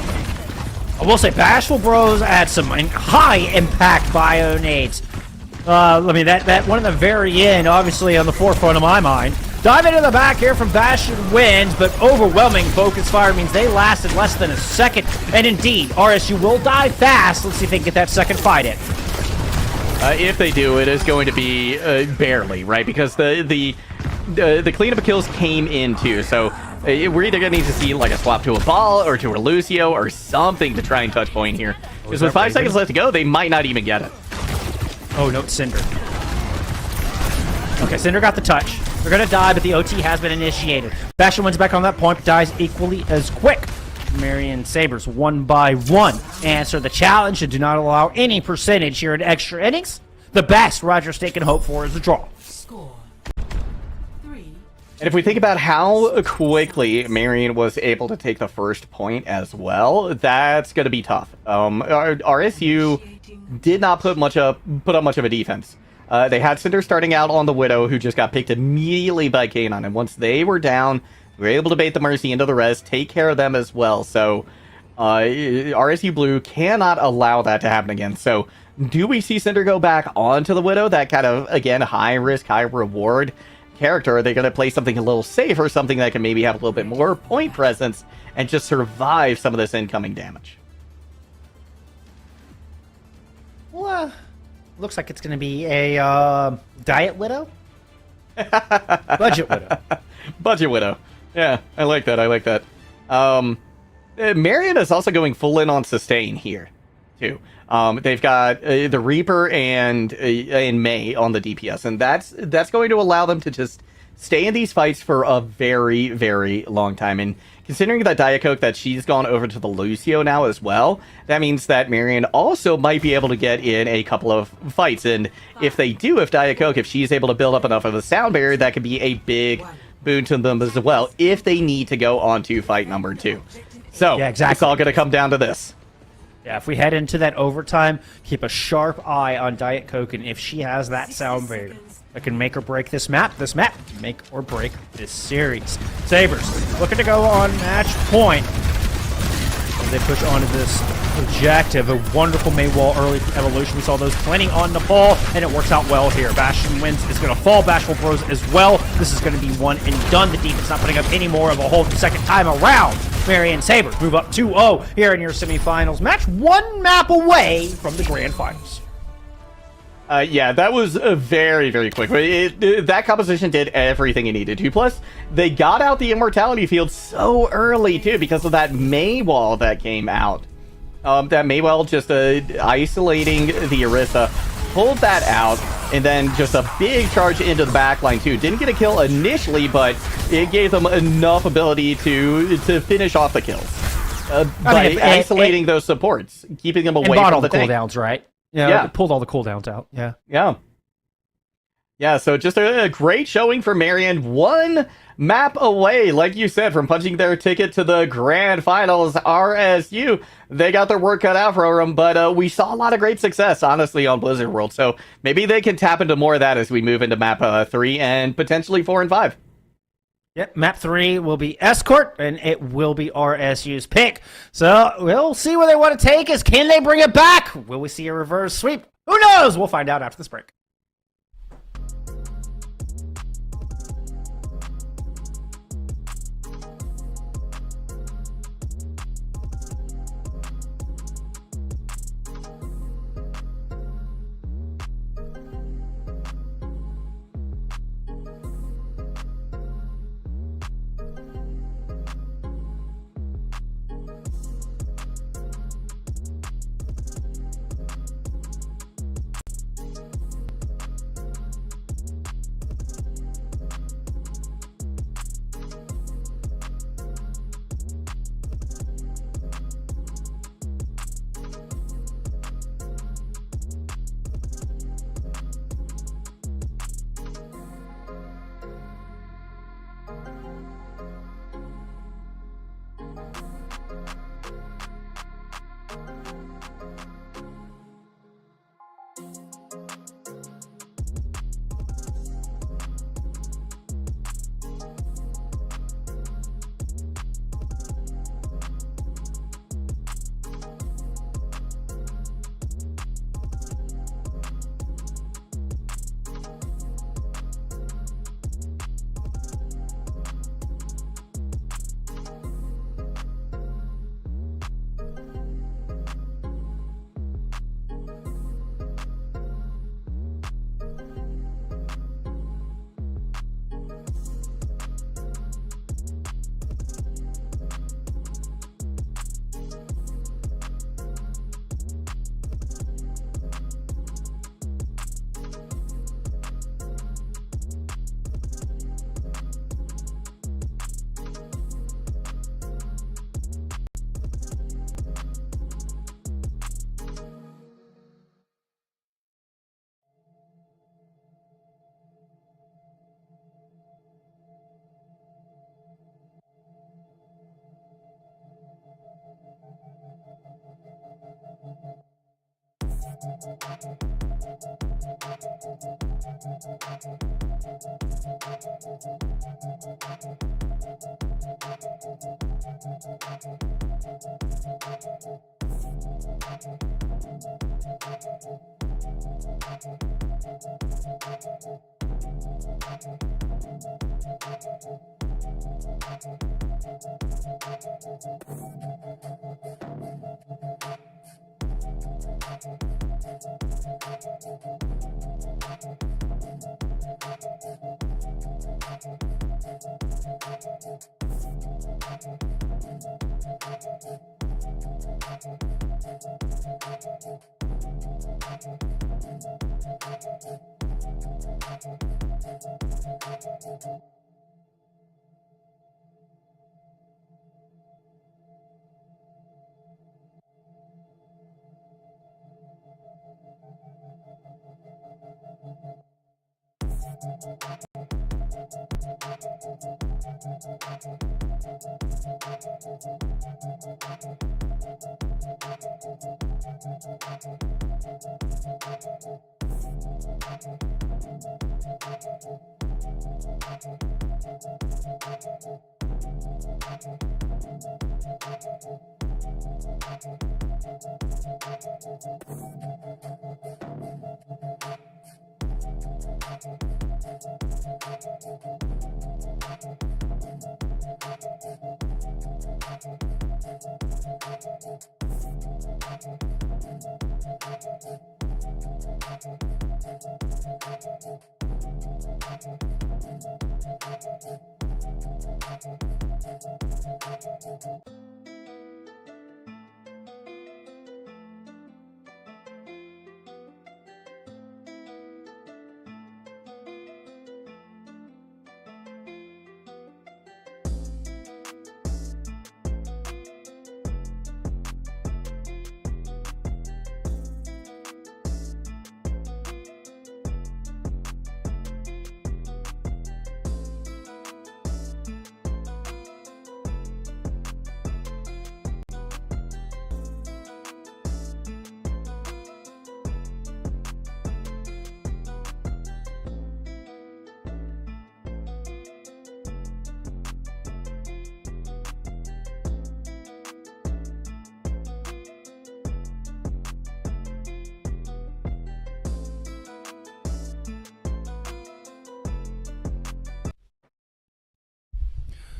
I will say, Bashful Bros had some high impact bio nades. I mean, that one in the very end, obviously on the forefront of my mind. Dive into the back here from Bastion Wins, but overwhelming focus fire means they lasted less than a second. And indeed, RSU will die fast. Let's see if they can get that second fight in. If they do, it is going to be barely, right? Because the the cleanup kills came in too, so we're either going to need to see like a swap to a ball or to a Lucio or something to try and touch point here. Because with 5 seconds left to go, they might not even get it. Oh, no, it's Cinder. Okay, Cinder got the touch. They're going to die, but the OT has been initiated. Bastion wins back on that point, but dies equally as quick. Marion Sabres, 1 by 1, answer the challenge and do not allow any percentage here in extra innings. The best Roger State can hope for is a draw. Score 3. And if we think about how quickly Marion was able to take the first point as well, that's going to be tough. RSU did not put up much of a defense. They had Cinder starting out on the Widow, who just got picked immediately by K9, and once they were down, we were able to bait the Mercy into the res, take care of them as well. So RSU Blue cannot allow that to happen again. So do we see Cinder go back onto the Widow? That kind of, again, high risk, high reward character. Are they going to play something a little safer, something that can maybe have a little bit more point presence and just survive some of this incoming damage? Well, looks like it's going to be a Diet Widow? Budget Widow. Budget Widow. Yeah, I like that. I like that. Marion is also going full in on sustain here, too. They've got the Reaper and May on the DPS, and that's going to allow them to just stay in these fights for a very, very long time. And considering that Diet Coke, that she's gone over to the Lucio now as well, that means that Marion also might be able to get in a couple of fights. And if they do, if Diet Coke, if she's able to build up enough of a sound barrier, that could be a big boon to them as well, if they need to go on to fight number 2. So, Yeah, exactly. It's all going to come down to this. Yeah, if we head into that overtime, keep a sharp eye on Diet Coke, and if she has that sound barrier that can make or break this map can make or break this series. Sabres looking to go on match point as they push on to this objective. A wonderful Maywall early evolution. We saw those planning on Nepal, and it works out well here. Bastion wins is going to fall. Bashful Bros as well. This is going to be one and done. The defense not putting up any more of a hold the second time around. Marion Sabres move up 2-0 here in your semifinals. Match 1 map away from the grand finals. Yeah, that was very, very quick. That composition did everything it needed to. Plus, they got out the Immortality field so early, too, because of that Maywall that came out. That Maywall just isolating the Orisa, pulled that out, and then just a big charge into the backline, too. Didn't get a kill initially, but it gave them enough ability to finish off the kills. By isolating those supports, keeping them away from the tank. Cooldowns, right? Yeah, it pulled all the cooldowns out. Yeah, so just a great showing for Marion. 1 map away, like you said, from punching their ticket to the grand finals. RSU, they got their work cut out for them, but we saw a lot of great success, honestly, on Blizzard World. So maybe they can tap into more of that as we move into map 3 and potentially 4 and 5. Yep, map 3 will be Escort, and it will be RSU's pick. So we'll see where they want to take us. Can they bring it back? Will we see a reverse sweep? Who knows? We'll find out after this break.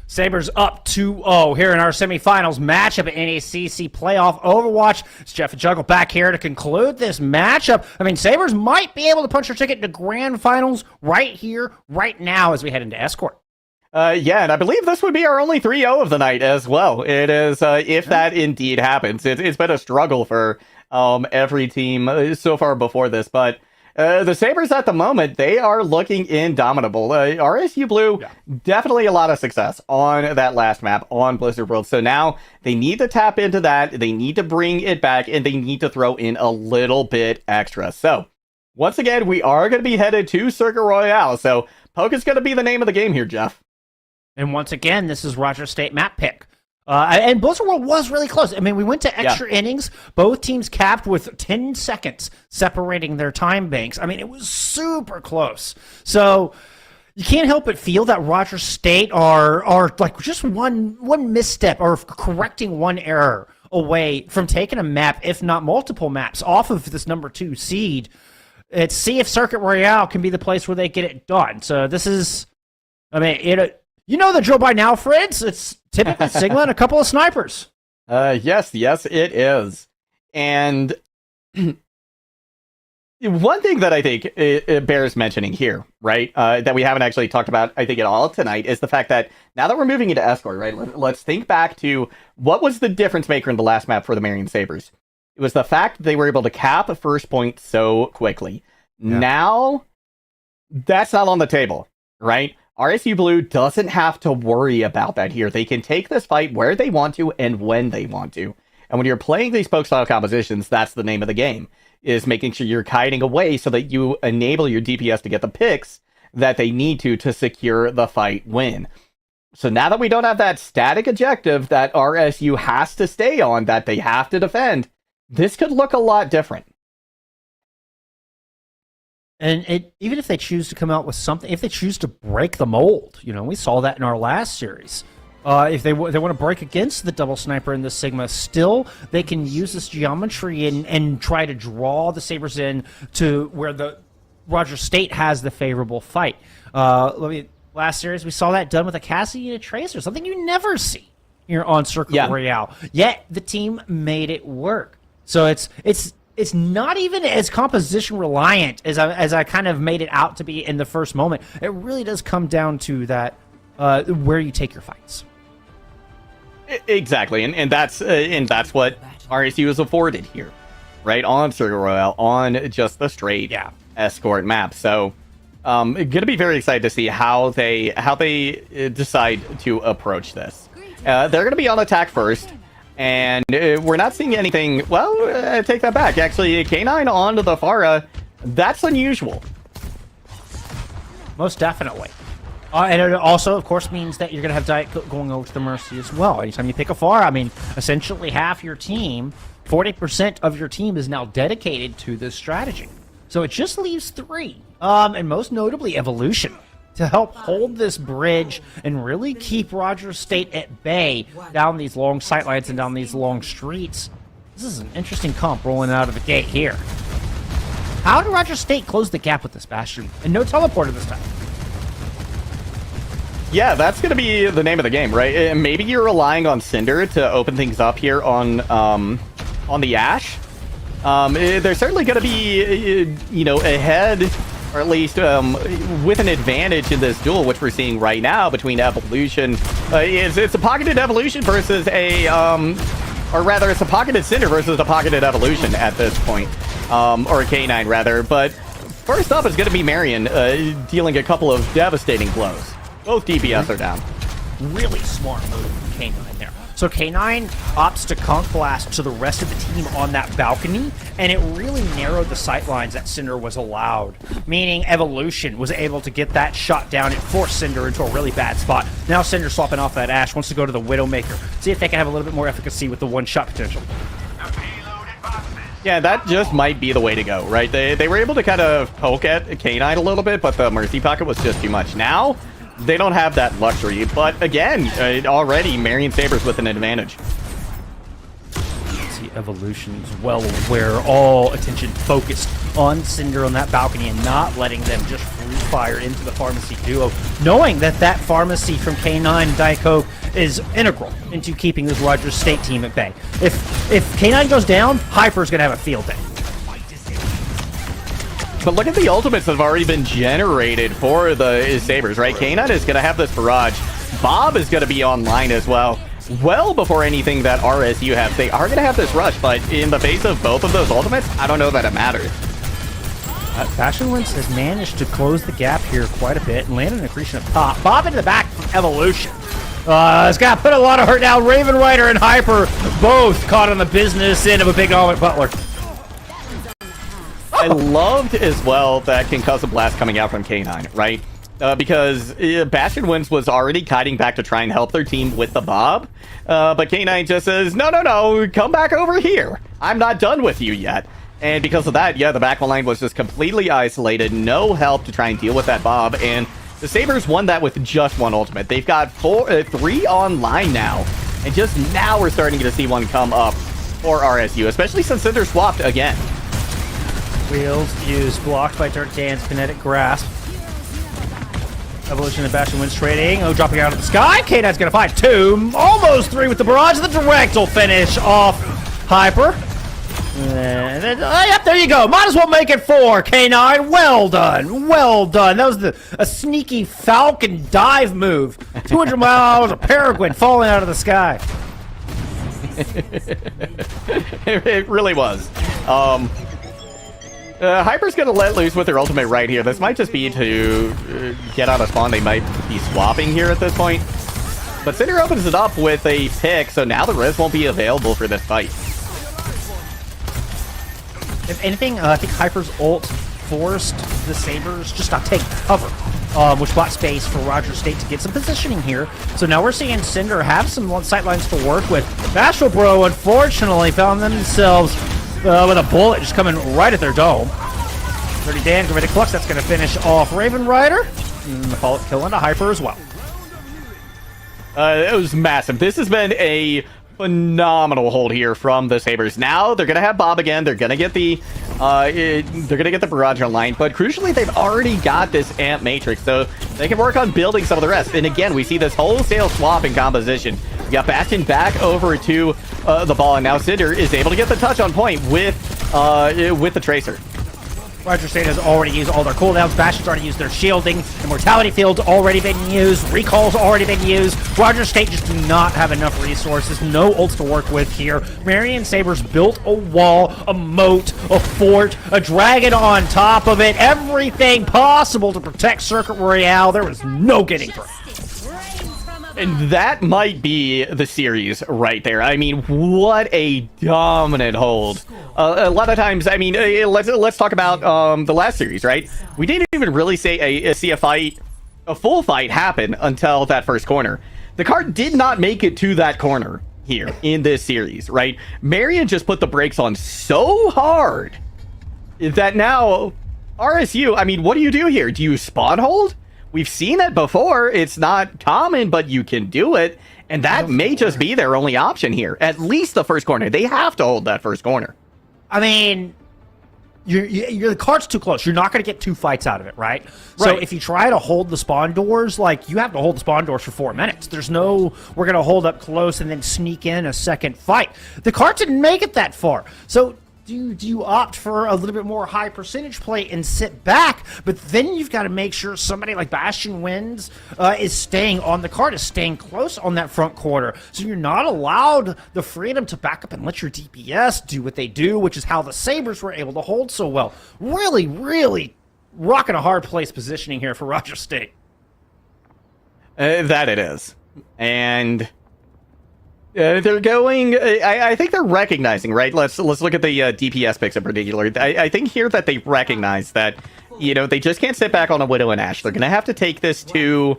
Sabres up 2-0 here in our semifinals matchup at NECC playoff Overwatch. It's Jeff and Juggle back here to conclude this matchup. I mean, Sabres might be able to punch their ticket to grand finals right here, right now as we head into Escort. Yeah, and I believe this would be our only 3-0 of the night as well. It is, if that indeed happens. It's been a struggle for every team so far before this, but the Sabres at the moment, they are looking indomitable. RSU Blue, definitely a lot of success on that last map on Blizzard World. So now they need to tap into that. They need to bring it back, and they need to throw in a little bit extra. So once again, we are going to be headed to Circuit Royale. So Poke is going to be the name of the game here, Jeff. And once again, this is Rogers State map pick. And Blizzard World was really close. I mean, we went to extra innings. Both teams capped with 10 seconds separating their time banks. I mean, it was super close. So you can't help but feel that Rogers State are like just one misstep or correcting one error away from taking a map, if not multiple maps, off of this number 2 seed. Let's see if Circuit Royale can be the place where they get it done. So this is, I mean, you know the drill by now, friends. It's typically Sigma and a couple of snipers. Yes, it is. And one thing that I think it bears mentioning here, right, that we haven't actually talked about, I think, at all tonight, is the fact that now that we're moving into Escort, right, let's think back to what was the difference maker in the last map for the Marion Sabres. It was the fact that they were able to cap a first point so quickly. Yeah. Now, that's not on the table, right? RSU Blue doesn't have to worry about that here. They can take this fight where they want to and when they want to. And when you're playing these poke style compositions, that's the name of the game, is making sure you're kiting away so that you enable your DPS to get the picks that they need to secure the fight win. So now that we don't have that static objective that RSU has to stay on, that they have to defend, this could look a lot different. And even if they choose to come out with something, if they choose to break the mold, we saw that in our last series. If they want to break against the double sniper in the Sigma, still they can use this geometry and try to draw the Sabres in to where the Roger State has the favorable fight. Last series we saw that done with a Cassie and a Tracer, something you never see here on Circle Royale. Yet the team made it work. So it's not even as composition reliant as I kind of made it out to be in the first moment. It really does come down to that where you take your fights. Exactly, and that's what RSU is afforded here, right? On Circle Royale, on just the straight escort map. So, gonna be very excited to see how they decide to approach this. They're gonna be on attack first. And we're not seeing anything. Well, take that back. Actually, K9 onto the Pharah. That's unusual. Most definitely. And it also, of course, means that you're going to have Diet Coke going over to the Mercy as well. Anytime you pick a Pharah, essentially half your team, 40% of your team is now dedicated to this strategy. So it just leaves 3. And most notably, Evolution, to help hold this bridge and really keep Roger State at bay down these long sightlines and down these long streets. This is an interesting comp rolling out of the gate here. How did Roger State close the gap with this Bastion? And no teleporter this time. Yeah, that's going to be the name of the game, right? Maybe you're relying on Cinder to open things up here on the Ashe. They're certainly going to be, ahead, or at least with an advantage in this duel, which we're seeing right now between Evolution. It's a pocketed Evolution versus it's a pocketed Cinder versus a pocketed Evolution at this point, or a K9 rather. But first up is going to be Marion dealing a couple of devastating blows. Both DPS are down. Really smart move from K9 there. So K9 opts to Conk Blast to the rest of the team on that balcony, and it really narrowed the sightlines that Cinder was allowed, meaning Evolution was able to get that shot down and force Cinder into a really bad spot. Now Cinder swapping off that Ashe, wants to go to the Widowmaker, see if they can have a little bit more efficacy with the one-shot potential. Yeah, that just might be the way to go, right? They were able to kind of poke at K9 a little bit, but the Mercy Pocket was just too much. Now, they don't have that luxury, but again, already Marion Sabres with an advantage. See, Evolution's well aware, all attention focused on Cinder on that balcony and not letting them just free fire into the Pharmacy duo, knowing that that Pharmacy from K9 and Diet Coke is integral into keeping this Rogers State team at bay. If K9 goes down, Hyper's going to have a field day. But look at the ultimates that have already been generated for the Sabres, right? K9 is going to have this barrage. Bob is going to be online as well. Well before anything that RSU has. They are going to have this rush, but in the face of both of those ultimates, I don't know that it matters. Fashion Winds has managed to close the gap here quite a bit and land an accretion up top. Bob into the back from Evolution. It's got to put a lot of hurt down. Raven Rider and Hyper both caught on the business end of a big Almond Butler. I loved as well that Concussive Blast coming out from K9, right? Because Bastion Winds was already kiting back to try and help their team with the Bob. But K9 just says, no, come back over here. I'm not done with you yet. And because of that, the back line was just completely isolated. No help to try and deal with that Bob. And the Sabres won that with just one ultimate. They've got 3 online now. And just now we're starting to see one come up for RSU, especially since they're swapped again. Wheels used, blocked by Dirt Dan's Kinetic Grasp. Evolution and Bastion Winds trading. Oh, dropping out of the sky. K9's gonna find 2, almost 3 with the barrage. The direct will finish off Hyper. And then, yep, there you go. Might as well make it 4. K9, well done, well done. That was a sneaky Falcon dive move. 200 miles of Peregrine falling out of the sky. It really was. Hyper's going to let loose with their ultimate right here. This might just be to get out of spawn. They might be swapping here at this point. But Cinder opens it up with a pick, so now the res won't be available for this fight. If anything, I think Hyper's ult forced the Sabres just not take cover, which bought space for Roger State to get some positioning here. So now we're seeing Cinder have some sightlines to work with. Bashful Bro, unfortunately, found themselves with a bullet just coming right at their dome. Dirty Dan, Gravitic Flux, that's going to finish off Raven Rider. And the follow-up kill into Hyper as well. It was massive. This has been a phenomenal hold here from the Sabres. Now they're gonna have Bob again. They're gonna get the barrage online, but crucially they've already got this amp matrix, so they can work on building some of the rest. And again, we see this wholesale swap in composition. We got Bastion back over to the ball, and now Cinder is able to get the touch on point with the Tracer. Roger State has already used all their cooldowns. Bastion's already used their shielding. Immortality Field's already been used. Recall's already been used. Roger State just do not have enough resources. No ults to work with here. Marion Sabres built a wall, a moat, a fort, a dragon on top of it. Everything possible to protect Circuit Royale. There was no getting through. And that might be the series right there. I mean, what a dominant hold. A lot of times, I mean, let's talk about the last series, right? We didn't even really see a full fight happen until that first corner. The card did not make it to that corner here in this series, right? Marion just put the brakes on so hard that now RSU, I mean, what do you do here? Do you spawn hold? We've seen it before. It's not common, but you can do it. And that may just be their only option here. At least the first corner. They have to hold that first corner. I mean, the card's too close. You're not going to get 2 fights out of it, right? So if you try to hold the spawn doors, like, you have to hold the spawn doors for 4 minutes. There's no, we're going to hold up close and then sneak in a second fight. The card didn't make it that far. So do you opt for a little bit more high percentage play and sit back? But then you've got to make sure somebody like Bastion Wins is staying on the card, is staying close on that front quarter. So you're not allowed the freedom to back up and let your DPS do what they do, which is how the Sabres were able to hold so well. Really, really rocking a hard place positioning here for Roger State. That it is. And they're going. I think they're recognizing, right? Let's look at the DPS picks in particular. I think here that they recognize that, you know, they just can't sit back on a Widow and Ashe. They're gonna have to take this to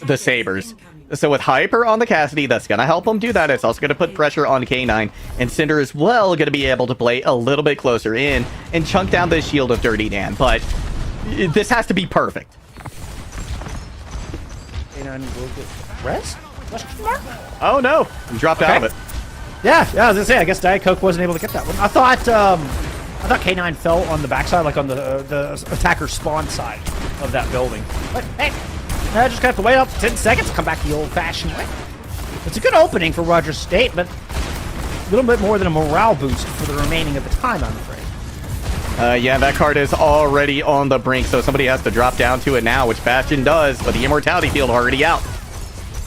the Sabres. So with Hyper on the Cassidy, that's gonna help them do that. It's also gonna put pressure on K9, and Cinder as well gonna be able to play a little bit closer in and chunk down the shield of Dirty Dan. But this has to be perfect. K9 will get res? Oh no, he dropped out of it. Yeah, I was gonna say, I guess Diet Coke wasn't able to get that one. I thought K9 fell on the backside, like on the attacker spawn side of that building. But hey, I just have to wait up 10 seconds to come back the old-fashioned way. It's a good opening for Roger State, but a little bit more than a morale boost for the remaining of the time, I'm afraid. Yeah, that card is already on the brink, so somebody has to drop down to it now, which Bastion does, but the Immortality Field already out.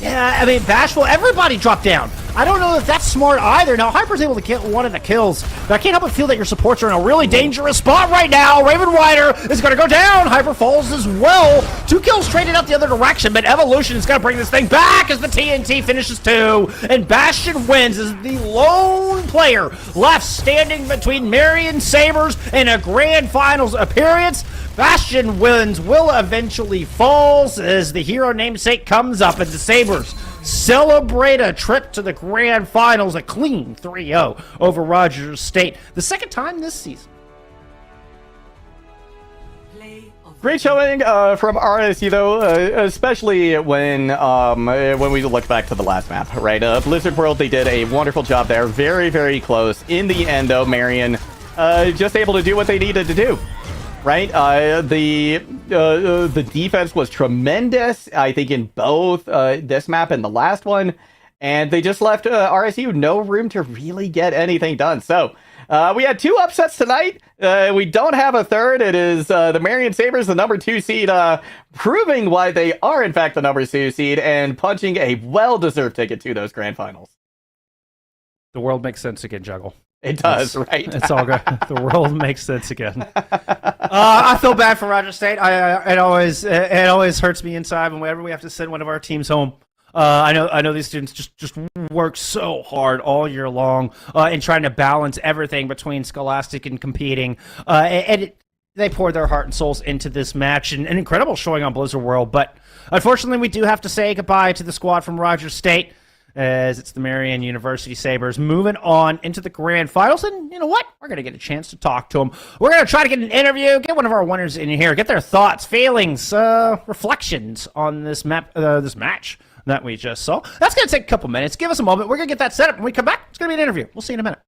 Yeah, I mean, Bashful, everybody dropped down. I don't know if that's smart either. Now, Hyper's able to get one of the kills, but I can't help but feel that your supports are in a really dangerous spot right now. Raven Rider is going to go down. Hyper falls as well. 2 kills traded out the other direction, but Evolution is going to bring this thing back as the TNT finishes 2, and Bastion Wins as the lone player left standing between Marion Sabres and a Grand Finals appearance. Bastion Wins will eventually fall as the hero namesake comes up, and the Sabres celebrate a trip to the Grand Finals, a clean 3-0 over Rogers State. The second time this season. Great showing from RSU, though, especially when we look back to the last map, right? Blizzard World, they did a wonderful job there. Very, very close. In the end, though, Marion just able to do what they needed to do. Right, the defense was tremendous, I think, in both this map and the last one, and they just left RSU no room to really get anything done. So we had 2 upsets tonight. We don't have a third. It is the Marion Sabres, the number 2 seed, proving why they are in fact the number 2 seed and punching a well-deserved ticket to those grand finals. The world makes sense again, Juggle. It does, right? It's all good. The world makes sense again. I feel bad for Roger State. It always hurts me inside whenever we have to send one of our teams home. I know these students just work so hard all year long in trying to balance everything between scholastic and competing. They poured their heart and souls into this match, and an incredible showing on Blizzard World. But unfortunately, we do have to say goodbye to the squad from Roger State. as it's the Marian University Sabres moving on into the grand finals. And you know what? We're going to get a chance to talk to them. We're going to try to get an interview, get one of our winners in here, get their thoughts, feelings, reflections on this this match that we just saw. That's going to take a couple minutes. Give us a moment. We're going to get that set up. When we come back, it's going to be an interview. We'll see you in a minute.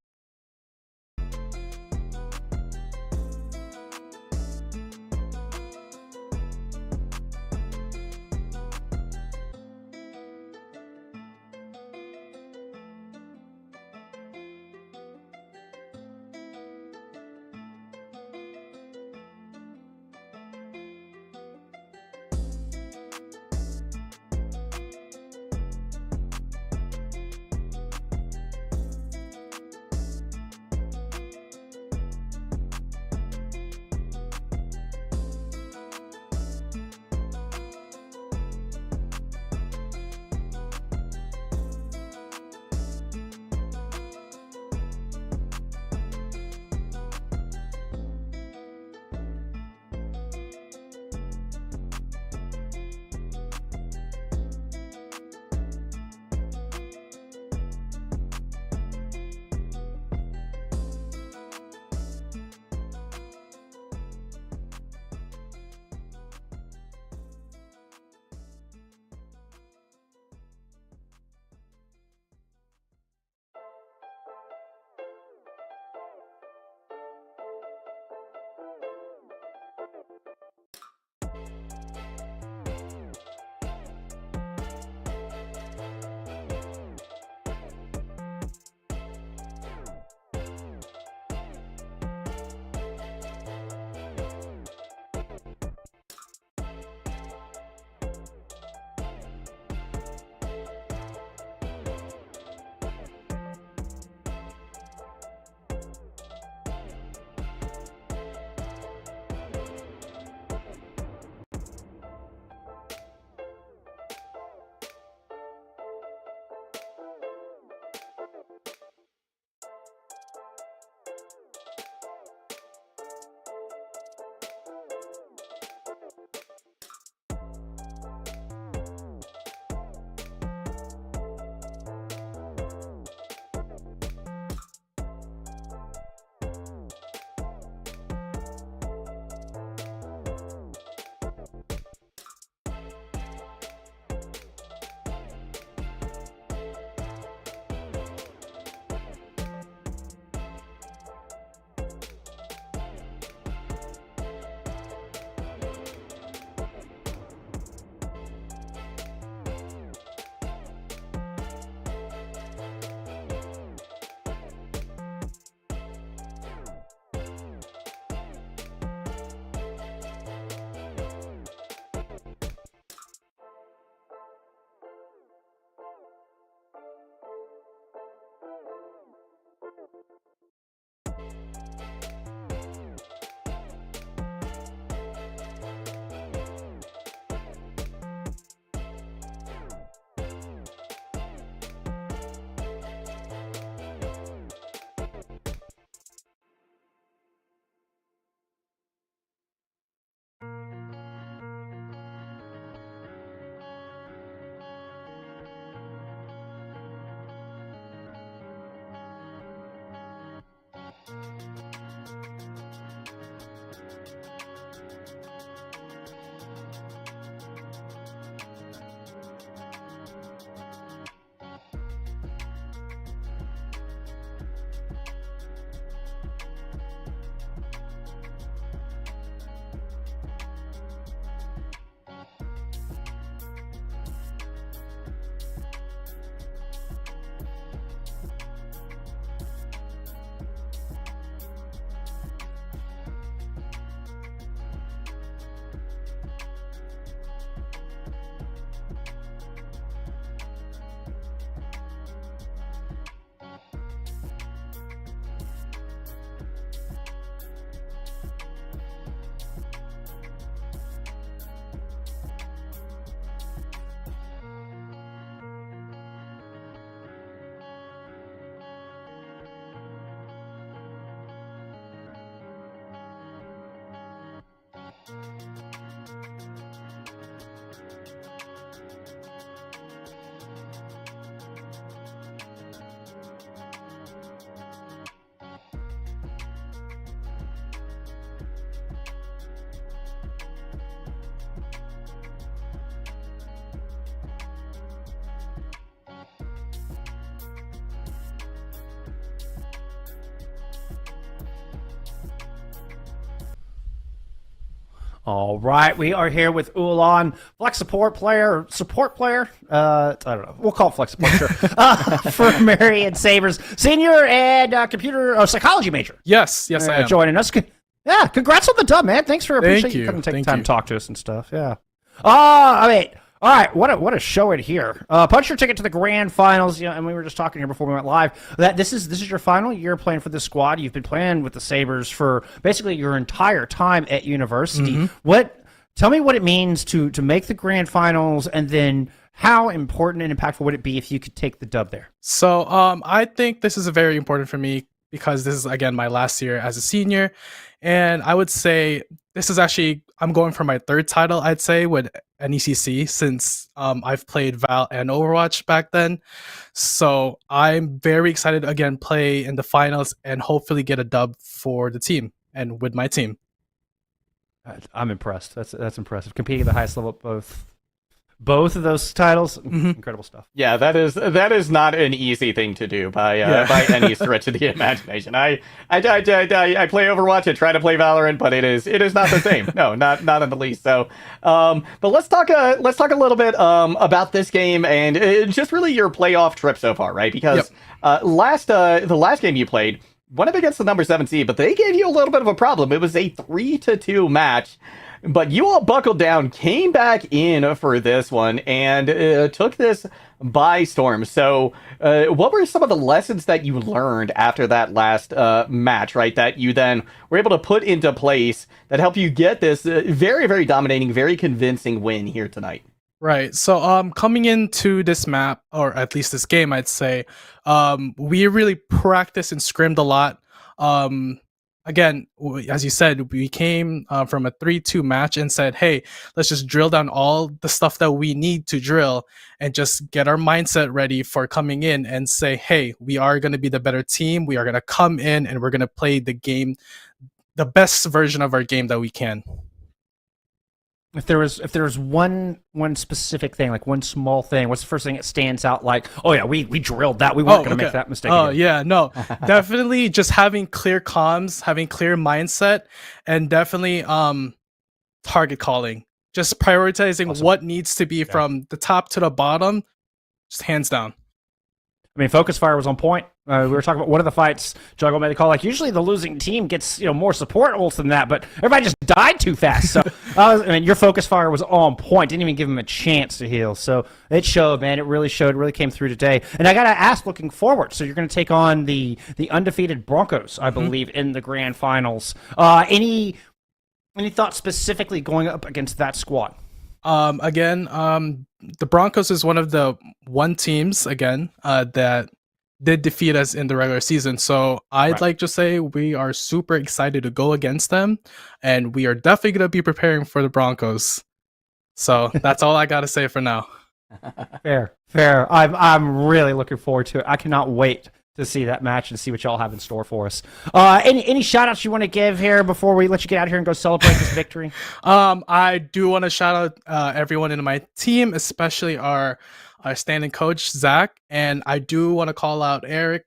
All right, we are here with Ulan, flex support player. I don't know. We'll call it flex support, sure. For Marion Sabres, senior and computer psychology major. Yes, I am. Joining us. Yeah, congrats on the dub, man. Thanks for appreciate you coming to take the time to talk to us and stuff. Yeah. All right, what a show it here. Punch your ticket to the grand finals. And we were just talking here before we went live that this is your final year playing for this squad. You've been playing with the Sabres for basically your entire time at university. Mm-hmm. Tell me what it means to make the grand finals, and then how important and impactful would it be if you could take the dub there? So I think this is very important for me because this is, again, my last year as a senior. And I would say this is actually, I'm going for my third title, I'd say, with NECC, since I've played Val and Overwatch back then. So I'm very excited to, again, play in the finals and hopefully get a dub for the team and with my team. I'm impressed. That's impressive. Competing at the highest level at both of those titles, incredible stuff. Yeah, that is not an easy thing to do by any stretch of the imagination. I play Overwatch and try to play Valorant, but it is not the same. No, not in the least. So, but let's talk a little bit about this game and just really your playoff trip so far, right? Because the last game you played went up against the number 7 seed, but they gave you a little bit of a problem. It was a 3-2 match. But you all buckled down, came back in for this one, and took this by storm. So what were some of the lessons that you learned after that last match, right, that you then were able to put into place that helped you get this very, very dominating, very convincing win here tonight? Right. So coming into this map, or at least this game, I'd say, we really practiced and scrimmed a lot. Again, as you said, we came from a 3-2 match and said, hey, let's just drill down all the stuff that we need to drill and just get our mindset ready for coming in and say, hey, we are going to be the better team. We are going to come in and we're going to play the game, the best version of our game that we can. If there was one specific thing, like one small thing, what's the first thing that stands out? Like, oh yeah, we drilled that. We weren't going to make that mistake. Oh again. Yeah, no, definitely just having clear comms, having clear mindset, and definitely target calling. Just prioritizing what needs to be from the top to the bottom, just hands down. I mean, Focus Fire was on point. We were talking about one of the fights, Juggle made the call. Like, usually the losing team gets more support ults than that, but everybody just died too fast. So, your Focus Fire was on point. Didn't even give him a chance to heal. So it showed, man. It really showed. It really came through today. And I got to ask, looking forward, so you're going to take on the undefeated Broncos, I believe, in the grand finals. Any thoughts specifically going up against that squad? The Broncos is one of the teams that did defeat us in the regular season. So I'd like to say we are super excited to go against them, and we are definitely going to be preparing for the Broncos. So that's all I got to say for now. Fair. I'm really looking forward to it. I cannot wait to see that match and see what y'all have in store for us. Any shout outs you want to give here before we let you get out of here and go celebrate this victory? I do want to shout out everyone in my team, especially our standing coach, Zach. And I do want to call out Eric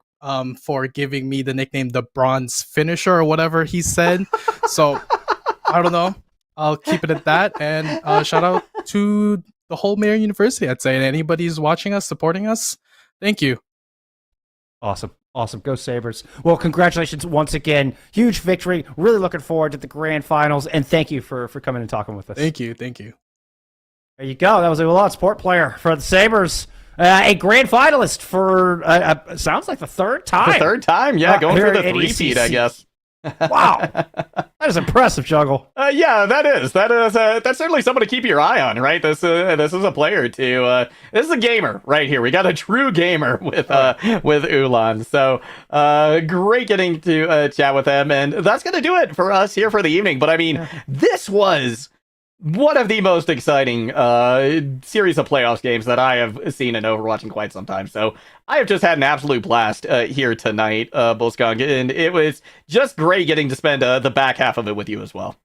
for giving me the nickname the Bronze Finisher or whatever he said. So I don't know. I'll keep it at that. And shout out to the whole Marion University, I'd say. And anybody who's watching us, supporting us, thank you. Awesome. Go Sabres. Well, congratulations once again. Huge victory. Really looking forward to the grand finals. And thank you for coming and talking with us. Thank you. There you go. That was a lot sport player for the Sabres. A grand finalist for, sounds like the third time. The third time, yeah. Going for the three-peat, I guess. Wow. That is impressive, Juggle. Yeah, that is. That's certainly someone to keep your eye on, right? This is a player too. This is a gamer right here. We got a true gamer with Ulan. So great getting to chat with him, and that's gonna do it for us here for the evening. But I mean, this was one of the most exciting series of playoffs games that I have seen in Overwatch in quite some time. So I have just had an absolute blast here tonight, Bullskunk, and it was just great getting to spend the back half of it with you as well.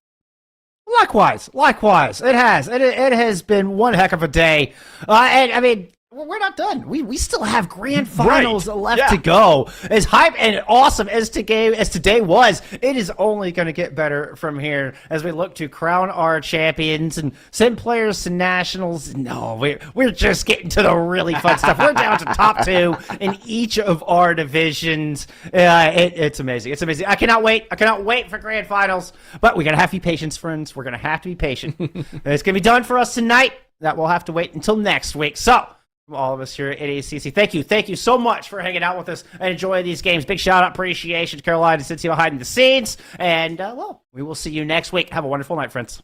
Likewise. It has been one heck of a day. And I mean, Well, we're not done. We still have grand finals left Yeah. to go. As hype and awesome as today was, it is only going to get better from here as we look to crown our champions and send players to nationals. No, we're just getting to the really fun stuff. We're down to top 2 in each of our divisions. It's amazing. It's amazing. I cannot wait. I cannot wait for grand finals. But we got to have to be patient, friends. We're going to have to be patient. It's going to be done for us tonight. That we'll have to wait until next week. So, from all of us here at NECC, thank you so much for hanging out with us and enjoying these games. Big shout out, appreciation to Caroline and Cincy behind the scenes. And, well, we will see you next week. Have a wonderful night, friends.